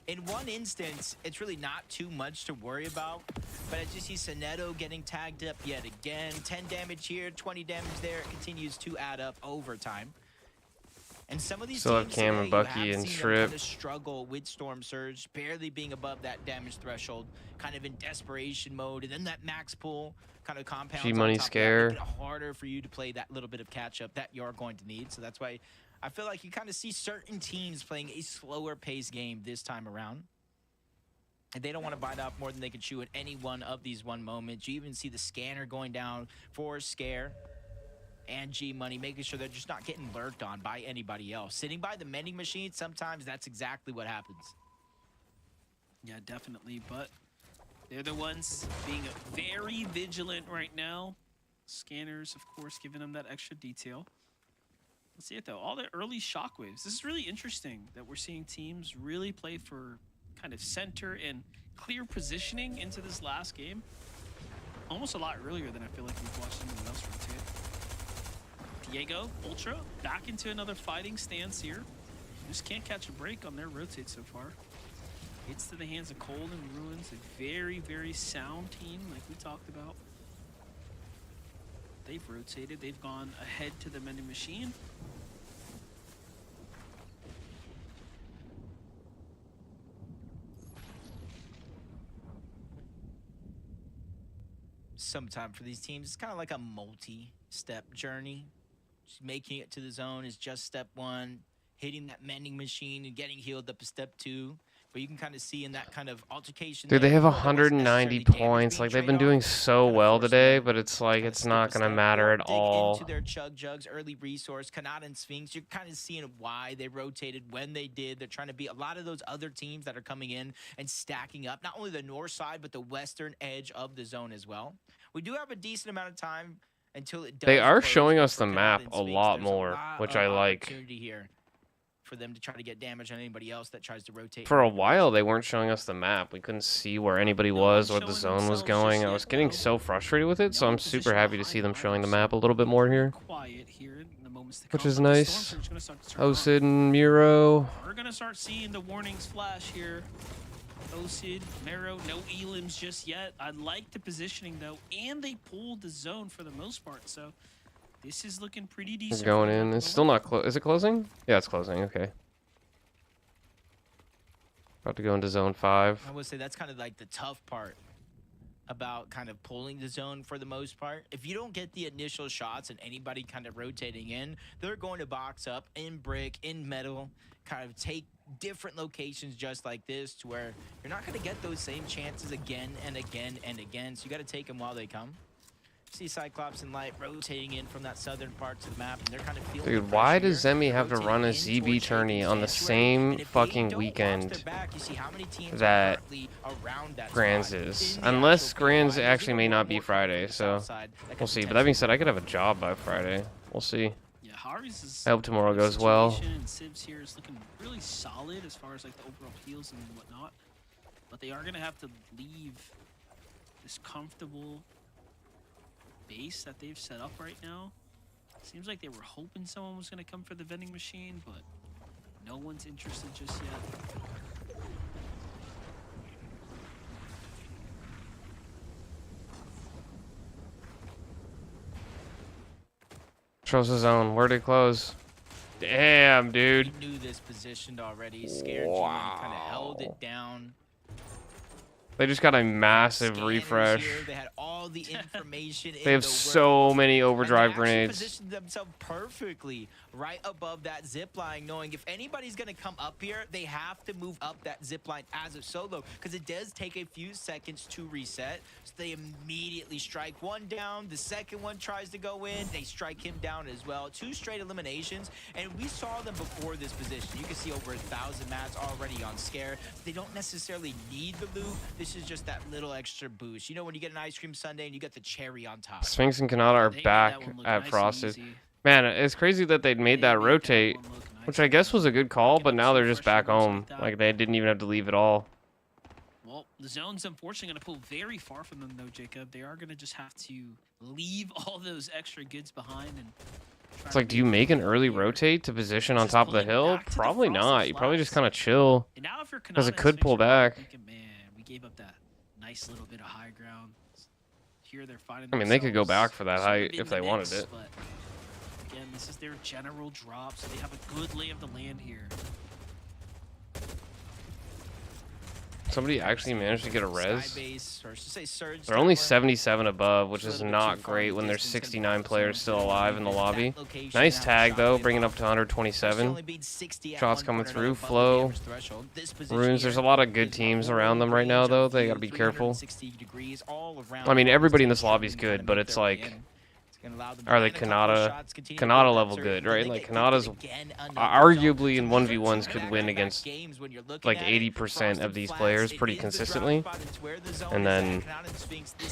In one instance, it's really not too much to worry about, but as you see Soneto getting tagged up yet again, 10 damage here, 20 damage there, it continues to add up over time. And some of these still have teams Cam today, and Bucky and Trip. Kind of struggle with Storm Surge, barely being above that damage threshold, kind of in desperation mode, and then that max pull kind of compounds. G-Money Scare. Make it harder for you to play that little bit of catch up that you're going to need. So that's why I feel like you kind of see certain teams playing a slower pace game this time around. And they don't want to bite off more than they can chew at any one of these moments. You even see the scanner going down for Scare and G-Money, making sure they're just not getting lurked on by anybody else. Sitting by the mending machine, sometimes that's exactly what happens. Yeah, definitely, but they're the ones being very vigilant right now. Scanners, of course, giving them that extra detail. Let's see it, though. All the early shockwaves. This is really interesting that we're seeing teams really play for kind of center and clear positioning into this last game. Almost a lot earlier than I feel like we've watched anyone else rotate. Diego, Ultra, back into another fighting stance here. Just can't catch a break on their rotate so far. Hits to the hands of Cold and Ruins, a very, very sound team like we talked about. They've rotated, they've gone ahead to the mending machine. Sometime for these teams, it's kind of like a multi-step journey. Just making it to the zone is just step one. Hitting that mending machine and getting healed up to step 2. But you can kind of see in that kind of altercation. Dude, they have 190 points. Like, they've been doing so well today, but it's like, it's not going to matter at all. Into their chug jugs, early resource, Kanata and Sphinx, you're kind of seeing why they rotated when they did. They're trying to beat a lot of those other teams that are coming in and stacking up, not only the north side, but the western edge of the zone as well. We do have a decent amount of time until it does. They are showing us the map a lot more, which I like. Here for them to try to get damage on anybody else that tries to rotate. For a while, they weren't showing us the map. We couldn't see where anybody was, where the zone was going. I was getting so frustrated with it, so I'm super happy to see them showing the map a little bit more here. Which is nice. Osid and Miro. We're going to start seeing the warnings flash here. Osid, Mero, no elims just yet. I like the positioning, though, and they pulled the zone for the most part, so this is looking pretty decent. It's going in. It's still not close. Is it closing? Yeah, it's closing. Okay. About to go into zone 5. I would say that's kind of like the tough part about kind of pulling the zone for the most part. If you don't get the initial shots and anybody kind of rotating in, they're going to box up in brick, in metal, kind of take different locations just like this to where you're not going to get those same chances again and again and again. So you got to take them while they come. See Cyclops and Light rotating in from that southern part to the map, and they're kind of feeling. Dude, why does Zemi have to run a ZB tourney on the same fucking weekend that Grands is? Unless Grands actually may not be Friday, so we'll see. But that being said, I could have a job by Friday. We'll see. I hope tomorrow goes well. And Sibs here is looking really solid as far as like the overall heals and whatnot, but they are gonna have to leave this comfortable base that they've set up right now. Seems like they were hoping someone was going to come for the vending machine, but no one's interested just yet. Shows his own. Where did it close? Damn, dude. He knew this positioned already. Scared G1 kind of held it down. They just got a massive refresh. Here. They had all the information. They have so many overdrive grenades. Positioned themselves perfectly right above that zip line, knowing if anybody's going to come up here, they have to move up that zip line as a solo, because it does take a few seconds to reset. So they immediately strike one down. The second one tries to go in. They strike him down as well. 2 straight eliminations, and we saw them before this position. You can see over 1,000 mats already on Scare. They don't necessarily need the loot. This is just that little extra boost. You know when you get an ice cream sundae and you get the cherry on top. Sphinx and Kanata are back at Frosted. Man, it's crazy that they'd made that rotate, which I guess was a good call, but now they're just back home. Like, they didn't even have to leave at all. Well, the zone's unfortunately going to pull very far from them, though, Jacob. They are going to just have to leave all those extra goods behind. And it's like, do you make an early rotate to position on top of the hill? Probably not. You probably just kind of chill, because it could pull back. Man, we gave up that nice little bit of high ground. Here they're finding I mean, they could go back for that height if they wanted it. But again, this is their general drop, so they have a good lay of the land here. Somebody actually managed to get a res. Base, or should say surge They're only tower. 77 above, which is not great when there's 69 players still alive in the lobby. Nice tag, though, bringing up to 127. Shots coming through. Flow. Runes. There's a lot of good teams around them right now, though. They gotta be careful. I mean, everybody in this lobby is good, but it's like... Are they Kanata level good, right? Like, Kanata's arguably in 1v1s could win against like 80% of these players pretty consistently. And then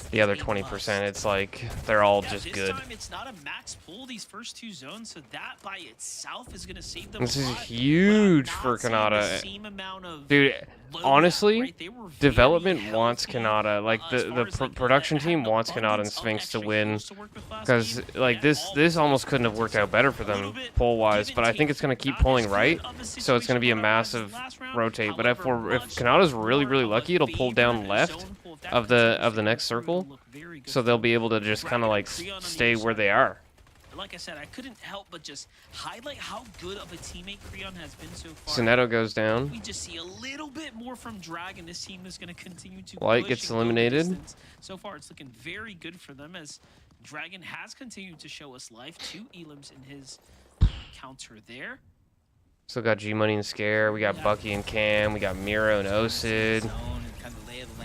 the other 20%, it's like they're all just good. This time it's not a max pull, these first 2 zones, so that by itself is going to save them. This is huge for Kanata. Dude, honestly, development wants Kanata. Like, the production team wants Kanata and Sphinx to win. Because, like, this almost couldn't have worked out better for them, pull-wise. But I think it's going to keep pulling right, so it's going to be a massive rotate. But if Kanata's really, really lucky, it'll pull down left of the next circle. So they'll be able to just kind of, like, stay where they are. Like I said, I couldn't help but just highlight how good of a teammate Creon has been so far. Soneto goes down. We just see a little bit more from Dragon. This team is going to continue to Light push gets and go the eliminated. distance. So far, it's looking very good for them as Dragon has continued to show us life. 2 elims in his counter there. Still got G-Money and Scare. We got Bucky and Cam. We got Miro and Osid.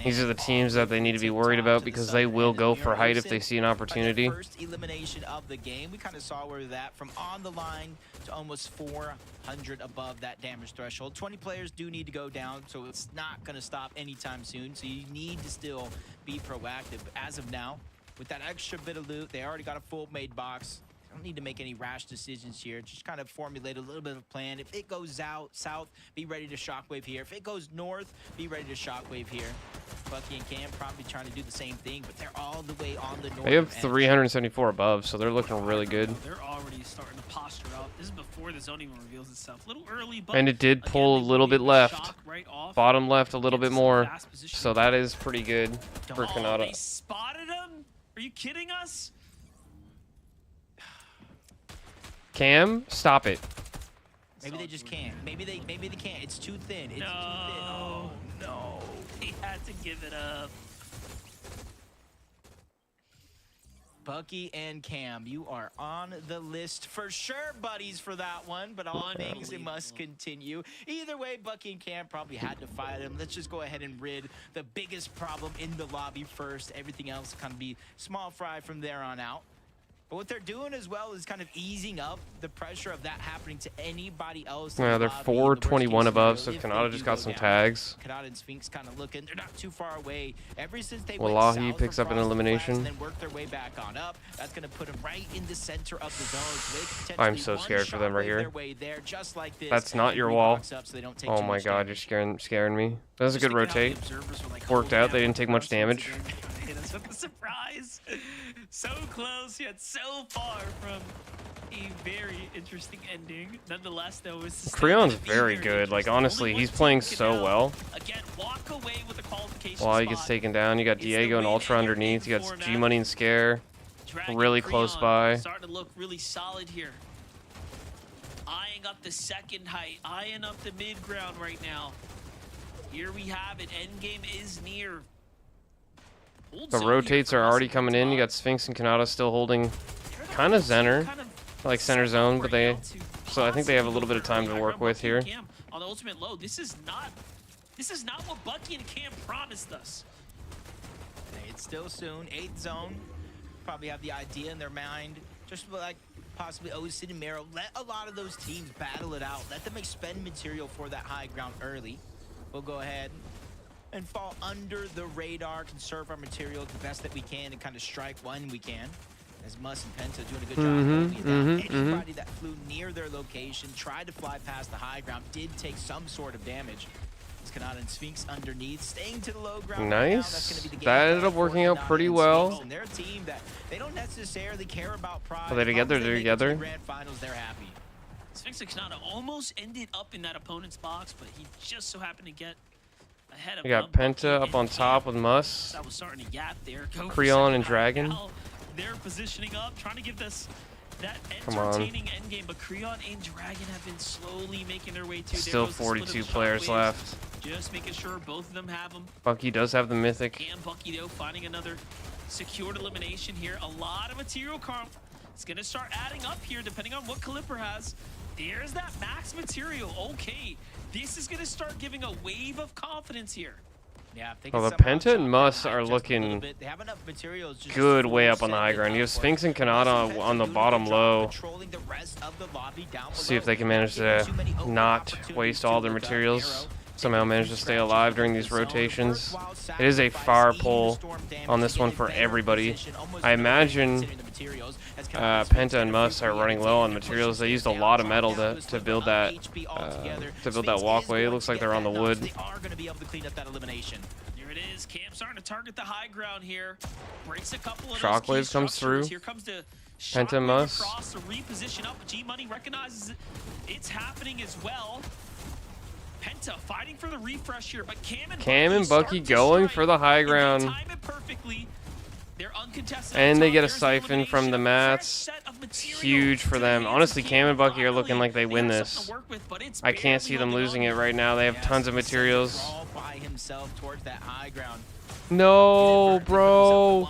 These are the teams that they need to be worried about because they will go for height if they see an opportunity. First elimination of the game. We kind of saw where that from on the line to almost 400 above that damage threshold. 20 players do need to go down, so it's not going to stop anytime soon. So you need to still be proactive. But as of now, with that extra bit of loot, they already got a full made box. Don't need to make any rash decisions here. Just kind of formulate a little bit of a plan. If it goes south, be ready to shockwave here. If it goes north, be ready to shockwave here. Bucky and Cam probably trying to do the same thing, but they're all the way on the north. They have 374 above, so they're looking really good. They're already starting to posture out. This is before the zone even reveals itself. A little early, but And it did pull a little bit left. Bottom left a little bit more. So that is pretty good for Kanata. They spotted him? Are you kidding us? Cam, stop it. Maybe they just can't. Maybe they can't. It's too thin. It's too thin. Oh no. They had to give it up. Bucky and Cam, you are on the list for sure, buddies, for that one. But all things, it must continue. Either way, Bucky and Cam probably had to fight him. Let's just go ahead and rid the biggest problem in the lobby first. Everything else kind of be small fry from there on out. But what they're doing as well is kind of easing up the pressure of that happening to anybody else. Yeah, they're 421 above, so Kanata just got some tags. Kanata and Sphinx kind of looking. They're not too far away. Ever since they Wallahi picks up an elimination. and then work their way back on up, that's going to put them right in the center of the zone. So I'm so scared for them right here. That's not your wall. Oh my god, you're scaring me. That was a good rotate. Worked out. They didn't take much damage. That's what the surprise. So close, yet so far from a very interesting ending. Nonetheless, though, it's Creon's very good. Like, honestly, he's playing so well. Again, walk away with the qualification While he gets taken down, you got Diego and Ultra underneath. You got G-Money and Scare really close by. Starting to look really solid here. eyeing up the second height, eyeing up the mid ground right now. Here we have it. Endgame is near. The rotates are already coming in. You got Sphinx and Kanata still holding kind of center, like center zone, but so I think they have a little bit of time to work with here. On the ultimate low, this is not what Bucky and Cam promised us. It's still soon. 8th zone. Probably have the idea in their mind. Just like possibly Osin and Mero. Let a lot of those teams battle it out. Let them expend material for that high ground early. We'll go ahead and fall under the radar, conserve our material the best that we can, and kind of strike when we can. As Muss and Penta doing a good job holding it down. Anybody that flew near their location, tried to fly past the high ground, did take some sort of damage. Kanata and Sphinx underneath, staying to the low ground. Nice. That ended up working out pretty well. And their team that they don't necessarily care about pride. Are they together? They're together. Grand finals, they're happy. Sphinx and Kanata almost ended up in that opponent's box, but he just so happened to get ahead of We got Penta up on top with Muss. That was starting to yap there. Creon and Dragon. They're positioning up, trying to give this that entertaining endgame, but Creon and Dragon have been slowly making their way to. Still 42 players left. Just making sure both of them have them. Bucky does have the mythic. And Bucky though finding another secured elimination here. A lot of material comp. It's gonna start adding up here depending on what Calipper has. There's that max material. Okay, this is gonna start giving a wave of confidence here. Yeah, well, the Penta and Muss are looking good way up on the high ground. You have Sphinx and Kanata on the bottom low. See if they can manage to not waste all their materials. Somehow manage to stay alive during these rotations. It is a fire pull on this one for everybody. I imagine Penta and Muss are running low on materials. They used a lot of metal to build that walkway. It looks like they're on the wood. There it is. Cam starting to target the high ground here. Breaks a couple of Shockwave comes through. Here comes the Penta and Muss. Across to reposition up. G Money recognizes it's happening as well. Penta fighting for the refresh here, but Cam and Bucky going for the high ground. And they get a siphon from the mats. Huge for them. Honestly, Cam and Bucky are looking like they win this. I can't see them losing it right now. They have tons of materials. No, bro.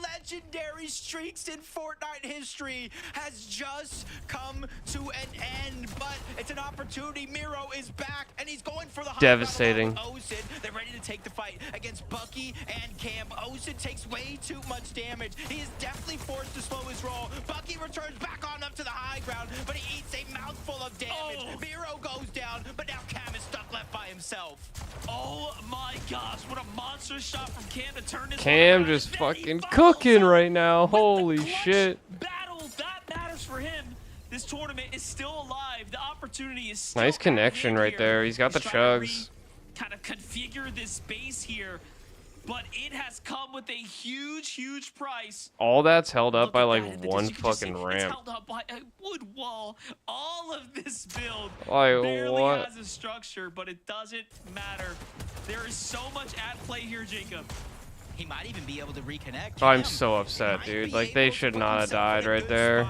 Legendary streaks in Fortnite history has just come to an end, but it's an opportunity. Mero is back, and he's going for the high. Devastating. Osin, they're ready to take the fight against Bucky and Cam. Osin takes way too much damage. He is definitely forced to slow his roll. Bucky returns back on up to the high ground, but he eats a mouthful of damage. Mero goes down, but now Cam is stuck left by himself. Oh my gosh, what a monster shot from Cam to turn this. Cam just fucking cooking right now. Holy shit. Battle that matters for him. This tournament is still alive. The opportunity is still nice connection right there. He's got the chugs. Kind of configure this base here, but it has come with a huge price. All that's held up by like one fucking ramp. It's held up by a wood wall. All of this build barely what? has a structure, but it doesn't matter. There is so much at play here, Jacob. He might even be able to reconnect. Oh, I'm so upset, dude. Like, they should not have died right there.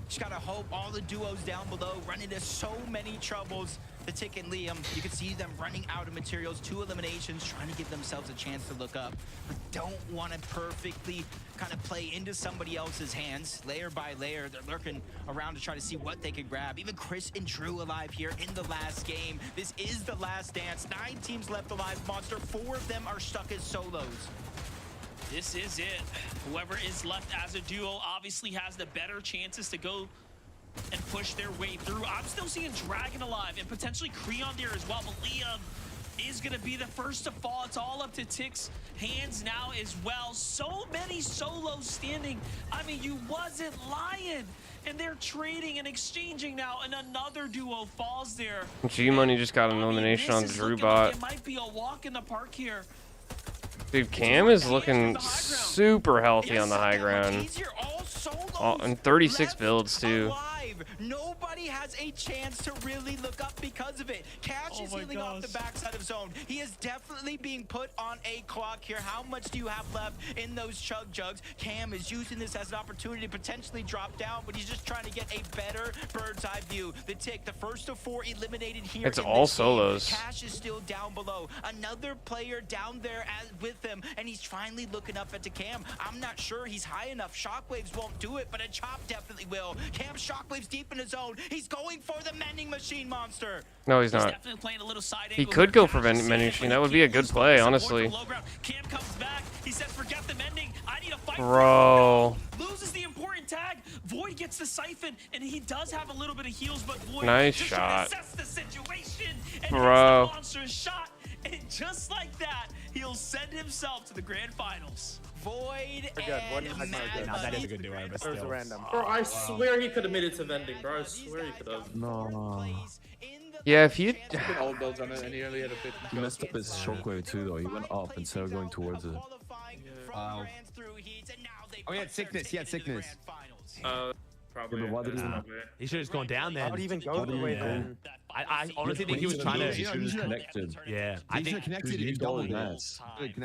Just gotta hope all the duos down below run into so many troubles. The Tick and Liam, you can see them running out of materials, 2 eliminations, trying to give themselves a chance to look up, but don't want to perfectly kind of play into somebody else's hands. Layer by layer, they're lurking around to try to see what they can grab. Even Chris and Drew alive here in the last game. This is the last dance. 9 teams left alive, Monster. 4 of them are stuck as solos. This is it. Whoever is left as a duo obviously has the better chances to go and push their way through. I'm still seeing Dragon alive and potentially Creon there as well, but Liam is going to be the first to fall. It's all up to Tick's hands now as well. So many solos standing. I mean, you wasn't lying. And they're trading and exchanging now, and another duo falls there. G Money just got an elimination on Drew bot. Like it might be a walk in the park here. Dude, Cam is looking super healthy on the high ground. And 36 builds, too. Nobody has a chance to really look up because of it. Cash is healing off the backside of zone. He is definitely being put on a clock here. How much do you have left in those chug jugs? Cam is using this as an opportunity to potentially drop down, but he's just trying to get a better bird's eye view. The tick, the first of 4 eliminated here. It's all solos. Cash is still down below. Another player down there with him, and he's finally looking up at the Cam. I'm not sure he's high enough. Shockwaves won't do it, but a chop definitely will. Cam Shockwaves deep in his zone. He's going for the mending machine monster. No, he's not. He could go for vending machine. That would be a good play, honestly. Cam comes back. He says, "Forget the mending. I need a fight." Bro. Loses the important tag. Void gets the siphon, and he does have a little bit of heals, but Void nice just shot. assess the situation and Bro. the monster's shot, and just like that, he'll send himself to the grand finals. Void and Mad. No, that is a good duo, but still. Random. Bro, I swear he could have made it to vending, bro. I swear he could have. No. Yeah, if you... Old builds on it, and he only had a 50. He messed up his shockwave too, though. He went up instead of going towards it. Wow. Oh, he had sickness. He had sickness. Probably. Yeah, but why did He should have just gone down there. How would he even go the way then? I honestly think he was trying to. He should have connected. Yeah, I think connected. He doubled that.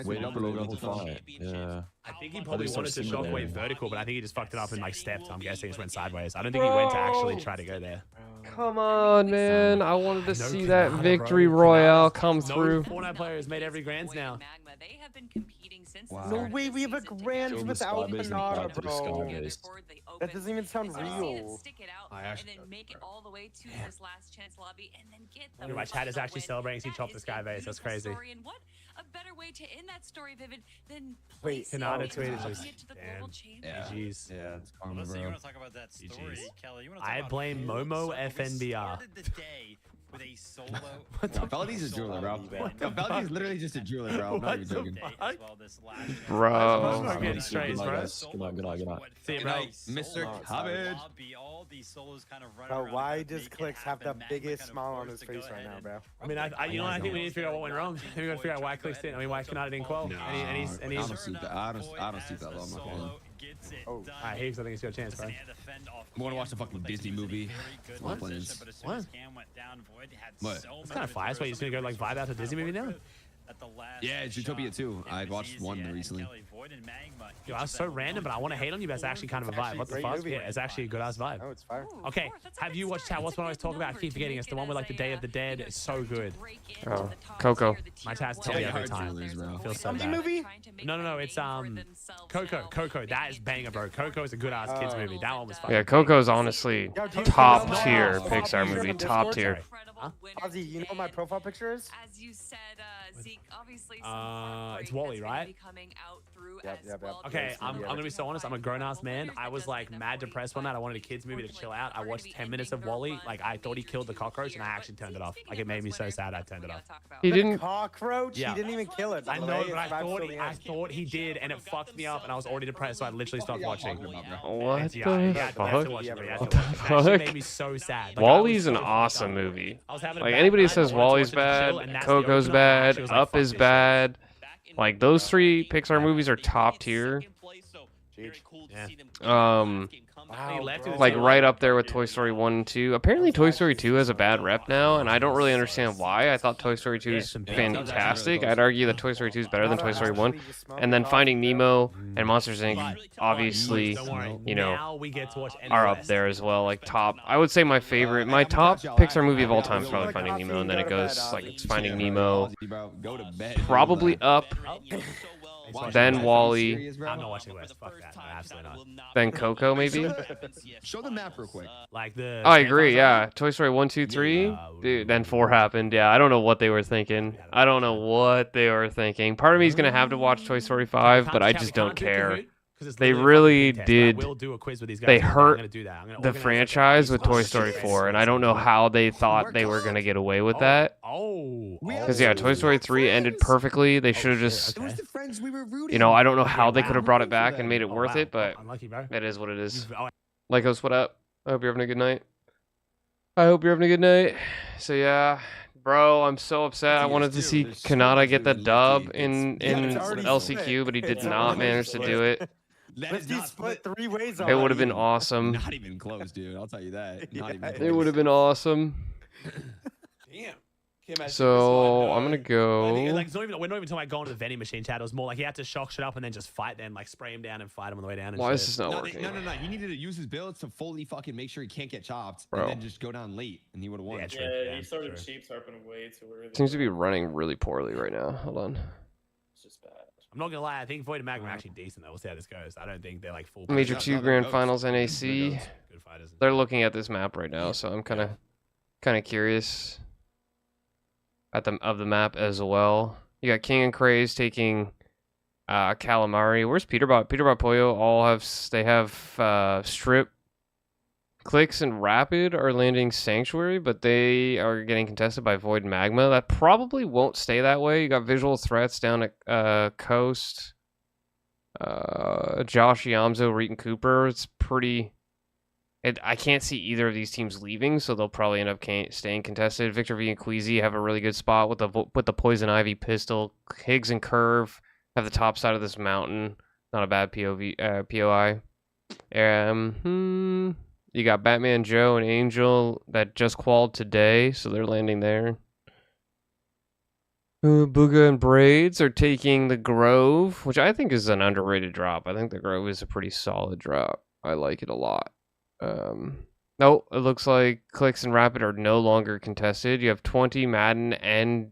Wait up below level 5. Yeah. I think he probably wanted to shockwave vertical, but I think he just fucked it up and like stepped. I'm guessing just went sideways. I don't think he went to actually try to go there. Come on, man. I wanted to see that victory royale come through. FORTNITE players made every grands now. They have been competing since Wow. No way, we have a grand without Panada, bro. That doesn't even sound real. Stick it out and then make it all the way to this last chance lobby and then get them. My chat is actually celebrating. He chopped the sky base. That's crazy. And what a better way to end that story, Vivid, than wait, Panada tweeted just. Yeah, jeez. Yeah, it's Well, listen, you want to talk about that story, Kelly? You want to talk I about blame Momo FNBR. With a solo. Valdez is a jeweler, bro. Valdez is literally just a jeweler, bro. I'm not even joking. Bro. I'm getting straight, bro. Good night. See you, bro. Mr. Khabib. Bro, why does Clicks have the biggest smile on his face right now, bro? I mean, you know, I think we need to figure out what went wrong. We got to figure out why Clicks didn't. I mean, why Kanata didn't qual. And he's. I don't see that. I don't see that. I'm not kidding. Oh, alright, Higgs, I think he's got a chance, bro. I want to watch the fucking Disney movie. What? What? It's kind of fire. That's why you're just gonna go like vibe out to a Disney movie now. Yeah, it's Utopia 2. I watched one recently. Yo, that's so random, but I want to hate on you, but it's actually kind of a vibe. What the fuck? Yeah, it's actually a good ass vibe. Oh, it's fire. Okay, have you watched chat? What's what I always talk about? I keep forgetting. It's the one with like the Day of the Dead. It's so good. Oh, Coco. My chat's telling me every time. Feels so bad. Movie? No, it's Coco. That is banger, bro. Coco is a good ass kids movie. That one was fun. Yeah, Coco's honestly top tier Pixar movie. Top tier. Ozzy, you know what my profile picture is? As you said, Zeke, obviously. It's Wally, right? Yep. Okay, I'm gonna be so honest. I'm a grown ass man. I was like mad depressed one night. I wanted a kids movie to chill out. I watched 10 minutes of Wally. Like I thought he killed the cockroach, and I actually turned it off. Like it made me so sad. I turned it off. He didn't. Cockroach? Yeah. He didn't even kill it. I know, but I thought he did, and it fucked me up, and I was already depressed, so I literally stopped watching. What the fuck? That made me so sad. Wally's an awesome movie. Like anybody who says Wally's bad, Coco's bad, Up is bad. Like those 3 Pixar movies are top tier. Like right up there with Toy Story 1 and 2. Apparently Toy Story 2 has a bad rep now, and I don't really understand why. I thought Toy Story 2 is fantastic. I'd argue that Toy Story 2 is better than Toy Story 1. And then Finding Nemo and Monsters Inc. obviously, you know, are up there as well. Like top, I would say my top Pixar movie of all time is probably Finding Nemo, and then it goes like it's Finding Nemo, probably Up, then Wally. I'm not watching West. Fuck that. No, absolutely not. Then Coco, maybe. Show the map real quick. Like the. I agree. Yeah, Toy Story 1, 2, 3. Dude, then 4 happened. Yeah, I don't know what they were thinking. Part of me is gonna have to watch Toy Story 5, but I just don't care. They really did. They hurt the franchise with Toy Story 4, and I don't know how they thought they were gonna get away with that. Because yeah, Toy Story 3 ended perfectly. They should have just, you know, I don't know how they could have brought it back and made it worth it, but it is what it is. Lycos, what up? I hope you're having a good night. So yeah, bro, I'm so upset. I wanted to see Kanata get the dub in LCQ, but he did not manage to do it. Risky split 3 ways. It would have been awesome. Not even close, dude. I'll tell you that. Not even close. It would have been awesome. Damn. Can't imagine So I'm gonna go. Like, we're not even talking about going to the vending machine, Chad. It was more like he had to shock shit up and then just fight them, like spray him down and fight him on the way down. And Why shit. is this not working? No. He needed to use his builds to fully fucking make sure he can't get chopped, Bro. and then just go down late, and he would have won. Yeah, he started cheap tarping way too early. Seems to be running really poorly right now. Hold on. It's just bad. I'm not gonna lie. I think Void and Magma are actually decent though. We'll see how this goes. I don't think they're like full. Major 2 Grand Finals NAC. Good fighters. They're looking at this map right now, so I'm kind of curious at the map as well. You got King and Craze taking Calamari. Where's Peterbot? Peterbot Pollo they have Strip. Clicks and Rapid are landing Sanctuary, but they are getting contested by Void and Magma. That probably won't stay that way. You got Visual Threats down at Coast. Josh Yamzo, Reeton Cooper. It's pretty... I can't see either of these teams leaving, so they'll probably end up staying contested. Victor V and Queasy have a really good spot with the Poison Ivy pistol. Higgs and Curve have the top side of this mountain. Not a bad POI. You got Batman Joe and Angel that just qualled today, so they're landing there. Booga and Braids are taking the Grove, which I think is an underrated drop. I think the Grove is a pretty solid drop. I like it a lot. No, it looks like Clicks and Rapid are no longer contested. You have 20, Madden, and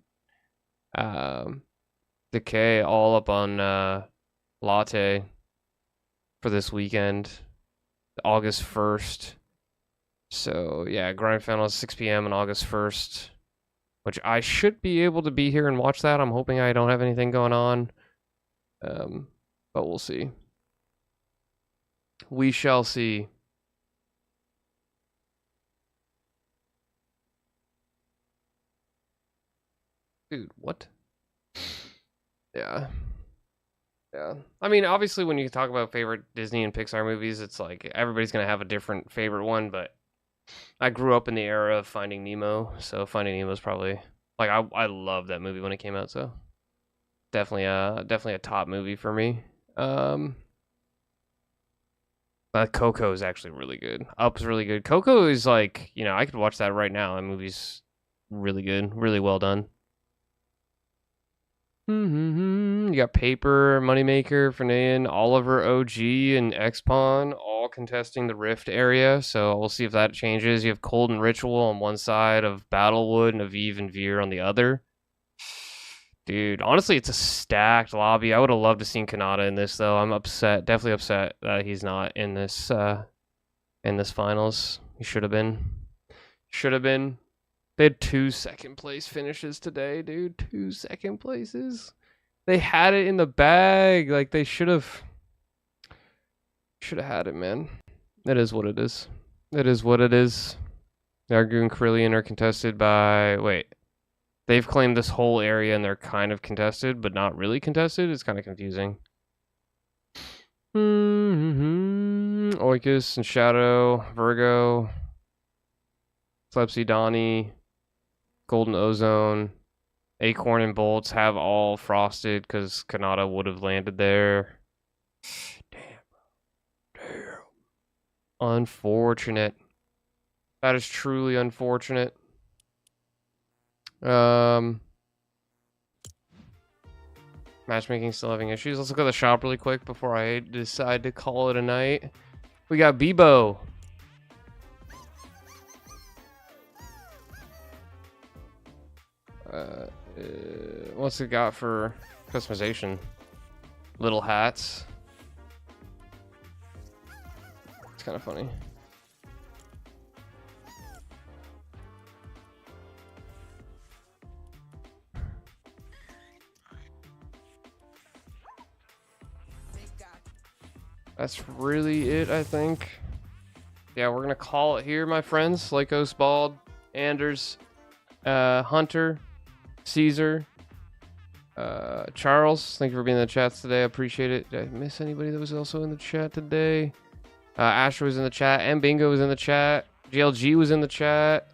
Decay all up on Latte for this weekend, August 1st. So, yeah, Grind Finals 6 p.m. on August 1st, which I should be able to be here and watch that. I'm hoping I don't have anything going on, but we'll see. We shall see. Dude, what? Yeah. I mean, obviously, when you talk about favorite Disney and Pixar movies, it's like everybody's going to have a different favorite one, but I grew up in the era of Finding Nemo, so Finding Nemo is probably... Like, I love that movie when it came out, so... Definitely a top movie for me. Coco is actually really good. Up's really good. Coco is like, I could watch that right now. That movie's really good. Really well done. You got Paper, Moneymaker, Fernan, Oliver, OG, and X-Pawn all contesting the Rift area, so we'll see if that changes. You have Cold and Ritual on one side of Battlewood and Aviv and Veer on the other. Dude, honestly, it's a stacked lobby. I would have loved to seen Kanata in this, though. I'm upset, definitely upset that he's not in this finals. He should have been. They had 2 second place finishes today, dude. 2 second places. They had it in the bag. Like, they should have had it, man. It is what it is. It is what it is. Nargu and Krillian are contested by... Wait. They've claimed this whole area and they're kind of contested, but not really contested. It's kind of confusing. Oikos and Shadow, Virgo, Flepsy, Donnie, Golden Ozone, Acorn and Bolts have all frosted because Kanata would have landed there. Damn. Unfortunate. That is truly unfortunate. Matchmaking still having issues. Let's look at the shop really quick before I decide to call it a night. We got Bebo. What's it got for customization? Little hats. It's kind of funny. That's really it, I think. Yeah, we're gonna call it here, my friends. Lycos, Bald, Anders, Hunter, Caesar, Charles, thank you for being in the chats today. I appreciate it. Did I miss anybody that was also in the chat today? Asher was in the chat. M Bingo was in the chat. GLG was in the chat.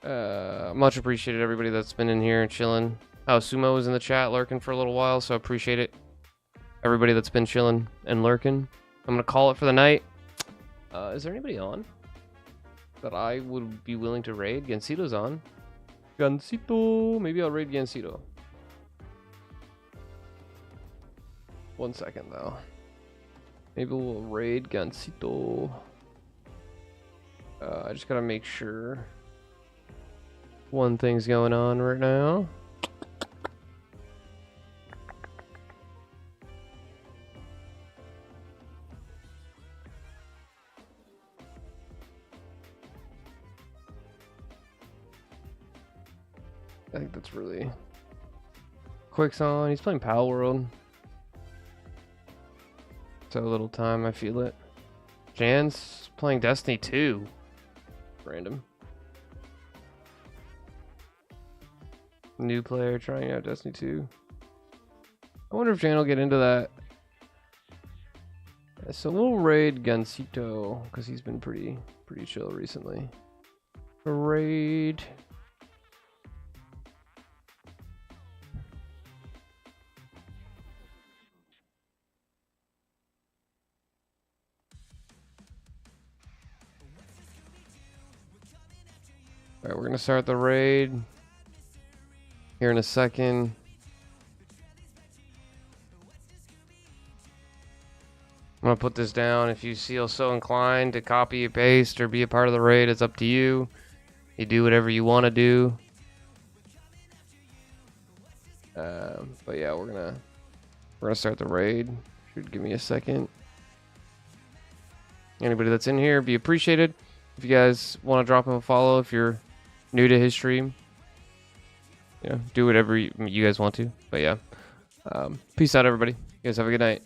Much appreciated everybody that's been in here and chilling. Oh, Sumo was in the chat lurking for a little while, so I appreciate it. everybody that's been chilling and lurking. I'm gonna call it for the night. Is there anybody on that I would be willing to raid? Gansito's on. Gansito. Maybe I'll raid Gansito. 1 second though. Maybe we'll raid Gansito. I just gotta make sure one thing's going on right now. I think that's really... Quick's on. He's playing Pal World. So little time, I feel it. Jan's playing Destiny 2. Random. New player trying out Destiny 2. I wonder if Jan will get into that. So we'll raid Gansito because he's been pretty chill recently. Raid. Alright, we're gonna start the raid here in a second. I'm gonna put this down. If you feel so inclined to copy and paste or be a part of the raid, it's up to you. You do whatever you want to do. But yeah, we're gonna start the raid. Should give me a second. Anybody that's in here, be appreciated. If you guys want to drop him a follow, if you're new to his stream, do whatever you guys want to. But yeah, peace out, everybody. You guys have a good night.